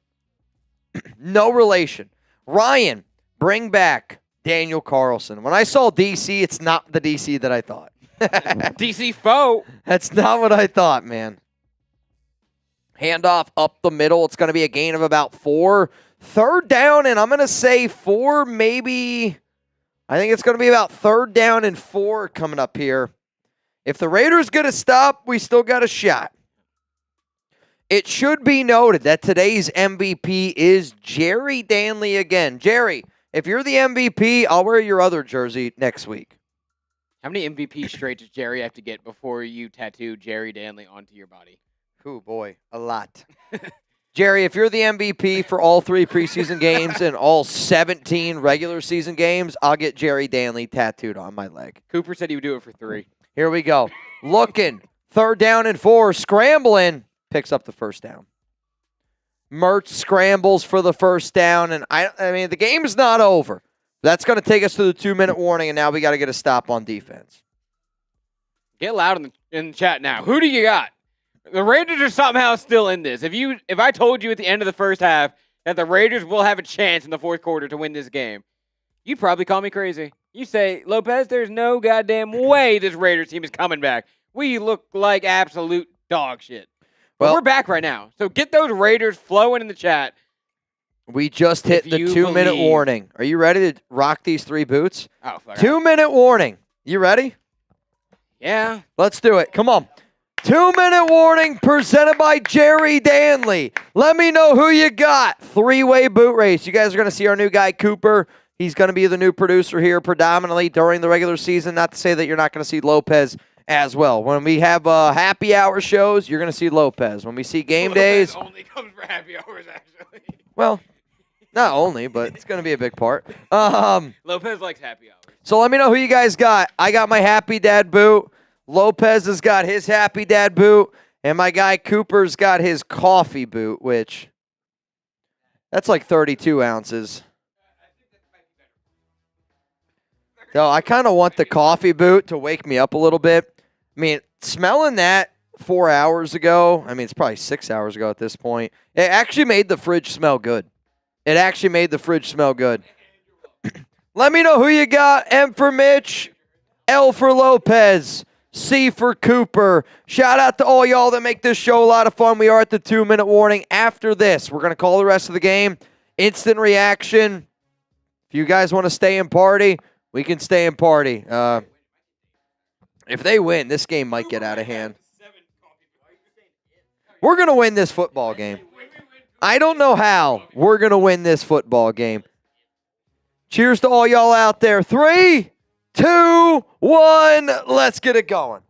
No relation. Ryan, bring back Daniel Carlson. When I saw DC, it's not the DC that I thought. DC foe. That's not what I thought, man. Handoff up the middle. It's going to be a gain of about 4. Third down, and I'm going to say 4, maybe. I think it's going to be about 3rd down and 4 coming up here. If the Raiders get a stop, we still got a shot. It should be noted that today's MVP is Jerry Danley again. Jerry, if you're the MVP, I'll wear your other jersey next week. How many MVP straight does Jerry have to get before you tattoo Jerry Danley onto your body? Oh, boy, a lot. Jerry, if you're the MVP for all 3 preseason games and all 17 regular season games, I'll get Jerry Danley tattooed on my leg. Cooper said he would do it for 3. Here we go. Looking. 3rd down and 4. Scrambling. Picks up the 1st down. Mertz scrambles for the 1st down. And I mean, the game is not over. That's going to take us to the 2-minute warning, and now we got to get a stop on defense. Get loud in the chat now. Who do you got? The Raiders are somehow still in this. If I told you at the end of the first half that the Raiders will have a chance in the 4th quarter to win this game, you'd probably call me crazy. You say, Lopez, there's no goddamn way this Raiders team is coming back. We look like absolute dog shit. But we're back right now. So get those Raiders flowing in the chat. We just hit the 2-minute warning. Are you ready to rock these 3 boots? Oh, fuck. 2-minute warning. You ready? Yeah. Let's do it. Come on. 2-minute warning presented by Jerry Danley. Let me know who you got. 3-way boot race. You guys are going to see our new guy, Cooper. He's going to be the new producer here predominantly during the regular season. Not to say that you're not going to see Lopez as well. When we have happy hour shows, you're going to see Lopez. When we see game days. Only comes for happy hours, actually. Well, not only, but it's going to be a big part. Lopez likes happy hours. So let me know who you guys got. I got my Happy Dad boot. Lopez has got his Happy Dad boot. And my guy Cooper's got his coffee boot, which that's like 32 ounces. So I kind of want the coffee boot to wake me up a little bit. I mean, smelling that 4 hours ago, I mean, it's probably 6 hours ago at this point. It actually made the fridge smell good. It actually made the fridge smell good. Let me know who you got. M for Mitch, L for Lopez, C for Cooper. Shout out to all y'all that make this show a lot of fun. We are at the 2-minute warning. After this, we're going to call the rest of the game. Instant reaction. If you guys want to stay and party, we can stay and party. If they win, this game might get out of hand. We're going to win this football game. I don't know how we're going to win this football game. Cheers to all y'all out there. 3, 2, 1. Let's get it going.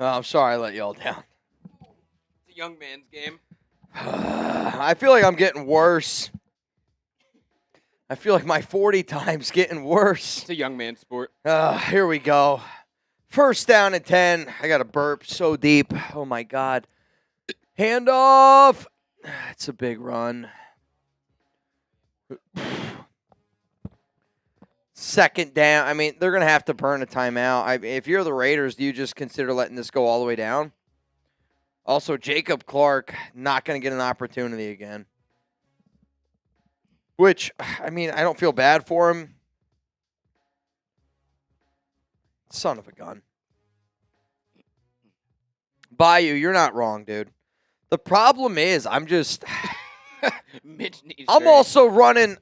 Oh, I'm sorry I let y'all down. It's a young man's game. I feel like I'm getting worse. I feel like my 40 time's getting worse. It's a young man's sport. Here we go. 1st down and 10. I got a burp so deep. Oh, my God. Handoff. It's a big run. 2nd down. I mean, they're going to have to burn a timeout. If you're the Raiders, do you just consider letting this go all the way down? Also, Jacob Clark not going to get an opportunity again. Which, I mean, I don't feel bad for him. Son of a gun. Bayou, you're not wrong, dude. The problem is, Mitch needs I'm trade. also running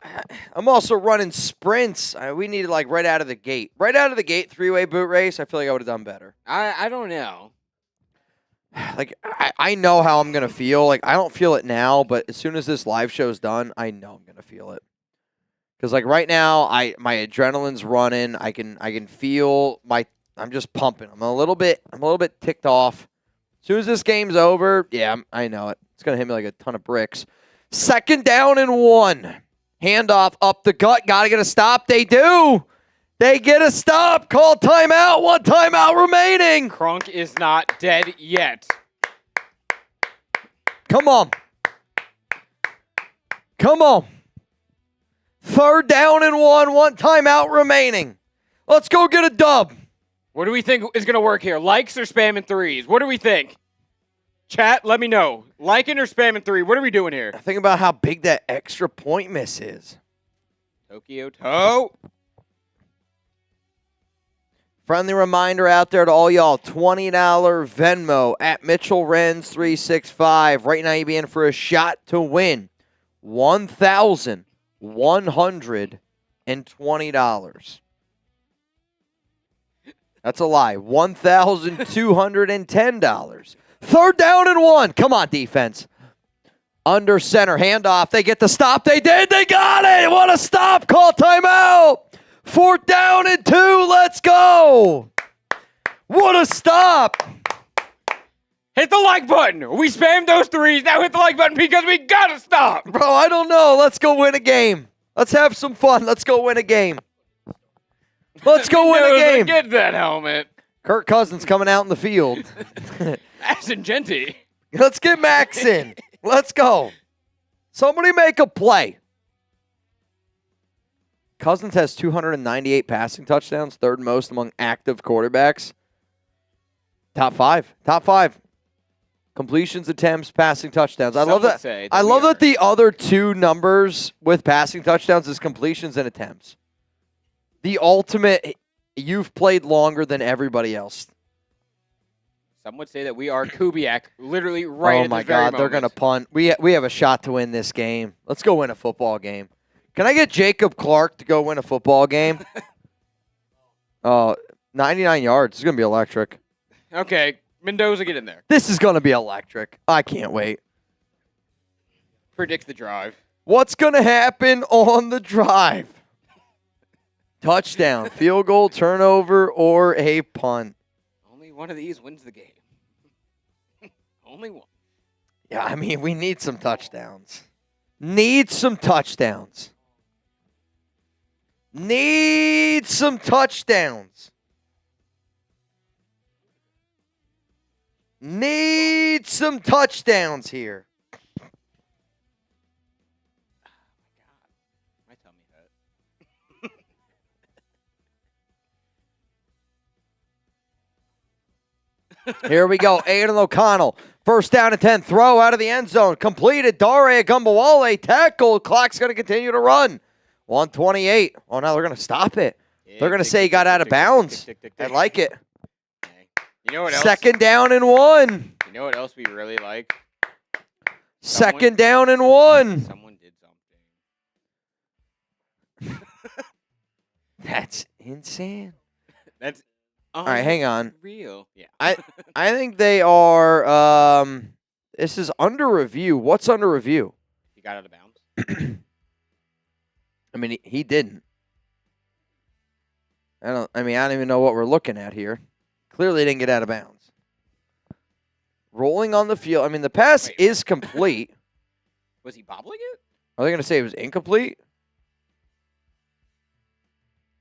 sprints. We needed like right out of the gate. Right out of the gate, 3-way boot race. I feel like I would have done better. I don't know. Like I know how I'm gonna feel. Like I don't feel it now, but as soon as this live show's done, I know I'm gonna feel it. Because like right now, my adrenaline's running. I can feel I'm just pumping. I'm a little bit ticked off. As soon as this game's over, yeah, I know it. It's gonna hit me like a ton of bricks. 2nd down and 1. Handoff up the gut. Gotta get a stop. They do. They get a stop. Call timeout. 1 timeout remaining. Crunk is not dead yet. Come on. Come on. 3rd down and 1 timeout remaining. Let's go get a dub. What do we think is going to work here? Likes or spamming threes? What do we think? Chat, let me know. Liking or spamming 3? What are we doing here? Think about how big that extra point miss is. Tokyo Toe. Friendly reminder out there to all y'all, $20 Venmo at Mitchell Renz 365. Right now you be in for a shot to win $1,120. That's a lie. $1,210. 3rd down and 1. Come on, defense. Under center, handoff. They get the stop. They did. They got it. What a stop. Call timeout. 4th down and 2. Let's go. What a stop. Hit the like button. We spammed those threes. Now hit the like button because we got to stop. Bro, I don't know. Let's go win a game. Let's have some fun. Let's go win a game. Let's go win a game. Get that helmet. Kirk Cousins coming out in the field. Max and Genty. Let's get Max in. Let's go. Somebody make a play. Cousins has 298 passing touchdowns, 3rd most among active quarterbacks. Top 5. Top 5. Completions, attempts, passing touchdowns. I love that. I love that the other 2 numbers with passing touchdowns is completions and attempts. The ultimate, you've played longer than everybody else. Some would say that we are Kubiak, literally right Oh my God, they're going to punt. We have a shot to win this game. Let's go win a football game. Can I get Jacob Clark to go win a football game? 99 yards. It's going to be electric. Okay, Mendoza, get in there. This is going to be electric. I can't wait. Predict the drive. What's going to happen on the drive? Touchdown, field goal, turnover, or a punt. Only one of these wins the game. Only one. Yeah, I mean, we need some touchdowns. Need some touchdowns. Need some touchdowns. Need some touchdowns here. My tummy hurt. Here we go. Aiden O'Connell. 1st down and 10. Throw out of the end zone. Completed. Dare Gumbawale. Tackle. Clock's going to continue to run. 128. Oh, now they're going to stop it. They're going to say he got out of bounds. I like it. You know what else? 2nd down and 1. You know what else we really like? 2nd down and 1. Someone did something. That's insane. That's all right, hang on. Real. Yeah. I think they are this is under review. What's under review? He got out of bounds. I mean, he didn't. I don't even know what we're looking at here. Clearly didn't get out of bounds. Rolling on the field. I mean, the pass is complete. Was he bobbling it? Are they going to say it was incomplete?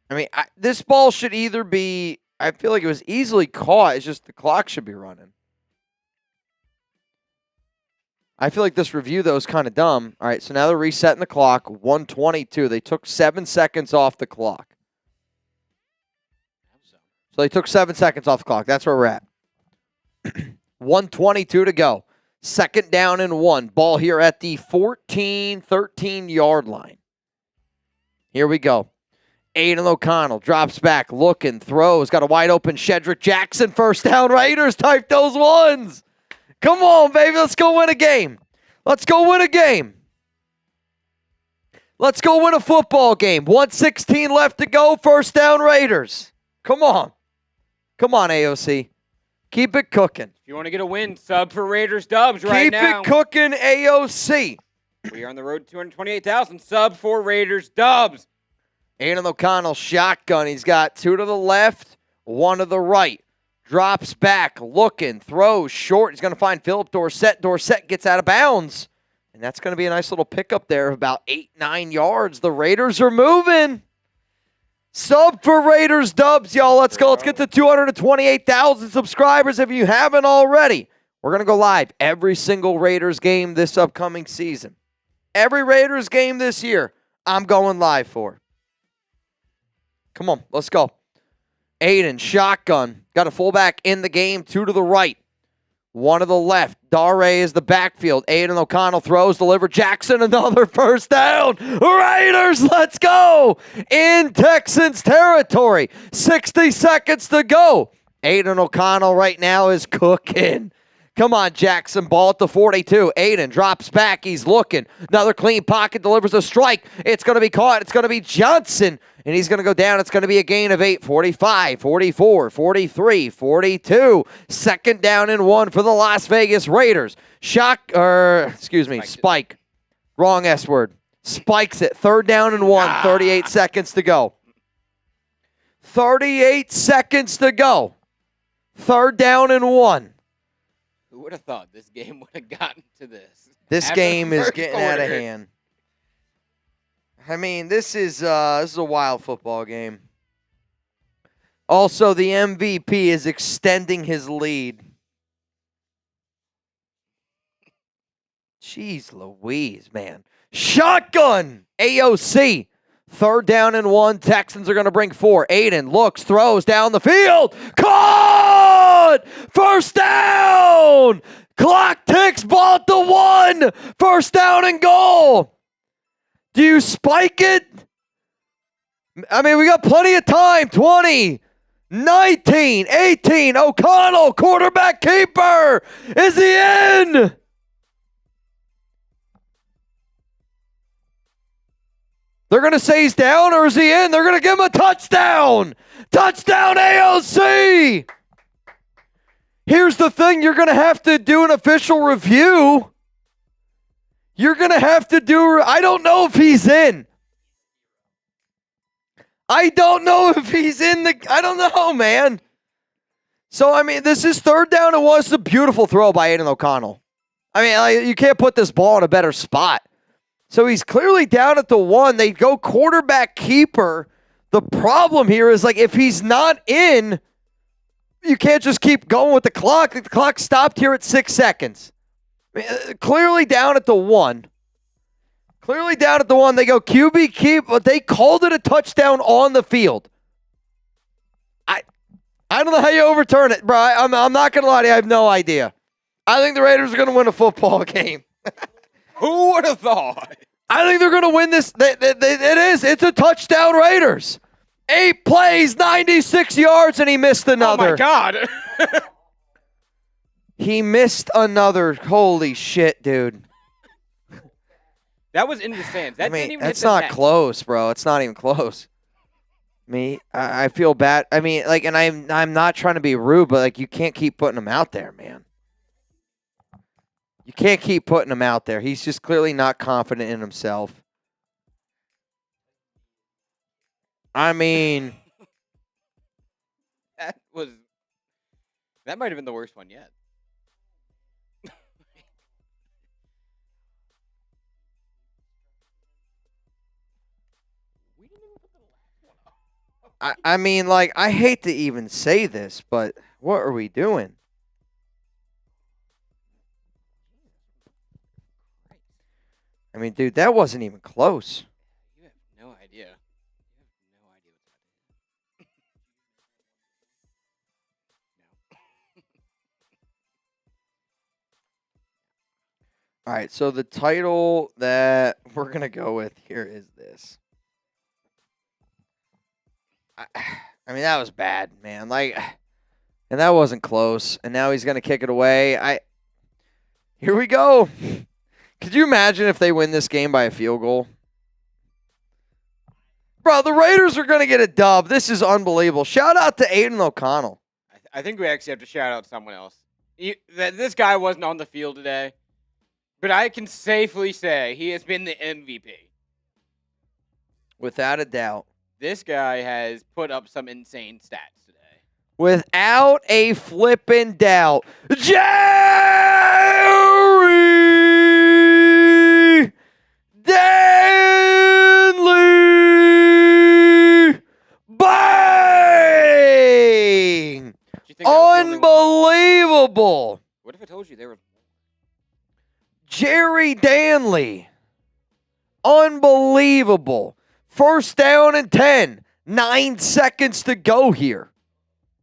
I mean, this ball should either be, I feel like it was easily caught. It's just the clock should be running. I feel like this review, though, is kind of dumb. All right, so now they're resetting the clock. 1:22. They took 7 seconds off the clock. So they took 7 seconds off the clock. That's where we're at. 1:22 to go. 2nd down and 1. Ball here at the 14, 13-yard line. Here we go. Aiden O'Connell drops back, looking, throws. Got a wide open Shedrick Jackson. 1st down, Raiders. Type those ones. Come on, baby. Let's go win a game. Let's go win a game. Let's go win a football game. 1:16 left to go. 1st down, Raiders. Come on. Come on, AOC. Keep it cooking. If you want to get a win, sub for Raiders Dubs right now. Keep it cooking, AOC. We are on the road to 228,000. Sub for Raiders Dubs. Aiden O'Connell shotgun. He's got 2 to the left, 1 to the right. Drops back, looking, throws short. He's going to find Philip Dorsett. Dorsett gets out of bounds. And that's going to be a nice little pickup there of about 8-9 yards. The Raiders are moving. Sub for Raiders Dubs, y'all. Let's go. Let's get to 228,000 subscribers if you haven't already. We're going to go live every single Raiders game this upcoming season. Every Raiders game this year, I'm going live for. Come on, let's go. Aiden, shotgun. Got a fullback in the game, 2 to the right. 1 to the left. Dare is the backfield. Aiden O'Connell throws, delivered. Jackson, another 1st down. Raiders, let's go. In Texans territory. 60 seconds to go. Aiden O'Connell right now is cooking. Come on, Jackson. Ball at the 42. Aiden drops back. He's looking. Another clean pocket, delivers a strike. It's going to be caught. It's going to be Johnson. And he's going to go down. It's going to be a gain of 8, 45, 44, 43, 42. 2nd down and 1 for the Las Vegas Raiders. Spike. Wrong S word. Spikes it. 3rd down and 1. 38 seconds to go. 38 seconds to go. 3rd down and 1. Who would have thought this game would have gotten to this? This game is getting out of hand. I mean, this is a wild football game. Also, the MVP is extending his lead. Jeez Louise, man. Shotgun! AOC. 3rd down and 1. Texans are going to bring 4. Aiden looks, throws down the field. Caught! 1st down! Clock ticks, ball at the 1. 1st down and goal. Do you spike it? I mean, we got plenty of time. 20, 19, 18. O'Connell, quarterback keeper. Is he in? They're going to say he's down, or is he in? They're going to give him a touchdown. Touchdown, AOC. Here's the thing. You're going to have to do an official review. You're going to have to do, I don't know if he's in. I don't know if he's in I don't know, man. So, I mean, this is 3rd down and 1. It's a beautiful throw by Aiden O'Connell. I mean, you can't put this ball in a better spot. So he's clearly down at the 1. They go quarterback keeper. The problem here is, like, if he's not in, you can't just keep going with the clock. The clock stopped here at 6 seconds. Clearly down at the 1. Clearly down at the 1. They go QB keep, but they called it a touchdown on the field. I don't know how you overturn it, bro. I'm not going to lie to you. I have no idea. I think the Raiders are going to win a football game. Who would have thought? I think they're going to win this. It is. It's a touchdown, Raiders. 8 plays, 96 yards, and he missed another. Oh, my God. He missed another. Holy shit, dude. That was in the stands. That didn't even that's hit the not net. close, bro. It's not even close. I feel bad. I mean, like, and I'm not trying to be rude, but, like, you can't keep putting him out there, man. You can't keep putting him out there. He's just clearly not confident in himself. I mean, that might have been the worst one yet. I mean, like, I hate to even say this, but what are we doing? I mean, dude, that wasn't even close. You have no idea. You have no idea what's happening. All right, so the title that we're going to go with here is this. I mean, that was bad, man. And that wasn't close. And now he's going to kick it away. Here we go. Could you imagine if they win this game by a field goal? Bro, the Raiders are going to get a dub. This is unbelievable. Shout out to Aiden O'Connell. I think we actually have to shout out someone else. This guy wasn't on the field today, but I can safely say he has been the MVP. Without a doubt. This guy has put up some insane stats today. Without a flippin' doubt. Jerry Danley! Bang! Unbelievable! What if I told you there was Jerry Danley. Unbelievable. First down and 10. 9 seconds to go here.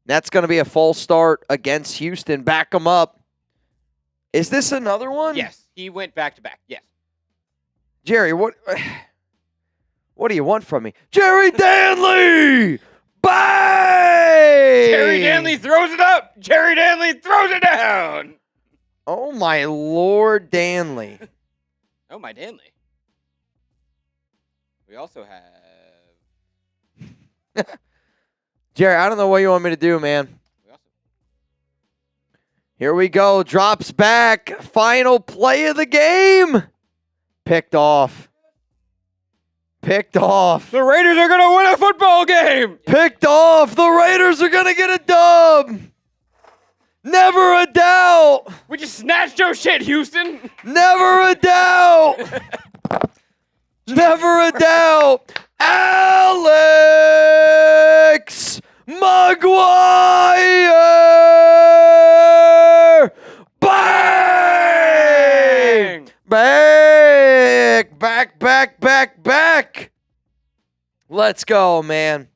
That's going to be a false start against Houston. Back them up. Is this another one? Yes, he went back-to-back. Yes. Jerry, what do you want from me? Jerry Danley! Bang! Jerry Danley throws it up. Jerry Danley throws it down. Oh, my Lord, Danley. Oh, my Danley. We also have... Jerry, I don't know what you want me to do, man. Here we go. Drops back. Final play of the game. Picked off. Picked off. The Raiders are going to win a football game. Picked off. The Raiders are going to get a dub. Never a doubt. We just snatched your shit, Houston. Never a doubt. Never a doubt. Alex Maguire. Bang! Back. Let's go, man.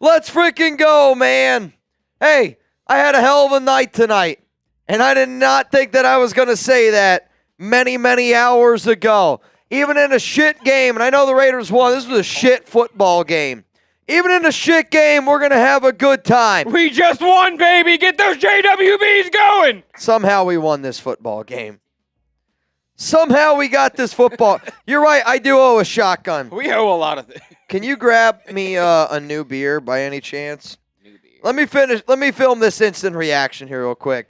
Let's freaking go, man. Hey, I had a hell of a night tonight, and I did not think that I was going to say that many, many hours ago. Even in a shit game, and I know the Raiders won. This was a shit football game. Even in a shit game, we're going to have a good time. We just won, baby. Get those JWBs going. Somehow we won this football game. Somehow we got this football. You're right. I do owe a shotgun. We owe a lot of things. Can you grab me a new beer by any chance? New beer. Let me film this instant reaction here real quick.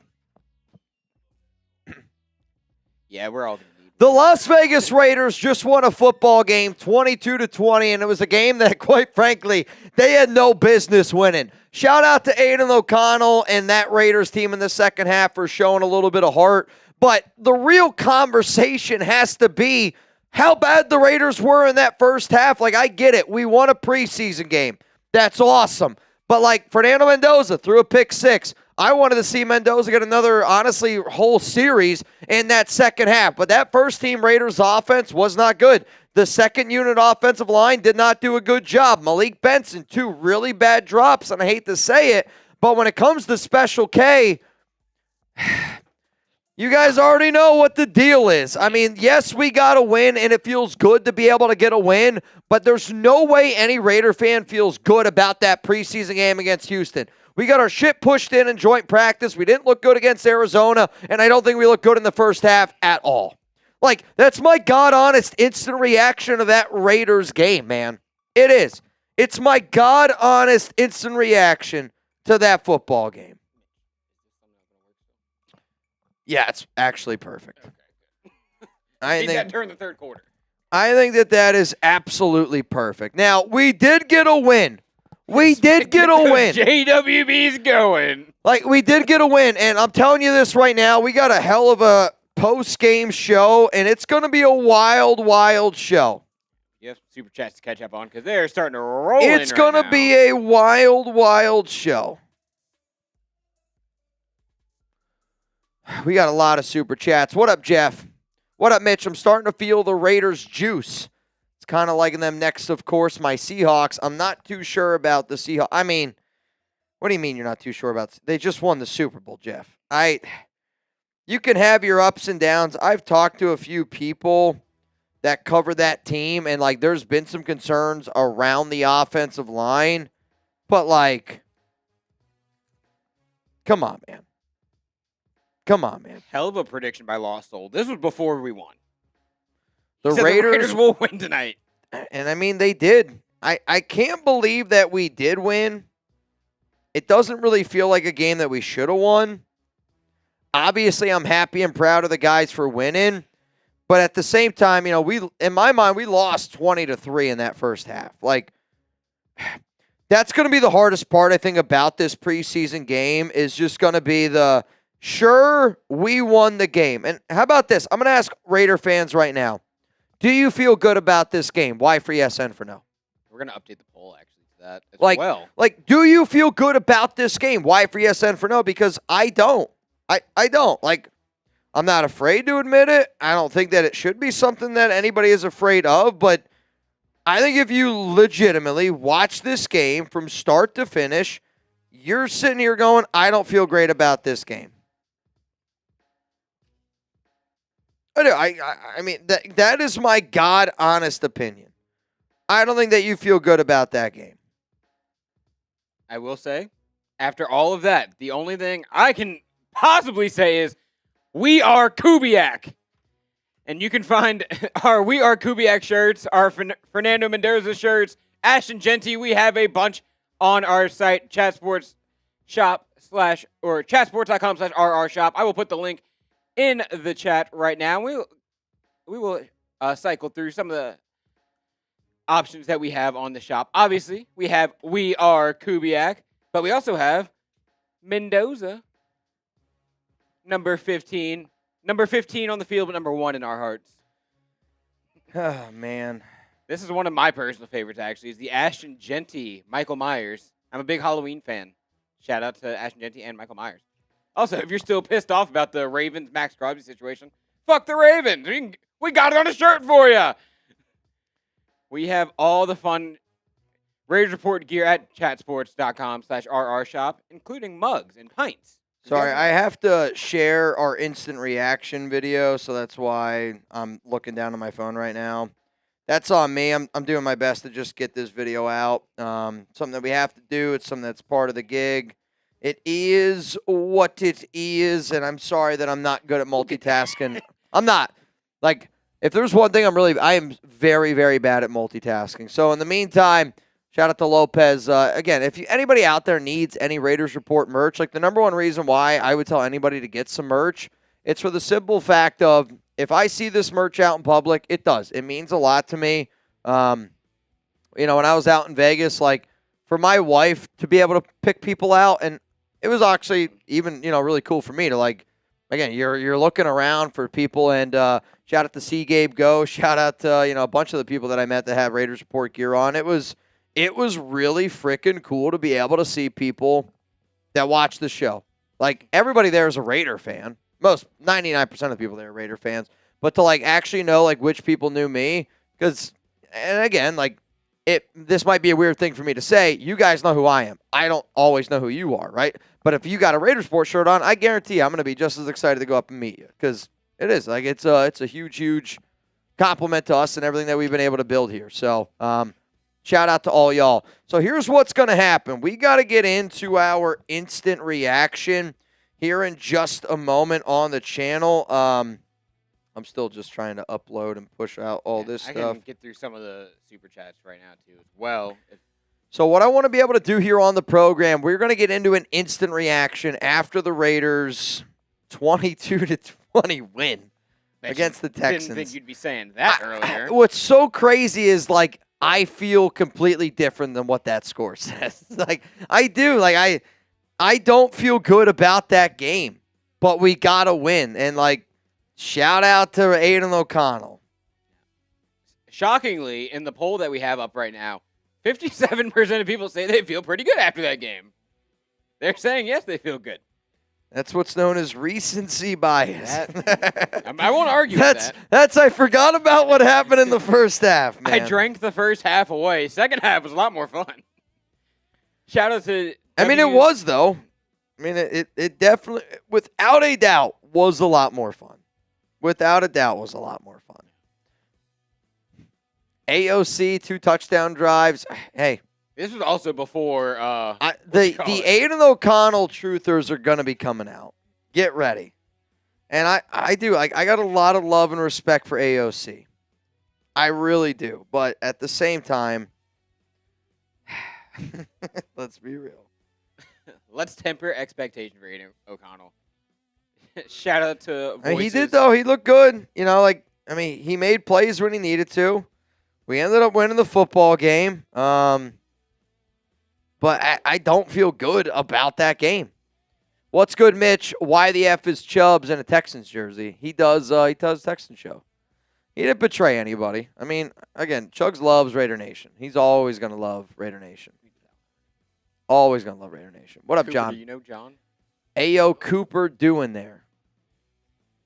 Yeah, we're all going to need The Las Vegas Raiders just won a football game 22-20, and it was a game that, quite frankly, they had no business winning. Shout out to Aiden O'Connell and that Raiders team in the second half for showing a little bit of heart. But the real conversation has to be how bad the Raiders were in that first half. Like, I get it. We won a preseason game. That's awesome. But, like, Fernando Mendoza threw a pick six. I wanted to see Mendoza get another, honestly, whole series in that second half. But that first-team Raiders offense was not good. The second-unit offensive line did not do a good job. Malik Benson, 2 really bad drops, and I hate to say it, but when it comes to Special K, you guys already know what the deal is. I mean, yes, we got a win, and it feels good to be able to get a win, but there's no way any Raider fan feels good about that preseason game against Houston. We got our shit pushed in joint practice. We didn't look good against Arizona, and I don't think we looked good in the first half at all. Like, that's my God-honest instant reaction to that Raiders game, man. It is. It's my God-honest instant reaction to that football game. Yeah, it's actually perfect. Okay. I Need think that turn the third quarter. I think that is absolutely perfect. Now, we did get a win. We did get a win. JWB's going. Like, we did get a win, and I'm telling you this right now, we got a hell of a post-game show, and it's going to be a wild, wild show. You have super chats to catch up on because they're starting to roll. It's going to be a wild, wild show. We got a lot of super chats. What up, Jeff? What up, Mitch? I'm starting to feel the Raiders juice. It's kind of liking them next, of course, my Seahawks. I'm not too sure about the Seahawks. I mean, what do you mean you're not too sure about? They just won the Super Bowl, Jeff. you can have your ups and downs. I've talked to a few people that cover that team, and, like, there's been some concerns around the offensive line. But, like, come on, man. Come on, man. Hell of a prediction by Lost Soul. This was before we won. The He said Raiders will win tonight. And, I mean, they did. I can't believe that we did win. It doesn't really feel like a game that we should have won. Obviously, I'm happy and proud of the guys for winning. But at the same time, in my mind, we lost 20-3 in that first half. Like, that's going to be the hardest part, I think, about this preseason game is just going to be sure, we won the game. And how about this? I'm going to ask Raider fans right now. Do you feel good about this game? Y for yes, N for no. We're going to update the poll, actually, to that as well. Like, do you feel good about this game? Y for yes, N for no, because I don't. I don't. Like, I'm not afraid to admit it. I don't think that it should be something that anybody is afraid of, but I think if you legitimately watch this game from start to finish, you're sitting here going, I don't feel great about this game. I do. I mean, that is my God honest opinion. I don't think that you feel good about that game. I will say, after all of that, the only thing I can possibly say is we are Kubiak. And you can find our We Are Kubiak shirts, our Fernando Mendoza shirts, Ashton Genty. We have a bunch on our site, chatsports shop or chatsports.com/RR shop. I will put the link in the chat right now. We will cycle through some of the options that we have on the shop. Obviously, we have We Are Kubiak, but we also have Mendoza, number 15. Number 15 on the field, but number 1 in our hearts. Oh, man. This is one of my personal favorites, actually, is the Ashton Genty Michael Myers. I'm a big Halloween fan. Shout out to Ashton Genty and Michael Myers. Also, if you're still pissed off about the Ravens Max Crosby situation, fuck the Ravens. We got it on a shirt for you. We have all the fun Raiders Report gear at chatsports.com/RR shop, including mugs and pints. Sorry, I have to share our instant reaction video, so that's why I'm looking down at my phone right now. That's on me. I'm doing my best to just get this video out. Something that we have to do. It's something that's part of the gig. It is what it is, and I'm sorry that I'm not good at multitasking. I'm not. Like, if there's one thing I am very, very bad at multitasking. So in the meantime, shout out to Lopez. Again, if anybody out there needs any Raiders Report merch, like the number one reason why I would tell anybody to get some merch, it's for the simple fact of if I see this merch out in public, it does. It means a lot to me. When I was out in Vegas, like for my wife to be able to pick people out, and it was actually even, really cool for me to like, again, you're looking around for people, and shout out to C. Gabe Go. Shout out to, a bunch of the people that I met that have Raiders Report gear on. It was really freaking cool to be able to see people that watch the show. Like, everybody there is a Raider fan. 99% of the people there are Raider fans. But to, like, actually know, like, which people knew me, because, and again, like, this might be a weird thing for me to say. You guys know who I am. I don't always know who you are, right? But if you got a Raiders Report shirt on, I guarantee I'm going to be just as excited to go up and meet you, because it is. Like, it's a huge, huge compliment to us and everything that we've been able to build here. So, shout out to all y'all. So here's what's going to happen. We got to get into our instant reaction here in just a moment on the channel. I'm still just trying to upload and push out all this stuff. I can get through some of the super chats right now, too, as well. So what I want to be able to do here on the program, we're going to get into an instant reaction after the Raiders 22-20 win against the Texans. Didn't think you'd be saying that earlier. What's so crazy is, like, I feel completely different than what that score says. Like, I do. Like, I don't feel good about that game, but we got to win. And, like, shout out to Aiden O'Connell. Shockingly, in the poll that we have up right now, 57% of people say they feel pretty good after that game. They're saying, yes, they feel good. That's what's known as recency bias. I won't argue with that. I forgot about what happened in the first half, man. I drank the first half away. Second half was a lot more fun. Shout out to it was, though. I mean, it definitely, without a doubt, was a lot more fun. Without a doubt, was a lot more fun. AOC, 2 touchdown drives. Hey. This was also before the Aiden O'Connell truthers are going to be coming out. Get ready. And I do. I got a lot of love and respect for AOC. I really do. But at the same time, let's be real. Let's temper expectation for Aiden O'Connell. Shout out to Voices. He did, though. He looked good. He made plays when he needed to. We ended up winning the football game. But I don't feel good about that game. What's good, Mitch? Why the F is Chubbs in a Texans jersey? He does Texans show. He didn't betray anybody. I mean, again, Chugs loves Raider Nation. He's always going to love Raider Nation. Always going to love Raider Nation. What up, Cooper, John? Do you know John? Ayo Cooper doing there.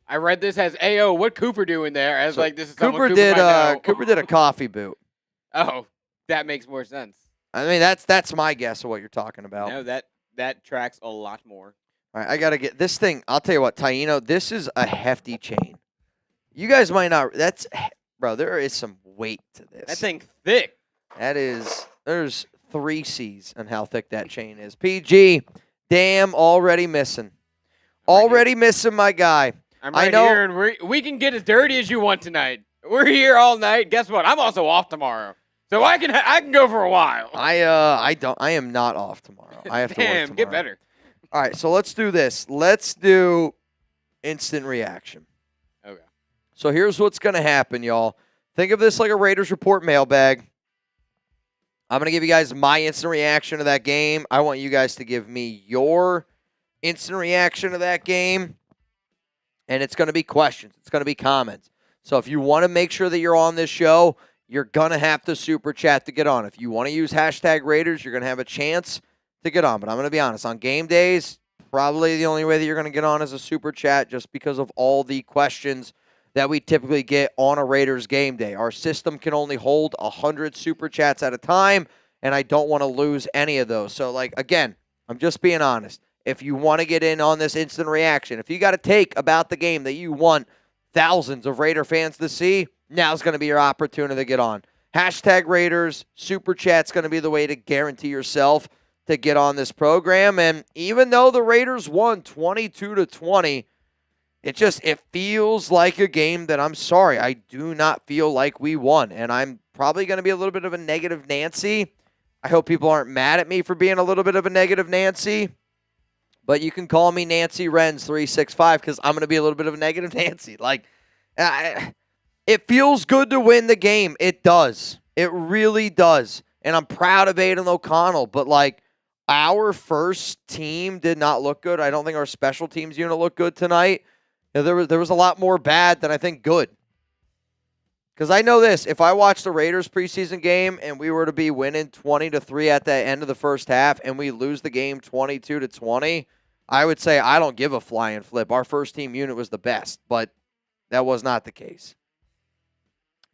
I read this as Ayo. What Cooper doing there? As this is Cooper Cooper did. might know. Cooper did a coffee boot. Oh, that makes more sense. I mean, that's my guess of what you're talking about. No, that tracks a lot more. All right, I got to get this thing. I'll tell you what, Taino, this is a hefty chain. You guys might not. Bro, there is some weight to this. That thing thick. There's 3 C's on how thick that chain is. PG, damn, already missing. Already missing my guy. I'm right here, and we can get as dirty as you want tonight. We're here all night. Guess what? I'm also off tomorrow. So I can go for a while. I am not off tomorrow. I have to work tomorrow. Get better. All right, so let's do this. Let's do instant reaction. Okay. So here's what's going to happen, y'all. Think of this like a Raiders Report mailbag. I'm going to give you guys my instant reaction to that game. I want you guys to give me your instant reaction to that game. And it's going to be questions. It's going to be comments. So if you want to make sure that you're on this show, you're going to have to super chat to get on. If you want to use hashtag Raiders, you're going to have a chance to get on. But I'm going to be honest, on game days, probably the only way that you're going to get on is a super chat just because of all the questions that we typically get on a Raiders game day. Our system can only hold 100 super chats at a time, and I don't want to lose any of those. So, again, I'm just being honest. If you want to get in on this instant reaction, if you got a take about the game that you want thousands of Raider fans to see, now's going to be your opportunity to get on. Hashtag Raiders, super chat's going to be the way to guarantee yourself to get on this program. And even though the Raiders won 22-20, it feels like a game that, I'm sorry, I do not feel like we won. And I'm probably going to be a little bit of a negative Nancy. I hope people aren't mad at me for being a little bit of a negative Nancy. But you can call me Nancy Renz 365 because I'm going to be a little bit of a negative Nancy. It feels good to win the game. It does. It really does. And I'm proud of Aiden O'Connell. But, our first team did not look good. I don't think our special teams unit looked good tonight. There was a lot more bad than I think good. Because I know this. If I watched the Raiders preseason game and we were to be winning 20-3 at the end of the first half and we lose the game 22-20, I would say I don't give a flying flip. Our first team unit was the best, but that was not the case.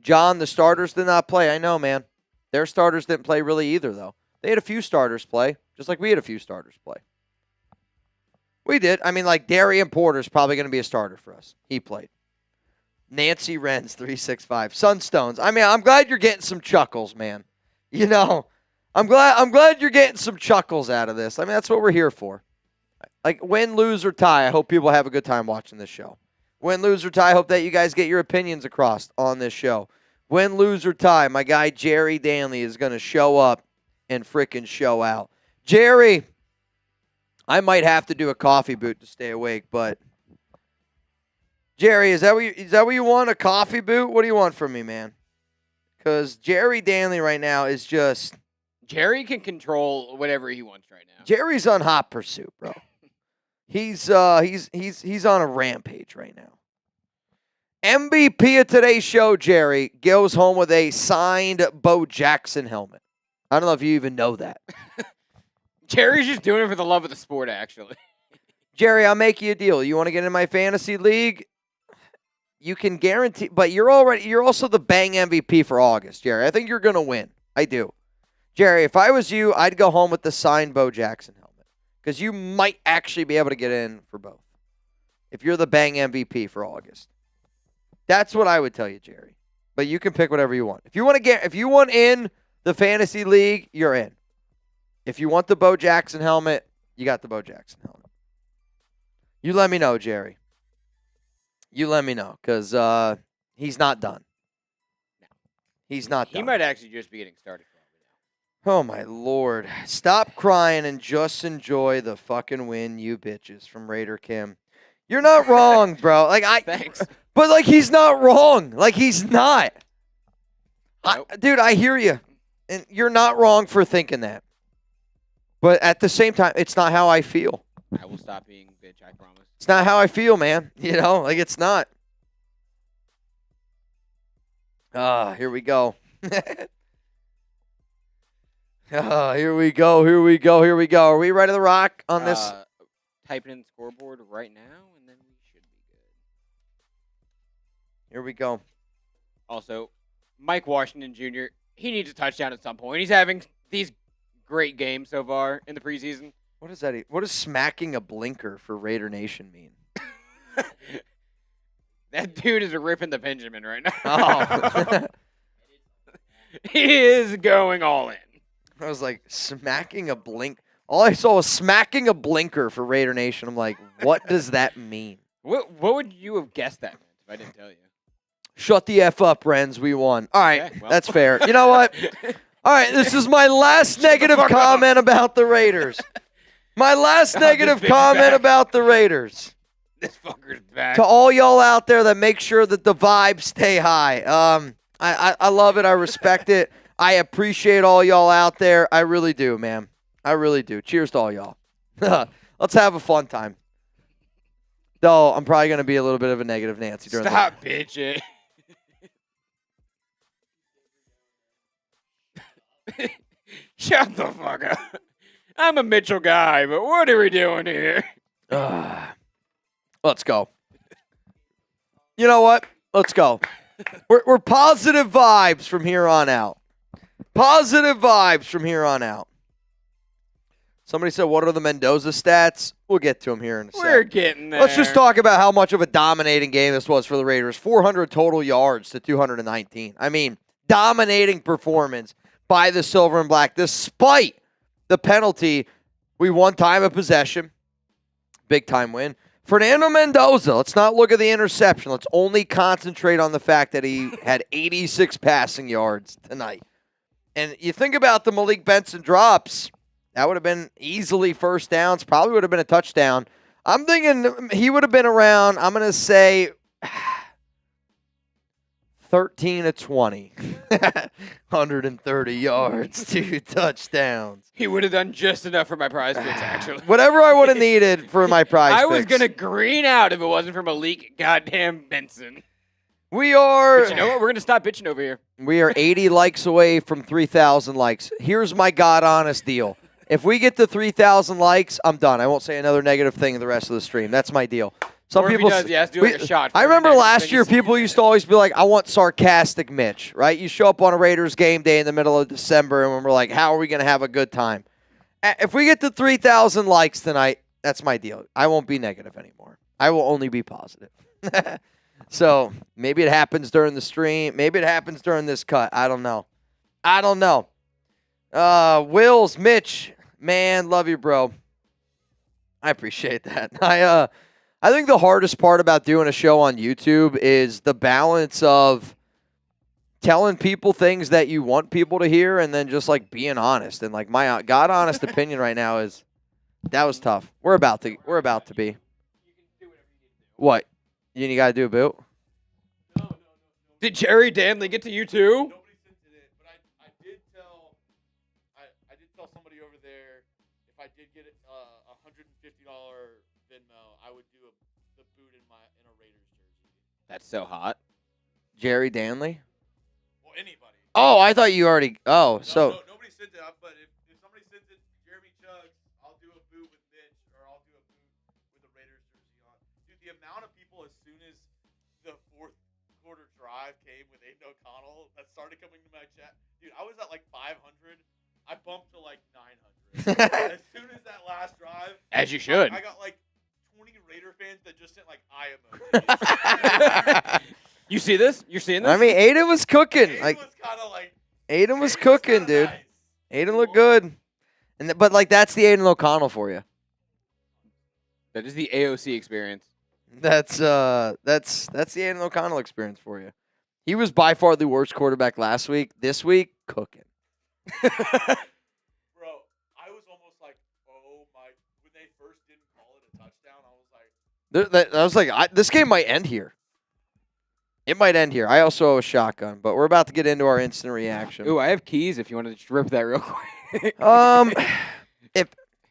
John, the starters did not play. I know, man. Their starters didn't play really either, though. They had a few starters play, just like we had a few starters play. We did. I mean, Darian Porter's probably going to be a starter for us. He played. Nancy Renz, 365. Sunstones. I mean, I'm glad you're getting some chuckles, man. I'm glad you're getting some chuckles out of this. I mean, that's what we're here for. Win, lose, or tie, I hope people have a good time watching this show. Win, lose, or tie, I hope that you guys get your opinions across on this show. Win, lose, or tie, my guy Jerry Danley is going to show up and frickin' show out. Jerry, I might have to do a coffee boot to stay awake, but Jerry, is that what you want, a coffee boot? What do you want from me, man? Because Jerry Danley right now is just... Jerry can control whatever he wants right now. Jerry's on hot pursuit, bro. He's on a rampage right now. MVP of today's show, Jerry, goes home with a signed Bo Jackson helmet. I don't know if you even know that. Jerry's just doing it for the love of the sport, actually. Jerry, I'll make you a deal. You want to get in my fantasy league? You can guarantee, but you're also the bang MVP for August, Jerry. I think you're going to win. I do. Jerry, if I was you, I'd go home with the signed Bo Jackson helmet because you might actually be able to get in for both. if you're the bang MVP for August. That's what I would tell you, Jerry. But you can pick whatever you want. If you want in the fantasy league, you're in. If you want the Bo Jackson helmet, you got the Bo Jackson helmet. You let me know, Jerry. You let me know, because he's not done. He's not done. He might actually just be getting started. Oh, my Lord. Stop crying and just enjoy the fucking win, you bitches, from Raider Kim. You're not wrong, bro. Thanks. But, he's not wrong. He's not. Nope. Dude, I hear you. And you're not wrong for thinking that. But at the same time, it's not how I feel. I will stop being a bitch, I promise. It's not how I feel, man. It's not. Here we go. Here we go. Are we ready to rock on this? Type it in the scoreboard right now, and then we should be good. Here we go. Also, Mike Washington Jr., he needs a touchdown at some point. He's having these great games so far in the preseason. What is that? What does smacking a blinker for Raider Nation mean? That dude is ripping the Benjamin right now. Oh. He is going all in. I was like, smacking a blink. All I saw was smacking a blinker for Raider Nation. I'm like, what does that mean? What would you have guessed that meant if I didn't tell you? Shut the F up, Renz. We won. All right, Okay, well. that's fair. You know what? All right, this is my last negative comment about the Raiders. My last negative comment about the Raiders. This fucker's back. To all y'all out there that make sure that the vibes stay high. I love it. I respect it. I appreciate all y'all out there. I really do, man. I really do. Cheers to all y'all. Let's have a fun time. Though I'm probably going to be a little bit of a negative Nancy during Stop bitching. Shut the fuck up. I'm a Mitchell guy, but what are we doing here? Let's go. You know what? Let's go. We're positive vibes from here on out. Positive vibes from here on out. Somebody said, what are the Mendoza stats? We'll get to them here in a second. We're getting there. Let's just talk about how much of a dominating game this was for the Raiders. 400 total yards to 219. I mean, dominating performance by the Silver and Black. Despite the penalty, we won time of possession. Big time win. Fernando Mendoza, let's not look at the interception. Let's only concentrate on the fact that he had 86 passing yards tonight. And you think about the Malik Benson drops, that would have been easily first downs, probably would have been a touchdown. I'm thinking he would have been around, I'm going to say, 13 to 20. 130 yards, 2 touchdowns. He would have done just enough for my prize picks, actually. Whatever I would have needed for my prize I picks. was going to green out if it wasn't for Malik goddamn Benson. We are... But you know what? We're going to stop bitching over here. We are 80 likes away from 3,000 likes. Here's my God-honest deal. If we get to 3,000 likes, I'm done. I won't say another negative thing the rest of the stream. That's my deal. Some or people, if he does, he has to do like a shot. I remember last year people used to always be like, I want sarcastic Mitch, right? You show up on a Raiders game day in the middle of December, and we're like, how are we going to have a good time? If we get to 3,000 likes tonight, that's my deal. I won't be negative anymore. I will only be positive. So maybe it happens during the stream. Maybe it happens during this cut. I don't know. Wills, Mitch, man, love you, bro. I appreciate that. I think the hardest part about doing a show on YouTube is the balance of telling people things that you want people to hear and then just like being honest. And like my God honest opinion right now is that was tough. We're about to be. What? You got to do a boot? No. Did Jerry Danley get to you too? Nobody sent it in, but I did tell somebody over there if I did get a $150 Venmo, I would do the boot in a Raiders jersey. That's so hot. Jerry Danley? Well, anybody. Oh, I thought you already. Oh, so. No, nobody sent it, but if somebody sends it, Jeremy Chugs, I'll do a boot with Mitch, or I'll do a boot with a Raiders jersey on. Dude, the amount of people as soon as the fourth quarter drive came with Aiden O'Connell that started coming to my chat. Dude, I was at like 500. I bumped to like 900. As soon as that last drive. As you should. I got like 20 Raider fans that just sent like eye emojis. You see this? You're seeing this? I mean, Aiden was cooking. Aiden Like was kind of like Aiden was cooking, dude. Nice. Aiden looked good. But like that's the Aiden O'Connell for you. That is the AOC experience. That's the Aiden O'Connell experience for you. He was by far the worst quarterback last week. This week, cooking. Bro, I was almost like, oh my! When they first didn't call it a touchdown, I was like, This game might end here. It might end here. I also owe a shotgun, but we're about to get into our instant reaction. Ooh, I have keys if you want to just rip that real quick.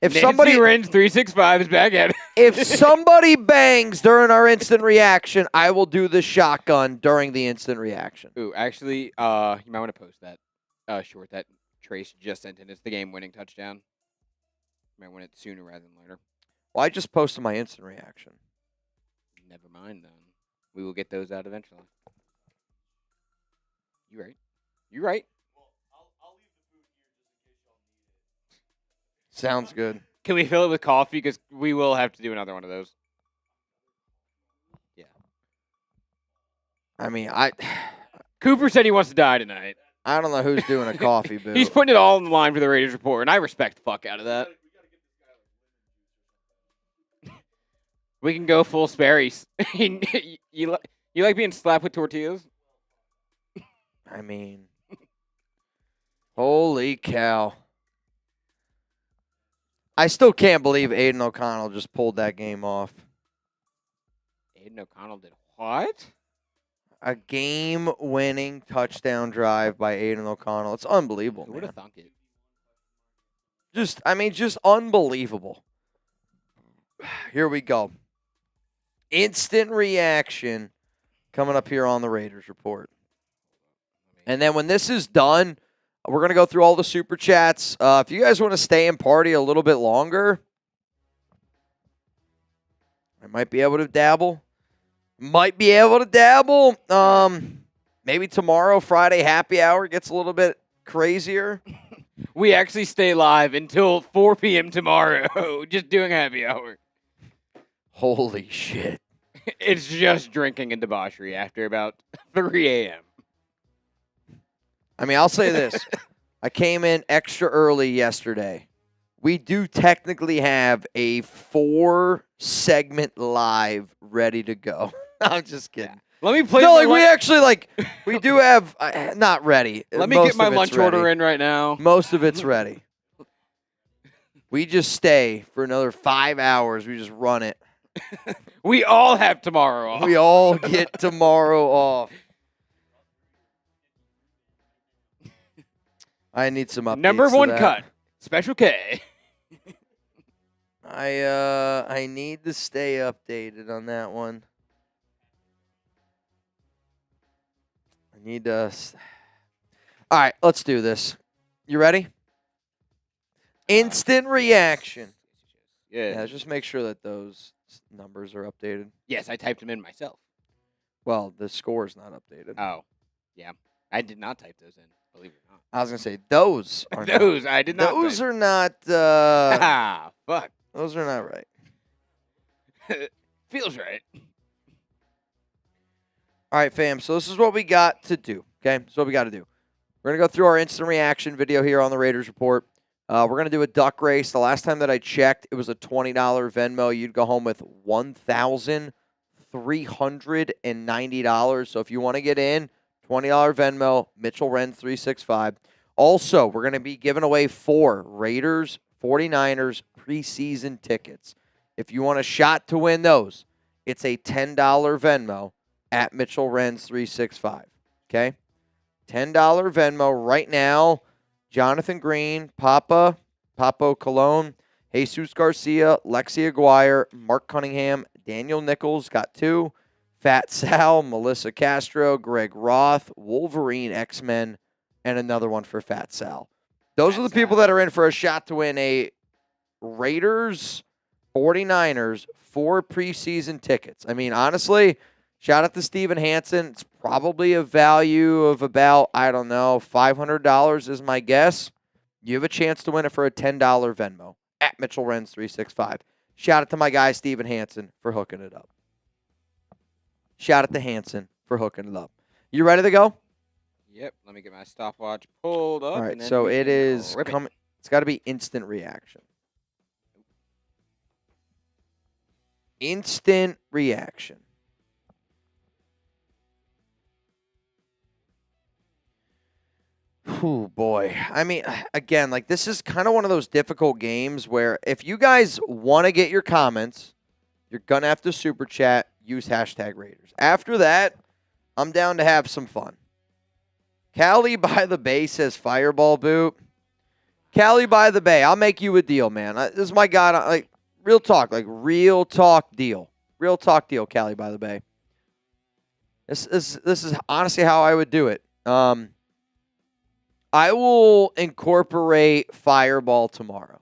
If Nancy somebody Renz 365 is back at it. if somebody bangs during our instant reaction, I will do the shotgun during the instant reaction. Ooh, actually, you might want to post that short that Trace just sent in. It's the game-winning touchdown. You might want it sooner rather than later. Well, I just posted my instant reaction. Never mind, then. We will get those out eventually. You right. You right. well, I'll leave the food here just in case y'all need it. Sounds good. Can we fill it with coffee? Because we will have to do another one of those. Yeah. I mean, Cooper said he wants to die tonight. I don't know who's doing a coffee boo. He's putting it all on the line for the Raiders report, and I respect the fuck out of that. We gotta get this guy like lemon juice or something. We can go full Sperry's. you like being slapped with tortillas? I mean, holy cow. I still can't believe Aiden O'Connell just pulled that game off. Aiden O'Connell did what? A game-winning touchdown drive by Aiden O'Connell. It's unbelievable, Who would have man. thunk it? Just unbelievable. Here we go. Instant reaction coming up here on the Raiders Report. And then when this is done, we're going to go through all the Super Chats. If you guys want to stay and party a little bit longer, I might be able to dabble. Maybe tomorrow, Friday happy hour gets a little bit crazier. We actually stay live until 4 p.m. tomorrow, just doing happy hour. Holy shit. It's just drinking and debauchery after about 3 a.m. I mean, I'll say this. I came in extra early yesterday. We do technically have a 4-segment live ready to go. I'm just kidding. Let me play. No, like we actually we do have not ready. Let me Most get my of it's lunch ready. order in right now. Most of it's ready. We just stay for another 5 hours. We just run it. We all have tomorrow off. We all get tomorrow off. I need some updates. Number to one that. cut, Special K. I need to stay updated on that one. I need to. All right, let's do this. You ready? Instant reaction. Yeah, just make sure that those numbers are updated. Yes, I typed them in myself. Well, the score's not updated. Oh, yeah. I did not type those in, believe it or not. I was gonna say those are Those, I did not Those type. are not. Ah, fuck. Those are not right. Feels right. All right, fam. So this is what we got to do. Okay, this is what we got to do. We're gonna go through our instant reaction video here on the Raiders Report. We're gonna do a duck race. The last time that I checked, it was a $20 Venmo. You'd go home with $1,390. So if you want to get in, $20 Venmo, Mitchell Renz 365. Also, we're gonna be giving away 4 Raiders 49ers preseason tickets. If you want a shot to win those, it's a $10 Venmo at Mitchell Renz 365. Okay? $10 Venmo right now. Jonathan Green, Papo Colon, Jesus Garcia, Lexi Aguirre, Mark Cunningham, Daniel Nichols got 2, Fat Sal, Melissa Castro, Greg Roth, Wolverine X-Men, and another one for Fat Sal. Those are the people that are in for a shot to win a Raiders 49ers 4 preseason tickets. I mean, honestly, shout out to Steven Hansen. It's probably a value of about, I don't know, $500 is my guess. You have a chance to win it for a $10 Venmo at Mitchell Renz 365. Shout out to my guy, Steven Hansen, for hooking it up. Shout out to Hanson for hooking it up. You ready to go? Yep. Let me get my stopwatch pulled up. All right, and then so we it can is rip it. coming. It's got to be instant reaction. Instant reaction. Oh, boy. I mean, again, like this is kind of one of those difficult games where if you guys want to get your comments, you're going to have to super chat, use hashtag Raiders. After that, I'm down to have some fun. Cali by the Bay says fireball boot. Cali by the Bay, I'll make you a deal, man. This is my guy. Like real talk deal. Real talk deal, Cali by the Bay. This is honestly how I would do it. I will incorporate Fireball tomorrow.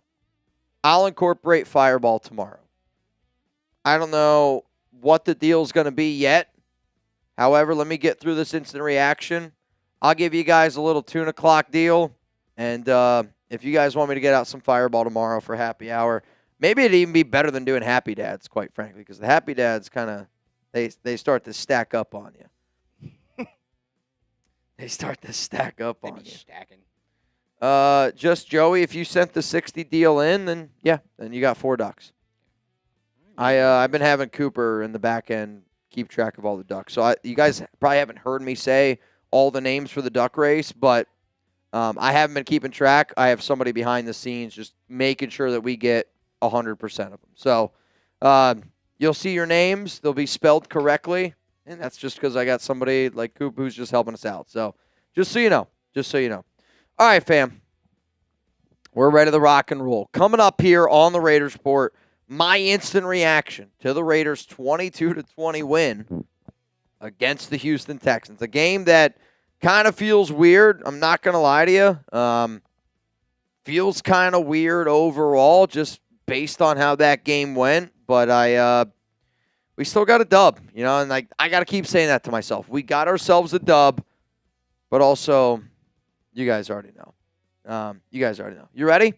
I don't know what the deal's going to be yet. However, let me get through this instant reaction. I'll give you guys a little 2 o'clock deal. And if you guys want me to get out some Fireball tomorrow for happy hour, maybe it'd even be better than doing Happy Dads, quite frankly, because the Happy Dads kind of, they start to stack up on you. They start to stack up on you. Stacking. Just Joey, if you sent the 60 deal in, then yeah, then you got 4 ducks. I've been having Cooper in the back end keep track of all the ducks. So you guys probably haven't heard me say all the names for the duck race, but I haven't been keeping track. I have somebody behind the scenes just making sure that we get 100% of them. So you'll see your names. They'll be spelled correctly. And that's just because I got somebody like Coop who's just helping us out. So just so you know. All right, fam. We're ready to rock and roll. Coming up here on the Raiders Report, my instant reaction to the Raiders' 22-20 win against the Houston Texans. A game that kind of feels weird. I'm not going to lie to you. Feels kind of weird overall just based on how that game went. But we still got a dub, you know, and like I got to keep saying that to myself. We got ourselves a dub, but also you guys already know. You ready?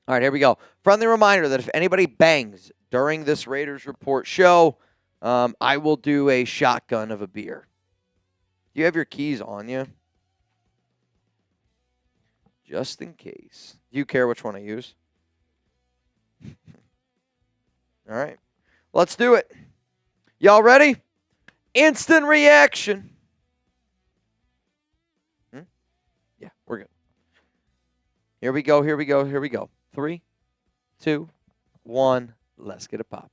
All right, here we go. Friendly reminder that if anybody bangs during this Raiders Report show, I will do a shotgun of a beer. Do you have your keys on you? Just in case. Do you care which one I use? All right. Let's do it. Y'all ready? Instant reaction. Yeah, we're good. Here we go. 3, 2, 1. Let's get it popping.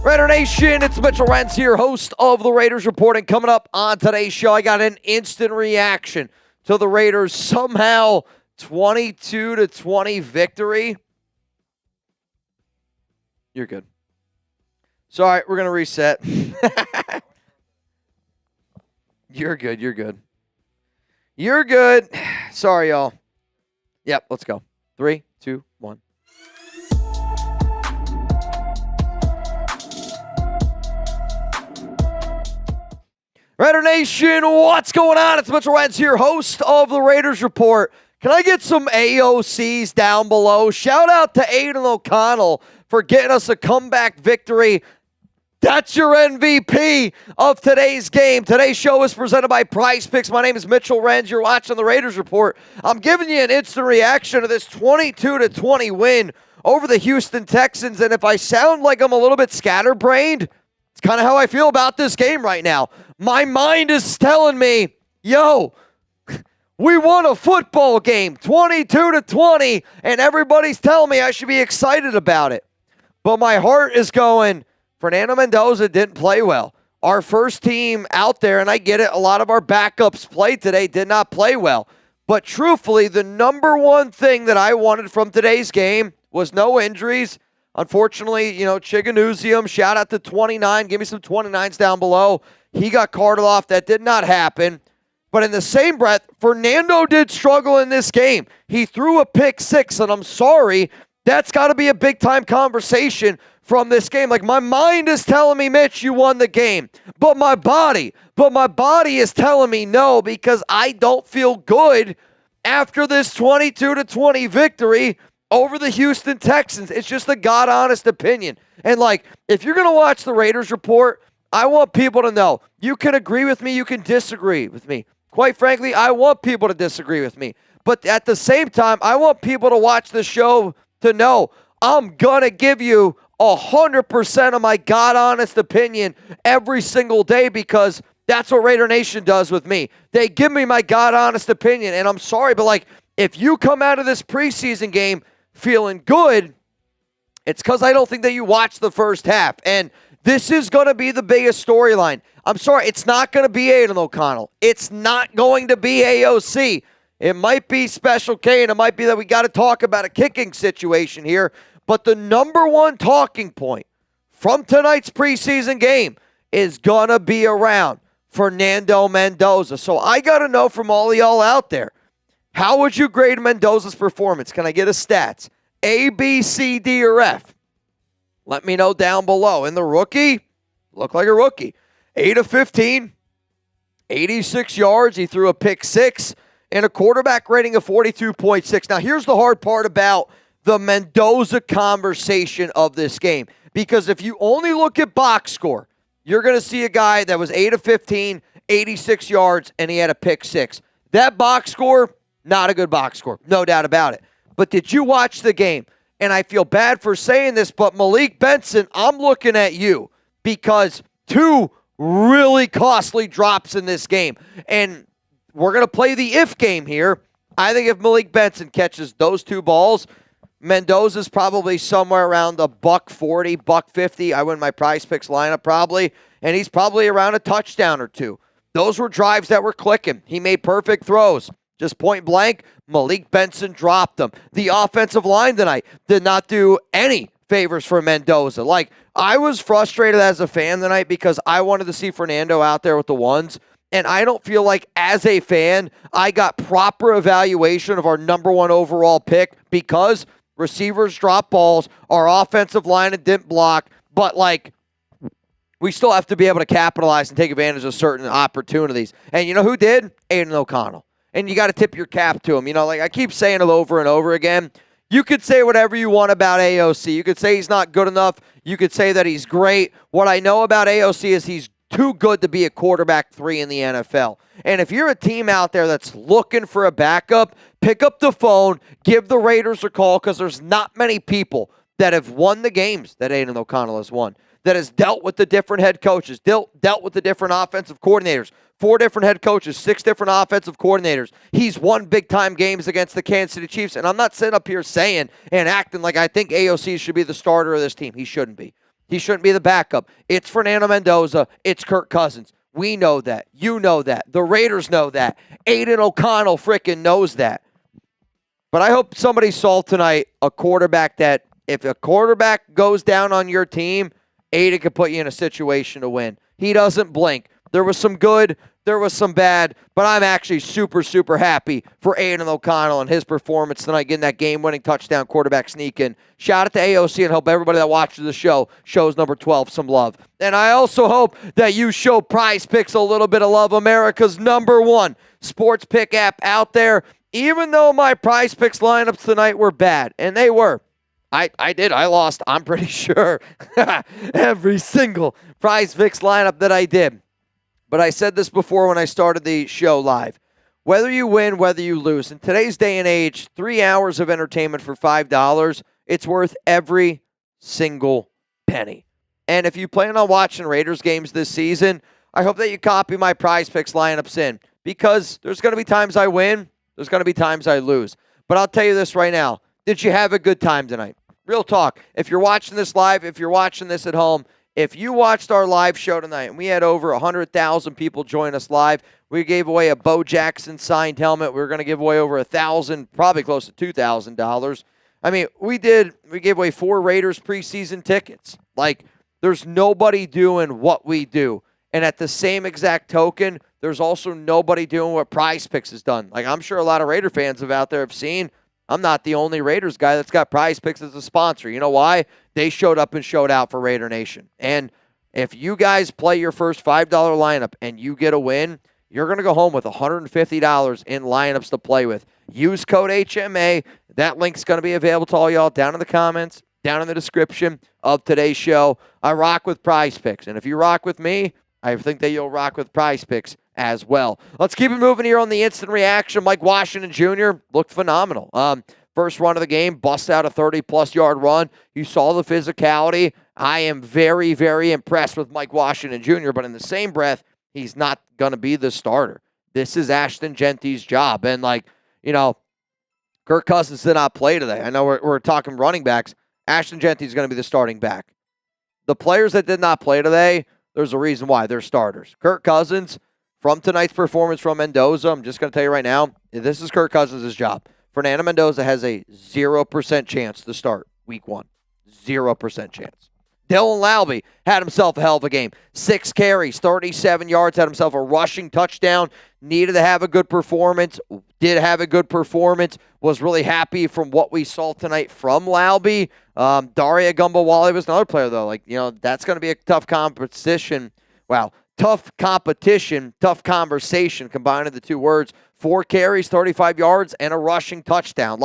Raider Nation, it's Mitchell Renz here, host of the Raiders Report. And coming up on today's show, I got an instant reaction to the Raiders' somehow 22-20 victory. You're good. So, all right, we're going to reset. You're good. Sorry, y'all. Yep, let's go. 3, 2, 1. Raider Nation, what's going on? It's Mitchell Renz here, host of the Raiders Report. Can I get some AOCs down below? Shout out to Aiden O'Connell for getting us a comeback victory. That's your MVP of today's game. Today's show is presented by Prize Picks. My name is Mitchell Renz. You're watching the Raiders Report. I'm giving you an instant reaction to this 22-20 win over the Houston Texans. And if I sound like I'm a little bit scatterbrained, it's kind of how I feel about this game right now. My mind is telling me, yo, we won a football game, 22-20, and everybody's telling me I should be excited about it. But my heart is going, Fernando Mendoza didn't play well. Our first team out there, and I get it, a lot of our backups played today, did not play well. But truthfully, the number one thing that I wanted from today's game was no injuries. Unfortunately, Chiganuzium, shout out to 29. Give me some 29s down below. He got carted off. That did not happen. But in the same breath, Fernando did struggle in this game. He threw a pick 6, and I'm sorry, that's got to be a big-time conversation from this game. Like, my mind is telling me, Mitch, you won the game. But my body is telling me no, because I don't feel good after this 22-20 victory over the Houston Texans. It's just a God-honest opinion. And, like, if you're going to watch the Raiders report, I want people to know. You can agree with me. You can disagree with me. Quite frankly, I want people to disagree with me. But at the same time, I want people to watch the show to know I'm going to give you 100% of my God-honest opinion every single day, because that's what Raider Nation does with me. They give me my God-honest opinion, and I'm sorry, but, like, if you come out of this preseason game feeling good, it's because I don't think that you watched the first half. And this is going to be the biggest storyline. I'm sorry, it's not going to be Aiden O'Connell. It's not going to be AOC. It might be Special K, and it might be that we got to talk about a kicking situation here. But the number one talking point from tonight's preseason game is going to be around Fernando Mendoza. So I got to know from all of y'all out there, how would you grade Mendoza's performance? Can I get a stats? A, B, C, D, or F? Let me know down below. And the rookie, looked like a rookie. 8 of 15, 86 yards. He threw a pick 6 and a quarterback rating of 42.6. Now, here's the hard part about the Mendoza conversation of this game. Because if you only look at box score, you're going to see a guy that was 8 of 15, 86 yards, and he had a pick 6. That box score, not a good box score. No doubt about it. But did you watch the game? And I feel bad for saying this, but Malik Benson, I'm looking at you, because 2 really costly drops in this game. And we're going to play the if game here. I think if Malik Benson catches those 2 balls, Mendoza's probably somewhere around the $140, $150. I win my Prize Picks lineup probably, and he's probably around a touchdown or 2. Those were drives that were clicking. He made perfect throws. Just point blank, Malik Benson dropped them. The offensive line tonight did not do any favors for Mendoza. Like, I was frustrated as a fan tonight because I wanted to see Fernando out there with the ones, and I don't feel like, as a fan, I got proper evaluation of our number 1 overall pick, because receivers dropped balls, our offensive line didn't block, but, like, we still have to be able to capitalize and take advantage of certain opportunities. And you know who did? Aiden O'Connell. And you got to tip your cap to him. You know, like I keep saying it over and over again. You could say whatever you want about AOC. You could say he's not good enough. You could say that he's great. What I know about AOC is he's too good to be a quarterback 3 in the NFL. And if you're a team out there that's looking for a backup, pick up the phone, give the Raiders a call, because there's not many people that have won the games that Aiden O'Connell has won, that has dealt with the different head coaches, dealt with the different offensive coordinators. 4 different head coaches, 6 different offensive coordinators. He's won big-time games against the Kansas City Chiefs, and I'm not sitting up here saying and acting like I think AOC should be the starter of this team. He shouldn't be. He shouldn't be the backup. It's Fernando Mendoza. It's Kirk Cousins. We know that. You know that. The Raiders know that. Aiden O'Connell frickin' knows that. But I hope somebody saw tonight a quarterback that, if a quarterback goes down on your team, Aiden could put you in a situation to win. He doesn't blink. There was some good, there was some bad, but I'm actually super, super happy for Aiden O'Connell and his performance tonight, getting that game-winning touchdown quarterback sneak in. Shout out to AOC, and hope everybody that watches the show shows number 12 some love. And I also hope that you show Prize Picks a little bit of love, America's number 1 sports pick app out there. Even though my Prize Picks lineups tonight were bad, and they were. I lost, I'm pretty sure, every single Prize Picks lineup that I did. But I said this before when I started the show live. Whether you win, whether you lose, in today's day and age, 3 hours of entertainment for $5, it's worth every single penny. And if you plan on watching Raiders games this season, I hope that you copy my Prize Picks lineups in, because there's going to be times I win, there's going to be times I lose. But I'll tell you this right now. Did you have a good time tonight? Real talk. If you're watching this live, if you're watching this at home, if you watched our live show tonight, and we had over 100,000 people join us live, we gave away a Bo Jackson signed helmet. We were going to give away over 1,000, probably close to $2,000. I mean, we gave away 4 Raiders preseason tickets. Like, there's nobody doing what we do. And at the same exact token, there's also nobody doing what Prize Picks has done. Like, I'm sure a lot of Raider fans out there have seen, I'm not the only Raiders guy that's got Prize Picks as a sponsor. You know why? They showed up and showed out for Raider Nation. And if you guys play your first $5 lineup and you get a win, you're going to go home with $150 in lineups to play with. Use code HMA. That link's going to be available to all y'all down in the comments, down in the description of today's show. I rock with Prize Picks, and if you rock with me, I think that you'll rock with Prize Picks as well. Let's keep it moving here on the instant reaction. Mike Washington Jr. looked phenomenal. First run of the game, bust out a 30-plus yard run. You saw the physicality. I am very, very impressed with Mike Washington Jr., but in the same breath, he's not going to be the starter. This is Ashton Genty's job. And, Kirk Cousins did not play today. I know we're talking running backs. Ashton Genty's going to be the starting back. The players that did not play today, there's a reason why. They're starters. Kirk Cousins, from tonight's performance from Mendoza, I'm just going to tell you right now, this is Kirk Cousins' job. Fernando Mendoza has a 0% chance to start week 1. 0% chance. Dylan Lowby had himself a hell of a game. 6 carries, 37 yards, had himself a rushing touchdown. Needed to have a good performance. Did have a good performance. Was really happy from what we saw tonight from Lowby. Daria Gumbawale was another player, though. That's going to be a tough competition. Wow. Tough competition, tough conversation, combining the two words. 4 carries, 35 yards, and a rushing touchdown.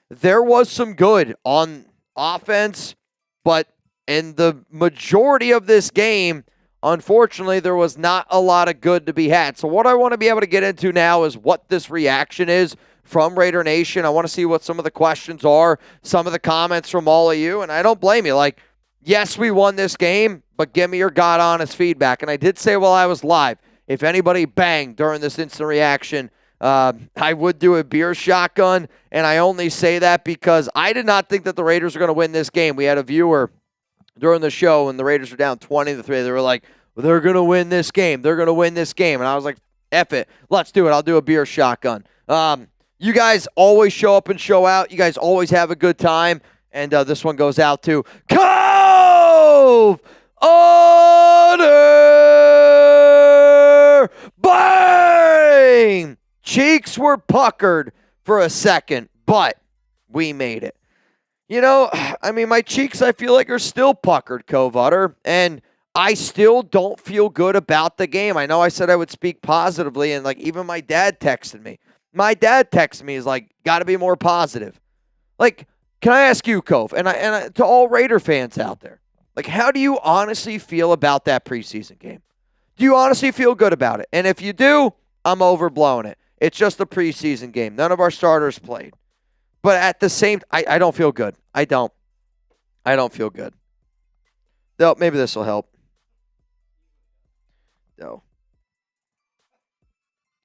There was some good on offense, but in the majority of this game, unfortunately, there was not a lot of good to be had. So what I want to be able to get into now is what this reaction is from Raider Nation. I want to see what some of the questions are, some of the comments from all of you, and I don't blame you. Yes, we won this game, but give me your God-honest feedback. And I did say while I was live, if anybody banged during this instant reaction, I would do a beer shotgun, and I only say that because I did not think that the Raiders were going to win this game. We had a viewer during the show when the Raiders were down 20-3. They were like, well, they're going to win this game. They're going to win this game. And I was like, F it. Let's do it. I'll do a beer shotgun. You guys always show up and show out. You guys always have a good time. And this one goes out to Cove Honor. Bang! Cheeks were puckered for a second, but we made it. My cheeks, I feel like, are still puckered, Cove Honor, and I still don't feel good about the game. I know I said I would speak positively, and even my dad texted me. My dad texted me, he's like, got to be more positive. Can I ask you, Cove, and to all Raider fans out there, how do you honestly feel about that preseason game? Do you honestly feel good about it? And if you do, I'm overblowing it. It's just a preseason game. None of our starters played. But at the same, I don't feel good. I don't feel good. Though maybe this will help. No.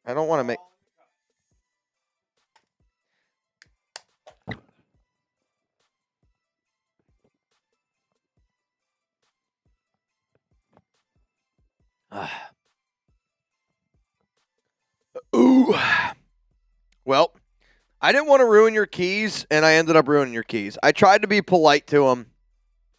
I don't want to make. Ooh. Well, I didn't want to ruin your keys, and I ended up ruining your keys. I tried to be polite to him,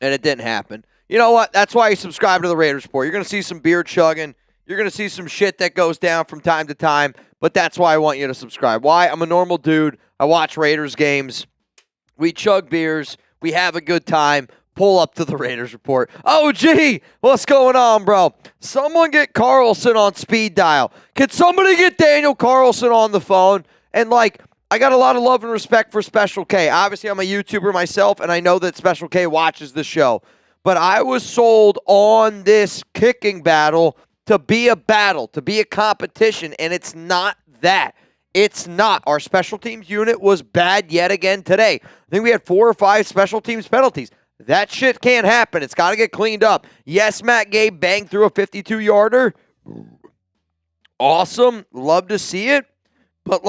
and it didn't happen. You know what? That's why you subscribe to the Raiders Report. You're going to see some beer chugging. You're going to see some shit that goes down from time to time, but that's why I want you to subscribe. Why? I'm a normal dude. I watch Raiders games. We chug beers. We have a good time. Pull up to the Raiders Report. Oh, gee, what's going on, bro? Someone get Carlson on speed dial. Can somebody get Daniel Carlson on the phone? And, I got a lot of love and respect for Special K. Obviously, I'm a YouTuber myself, and I know that Special K watches the show. But I was sold on this kicking battle to be a competition, and it's not that. It's not. Our special teams unit was bad yet again today. I think we had 4 or 5 special teams penalties. That shit can't happen. It's got to get cleaned up. Yes, Matt Gay banged through a 52-yarder. Awesome. Love to see it. But,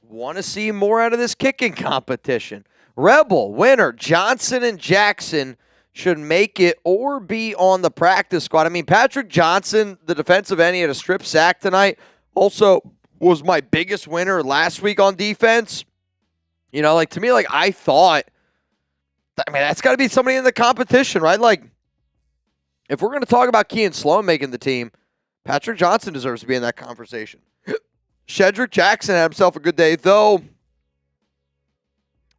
want to see more out of this kicking competition. Rebel, Winter, Johnson, and Jackson should make it or be on the practice squad. Patrick Johnson, the defensive end, he had a strip sack tonight. Also was my biggest winner last week on defense. To me, I thought, that's got to be somebody in the competition, right? If we're going to talk about Kean Sloan making the team, Patrick Johnson deserves to be in that conversation. Shedrick Jackson had himself a good day, though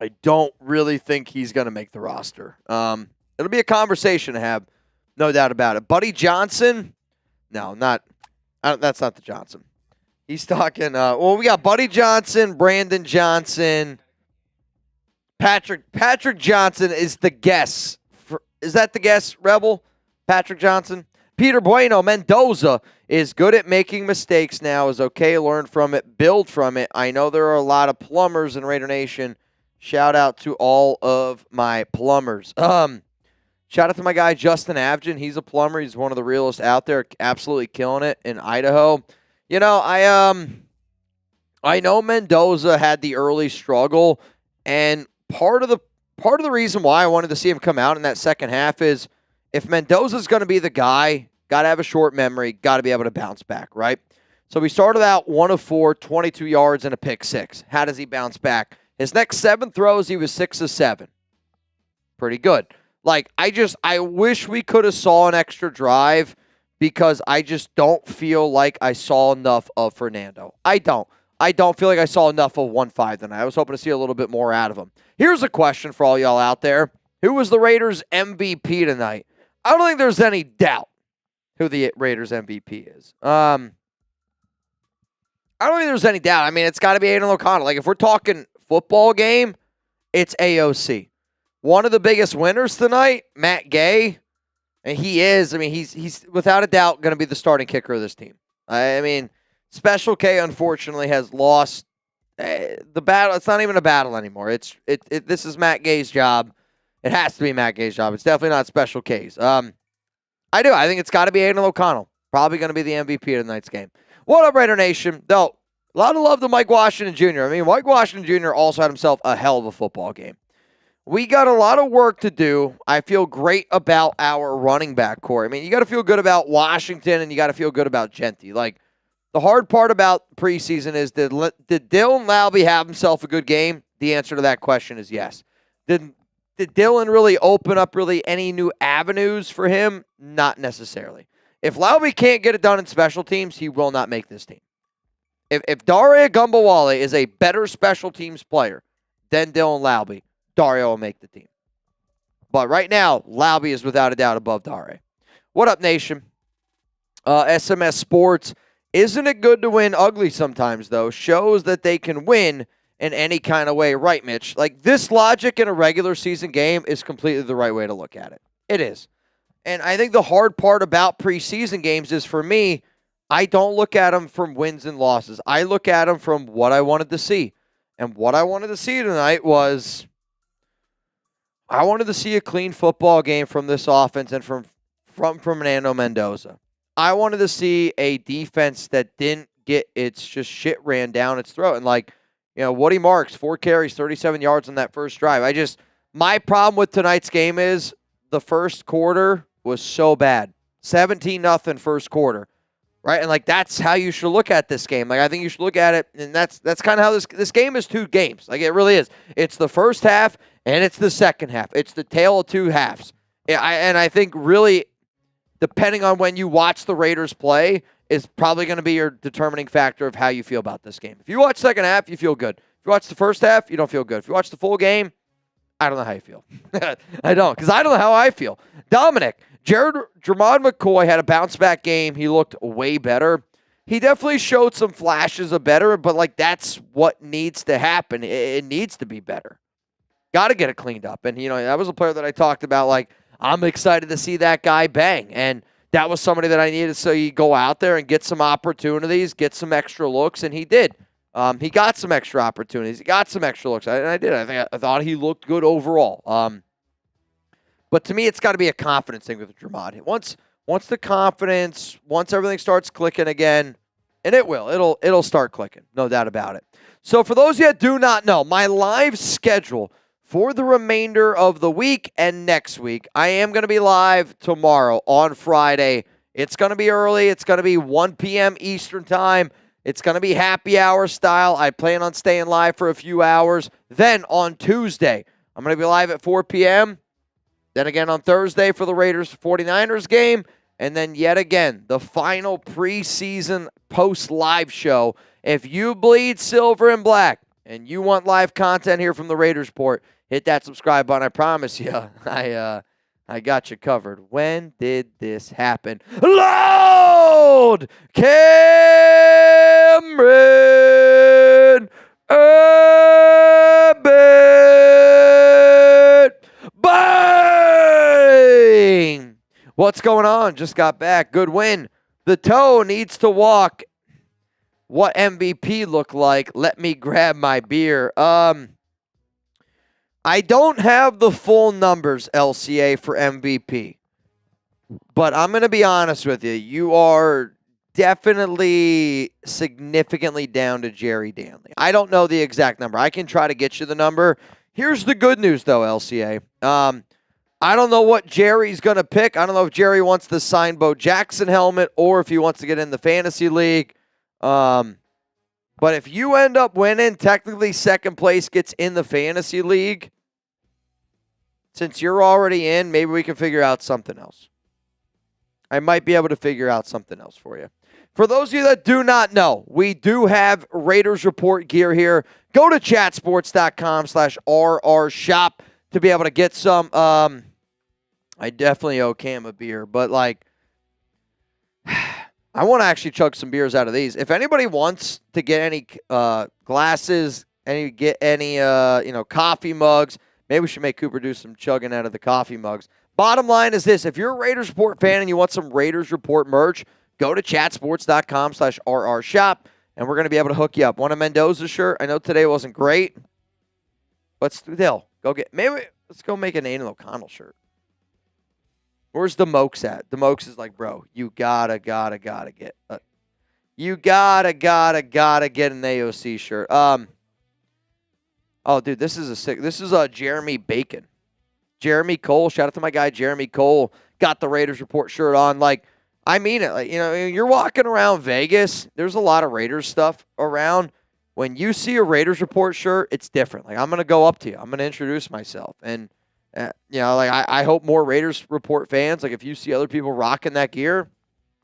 I don't really think he's going to make the roster. It'll be a conversation to have, no doubt about it. Buddy Johnson, no, not. That's not the Johnson. He's talking. Well, we got Buddy Johnson, Brandon Johnson, Patrick Johnson is the guess. Is that the guess, Rebel? Patrick Johnson. Peter Bueno, Mendoza is good at making mistakes now. Is okay. Learn from it. Build from it. I know there are a lot of plumbers in Raider Nation. Shout out to all of my plumbers. Shout out to my guy, Justin Avgin. He's a plumber. He's one of the realest out there. Absolutely killing it in Idaho. You know, I know Mendoza had the early struggle, and part of the reason why I wanted to see him come out in that second half is if Mendoza's going to be the guy, got to have a short memory, got to be able to bounce back, right? So we started out 1 of 4, 22 yards and a pick 6. How does he bounce back? His next 7 throws, he was 6 of 7. Pretty good. Like, I wish we could have saw an extra drive because I just don't feel like I saw enough of Fernando. I don't feel like I saw enough of 1-5 tonight. I was hoping to see a little bit more out of him. Here's a question for all y'all out there. Who was the Raiders' MVP tonight? I don't think there's any doubt who the Raiders' MVP is. I don't think there's any doubt. I mean, it's got to be Aiden O'Connell. Like, if we're talking football game, it's AOC. One of the biggest winners tonight, Matt Gay, and he is. I mean, he's without a doubt going to be the starting kicker of this team. I mean, Special K unfortunately has lost the battle. It's not even a battle anymore. This is Matt Gay's job. It has to be Matt Gay's job. It's definitely not Special K's. I think it's got to be Aiden O'Connell. Probably going to be the MVP of tonight's game. What up, Raider Nation? Though, a lot of love to Mike Washington Jr. I mean, Mike Washington Jr. also had himself a hell of a football game. We got a lot of work to do. I feel great about our running back core. I mean, you got to feel good about Washington, and you got to feel good about Genty. Like, the hard part about preseason is, did Dylan Laube have himself a good game? The answer to that question is yes. Did Dylan really open up any new avenues for him? Not necessarily. If Laube can't get it done in special teams, he will not make this team. If Daria Gumbawale is a better special teams player than Dylan Laube, Dario will make the team. But right now, Laube is without a doubt above Daria. What up, nation? SMS Sports. Isn't it good to win ugly sometimes, though? Shows that they can win in any kind of way. Right, Mitch? Like, this logic in a regular season game is completely the right way to look at it. It is. And I think the hard part about preseason games is, for me, I don't look at them from wins and losses. I look at them from what I wanted to see. And what I wanted to see tonight was, I wanted to see a clean football game from this offense and from Fernando Mendoza. I wanted to see a defense that didn't get its just shit ran down its throat. And Woody Marks, 4 carries, 37 yards on that first drive. My problem with tonight's game is the first quarter was so bad. 17-0 first quarter. Right? And that's how you should look at this game. I think you should look at it, and that's kind of how this game is 2 games. It really is. It's the first half and it's the second half. It's the tale of 2 halves. I think really, depending on when you watch the Raiders play, is probably going to be your determining factor of how you feel about this game. If you watch second half, you feel good. If you watch the first half, you don't feel good. If you watch the full game, I don't know how you feel. I don't, because I don't know how I feel. Dominic, Jermod McCoy had a bounce-back game. He looked way better. He definitely showed some flashes of better, but that's what needs to happen. It needs to be better. Got to get it cleaned up. And, that was a player that I talked about, I'm excited to see that guy bang. And that was somebody that I needed to see go out there and get some opportunities, get some extra looks, and he did. He got some extra opportunities. He got some extra looks. I did. I thought he looked good overall. But to me, it's got to be a confidence thing with Jermod. Once the confidence, once everything starts clicking again, and it will. It'll start clicking. No doubt about it. So for those of you that do not know, my live schedule for the remainder of the week and next week, I am going to be live tomorrow on Friday. It's going to be early. It's going to be 1 p.m. Eastern time. It's going to be happy hour style. I plan on staying live for a few hours. Then on Tuesday, I'm going to be live at 4 p.m. Then again on Thursday for the Raiders 49ers game. And then yet again, the final preseason post-live show. If you bleed silver and black and you want live content here from the Raiders Report, hit that subscribe button. I promise you, I got you covered. When did this happen? Hello! field. Cameron Abbott. Bang! What's going on? Just got back. Good win. The toe needs to walk. What MVP look like? Let me grab my beer. I don't have the full numbers, LCA, for MVP. But I'm going to be honest with you. You are definitely significantly down to Jerry Danley. I don't know the exact number. I can try to get you the number. Here's the good news, though, LCA. I don't know what Jerry's going to pick. I don't know if Jerry wants the sign Bo Jackson helmet or if he wants to get in the fantasy league. But if you end up winning, technically second place gets in the fantasy league. Since you're already in, maybe we can figure out something else. I might be able to figure out something else for you. For those of you that do not know, we do have Raiders Report gear here. Go to chatsports.com/RR shop to be able to get some. I definitely owe Cam a beer, but like, I want to actually chug some beers out of these. If anybody wants to get any glasses, get any coffee mugs, maybe we should make Cooper do some chugging out of the coffee mugs. Bottom line is this. If you're a Raiders Report fan and you want some Raiders Report merch, go to chatsports.com/RR shop, and we're going to be able to hook you up. Want a Mendoza shirt? I know today wasn't great, but still, let's go make an Aiden O'Connell shirt. Where's the Mokes at? The Mokes is like, bro, you gotta get. You gotta get an AOC shirt. Oh, dude, this is Jeremy Bacon. Jeremy Cole, shout out to my guy Jeremy Cole, got the Raiders Report shirt on. Like, I mean it. Like, you're walking around Vegas. There's a lot of Raiders stuff around. When you see a Raiders Report shirt, it's different. Like, I'm gonna go up to you. I'm gonna introduce myself, and I hope more Raiders Report fans. Like, if you see other people rocking that gear,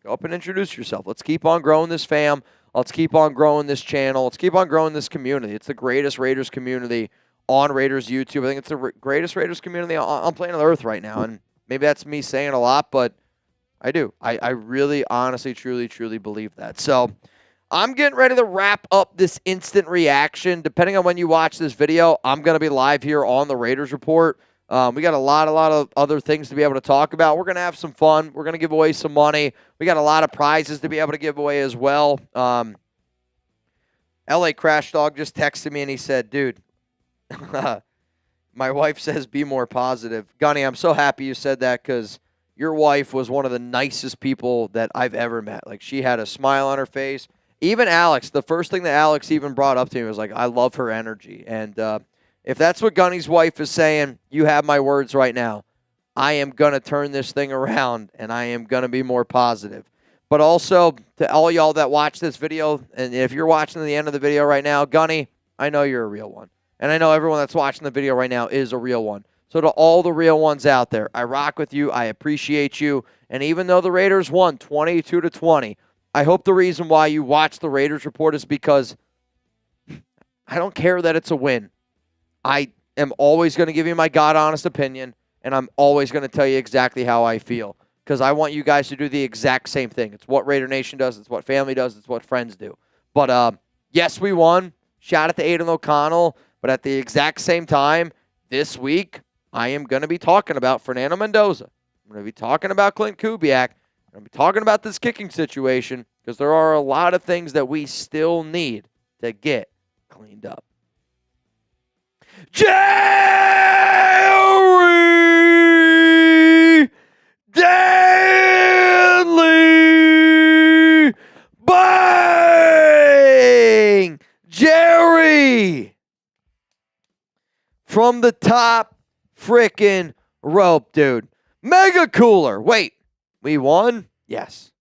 go up and introduce yourself. Let's keep on growing this fam. Let's keep on growing this channel. Let's keep on growing this community. It's the greatest Raiders community on Raiders YouTube. I think it's the greatest Raiders community on planet Earth right now. And maybe that's me saying a lot, but I do. I really, honestly, truly believe that. So I'm getting ready to wrap up this instant reaction. Depending on when you watch this video, I'm going to be live here on the Raiders Report. We got a lot of other things to be able to talk about. We're going to have some fun. We're going to give away some money. We got a lot of prizes to be able to give away as well. LA Crash Dog just texted me and he said, dude, my wife says be more positive. Gunny, I'm so happy you said that because your wife was one of the nicest people that I've ever met. Like, she had a smile on her face. Even Alex, the first thing that Alex even brought up to me was like, I love her energy. And if that's what Gunny's wife is saying, you have my words right now. I am going to turn this thing around, and I am going to be more positive. But also, to all y'all that watch this video, and if you're watching the end of the video right now, Gunny, I know you're a real one. And I know everyone that's watching the video right now is a real one. So to all the real ones out there, I rock with you. I appreciate you. And even though the Raiders won 22-20, I hope the reason why you watch the Raiders Report is because I don't care that it's a win. I am always going to give you my God-honest opinion, and I'm always going to tell you exactly how I feel because I want you guys to do the exact same thing. It's what Raider Nation does. It's what family does. It's what friends do. But, yes, we won. Shout out to Aiden O'Connell. But at the exact same time, this week, I am going to be talking about Fernando Mendoza. I'm going to be talking about Clint Kubiak. I'm going to be talking about this kicking situation because there are a lot of things that we still need to get cleaned up. Jerry Danley! Bang! Jerry! From the top frickin' rope, dude. Mega cooler. Wait, we won? Yes.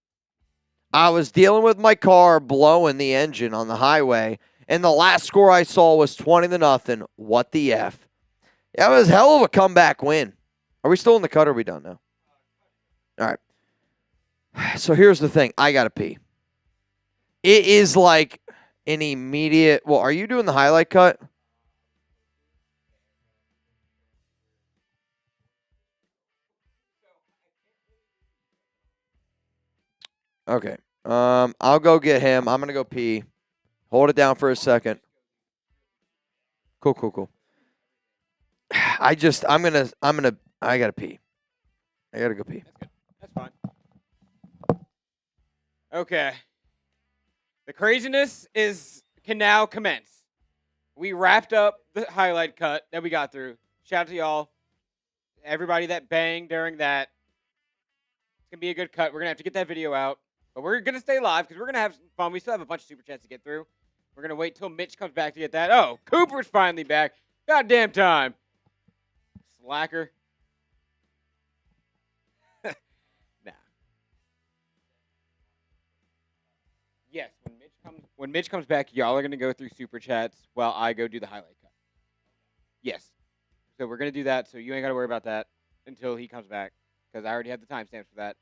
I was dealing with my car blowing the engine on the highway, and the last score I saw was 20-0. What the F? That was a hell of a comeback win. Are we still in the cut or are we done now? All right. So here's the thing. I got to pee. It is like an immediate... Well, are you doing the highlight cut? Okay. I'll go get him. I'm gonna go pee. Hold it down for a second. Cool. I gotta pee. I gotta go pee. That's good. That's fine. Okay. The craziness can now commence. We wrapped up the highlight cut that we got through. Shout out to y'all. Everybody that banged during that. It's going to be a good cut. We're going to have to get that video out. But we're going to stay live because we're going to have some fun. We still have a bunch of super chats to get through. We're going to wait till Mitch comes back to get that. Oh, Cooper's finally back. Goddamn time. Slacker. Nah. Yes, when Mitch comes back, y'all are going to go through super chats while I go do the highlight cut. Yes. So we're going to do that, so you ain't got to worry about that until he comes back, because I already have the timestamps for that.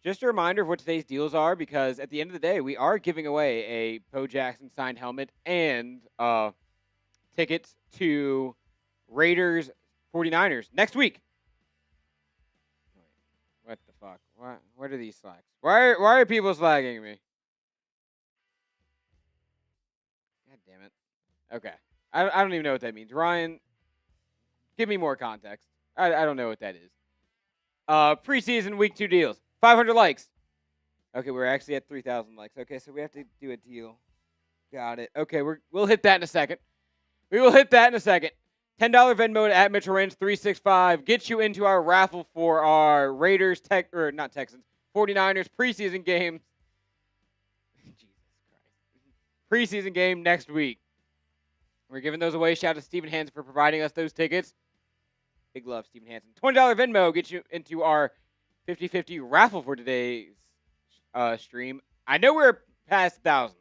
Just a reminder of what today's deals are, because at the end of the day, we are giving away a Bo Jackson signed helmet and tickets to Raiders 49ers next week. What the fuck? What are these slacks? Why are people slagging me? God damn it. Okay. I don't even know what that means. Ryan, give me more context. I don't know what that is. Preseason week 2 deals. 500 likes. Okay, we're actually at 3,000 likes. Okay, so we have to do a deal. Got it. Okay, we'll hit that in a second. We will hit that in a second. $10 Venmo at Mitchell Renz 365 gets you into our raffle for our Raiders 49ers preseason game. Jesus Christ. Preseason game next week. We're giving those away. Shout out to Steven Hansen for providing us those tickets. Big love, Steven Hansen. $20 Venmo gets you into our 50-50 raffle for today's stream. I know we're past 1,000.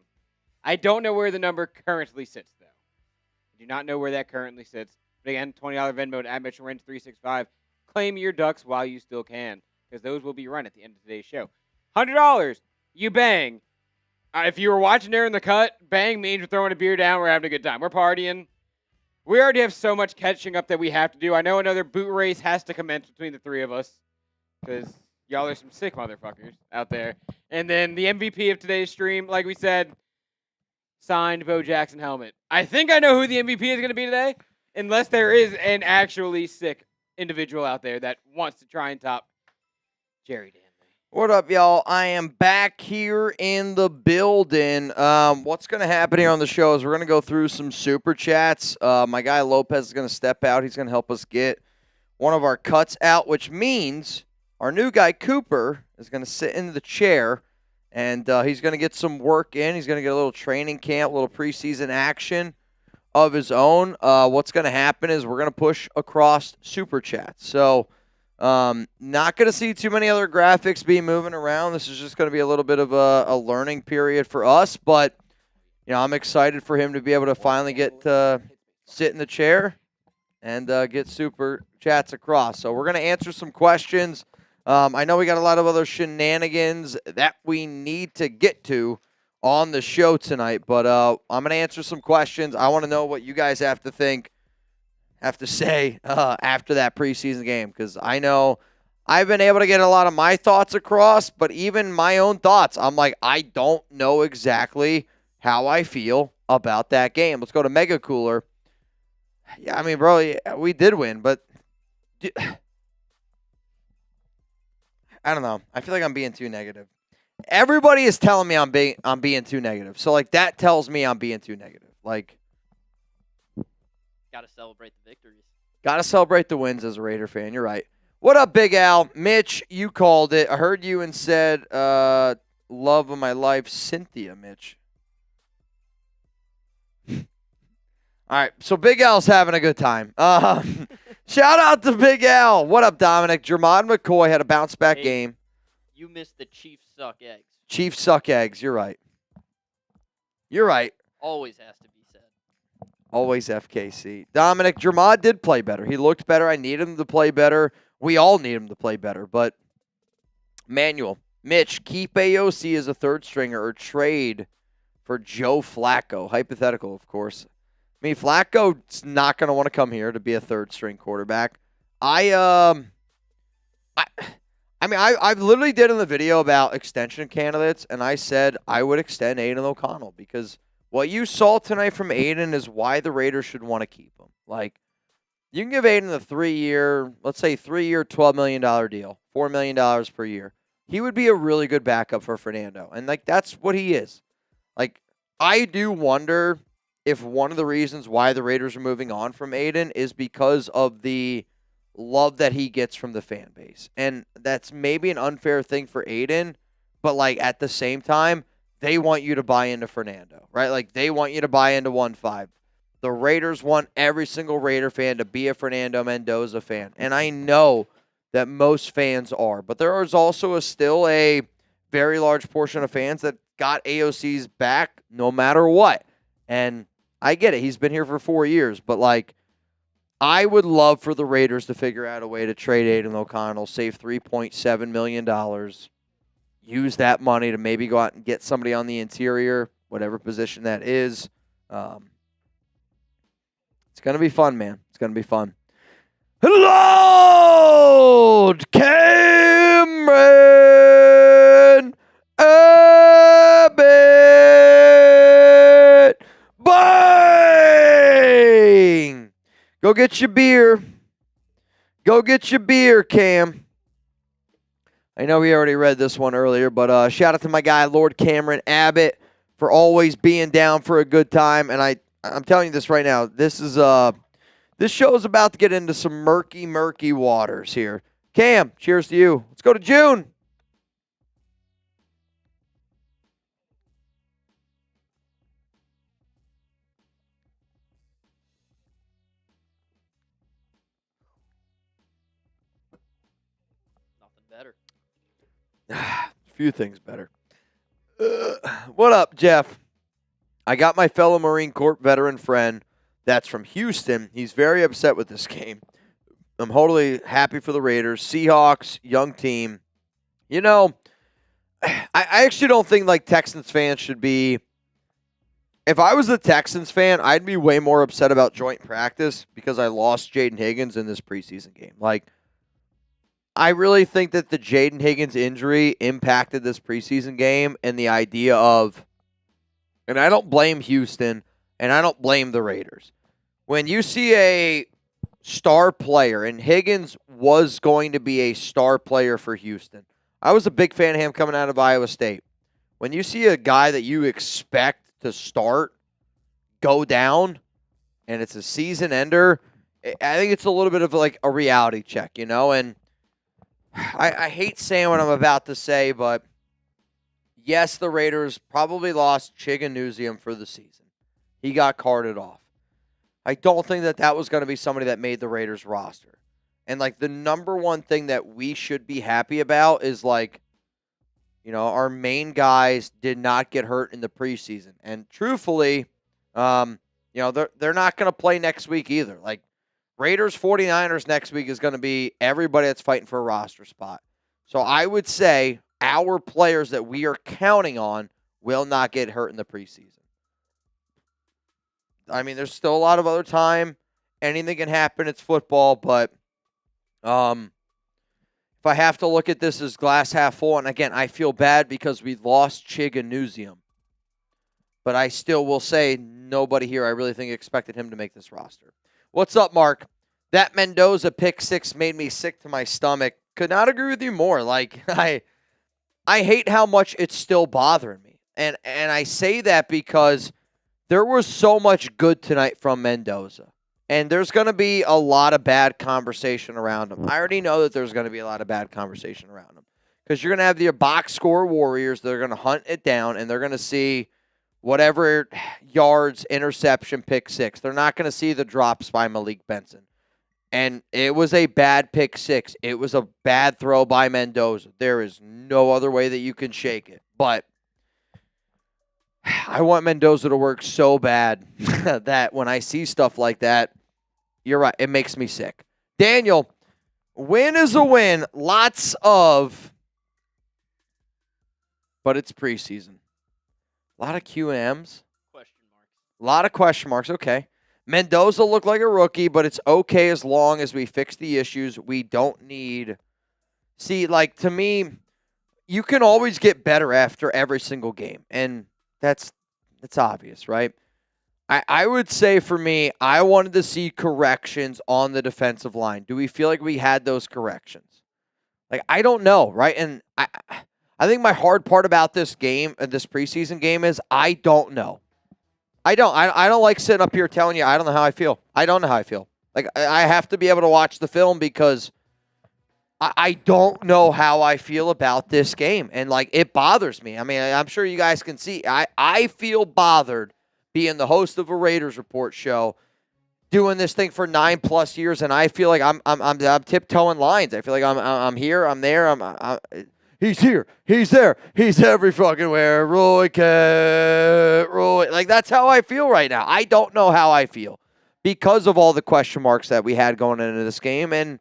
I don't know where the number currently sits, though. I do not know where that currently sits. But again, $20 Venmo at Mitchell Renz 365. Claim your ducks while you still can, because those will be run at the end of today's show. $100, you bang. If you were watching there in the cut, bang means we're throwing a beer down. We're having a good time. We're partying. We already have so much catching up that we have to do. I know another boot race has to commence between the three of us, because y'all are some sick motherfuckers out there. And then the MVP of today's stream, like we said, signed Bo Jackson helmet. I think I know who the MVP is going to be today, unless there is an actually sick individual out there that wants to try and top Jerry Danley. What up, y'all? I am back here in the building. What's going to happen here on the show is we're going to go through some super chats. My guy Lopez is going to step out. He's going to help us get one of our cuts out, which means our new guy Cooper is going to sit in the chair, and he's going to get some work in. He's going to get a little training camp, a little preseason action of his own. What's going to happen is we're going to push across super chats. So not going to see too many other graphics being moving around. This is just going to be a little bit of a learning period for us, but I'm excited for him to be able to finally get sit in the chair and get super chats across. So we're going to answer some questions. I know we got a lot of other shenanigans that we need to get to on the show tonight, but I'm going to answer some questions. I want to know what you guys have to say after that preseason game, because I know I've been able to get a lot of my thoughts across, but even my own thoughts, I'm like, I don't know exactly how I feel about that game. Let's go to Mega Cooler. Yeah, I mean, bro, yeah, we did win, but I don't know. I feel like I'm being too negative. Everybody is telling me I'm being too negative. So, like, that tells me I'm being too negative. Like, got to celebrate the victories. Got to celebrate the wins as a Raider fan. You're right. What up, Big Al? Mitch, you called it. I heard you and said, love of my life, Cynthia, Mitch. All right, so Big Al's having a good time. Shout out to Big Al. What up, Dominic? Jermod McCoy had a bounce-back game. You missed the Chiefs suck eggs. Chiefs suck eggs. You're right. You're right. Always has to be said. Always FKC. Dominic, Jermod did play better. He looked better. I need him to play better. We all need him to play better. But, Manuel, Mitch, keep AOC as a third stringer or trade for Joe Flacco. Hypothetical, of course. I mean, Flacco's not going to want to come here to be a third-string quarterback. I I mean, I literally did in the video about extension candidates, and I said I would extend Aiden O'Connell because what you saw tonight from Aiden is why the Raiders should want to keep him. Like, you can give Aiden a 3-year, let's say 3-year, $12 million deal, $4 million per year. He would be a really good backup for Fernando, and like that's what he is. Like, I do wonder if one of the reasons why the Raiders are moving on from Aiden is because of the love that he gets from the fan base. And that's maybe an unfair thing for Aiden, but like at the same time, they want you to buy into Fernando, right? Like they want you to buy into 1-5. The Raiders want every single Raider fan to be a Fernando Mendoza fan. And I know that most fans are, but there is also still a very large portion of fans that got AOC's back no matter what. And I get it. He's been here for 4 years, but like, I would love for the Raiders to figure out a way to trade Aiden O'Connell, save $3.7 million, use that money to maybe go out and get somebody on the interior, whatever position that is. It's going to be fun, man. It's going to be fun. Hello, Cameron Abbott. Bang! Go get your beer. Go get your beer, Cam. I know we already read this one earlier, but shout out to my guy, Lord Cameron Abbott, for always being down for a good time. And I'm telling you this right now. This show is about to get into some murky, murky waters here. Cam, cheers to you. Let's go to June. Better. A few things better. What up, Jeff? I got my fellow Marine Corps veteran friend that's from Houston. He's very upset with this game. I'm totally happy for the Raiders. Seahawks, young team. You know, I actually don't think like Texans fans should be. If I was a Texans fan, I'd be way more upset about joint practice because I lost Jaden Higgins in this preseason game. Like, I really think that the Jaden Higgins injury impacted this preseason game and the idea of, and I don't blame Houston and I don't blame the Raiders. When you see a star player, and Higgins was going to be a star player for Houston. I was a big fan of him coming out of Iowa State. When you see a guy that you expect to start go down and it's a season ender, I think it's a little bit of like a reality check, you know, and I hate saying what I'm about to say, but yes, the Raiders probably lost Chiganuzium for the season. He got carted off. I don't think that was going to be somebody that made the Raiders roster. And, like, the number one thing that we should be happy about is, like, you know, our main guys did not get hurt in the preseason. And truthfully, you know, they're not going to play next week either. Like, Raiders 49ers next week is going to be everybody that's fighting for a roster spot. So I would say our players that we are counting on will not get hurt in the preseason. I mean, there's still a lot of other time. Anything can happen. It's football. But if I have to look at this as glass half full, and again, I feel bad because we lost Chiganuzium. But I still will say nobody here I really think expected him to make this roster. What's up, Mark? That Mendoza pick six made me sick to my stomach. Could not agree with you more. Like, I hate how much it's still bothering me. And I say that because there was so much good tonight from Mendoza. And there's going to be a lot of bad conversation around him. I already know that there's going to be a lot of bad conversation around him. Because you're going to have your box score warriors that are going to hunt it down, and they're going to see whatever yards, interception, pick six. They're not going to see the drops by Malik Benson. And it was a bad pick six. It was a bad throw by Mendoza. There is no other way that you can shake it. But I want Mendoza to work so bad that when I see stuff like that, you're right, it makes me sick. Daniel, win is a win. Lots of, but it's preseason. A lot of QMs. Question marks. A lot of question marks. Okay. Mendoza looked like a rookie, but it's okay as long as we fix the issues. We don't need See, like, to me, you can always get better after every single game, and that's obvious, right? I would say for me, I wanted to see corrections on the defensive line. Do we feel like we had those corrections? Like, I don't know, right? And I think my hard part about this game, this preseason game, is I don't know. I don't like sitting up here telling you I don't know how I feel. I don't know how I feel. Like, I have to be able to watch the film because I don't know how I feel about this game. And, like, it bothers me. I mean, I'm sure you guys can see. I feel bothered being the host of a Raiders Report show, doing this thing for 9+ years, and I feel like I'm tiptoeing lines. I feel like I'm here, I'm there, he's here, he's there, he's every fucking where. Roy, like, that's how I feel right now. I don't know how I feel because of all the question marks that we had going into this game, and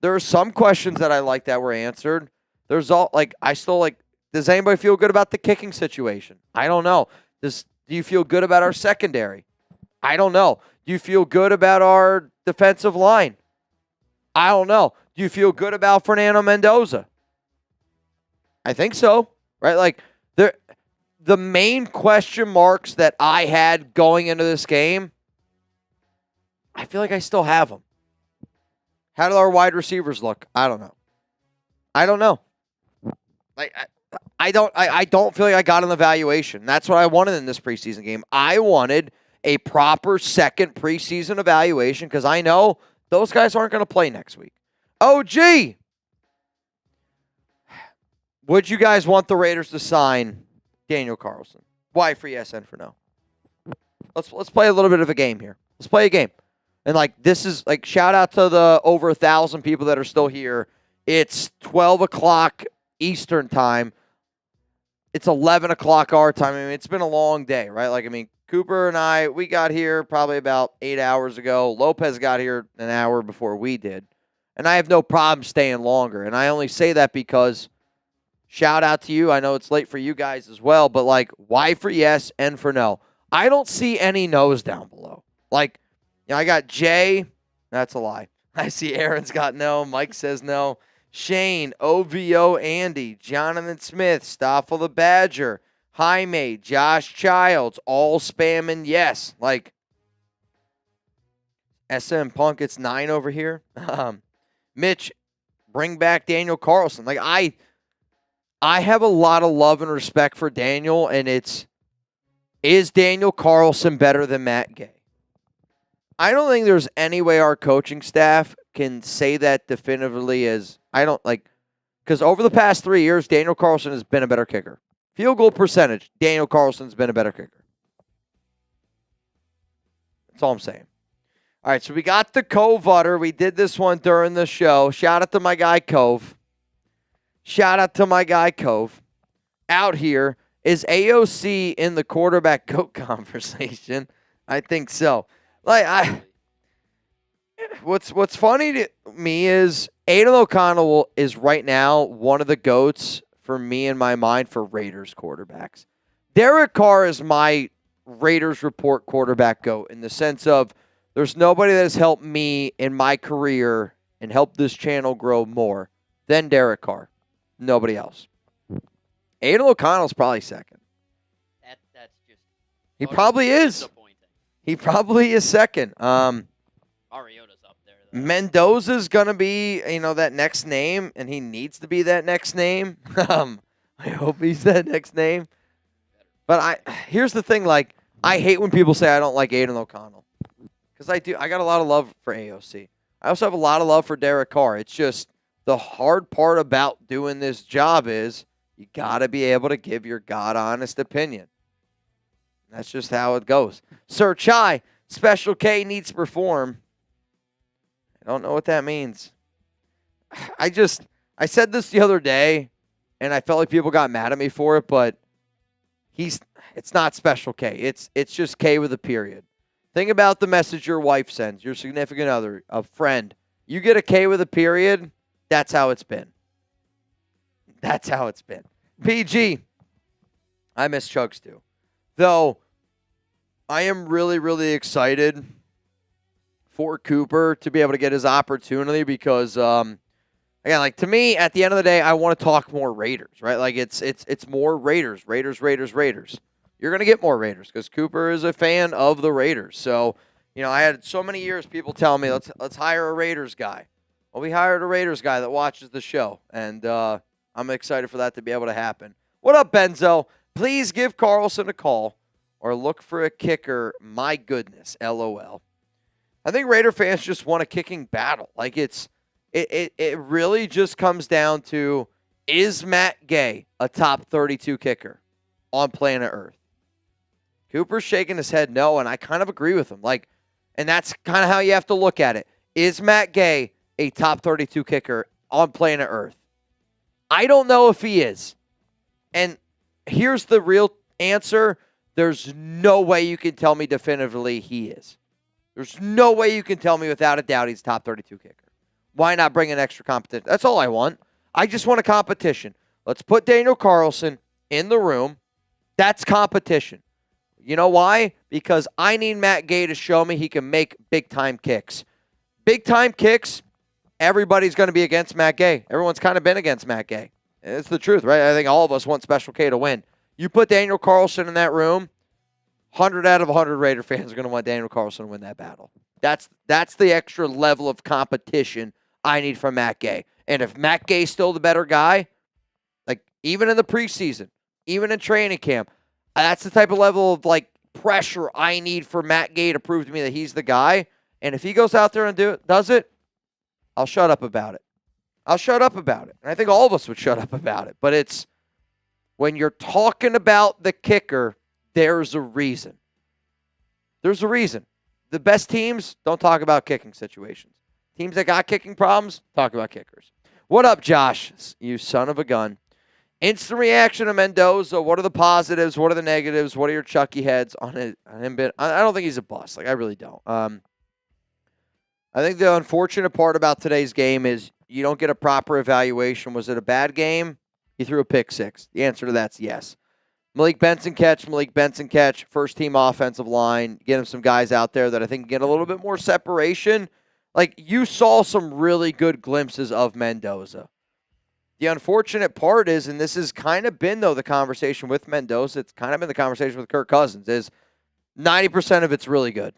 there are some questions that I like that were answered. There's all like I still like. Does anybody feel good about the kicking situation? I don't know. Do you feel good about our secondary? I don't know. Do you feel good about our defensive line? I don't know. Do you feel good about Fernando Mendoza? I think so, right? Like, the main question marks that I had going into this game, I feel like I still have them. How do our wide receivers look? I don't know. Like, I don't feel like I got an evaluation. That's what I wanted in this preseason game. I wanted a proper second preseason evaluation because I know those guys aren't going to play next week. Oh, gee. Would you guys want the Raiders to sign Daniel Carlson? Why for yes and for no? Let's play a little bit of a game here. Let's play a game. And, like, this is, like, shout out to the over 1,000 people that are still here. It's 12 o'clock Eastern time. It's 11 o'clock our time. I mean, it's been a long day, right? Like, I mean, Cooper and I, we got here probably about 8 hours ago. Lopez got here an hour before we did. And I have no problem staying longer. And I only say that because, shout out to you. I know it's late for you guys as well. But, like, why for yes and for no? I don't see any no's down below. Like, you know, I got Jay. That's a lie. I see Aaron's got no. Mike says no. Shane, OVO Andy, Jonathan Smith, Stoffel the Badger, Jaime, Josh Childs, all spamming yes. Like, SM Punk, it's 9 over here. Mitch, bring back Daniel Carlson. Like, I have a lot of love and respect for Daniel, and is Daniel Carlson better than Matt Gay? I don't think there's any way our coaching staff can say that definitively because over the past 3 years, Daniel Carlson has been a better kicker. Field goal percentage, Daniel Carlson's been a better kicker. That's all I'm saying. All right, so we got the Cove Utter. We did this one during the show. Shout out to my guy, Cove. Out here. Is AOC in the quarterback GOAT conversation? I think so. Like, what's funny to me is Aiden O'Connell is right now one of the GOATs for me in my mind for Raiders quarterbacks. Derek Carr is my Raiders Report quarterback GOAT in the sense of there's nobody that has helped me in my career and helped this channel grow more than Derek Carr. Nobody else. Aiden O'Connell's probably second. That's just. He probably is. He probably is second. Mariota's up there, though. Mendoza's going to be, that next name, and he needs to be that next name. I hope he's that next name. But here's the thing, like, I hate when people say I don't like Aiden O'Connell. Because I do. I got a lot of love for AOC. I also have a lot of love for Derek Carr. It's just the hard part about doing this job is you got to be able to give your God-honest opinion. That's just how it goes. Sir Chai, Special K needs to perform. I don't know what that means. I said this the other day, and I felt like people got mad at me for it, but it's not Special K. It's just K with a period. Think about the message your wife sends, your significant other, a friend. You get a K with a period, that's how it's been. That's how it's been. PG, I miss Chugs too. Though, I am really, really excited for Cooper to be able to get his opportunity because Again, like to me, at the end of the day, I want to talk more Raiders, right? Like it's more Raiders. You're gonna get more Raiders because Cooper is a fan of the Raiders. So, I had so many years people telling me let's hire a Raiders guy. Well, we hired a Raiders guy that watches the show, and I'm excited for that to be able to happen. What up, Benzo? Please give Carlson a call or look for a kicker. My goodness, LOL. I think Raider fans just want a kicking battle. Like it really just comes down to, is Matt Gay a top 32 kicker on planet Earth? Cooper's shaking his head no, and I kind of agree with him. And that's kind of how you have to look at it. Is Matt Gay a top 32 kicker on planet Earth? I don't know if he is. And here's the real answer. There's no way you can tell me definitively he is. There's no way you can tell me without a doubt he's top 32 kicker. Why not bring an extra competition? That's all I want. I just want a competition. Let's put Daniel Carlson in the room. That's competition. You know why? Because I need Matt Gay to show me he can make big-time kicks. Big-time kicks, everybody's going to be against Matt Gay. Everyone's kind of been against Matt Gay. It's the truth, right? I think all of us want Special K to win. You put Daniel Carlson in that room, 100 out of 100 Raider fans are going to want Daniel Carlson to win that battle. That's the extra level of competition I need from Matt Gay. And if Matt Gay's still the better guy, like even in the preseason, even in training camp, that's the type of level of pressure I need for Matt Gay to prove to me that he's the guy. And if he goes out there and does it, I'll shut up about it. And I think all of us would shut up about it. But it's when you're talking about the kicker, there's a reason. There's a reason. The best teams don't talk about kicking situations. Teams that got kicking problems, talk about kickers. What up, Josh? You son of a gun. Instant reaction to Mendoza. What are the positives? What are the negatives? What are your Chucky heads on him? I don't think he's a bust. I really don't. I think the unfortunate part about today's game is you don't get a proper evaluation. Was it a bad game? He threw a pick six. The answer to that's yes. Malik Benson catch. First team offensive line. Get him some guys out there that I think get a little bit more separation. You saw some really good glimpses of Mendoza. The unfortunate part is, and this has kind of been, though, the conversation with Mendoza, it's kind of been the conversation with Kirk Cousins, is 90% of it's really good.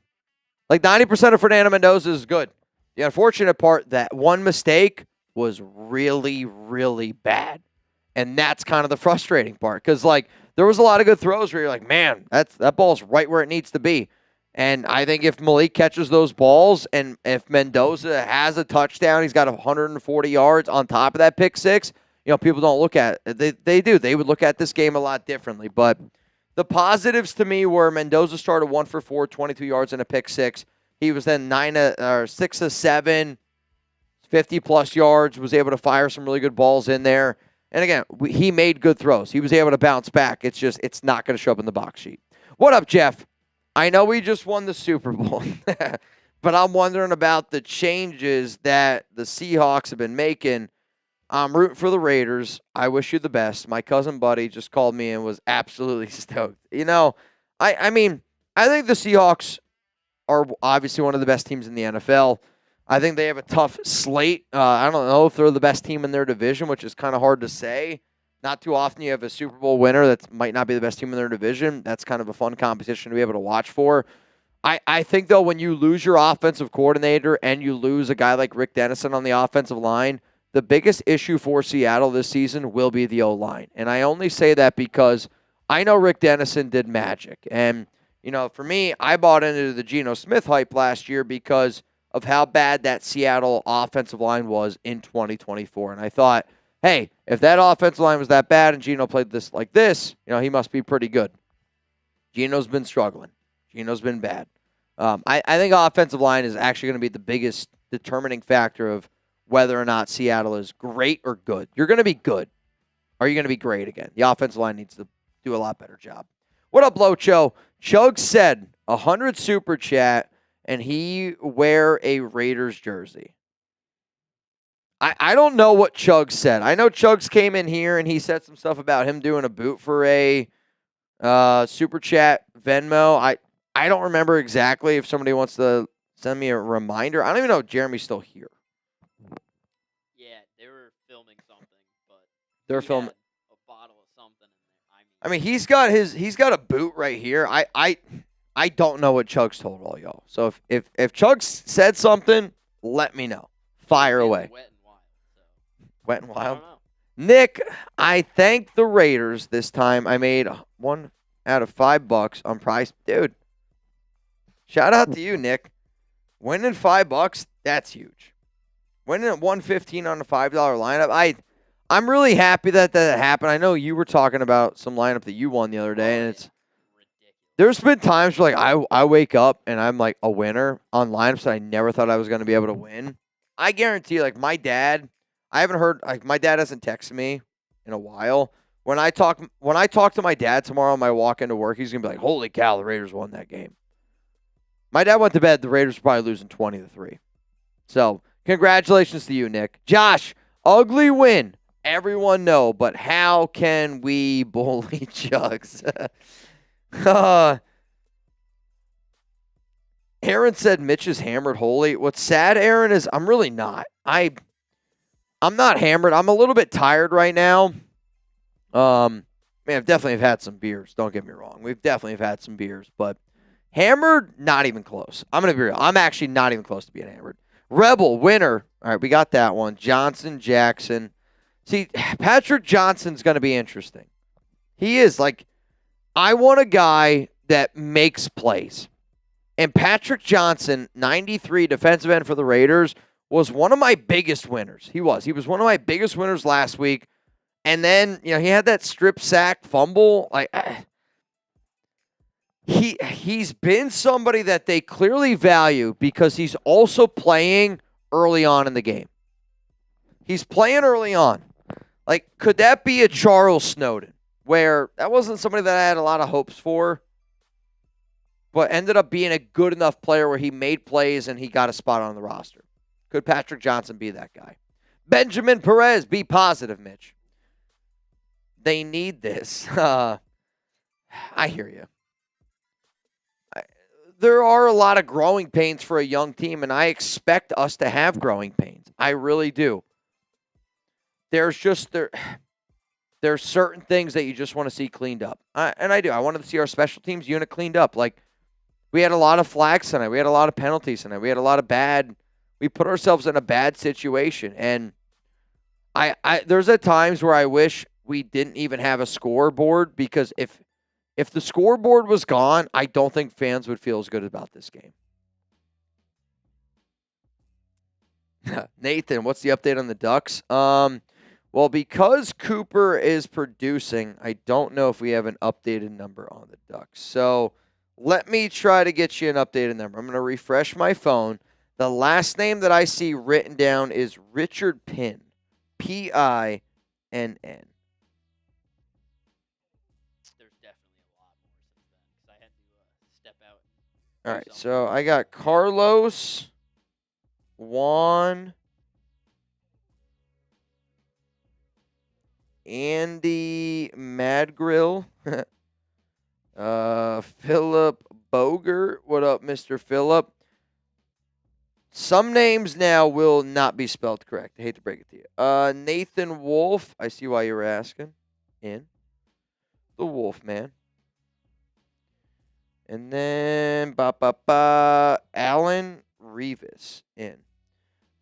90% of Fernando Mendoza is good. The unfortunate part, that one mistake was really, really bad. And that's kind of the frustrating part. Because, there was a lot of good throws where you're like, man, that ball's right where it needs to be. And I think if Malik catches those balls and if Mendoza has a touchdown, he's got 140 yards on top of that pick six, people don't look at it. They do. They would look at this game a lot differently. But the positives to me were Mendoza started 1 for 4, 22 yards and a pick six. He was then 6 of 7, 50-plus yards, was able to fire some really good balls in there. And again, he made good throws. He was able to bounce back. It's not going to show up in the box sheet. What up, Jeff? I know we just won the Super Bowl, but I'm wondering about the changes that the Seahawks have been making. I'm rooting for the Raiders. I wish you the best. My cousin Buddy just called me and was absolutely stoked. I think the Seahawks are obviously one of the best teams in the NFL. I think they have a tough slate. I don't know if they're the best team in their division, which is kind of hard to say. Not too often you have a Super Bowl winner that might not be the best team in their division. That's kind of a fun competition to be able to watch for. I think, though, when you lose your offensive coordinator and you lose a guy like Rick Dennison on the offensive line, the biggest issue for Seattle this season will be the O-line. And I only say that because I know Rick Dennison did magic. And, for me, I bought into the Geno Smith hype last year because of how bad that Seattle offensive line was in 2024. And I thought, hey, if that offensive line was that bad and Geno played this like this, he must be pretty good. Geno's been struggling. Geno's been bad. I think offensive line is actually going to be the biggest determining factor of whether or not Seattle is great or good. You're going to be good. Are you going to be great again? The offensive line needs to do a lot better job. What up, Locho? Chug said 100 super chat and he wear a Raiders jersey. I don't know what Chuggs said. I know Chuggs came in here and he said some stuff about him doing a boot for a super chat Venmo. I don't remember exactly. If somebody wants to send me a reminder. I don't even know if Jeremy's still here. Yeah, they were They're He filming. had a bottle of something in there. I mean, he's got a boot right here. I don't know what Chugs told all y'all. So if Chugs said something, let me know. Fire It's away. Wet and wild. So Wet and I wild. don't know. Nick, I thank the Raiders this time. I made 1 out of $5 on price. Dude, shout out to you, Nick. Winning $5, that's huge. Winning at 115 on a $5 lineup. I'm really happy that happened. I know you were talking about some lineup that you won the other day, and it's Ridiculous. there's been times where like I wake up and I'm like a winner on lineups that I never thought I was going to be able to win. I guarantee you, like my dad, I haven't heard like my dad hasn't texted me in a while. When I talk to my dad tomorrow on my walk into work, he's gonna be like, "Holy cow, the Raiders won that game." My dad went to bed. The Raiders were probably losing 20-3. So congratulations to you, Nick. Josh, ugly win. Everyone know, but how can we bully Chugs? Aaron said Mitch is hammered holy. What's sad, Aaron, is I'm really not. I'm not hammered. I'm a little bit tired right now. Man, I've definitely had some beers. Don't get me wrong. We've definitely had some beers, but hammered, not even close. I'm going to be real. I'm actually not even close to being hammered. Rebel, winner. All right, we got that one. Johnson, Jackson. See, Patrick Johnson's going to be interesting. He is. Like, I want a guy that makes plays. And Patrick Johnson, 93 defensive end for the Raiders, was one of my biggest winners. He was. He was one of my biggest winners last week. And then, he had that strip sack fumble. Like, he's been somebody that they clearly value because he's also playing early on in the game. He's playing early on. Like, could that be a Charles Snowden, where that wasn't somebody that I had a lot of hopes for, but ended up being a good enough player where he made plays and he got a spot on the roster? Could Patrick Johnson be that guy? Benjamin Perez, be positive, Mitch. They need this. I hear you. There are a lot of growing pains for a young team, and I expect us to have growing pains. I really do. There's certain things that you just want to see cleaned up. And I do. I wanted to see our special teams unit cleaned up. Like, we had a lot of flags tonight. We had a lot of penalties tonight. We had a lot of we put ourselves in a bad situation. And there's at times where I wish we didn't even have a scoreboard, because if the scoreboard was gone, I don't think fans would feel as good about this game. Nathan, what's the update on the Ducks? Well, because Cooper is producing, I don't know if we have an updated number on the Ducks. So let me try to get you an updated number. I'm going to refresh my phone. The last name that I see written down is Richard Pinn. Pinn. There's definitely a lot more since then because I had to step out. All right, so I got Carlos, Juan, Andy Madgrill, Philip Boger. What up, Mr. Philip? Some names now will not be spelled correct. I hate to break it to you. Nathan Wolf. I see why you were asking. In. The Wolf Man. And then Alan Revis in.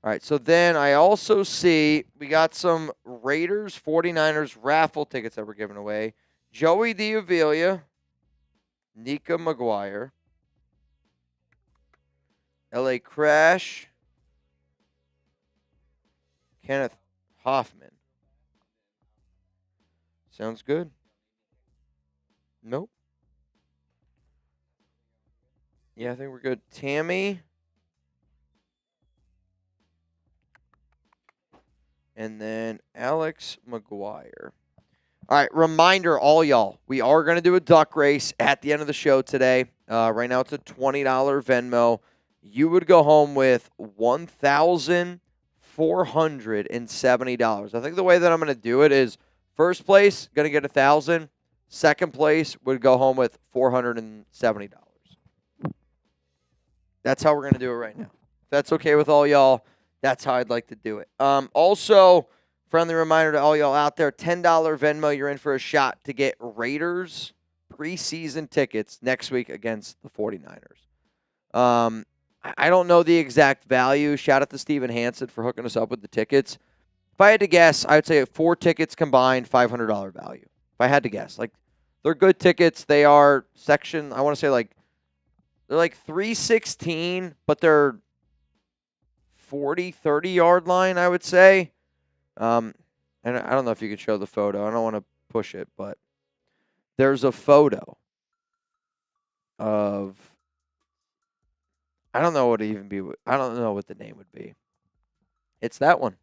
All right, so then I also see we got some Raiders 49ers raffle tickets that we're giving away. Joey D'Avilia, Nika McGuire, LA Crash, Kenneth Hoffman. Sounds good. Nope. Yeah, I think we're good. Tammy. And then Alex McGuire. All right, reminder, all y'all, we are going to do a duck race at the end of the show today. Right now it's a $20 Venmo. You would go home with $1,470. I think the way that I'm going to do it is first place, going to get $1,000. Second place would go home with $470. That's how we're going to do it right now. If that's okay with all y'all, that's how I'd like to do it. Also, Friendly reminder to all y'all out there, $10 Venmo, you're in for a shot to get Raiders preseason tickets next week against the 49ers. I don't know the exact value. Shout out to Steven Hansen for hooking us up with the tickets. If I had to guess, I would say 4 tickets combined, $500 value. If I had to guess. Like, they're good tickets. They are section, I want to say they're like 316, but they're 40, 30-yard line, I would say. And I don't know if you can show the photo. I don't want to push it, but there's a photo of, I don't know what it even be. I don't know what the name would be. It's that one.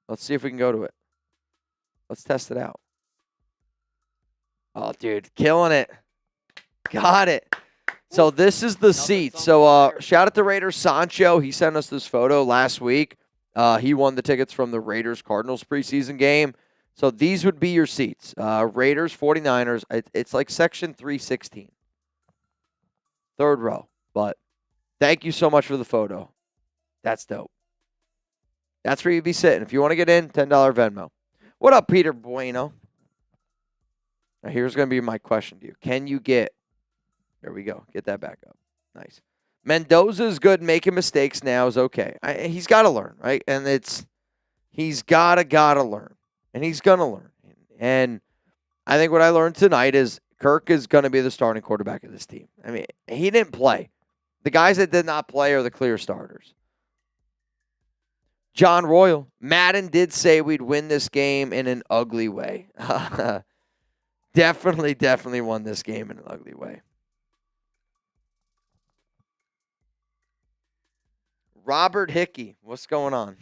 Let's see if we can go to it. Let's test it out. Oh, dude, killing it. Got it. So this is the seat. So shout out to Raiders Sancho. He sent us this photo last week. He won the tickets from the Raiders-Cardinals preseason game. So these would be your seats. Raiders, 49ers. It's like section 316. Third row. But thank you so much for the photo. That's dope. That's where you'd be sitting. If you want to get in, $10 Venmo. What up, Peter Bueno? Now here's going to be my question to you. Can you get, there we go, get that back up. Nice. Mendoza's good. Making mistakes now is okay. He's got to learn, right? And he's got to learn. And he's going to learn. And I think what I learned tonight is Kirk is going to be the starting quarterback of this team. I mean, he didn't play. The guys that did not play are the clear starters. John Royal, Madden did say we'd win this game in an ugly way. Definitely won this game in an ugly way. Robert Hickey, what's going on?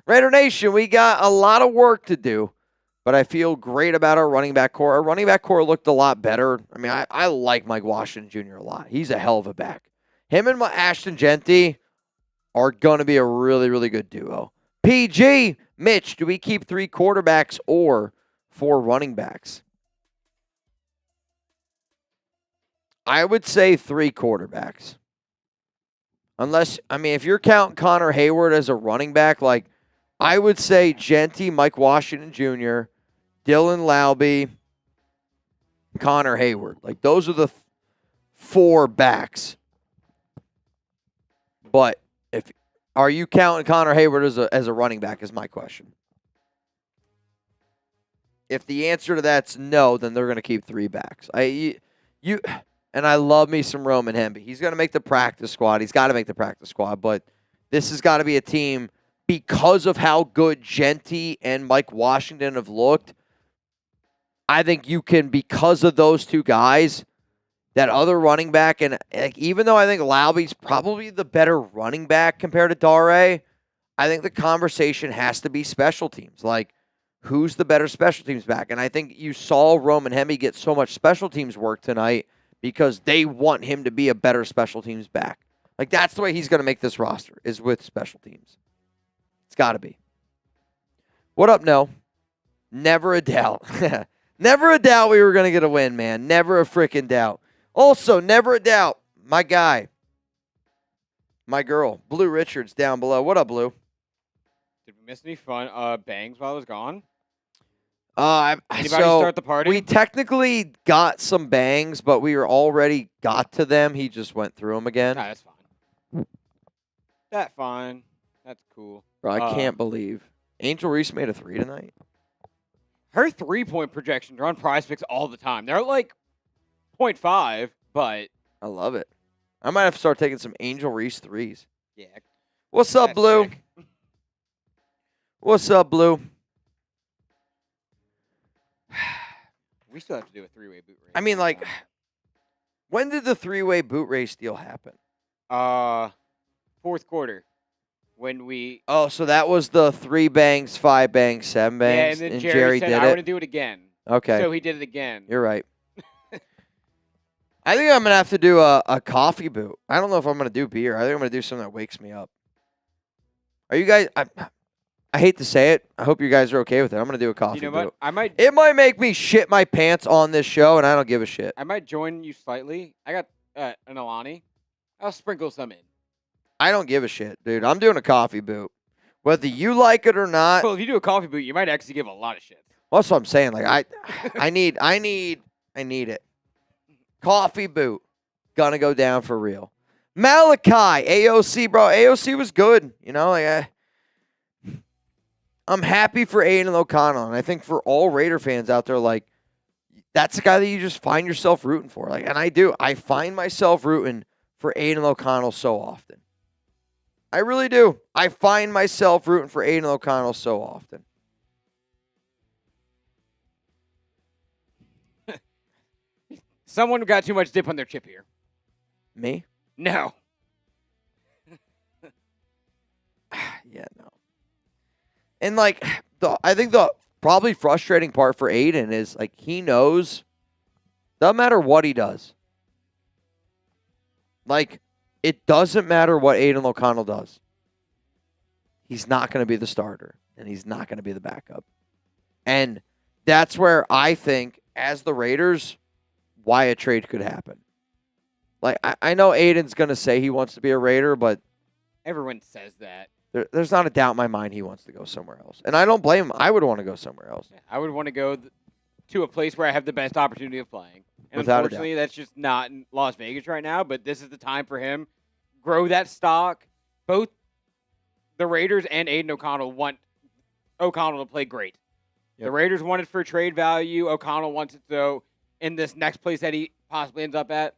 Raider Nation, we got a lot of work to do, but I feel great about our running back core. Our running back core looked a lot better. I mean, I like Mike Washington Jr. a lot. He's a hell of a back. Him and Ashton Genty are going to be a really, really good duo. PG, Mitch, do we keep 3 quarterbacks or 4 running backs? I would say 3 quarterbacks. Unless, I mean, if you're counting Connor Hayward as a running back, like, I would say Genty, Mike Washington Jr., Dylan Laube, Connor Hayward. Like, those are the 4 backs. But are you counting Connor Hayward as a running back is my question. If the answer to that's no, then they're going to keep 3 backs. And I love me some Roman Hemby. He's going to make the practice squad. He's got to make the practice squad. But this has got to be a team because of how good Genty and Mike Washington have looked. I think you can, because of those 2 guys, that other running back, and even though I think Laube's probably the better running back compared to Dare, I think the conversation has to be special teams. Like, who's the better special teams back? And I think you saw Roman Hemby get so much special teams work tonight because they want him to be a better special teams back. Like, that's the way he's going to make this roster, is with special teams. It's got to be. What up, No? Never a doubt. Never a doubt we were going to get a win, man. Never a freaking doubt. Also, never a doubt, my guy, my girl, Blue Richards down below. What up, Blue? Did we miss any fun bangs while I was gone? Anybody start the party? We technically got some bangs, but we already got to them. He just went through them again. Nah, that's fine. That's fine. That's cool. Bro, I can't believe. Angel Reese made a 3 tonight. Her 3-point projections are on Prize Picks all the time. They're like 0.5, but I love it. I might have to start taking some Angel Reese 3s. yeah. What's up, That's Blue? sick. What's up, Blue? We still have to do a 3-way boot race. I mean, like, when did the 3-way boot race deal happen? 4th quarter. When we... Oh, so that was the 3 bangs, 5 bangs, 7 Yeah, bangs, and then Jerry Jerry said, did I want to it? do it again. Okay. So he did it again. You're right. I think I'm going to have to do a coffee boot. I don't know if I'm going to do beer. I think I'm going to do something that wakes me up. Are you guys... I hate to say it. I hope you guys are okay with it. I'm going to do a coffee You know boot. what? It might make me shit my pants on this show, and I don't give a shit. I might join you slightly. I got an Alani. I'll sprinkle some in. I don't give a shit, dude. I'm doing a coffee boot. Whether you like it or not, Well, if you do a coffee boot, you might actually give a lot of shit. that's what I'm saying. Like I need it. Coffee boot. Gonna go down for real. Malachi, AOC, bro. AOC was good. You know, like I'm happy for Aiden O'Connell. And I think for all Raider fans out there, like, that's the guy that you just find yourself rooting for. Like, and I do. I find myself rooting for Aiden O'Connell so often. I really do. I find myself rooting for Aiden O'Connell so often. Someone got too much dip on their chip here. Me? No. Yeah, no. And, like, I think the probably frustrating part for Aiden is, like, he knows doesn't matter what he does. Like, it doesn't matter what Aiden O'Connell does. He's not going to be the starter, and he's not going to be the backup. And that's where I think, as the Raiders, why a trade could happen. Like, I know Aiden's going to say he wants to be a Raider, but Everyone says that. there's not a doubt in my mind he wants to go somewhere else. And I don't blame him. I would want to go somewhere else. I would want to go to a place where I have the best opportunity of playing. And Without a doubt. unfortunately, that's just not in Las Vegas right now, but this is the time for him. Grow that stock. Both the Raiders and Aiden O'Connell want O'Connell to play great. Yep. The Raiders want it for trade value. O'Connell wants it so in this next place that he possibly ends up at,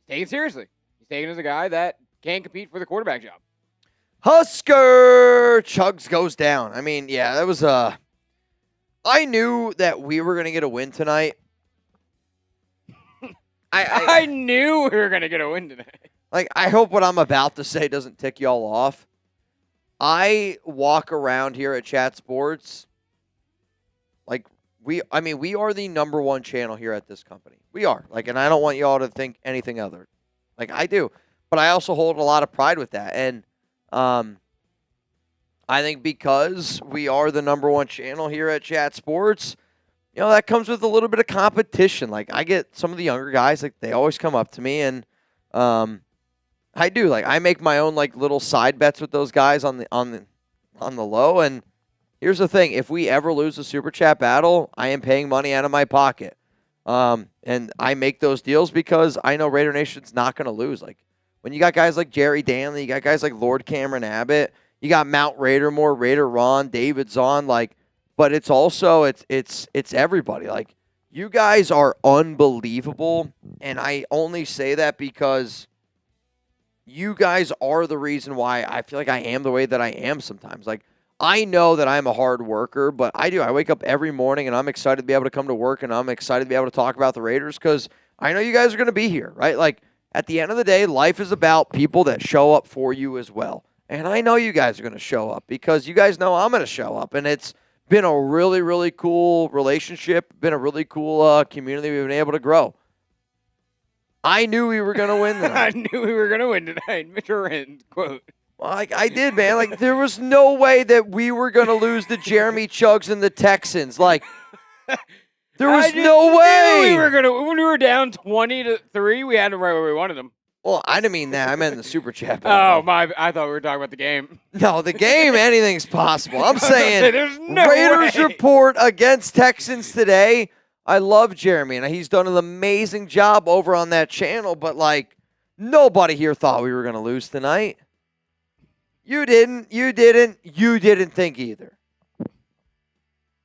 he's taken seriously. He's taken as a guy that can compete for the quarterback job. Husker Chugs goes down. I mean, yeah, that was I knew that we were going to get a win tonight. I knew we were going to get a win tonight. Like, I hope what I'm about to say doesn't tick y'all off. I walk around here at Chat Sports like we are the number one channel here at this company. We are. Like, and I don't want y'all to think anything other. Like, I do. But I also hold a lot of pride with that. And I think because we are the number one channel here at Chat Sports, you know, that comes with a little bit of competition. Like, I get some of the younger guys, like, they always come up to me, and I do. Like, I make my own, like, little side bets with those guys on the low. And here's the thing. If we ever lose a Super Chat battle, I am paying money out of my pocket. And I make those deals because I know Raider Nation's not going to lose. Like, when you got guys like Jerry Danley, you got guys like Lord Cameron Abbott, you got Mount Raidermore, Raider Ron, David's on, like, but it's also it's everybody. Like, you guys are unbelievable, and I only say that because you guys are the reason why I feel like I am the way that I am sometimes. Like, I know that I'm a hard worker, but I do. I wake up every morning, and I'm excited to be able to come to work, and I'm excited to be able to talk about the Raiders because I know you guys are going to be here, right? Like, at the end of the day, life is about people that show up for you as well. And I know you guys are going to show up because you guys know I'm going to show up. And it's been a really, really cool relationship, been a really cool community we've been able to grow. I knew we were going to win tonight. I knew we were going to win tonight. Mitchell Renz, quote. Well, I did, man. Like, there was no way that we were going to lose to Jeremy Chugs and the Texans. Like, there was no way. When we were down 20-3, we had them right where we wanted them. Well, I didn't mean that. I meant in the Super Chat. Oh, I thought we were talking about the game. No, the game, anything's possible. I'm saying there's no Raiders way. report against Texans today. I love Jeremy, and he's done an amazing job over on that channel, but, like, nobody here thought we were going to lose tonight. You didn't think either.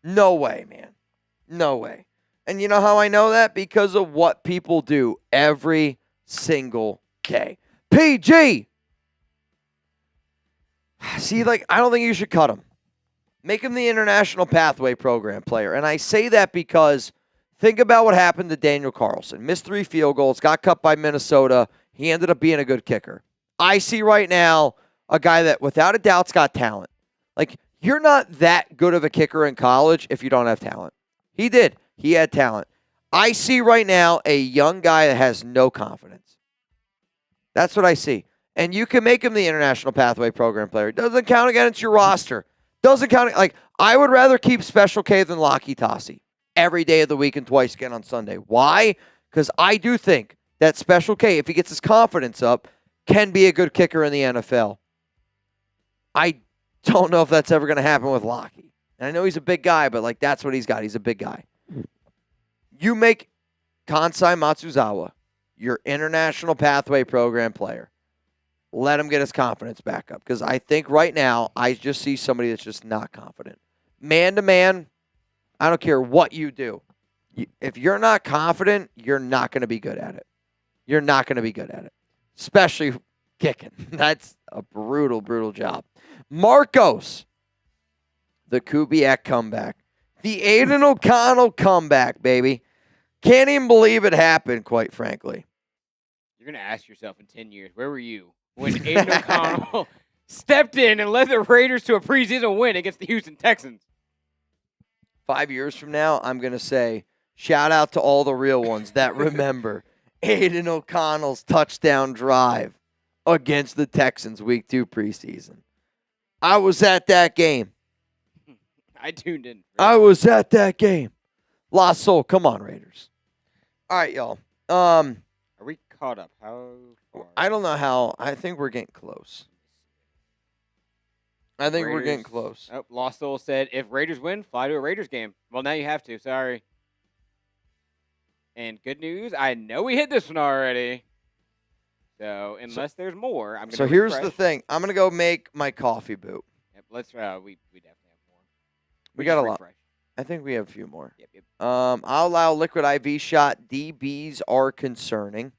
No way, man. No way. And you know how I know that? Because of what people do every single day. PG! See, like, I don't think you should cut him. Make him the International Pathway Program player. And I say that because think about what happened to Daniel Carlson. Missed 3 field goals, got cut by Minnesota. He ended up being a good kicker. I see right now a guy that, without a doubt's got talent. Like, you're not that good of a kicker in college if you don't have talent. He did. He had talent. I see right now a young guy that has no confidence. That's what I see. And you can make him the International Pathway Program player. Doesn't count against your roster. Doesn't count. Like, I would rather keep Special K than Lockie Tossie every day of the week and twice again on Sunday. Why? Because I do think that Special K, if he gets his confidence up, can be a good kicker in the NFL. I don't know if that's ever going to happen with Lockie. And I know he's a big guy, but like that's what he's got. He's a big guy. You make Kansai Matsuzawa your international pathway program player. Let him get his confidence back up. Because I think right now, I just see somebody that's just not confident. Man-to-man, I don't care what you do. If you're not confident, you're not going to be good at it. You're not going to be good at it. Especially kicking. That's a brutal, brutal job. Marcos, the Kubiak comeback. The Aiden O'Connell comeback, baby. Can't even believe it happened, quite frankly. You're going to ask yourself in 10 years, where were you when Aiden O'Connell stepped in and led the Raiders to a preseason win against the Houston Texans? 5 years from now, I'm going to say, shout out to all the real ones that remember Aiden O'Connell's touchdown drive against the Texans week 2 preseason. I was at that game. I tuned in. I was at that game. La Sol, come on, Raiders. All right, y'all. Are we caught up? How far? I don't know how. I think we're getting close. I think we're getting close. Oh, Lost Soul said, if Raiders win, fly to a Raiders game. Well, now you have to. Sorry. And good news, I know we hit this one already. So, unless there's more, I'm going to So here's the thing. I'm going to go make my coffee boot. Yep, let's, we definitely have more. We got a lot. Refresh. I think we have a few more. Yep. I'll allow liquid IV shot. DBs are concerning.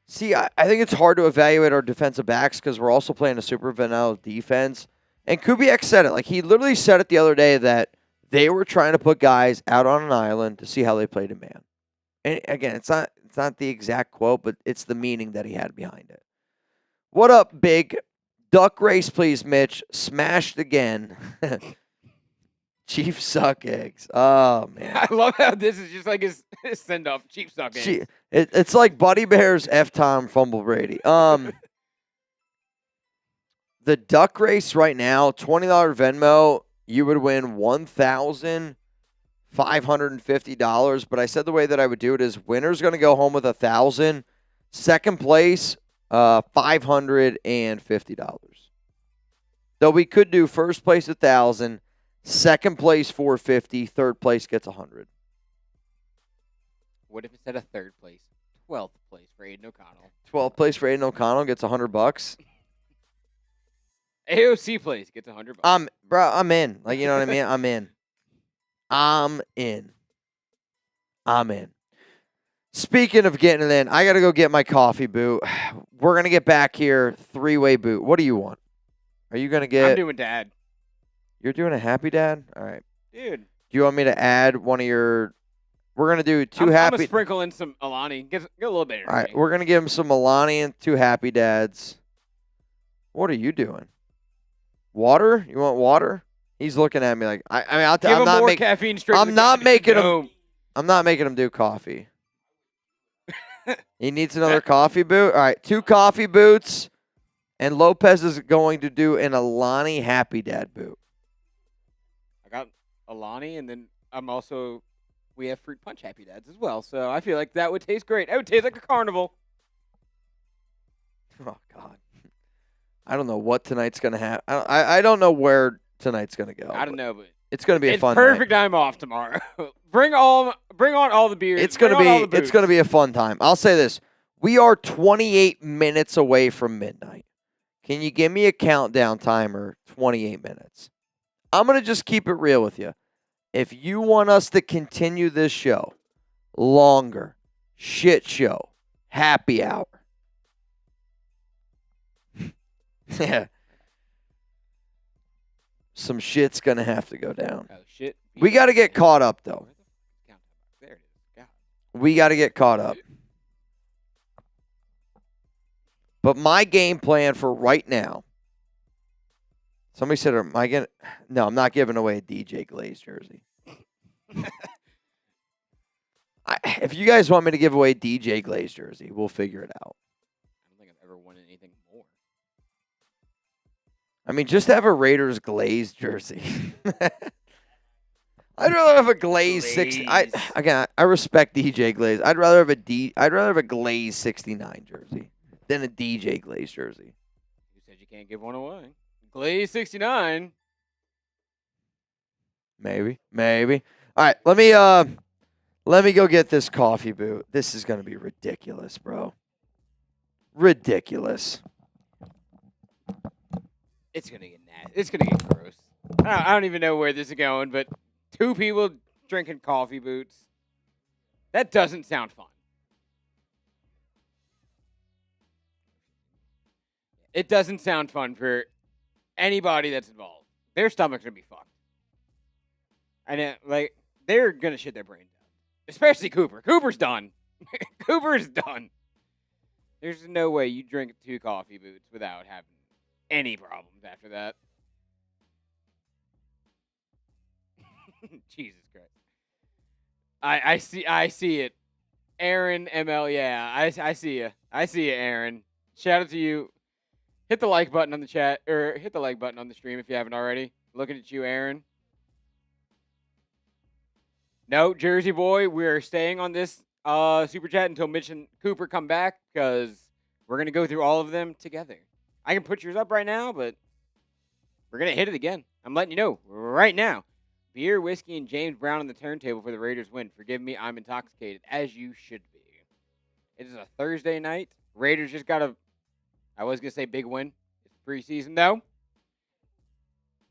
See, I think it's hard to evaluate our defensive backs because we're also playing a super vanilla defense. And Kubiak said it. Like, he literally said it the other day that they were trying to put guys out on an island to see how they played in man. And again, it's not the exact quote, but it's the meaning that he had behind it. What up, big? Duck race, please, Mitch. Smashed again. Chief suck eggs. Oh, man. I love how this is just like his send-off. Chief suck eggs. It's like Buddy Bear's F-Tom fumble Brady. The duck race right now, $20 Venmo, you would win $1,550. But I said the way that I would do it is winner's going to go home with $1,000. Second place, $550. Though we could do first place $1,000, second place $450, third place gets $100. What if instead of third place, 12th place for Aiden O'Connell? 12th place for Aiden O'Connell gets $100. AOC place gets $100. I'm in. Like, you know what I mean? I'm in. Speaking of getting it in, I got to go get my coffee boot. We're going to get back here. 3-way boot. What do you want? Are you going to get... I'm doing dad. You're doing a happy dad? All right. Dude. Do you want me to add one of your... We're going to do two happy... I'm going to sprinkle in some Alani. Get a little bit. All right. We're going to give him some Alani and 2 happy dads. What are you doing? Water? You want water? He's looking at me like... I'm not making... caffeine straight I'm not making him... I'm not making him do coffee. He needs another coffee boot. All right, 2 coffee boots, and Lopez is going to do an Alani Happy Dad boot. I got Alani, and then we have fruit punch Happy Dads as well. So I feel like that would taste great. It would taste like a carnival. Oh God, I don't know what tonight's gonna happen. I don't know where tonight's gonna go. I don't know, but it's gonna be a fun. Perfect night. time off tomorrow. Bring on all the beers. It's gonna be a fun time. I'll say this: we are 28 minutes away from midnight. Can you give me a countdown timer? 28 minutes. I'm gonna just keep it real with you. If you want us to continue this show longer, shit show, happy hour. Yeah. Some shit's going to have to go down. Oh, shit. We got to get caught up, though. There it is. God. We got to get caught up. But my game plan for right now, somebody said, am I going to? No, I'm not giving away a DJ Glaze jersey. If you guys want me to give away a DJ Glaze jersey, we'll figure it out. I don't think I've ever won anything more. I mean, just have a Raiders Glaze jersey. I'd rather have a Glaze 60. I respect DJ Glaze. I'd rather have a Glaze 69 jersey than a DJ Glaze jersey. You said you can't give one away. Glaze 69. Maybe. All right, let me go get this coffee boot. This is gonna be ridiculous, bro. Ridiculous. It's gonna get nasty. It's gonna get gross. I don't even know where this is going, but 2 people drinking coffee boots. That doesn't sound fun. It doesn't sound fun for anybody that's involved. Their stomach's gonna be fucked. And they're gonna shit their brains out. Especially Cooper. Cooper's done. Cooper's done. There's no way you drink 2 coffee boots without having any problems after that. Jesus Christ. I see it. Aaron ML, yeah, I see you. I see you, Aaron. Shout out to you. Hit the like button on the chat, or hit the like button on the stream if you haven't already. Looking at you, Aaron. No, Jersey boy, we're staying on this super chat until Mitch and Cooper come back because we're gonna go through all of them together. I can put yours up right now, but we're gonna hit it again. I'm letting you know right now. Beer, whiskey, and James Brown on the turntable for the Raiders win. Forgive me, I'm intoxicated, as you should be. It is a Thursday night. Raiders just got a, I was going to say big win. It's preseason, though.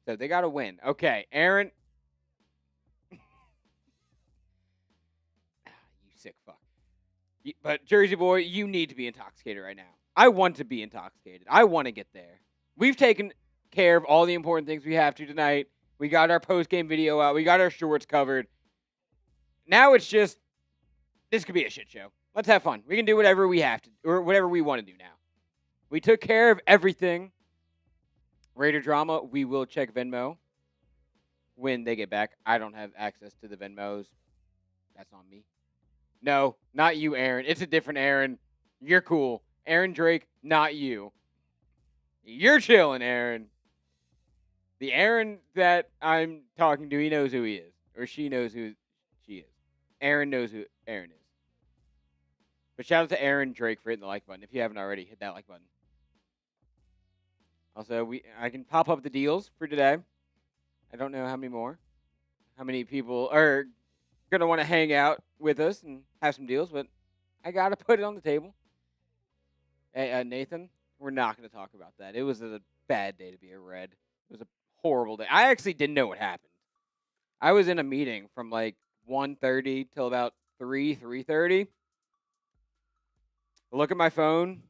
So they got a win. Okay, Aaron. You sick fuck. But, Jersey boy, you need to be intoxicated right now. I want to be intoxicated. I want to get there. We've taken care of all the important things we have to tonight. We got our post-game video out. We got our shorts covered. Now it's just, this could be a shit show. Let's have fun. We can do whatever we have to, or whatever we want to do now. We took care of everything. Raider drama, we will check Venmo when they get back. I don't have access to the Venmos. That's on me. No, not you, Aaron. It's a different Aaron. You're cool. Aaron Drake, not you. You're chilling, Aaron. The Aaron that I'm talking to, he knows who he is. Or she knows who she is. Aaron knows who Aaron is. But shout out to Aaron Drake for hitting the like button. If you haven't already, hit that like button. Also, I can pop up the deals for today. I don't know how many more. How many people are going to want to hang out with us and have some deals. But I got to put it on the table. Hey, Nathan, we're not going to talk about that. It was a bad day to be a Red. It was a horrible day. I actually didn't know what happened. I was in a meeting from like 1:30 till about 3:30. Look at my phone.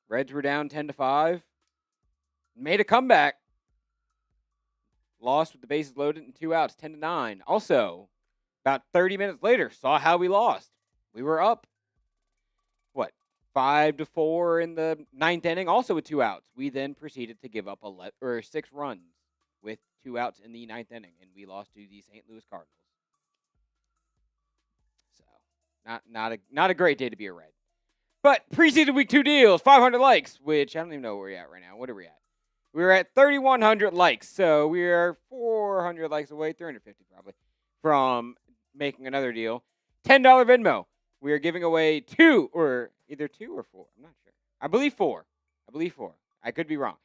Reds were down 10-5. Made a comeback. Lost with the bases loaded and 2 outs, 10-9. Also, about 30 minutes later, saw how we lost. We were up, 5-4 in the 9th inning, also with 2 outs. We then proceeded to give up 6 runs with 2 outs in the 9th inning, and we lost to the St. Louis Cardinals. So, not a great day to be a Red. But preseason week 2 deals, 500 likes, which I don't even know where we're at right now. What are we at? We're at 3,100 likes, so we are 400 likes away, 350 probably, from making another deal. $10 Venmo. We are giving away 2, or either 2 or 4. I'm not sure. I believe 4. I could be wrong.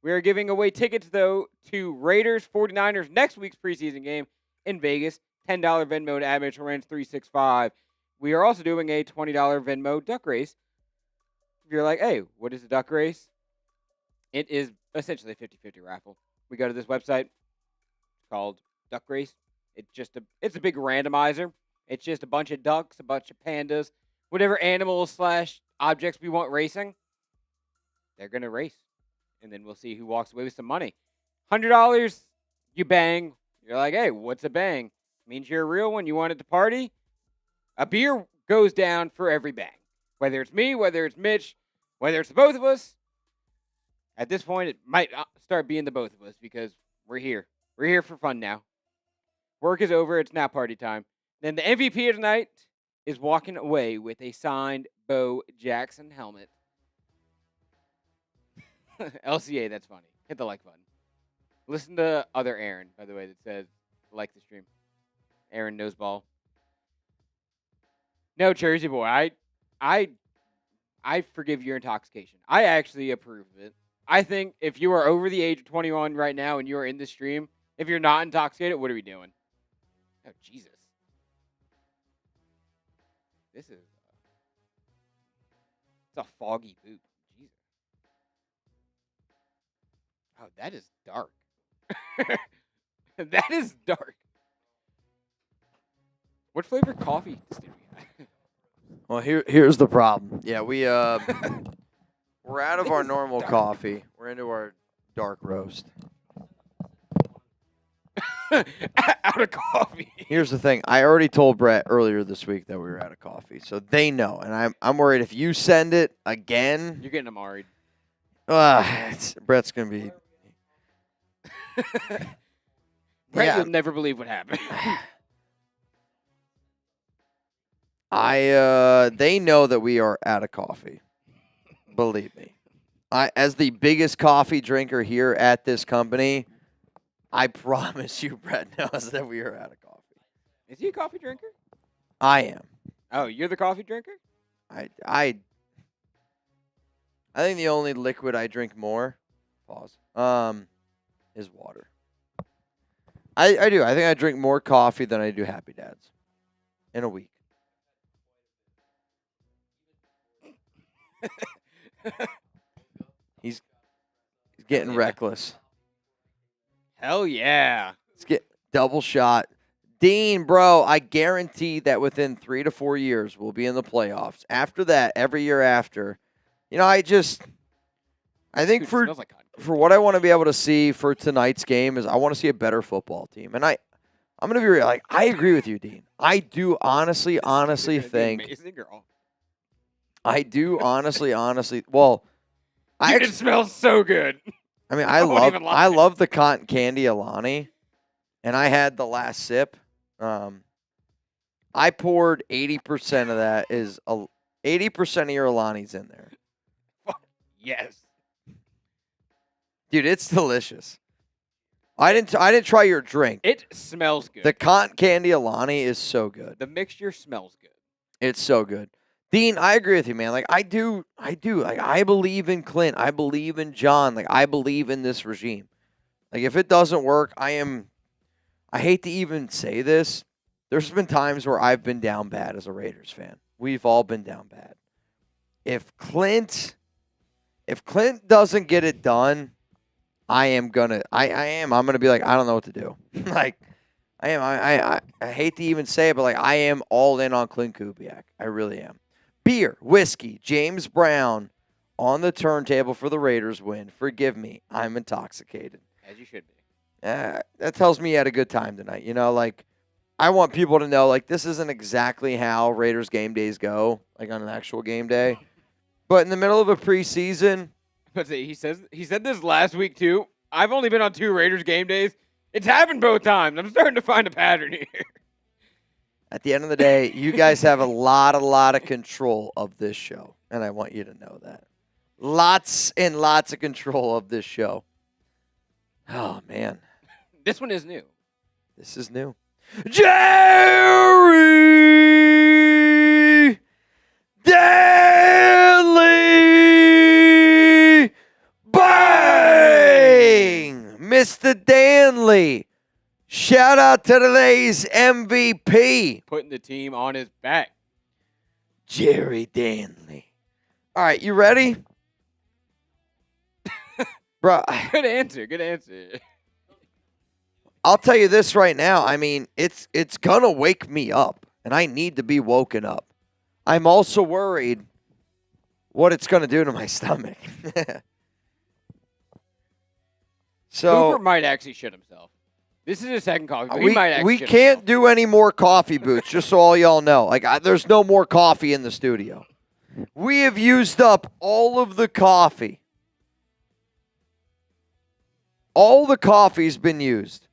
We are giving away tickets, though, to Raiders 49ers next week's preseason game in Vegas. $10 Venmo to Mitchell Renz 365. We are also doing a $20 Venmo duck race. If you're like, hey, what is a duck race? It is essentially a 50-50 raffle. We go to this website. It's called Duck Race. It's a big randomizer. It's just a bunch of ducks, a bunch of pandas, whatever animals / objects we want racing. They're going to race. And then we'll see who walks away with some money. $100, you bang. You're like, hey, what's a bang? Means you're a real one. You wanted to party. A beer goes down for every bang. Whether it's me, whether it's Mitch, whether it's the both of us. At this point, it might start being the both of us because we're here. We're here for fun now. Work is over. It's now party time. Then the MVP of tonight is walking away with a signed Bo Jackson helmet. LCA, that's funny. Hit the like button. Listen to other Aaron, by the way, that says like the stream. Aaron Noseball. No, Jersey boy, I forgive your intoxication. I actually approve of it. I think if you are over the age of 21 right now and you are in the stream, if you're not intoxicated, what are we doing? Oh, Jesus. This is it's a foggy boot. Jesus. Oh, that is dark. That is dark. What flavor coffee did we have? Well, here's the problem. Yeah, we're out of our normal coffee. We're into our dark roast. Out of coffee. Here's the thing. I already told Brett earlier this week that we were out of coffee, so they know. And I'm worried if you send it again, You're getting Amari'd. Brett's gonna be. Brett, Yeah. you'll never believe what happened. They know that we are out of coffee. Believe me. As the biggest coffee drinker here at this company, I promise you, Brett knows that we are out of coffee. Is he a coffee drinker? I am. Oh, you're the coffee drinker? I think the only liquid I drink more, is water. I do. I think I drink more coffee than I do Happy Dads in a week. He's getting Yeah. reckless. Hell yeah. Let's get double shot. Dean, bro, I guarantee that within 3 to 4 years we'll be in the playoffs. After that, every year after, I think Dude, it for smells like cotton. what I want to be able to see for tonight's game is I want to see a better football team. And I'm going to be real. Like, I agree with you, Dean. I do honestly This is either gonna be think. amazing or awful. I do honestly. Well, Dude, it smells so good. I mean, I won't even lie. I love the cotton candy Alani, and I had the last sip. I poured 80% of that 80% of your Alani's in there, Yes. dude. It's delicious. I didn't try your drink. It smells good. The cotton candy Alani is so good. The mixture smells good. It's so good. Dean, I agree with you, man. Like, I do. Like, I believe in Clint. I believe in John. Like, I believe in this regime. Like, if it doesn't work, I hate to even say this. There's been times where I've been down bad as a Raiders fan. We've all been down bad. If Clint doesn't get it done, I'm gonna be like, I don't know what to do. Like, I hate to even say it, but like, I am all in on Clint Kubiak. I really am. Beer, whiskey, James Brown on the turntable for the Raiders win. Forgive me, I'm intoxicated. As you should be. That tells me you had a good time tonight. Like, I want people to know, like, this isn't exactly how Raiders game days go, like on an actual game day. But in the middle of a preseason, But he said this last week too. I've only been on 2 Raiders game days. It's happened both times. I'm starting to find a pattern here. at the end of the day, you guys have a lot of control of this show. And I want you to know that. Lots and lots of control of this show. Oh, man. This one is new. This is new. Jerry Danley! Bang! Mr. Danley. Shout out to today's MVP, Putting the team on his back. Jerry Danley. All right, you ready? Bro, Good answer. Good answer. I'll tell you this right now. I mean, it's going to wake me up, and I need to be woken up. I'm also worried what it's going to do to my stomach. Cooper So might actually shit himself. This is his second coffee. But he might actually we shit can't himself. do any more coffee boots, just so all y'all know. Like, there's no more coffee in the studio. We have used up all of the coffee. All the coffee's been used.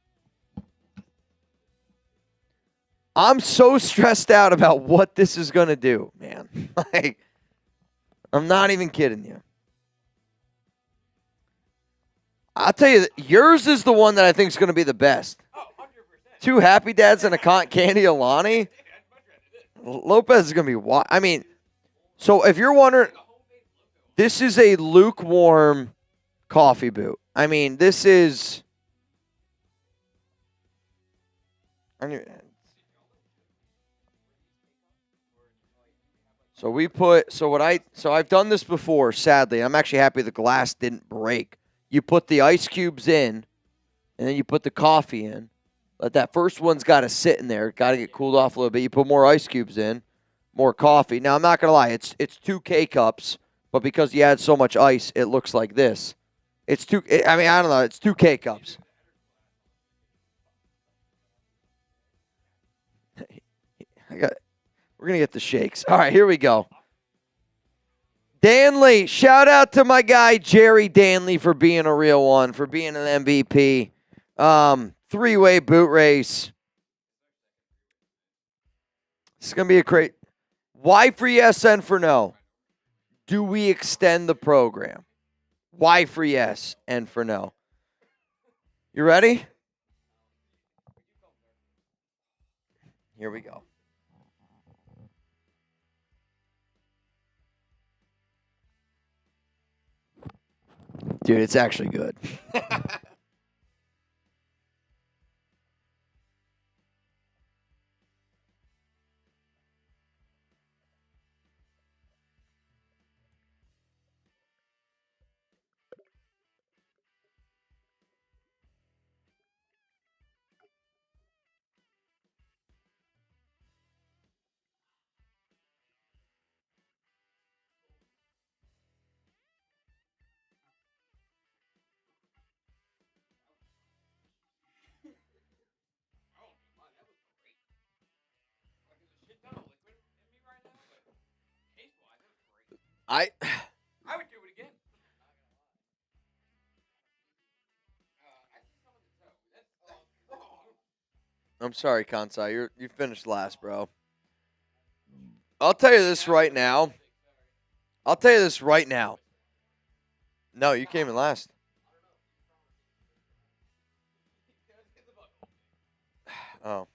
I'm so stressed out about what this is going to do, man. Like, I'm not even kidding you. I'll tell you, yours is the one that I think is going to be the best. Oh, 100%. 2 Happy Dads and a cotton candy Alani. Lopez is going to be I mean, so if you're wondering, this is a lukewarm coffee boot. I mean, this is. So I've done this before, sadly. I'm actually happy the glass didn't break. You put the ice cubes in, and then you put the coffee in. But that first one's got to sit in there. Got to get cooled off a little bit. You put more ice cubes in, more coffee. Now, I'm not going to lie. It's 2 K-cups, but because you add so much ice, it looks like this. I don't know. It's 2 K-cups. We're going to get the shakes. All right, here we go. Danley, shout out to my guy Jerry Danley for being a real one, for being an MVP. 3-way boot race. This is going to be a great. Why for yes and for no? Do we extend the program? Why for yes and for no? You ready? Here we go. Dude, it's actually good. I would do it again. I'm sorry, Kansai. You finished last, bro. I'll tell you this right now. No, you came in last. Oh.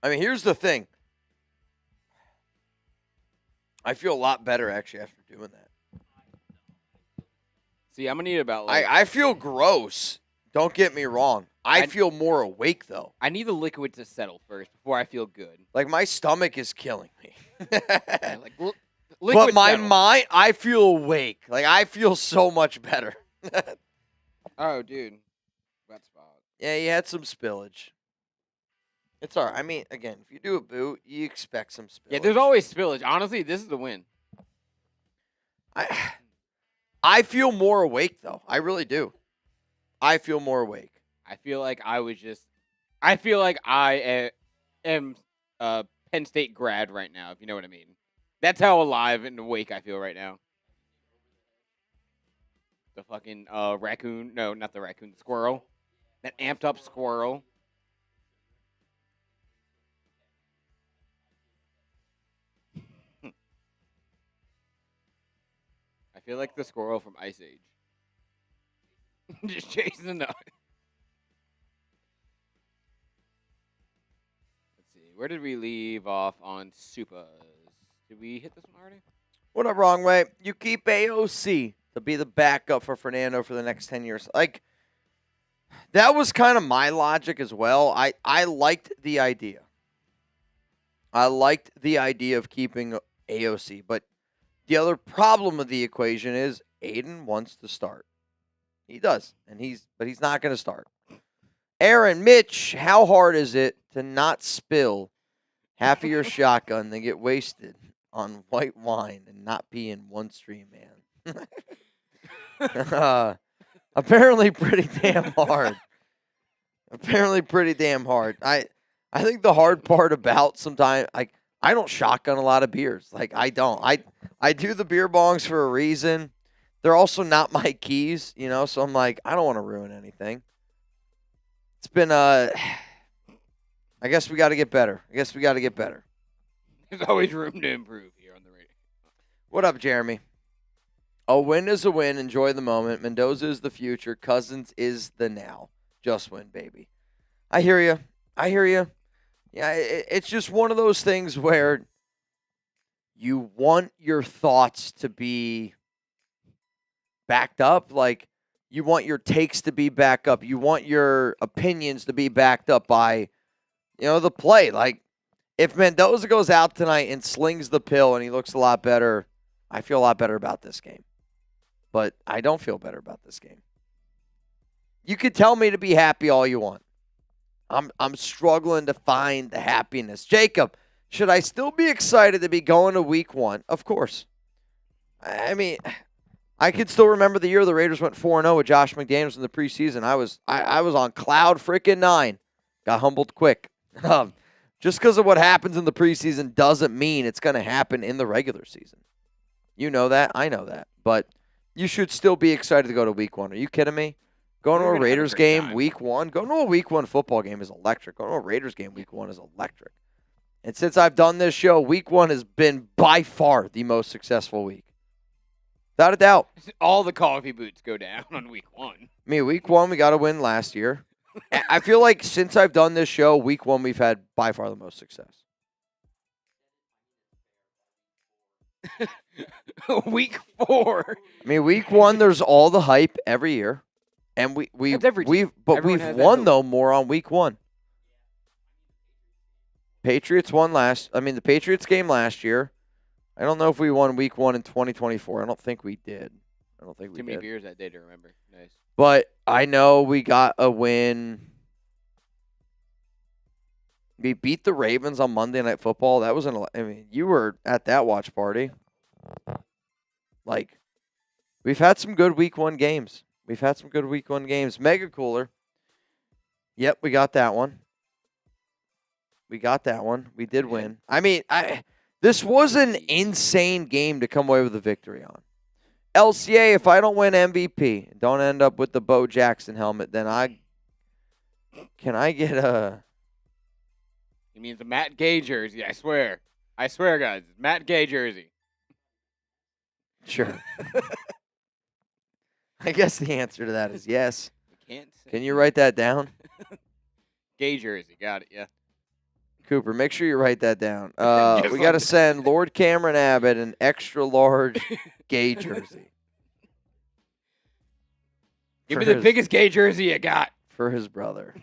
I mean, here's the thing. I feel a lot better, actually, after doing that. See, I'm going to need about like... I feel gross. Don't get me wrong. I feel more awake, though. I need the liquid to settle first before I feel good. Like, my stomach is killing me. Yeah, like, but my settle. mind, I feel awake. Like, I feel so much better. Oh, dude. Wet spot. Yeah, you had some spillage. It's all right. I mean, again, if you do a boot, you expect some spillage. Yeah, there's always spillage. Honestly, this is the win. I feel more awake, though. I really do. I feel more awake. I feel like I am a Penn State grad right now, if you know what I mean. That's how alive and awake I feel right now. The fucking raccoon. No, not the raccoon. The squirrel. That amped up squirrel. I feel like the squirrel from Ice Age. Just chasing the nut. Let's see. Where did we leave off on Supas? Did we hit this one already? What up, wrong way? You keep AOC to be the backup for Fernando for the next 10 years. Like, that was kind of my logic as well. I liked the idea. I liked the idea of keeping AOC, but the other problem with the equation is Aiden wants to start. He does, but he's not going to start. Aaron, Mitch, how hard is it to not spill half of your shotgun, then get wasted on white wine and not pee in one stream, man? Apparently pretty damn hard. I think the hard part about sometimes, like, I don't shotgun a lot of beers. Like, I don't. I do the beer bongs for a reason. They're also not my keys, so I'm like, I don't want to ruin anything. It's been, I guess we got to get better. There's always room to improve here on the radio. What up, Jeremy? A win is a win. Enjoy the moment. Mendoza is the future. Cousins is the now. Just win, baby. I hear you. Yeah, it's just one of those things where you want your thoughts to be backed up. Like, you want your takes to be backed up. You want your opinions to be backed up by, the play. Like, if Mendoza goes out tonight and slings the pill and he looks a lot better, I feel a lot better about this game. But I don't feel better about this game. You could tell me to be happy all you want. I'm struggling to find the happiness. Jacob, should I still be excited to be going to week 1? Of course. I mean, I could still remember the year the Raiders went 4-0 with Josh McDaniels in the preseason. I was on cloud freaking 9. Got humbled quick. Just because of what happens in the preseason doesn't mean it's going to happen in the regular season. You know that. I know that. But you should still be excited to go to week 1. Are you kidding me? Going to a Raiders game week 1, going to a week 1 football game is electric. Going to a Raiders game week 1 is electric. And since I've done this show, week 1 has been by far the most successful week. Without a doubt. All the coffee boots go down on week 1. I mean, week 1, we got to win last year. I feel like since I've done this show, week 1, we've had by far the most success. Week 4. I mean, week 1, there's all the hype every year. And we've won though more on week 1. Patriots won the Patriots game last year. I don't know if we won week 1 in 2024. I don't think we did. Too many beers that day to remember. Nice. But I know we got a win. We beat the Ravens on Monday Night Football. That was you were at that watch party. Like, we've had some good week 1 games. Mega Cooler. Yep, we got that one. We did win. I mean, this was an insane game to come away with a victory on. LCA, if I don't win MVP, don't end up with the Bo Jackson helmet, then can I get a... He means the Matt Gay jersey, I swear. I swear, guys. Matt Gay jersey. Sure. I guess the answer to that is yes. Can't say. Can you write that down? Gay jersey. Got it, yeah. Cooper, make sure you write that down. We got to send Lord Cameron Abbott an extra large gay jersey. Give me the biggest gay jersey you got. For his brother.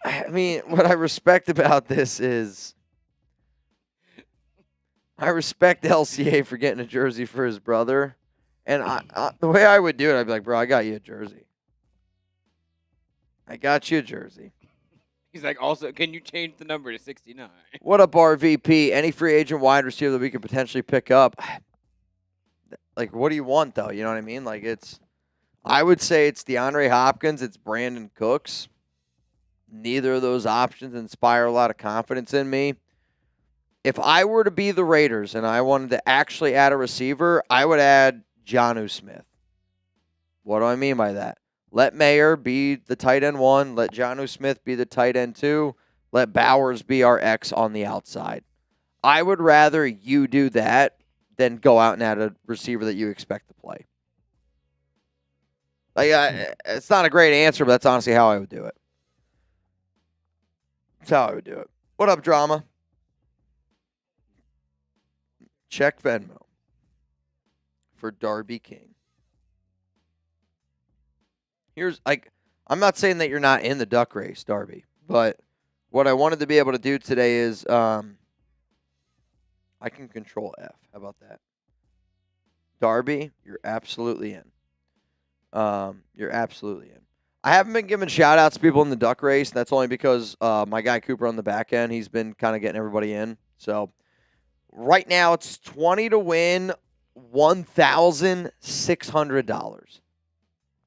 I mean, what I respect about this is I respect LCA for getting a jersey for his brother. And the way I would do it, I'd be like, bro, I got you a jersey. He's like, also, can you change the number to 69? What up, RVP? Any free agent wide receiver that we could potentially pick up? Like, what do you want, though? You know what I mean? Like, I would say it's DeAndre Hopkins. It's Brandon Cooks. Neither of those options inspire a lot of confidence in me. If I were to be the Raiders and I wanted to actually add a receiver, I would add Jonnu Smith. What do I mean by that? Let Mayer be the tight end 1. Let Jonnu Smith be the tight end 2. Let Bowers be our X on the outside. I would rather you do that than go out and add a receiver that you expect to play. Like, it's not a great answer, but that's honestly how I would do it. What up, Drama? Check Venmo for Darby King. I'm not saying that you're not in the duck race, Darby, but what I wanted to be able to do today is I can control F. How about that? Darby, you're absolutely in. I haven't been giving shout-outs to people in the duck race. That's only because my guy Cooper on the back end, he's been kind of getting everybody in. So right now it's 20 to win, $1,600.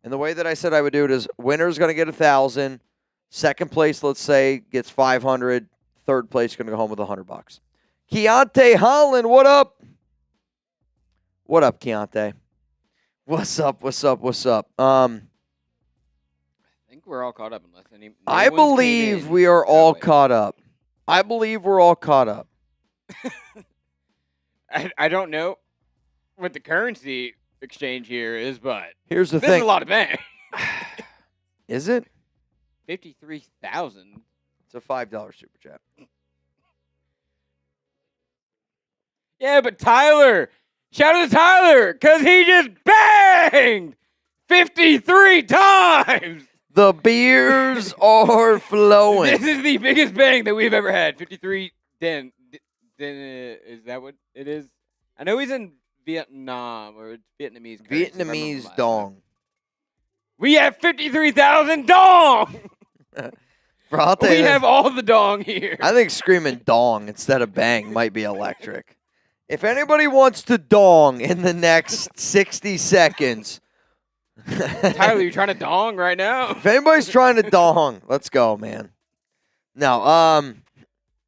And the way that I said I would do it is winner's going to get 1,000. Second place, let's say, gets 500. Third place going to go home with $100. Keontae Holland, what up? What up, Keontae? What's up? I think we're all caught up unless any. I believe we are all caught up. I don't know what the currency exchange here is, but here's the this thing. is a lot of bang. Is it? 53,000. It's a $5 super chat. Yeah, but Tyler, Shout out to Tyler, because he just banged 53 times. The beers are flowing. This is the biggest bang that we've ever had. 53 Den. Is that what it is? I know he's in Vietnam or Vietnamese. currency, if I remember Vietnamese last dong. time. We have 53,000 dong. Bro, I'll tell We you this. have all the dong here. I think screaming dong instead of bang might be electric. If anybody wants to dong in the next 60 seconds. Tyler, you trying to dong right now? If anybody's trying to dong, let's go, man. No,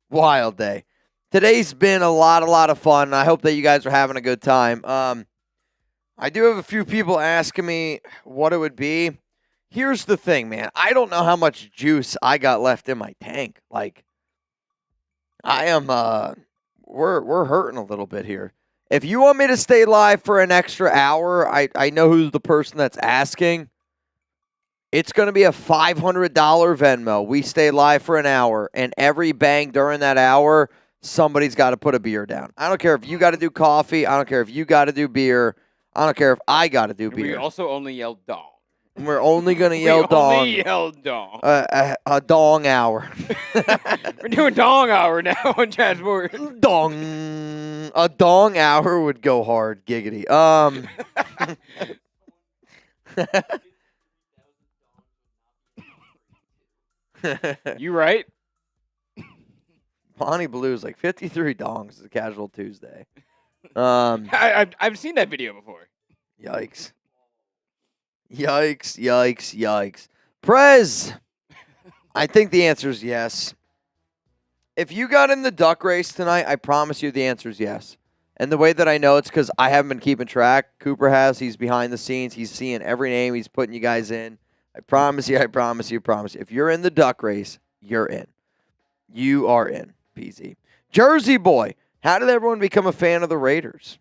wild day. Today's been a lot of fun. I hope that you guys are having a good time. I do have a few people asking me what it would be. Here's the thing, man. I don't know how much juice I got left in my tank. Like, I am, we're hurting a little bit here. If you want me to stay live for an extra hour, I know who's the person that's asking. It's going to be a $500 Venmo. We stay live for an hour, and every bang during that hour, somebody's got to put a beer down. I don't care if you got to do coffee. I don't care if you got to do beer. I don't care if I got to do beer. We also only yell dong. We're only going to yell dong. We only yell dong. A dong hour. We're doing dong hour now on Chat Sports. Dong. A dong hour would go hard. Giggity. You right? Bonnie Blue's like 53 dongs is a casual Tuesday. I've seen that video before. Yikes. Yikes. Prez, I think the answer is yes. If you got in the duck race tonight, I promise you the answer is yes. And the way that I know it's because I haven't been keeping track. Cooper has. He's behind the scenes. He's seeing every name. He's putting you guys in. I promise you. If you're in the duck race, you're in. You are in, BZ. Jersey boy, how did everyone become a fan of the Raiders?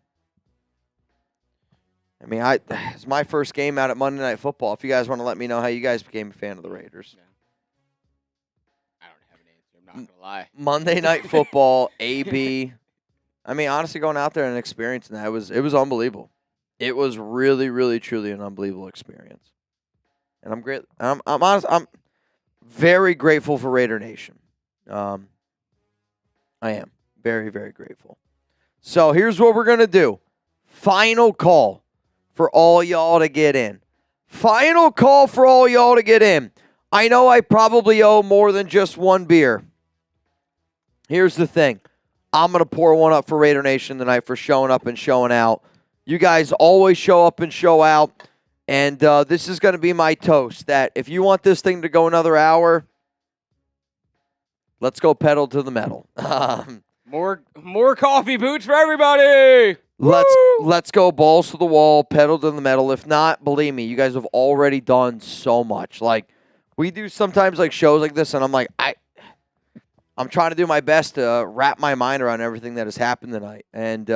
I mean, it's my first game out at Monday Night Football. If you guys want to let me know how you guys became a fan of the Raiders. Yeah. I don't have an answer. I'm not going to lie. Monday Night Football, AB. I mean, honestly, going out there and experiencing that, it was unbelievable. It was really, really, truly an unbelievable experience. And I'm great. I'm honest. I'm very grateful for Raider Nation. I am very, very grateful. So here's what we're going to do. Final call for all y'all to get in. Final call for all y'all to get in. I know I probably owe more than just one beer. Here's the thing. I'm going to pour one up for Raider Nation tonight for showing up and showing out. You guys always show up and show out. And this is going to be my toast that if you want this thing to go another hour, let's go pedal to the metal. More coffee boots for everybody. Let's go balls to the wall, pedal to the metal. If not, believe me, you guys have already done so much. Like, we do sometimes like shows like this, and I'm like, I'm trying to do my best to wrap my mind around everything that has happened tonight. And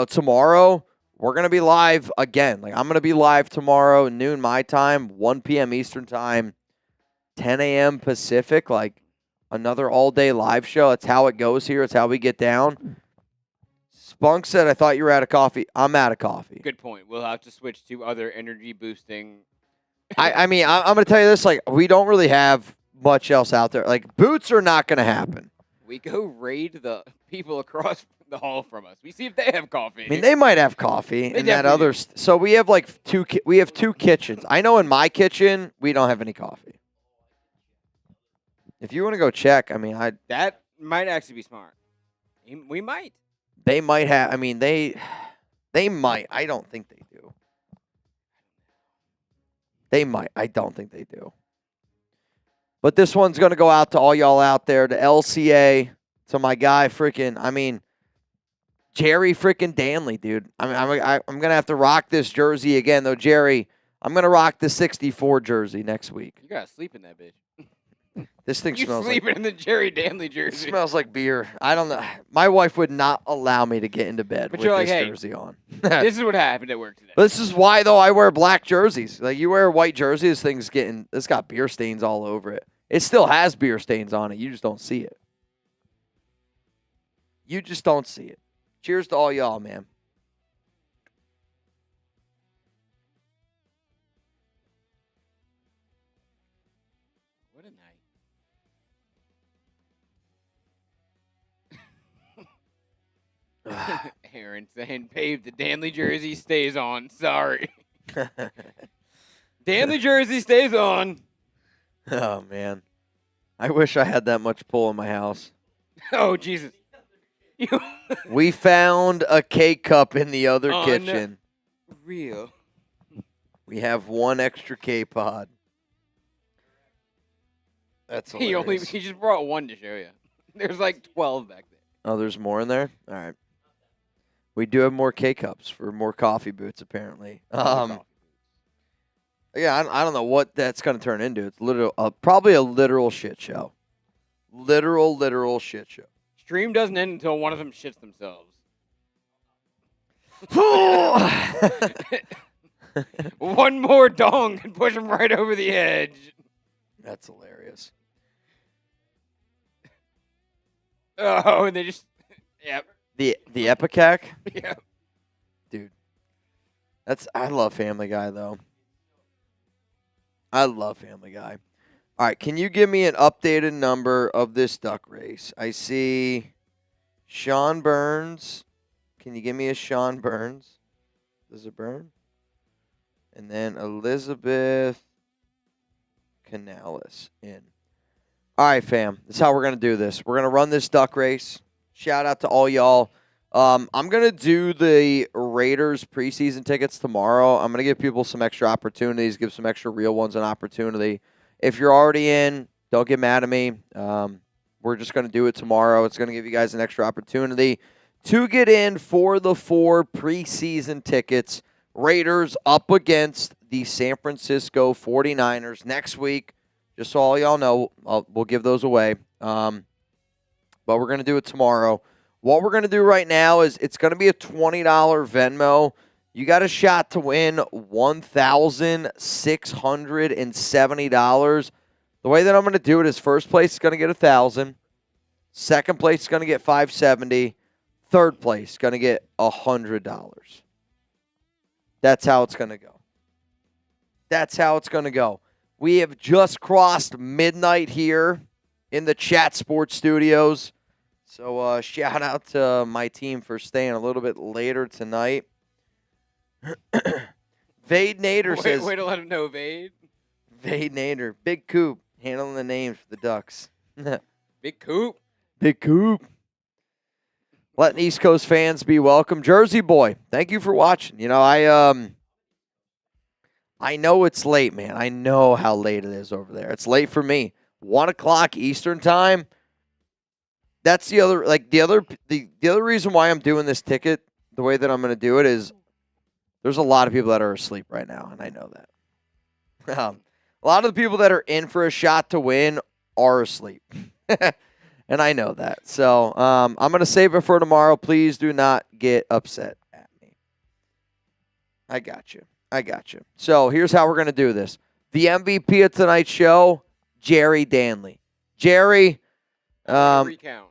tomorrow we're gonna be live again. Like, I'm gonna be live tomorrow, noon my time, 1 p.m. Eastern time, 10 a.m. Pacific. Like, another all-day live show. That's how it goes here. It's how we get down. Spunk said, I thought you were out of coffee. I'm out of coffee. Good point. We'll have to switch to other energy-boosting. I mean, I'm going to tell you this. Like, we don't really have much else out there. Like, boots are not going to happen. We go raid the people across the hall from us. We see if they have coffee. I mean, they might have coffee They in that definitely other. So we have like two kitchens. I know in my kitchen we don't have any coffee. If you want to go check, I mean, that might actually be smart. We might. They might have. I mean, they might. I don't think they do. They might. I don't think they do. But this one's going to go out to all y'all out there, to LCA, to my guy Jerry freaking Danley, dude. I'm going to have to rock this jersey again, though, Jerry. I'm going to rock the 64 jersey next week. You got to sleep in that bitch. This thing You smells sleeping like in the Jerry Danley jersey. it smells like beer. I don't know. My wife would not allow me to get into bed But with you're like, this hey, jersey on. This is what happened at work today. This is why, though, I wear black jerseys. Like, you wear a white jersey, it's got beer stains all over it. It still has beer stains on it. You just don't see it. You just don't see it. Cheers to all y'all, man. Aaron saying, babe, the Danley jersey stays on. Sorry. Danley jersey stays on. Oh, man. I wish I had that much pull in my house. Oh, Jesus. We found a K-cup in the other kitchen. Real. We have one extra K-pod. That's hilarious. He just brought one to show you. There's like 12 back there. Oh, there's more in there? All right. We do have more K-cups for more coffee boots, apparently. Yeah, I don't know what that's going to turn into. It's probably a literal shit show. Literal shit show. Stream doesn't end until one of them shits themselves. One more dong and push them right over the edge. That's hilarious. Oh, and they just, yep. The Epicac? Yep. Dude. I love Family Guy, though. I love Family Guy. All right, can you give me an updated number of this duck race? I see Sean Burns. Can you give me a Sean Burns? Does it burn? And then Elizabeth Canales in. All right, fam. This is how we're going to do this. We're going to run this duck race. Shout out to all y'all. I'm going to do the Raiders preseason tickets tomorrow. I'm going to give people some extra opportunities, give some extra real ones an opportunity. If you're already in, don't get mad at me. We're just going to do it tomorrow. It's going to give you guys an extra opportunity to get in for the 4 preseason tickets. Raiders up against the San Francisco 49ers next week. Just so all y'all know, we'll give those away. But we're going to do it tomorrow. What we're going to do right now is it's going to be a $20 Venmo. You got a shot to win $1,670. The way that I'm going to do it is first place is going to get $1,000. Second place is going to get $570. Third place is going to get $100. That's how it's going to go. That's how it's going to go. We have just crossed midnight here in the Chat Sports Studios. So shout out to my team for staying a little bit later tonight. Vade Nader says... Way to let him know, Vade. Vade Nader. Big Coop. Handling the names for the Ducks. Big Coop. Big Coop. Letting East Coast fans be welcome. Jersey Boy, thank you for watching. You know, I know it's late, man. I know how late it is over there. It's late for me. 1 o'clock Eastern time. That's the other reason why I'm doing this ticket the way that I'm going to do it is there's a lot of people that are asleep right now, and I know that. A lot of the people that are in for a shot to win are asleep, and I know that. So I'm going to save it for tomorrow. Please do not get upset at me. I got you. So here's how we're going to do this. The MVP of tonight's show, Jerry Danley. Jerry. Recount.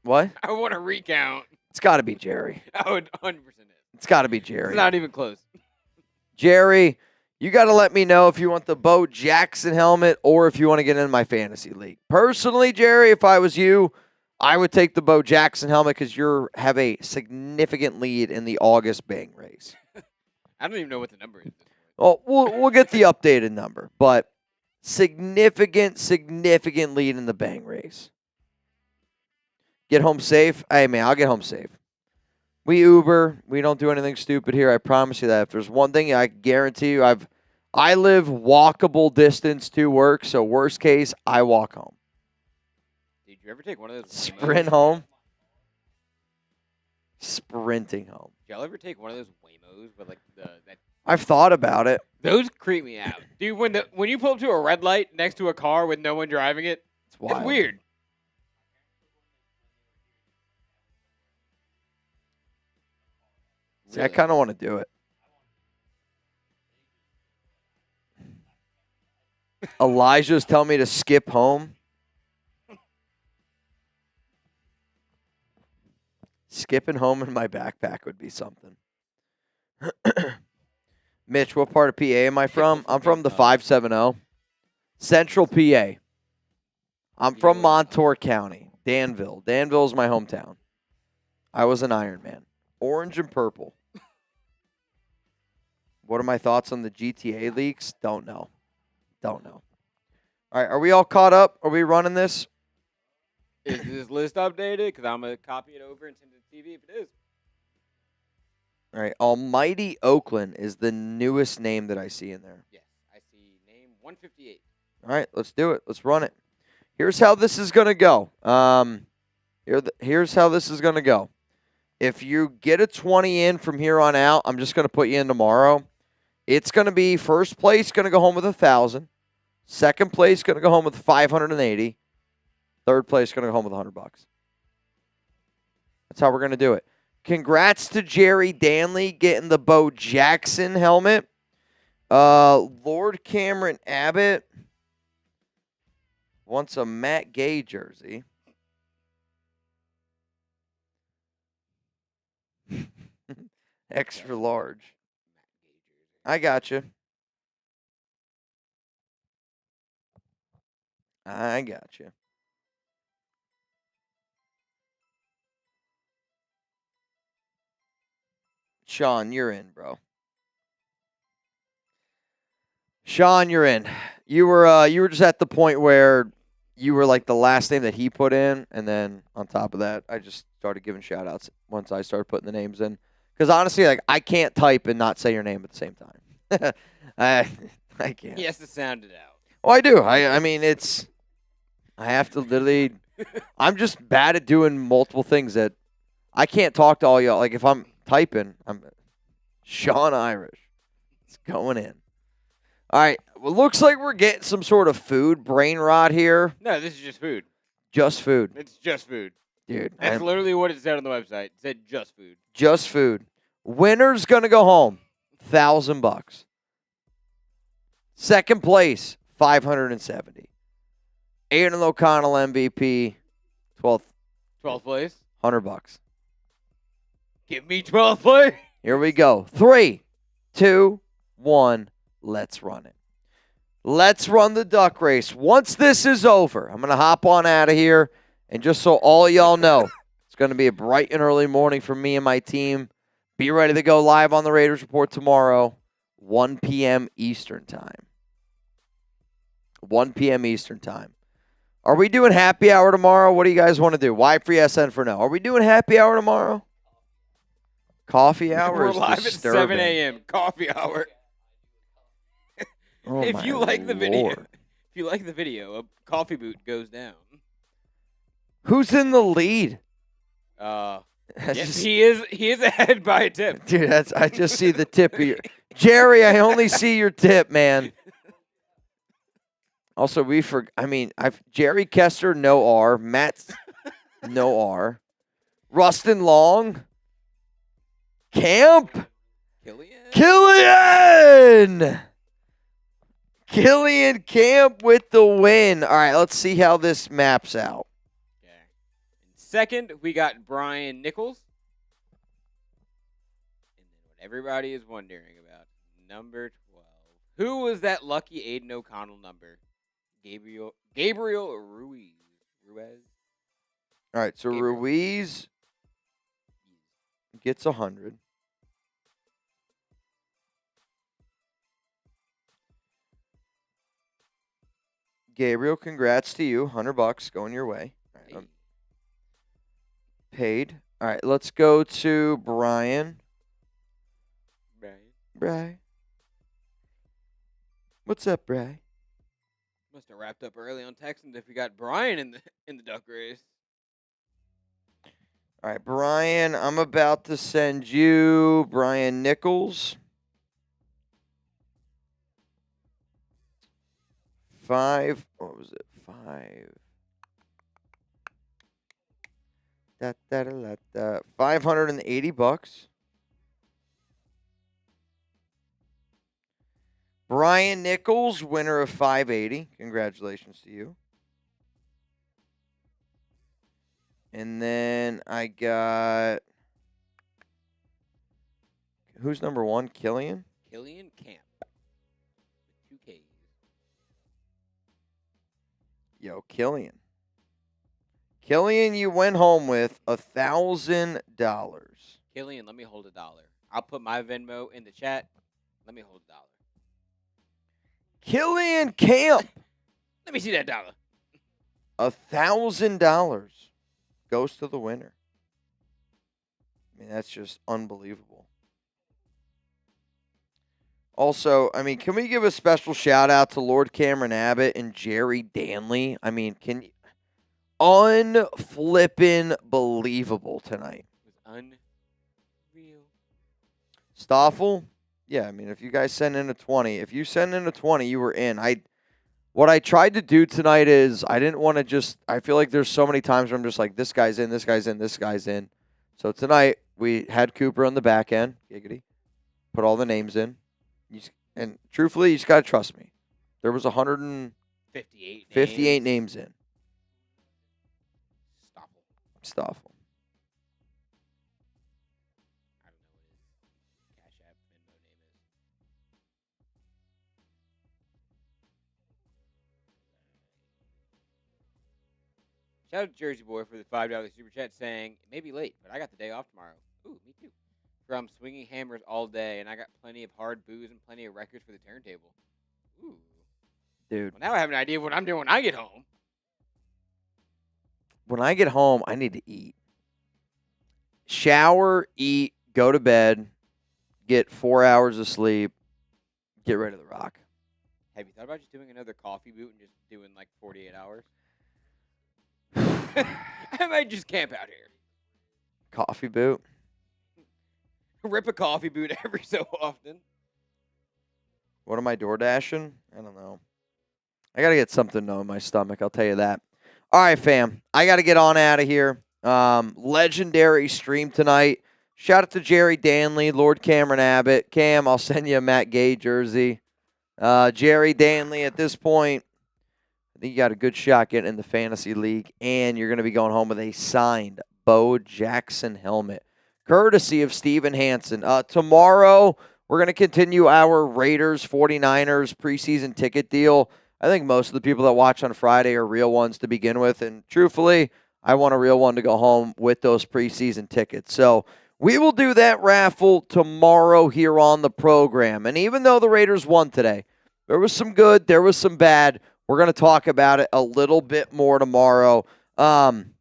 What? I want to recount. It's got to be Jerry. I would 100% it. It's got to be Jerry. It's not even close. Jerry, you got to let me know if you want the Bo Jackson helmet or if you want to get in my fantasy league. Personally, Jerry, if I was you, I would take the Bo Jackson helmet because you have a significant lead in the August Bang race. I don't even know what the number is. Well, we'll get the updated number, but significant lead in the Bang race. Get home safe? Hey, man, I'll get home safe. We Uber. We don't do anything stupid here. I promise you that. If there's one thing I guarantee you, I live walkable distance to work, so worst case, I walk home. Did you ever take one of those? Sprint home? Sprinting home. Did y'all ever take one of those Waymos with like that? I've thought about it. Those creep me out, dude. When you pull up to a red light next to a car with no one driving it, It's wild. It's weird. See, I kind of want to do it. Elijah's telling me to skip home. Skipping home in my backpack would be something. Mitch, what part of PA am I from? I'm from the 570. Central PA. I'm from Montour County. Danville. Danville is my hometown. I was an Iron Man. Orange and purple. What are my thoughts on the GTA leaks? Don't know. Don't know. All right, are we all caught up? Are we running this? Is this list updated? Because I'm going to copy it over and send it to TV if it is. All right, Almighty Oakland is the newest name that I see in there. Yes, I see name 158. All right, let's do it. Let's run it. Here's how this is going to go. Here's how this is going to go. If you get a 20 in from here on out, I'm just going to put you in tomorrow. It's going to be first place going to go home with 1,000. Second place going to go home with 580. Third place going to go home with $100. That's how we're going to do it. Congrats to Jerry Danley getting the Bo Jackson helmet. Lord Cameron Abbott wants a Matt Gay jersey. Extra large. I got you. I got you. Sean, you're in, bro. Sean, you're in. You were just at the point where you were like the last name that he put in, and then on top of that, I just started giving shout outs once I started putting the names in. Because honestly, like I can't type and not say your name at the same time. I can't. He has to sound it out. Oh, I do. I mean, I have to literally. I'm just bad at doing multiple things that I can't talk to all y'all. Like if I'm typing, I'm Sean Irish. It's going in. All right. Well, looks like we're getting some sort of food brain rot here. No, this is just food. Just food. It's just food. Dude. That's literally what it said on the website. It said just food. Just food. Winner's going to go home. $1,000. Second place, 570. Aiden O'Connell MVP, 12th 12th place. $100. Give me 12th place. Here we go. 3, 2, 1. Let's run it. Let's run the duck race. Once this is over, I'm going to hop on out of here. And just so all y'all know, it's going to be a bright and early morning for me and my team. Be ready to go live on the Raiders Report tomorrow, 1 p.m. Eastern time. 1 p.m. Eastern time. Are we doing happy hour tomorrow? What do you guys want to do? Y free SN for no. Are we doing happy hour tomorrow? Coffee hour We're is live disturbing. at 7 a.m. Coffee hour. Oh If my you like the video, Lord. if you like the video, a coffee boot goes down. Who's in the lead? Yes, Just- he is ahead by a tip. Dude, I just see the tip of your Jerry, I only see your tip, man. Also, Jerry Kester, no R. Matt, no R. Rustin Long. Camp. Killian Camp with the win. All right, let's see how this maps out. Okay. In second, we got Brian Nichols. And then what everybody is wondering about, number 12. Who was that lucky Aiden O'Connell number? Gabriel Ruiz. All right, so Gabriel. Ruiz gets 100. Gabriel, congrats to you. $100 going your way. All right, paid. All right, let's go to Brian. Bri. What's up, Bri? Must have wrapped up early on Texans if we got Brian in the duck race. All right, Brian, I'm about to send you Brian Nichols. 5. What was it? 5. $580. Brian Nichols, winner of 580. Congratulations to you. And then I got, who's number 1? Killian Camp. With 2 Ks. Yo, Killian Killian, you went home with $1,000. Killian, let me hold $1. I'll put my Venmo in the chat. Let me hold $1. Killian Camp, Let me see that dollar. $1,000 goes to the winner. I mean, that's just unbelievable. Also, I mean, can we give a special shout out to Lord Cameron Abbott and Jerry Danley? I mean, can you unflippin' believable tonight. It was unreal. Stoffel? Yeah, I mean, if you guys send in a 20, if you send in a 20, you were in. What I tried to do tonight is I didn't want to just, I feel like there's so many times where I'm just like, this guy's in, this guy's in, this guy's in. So tonight, we had Cooper on the back end, giggity, put all the names in. And truthfully, you just got to trust me. There was 158 names in. Stoffel. I don't know what his Cash App Venmo name is. Shout out to Jersey Boy for the $5 super chat saying, it may be late, but I got the day off tomorrow. Ooh, me too. From swinging hammers all day, and I got plenty of hard booze and plenty of records for the turntable. Ooh. Dude. Well, now I have an idea of what I'm doing when I get home. When I get home, I need to eat. Shower, eat, go to bed, get 4 hours of sleep, get ready to rock. Have you thought about just doing another coffee boot and just doing like 48 hours? I might just camp out here. Coffee boot? Rip a coffee boot every so often. What am I door dashing? I don't know. I got to get something in my stomach, I'll tell you that. All right, fam. I got to get on out of here. Legendary stream tonight. Shout out to Jerry Danley, Lord Cameron Abbott. Cam, I'll send you a Matt Gay jersey. Jerry Danley, at this point, I think you got a good shot getting in the fantasy league, and you're going to be going home with a signed Bo Jackson helmet, courtesy of Steven Hansen. Tomorrow, we're going to continue our Raiders 49ers preseason ticket deal. I think most of the people that watch on Friday are real ones to begin with, and truthfully, I want a real one to go home with those preseason tickets. So we will do that raffle tomorrow here on the program. And even though the Raiders won today, there was some good, there was some bad. We're going to talk about it a little bit more tomorrow. Cam,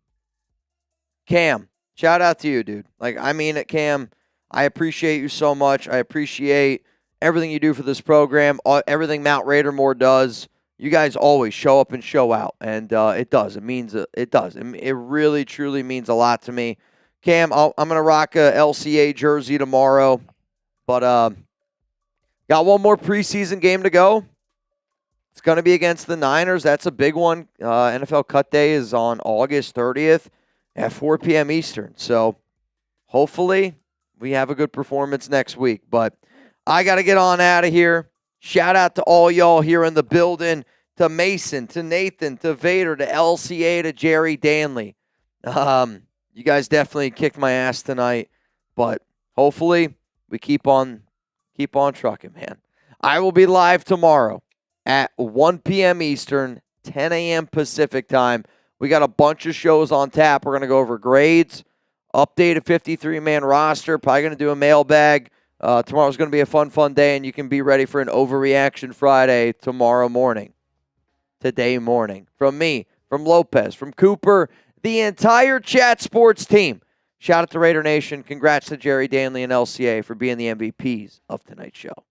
shout out to you, dude. Like, I mean it, Cam. I appreciate you so much. I appreciate everything you do for this program, everything Mount Raidermore does. You guys always show up and show out, and it does. It does. It really, truly means a lot to me. Cam, I'm going to rock a LCA jersey tomorrow, but got one more preseason game to go. It's going to be against the Niners. That's a big one. NFL Cut Day is on August 30th at 4 p.m. Eastern. So hopefully we have a good performance next week. But I got to get on out of here. Shout out to all y'all here in the building, to Mason, to Nathan, to Vader, to LCA, to Jerry Danley. You guys definitely kicked my ass tonight, but hopefully we keep on trucking, man. I will be live tomorrow at 1 p.m. Eastern, 10 a.m. Pacific time. We got a bunch of shows on tap. We're going to go over grades, update a 53-man roster, probably going to do a mailbag. Tomorrow's going to be a fun day, and you can be ready for an Overreaction Friday today morning. From me, from Lopez, from Cooper, the entire Chat Sports team. Shout out to Raider Nation. Congrats to Jerry Danley and LCA for being the MVPs of tonight's show.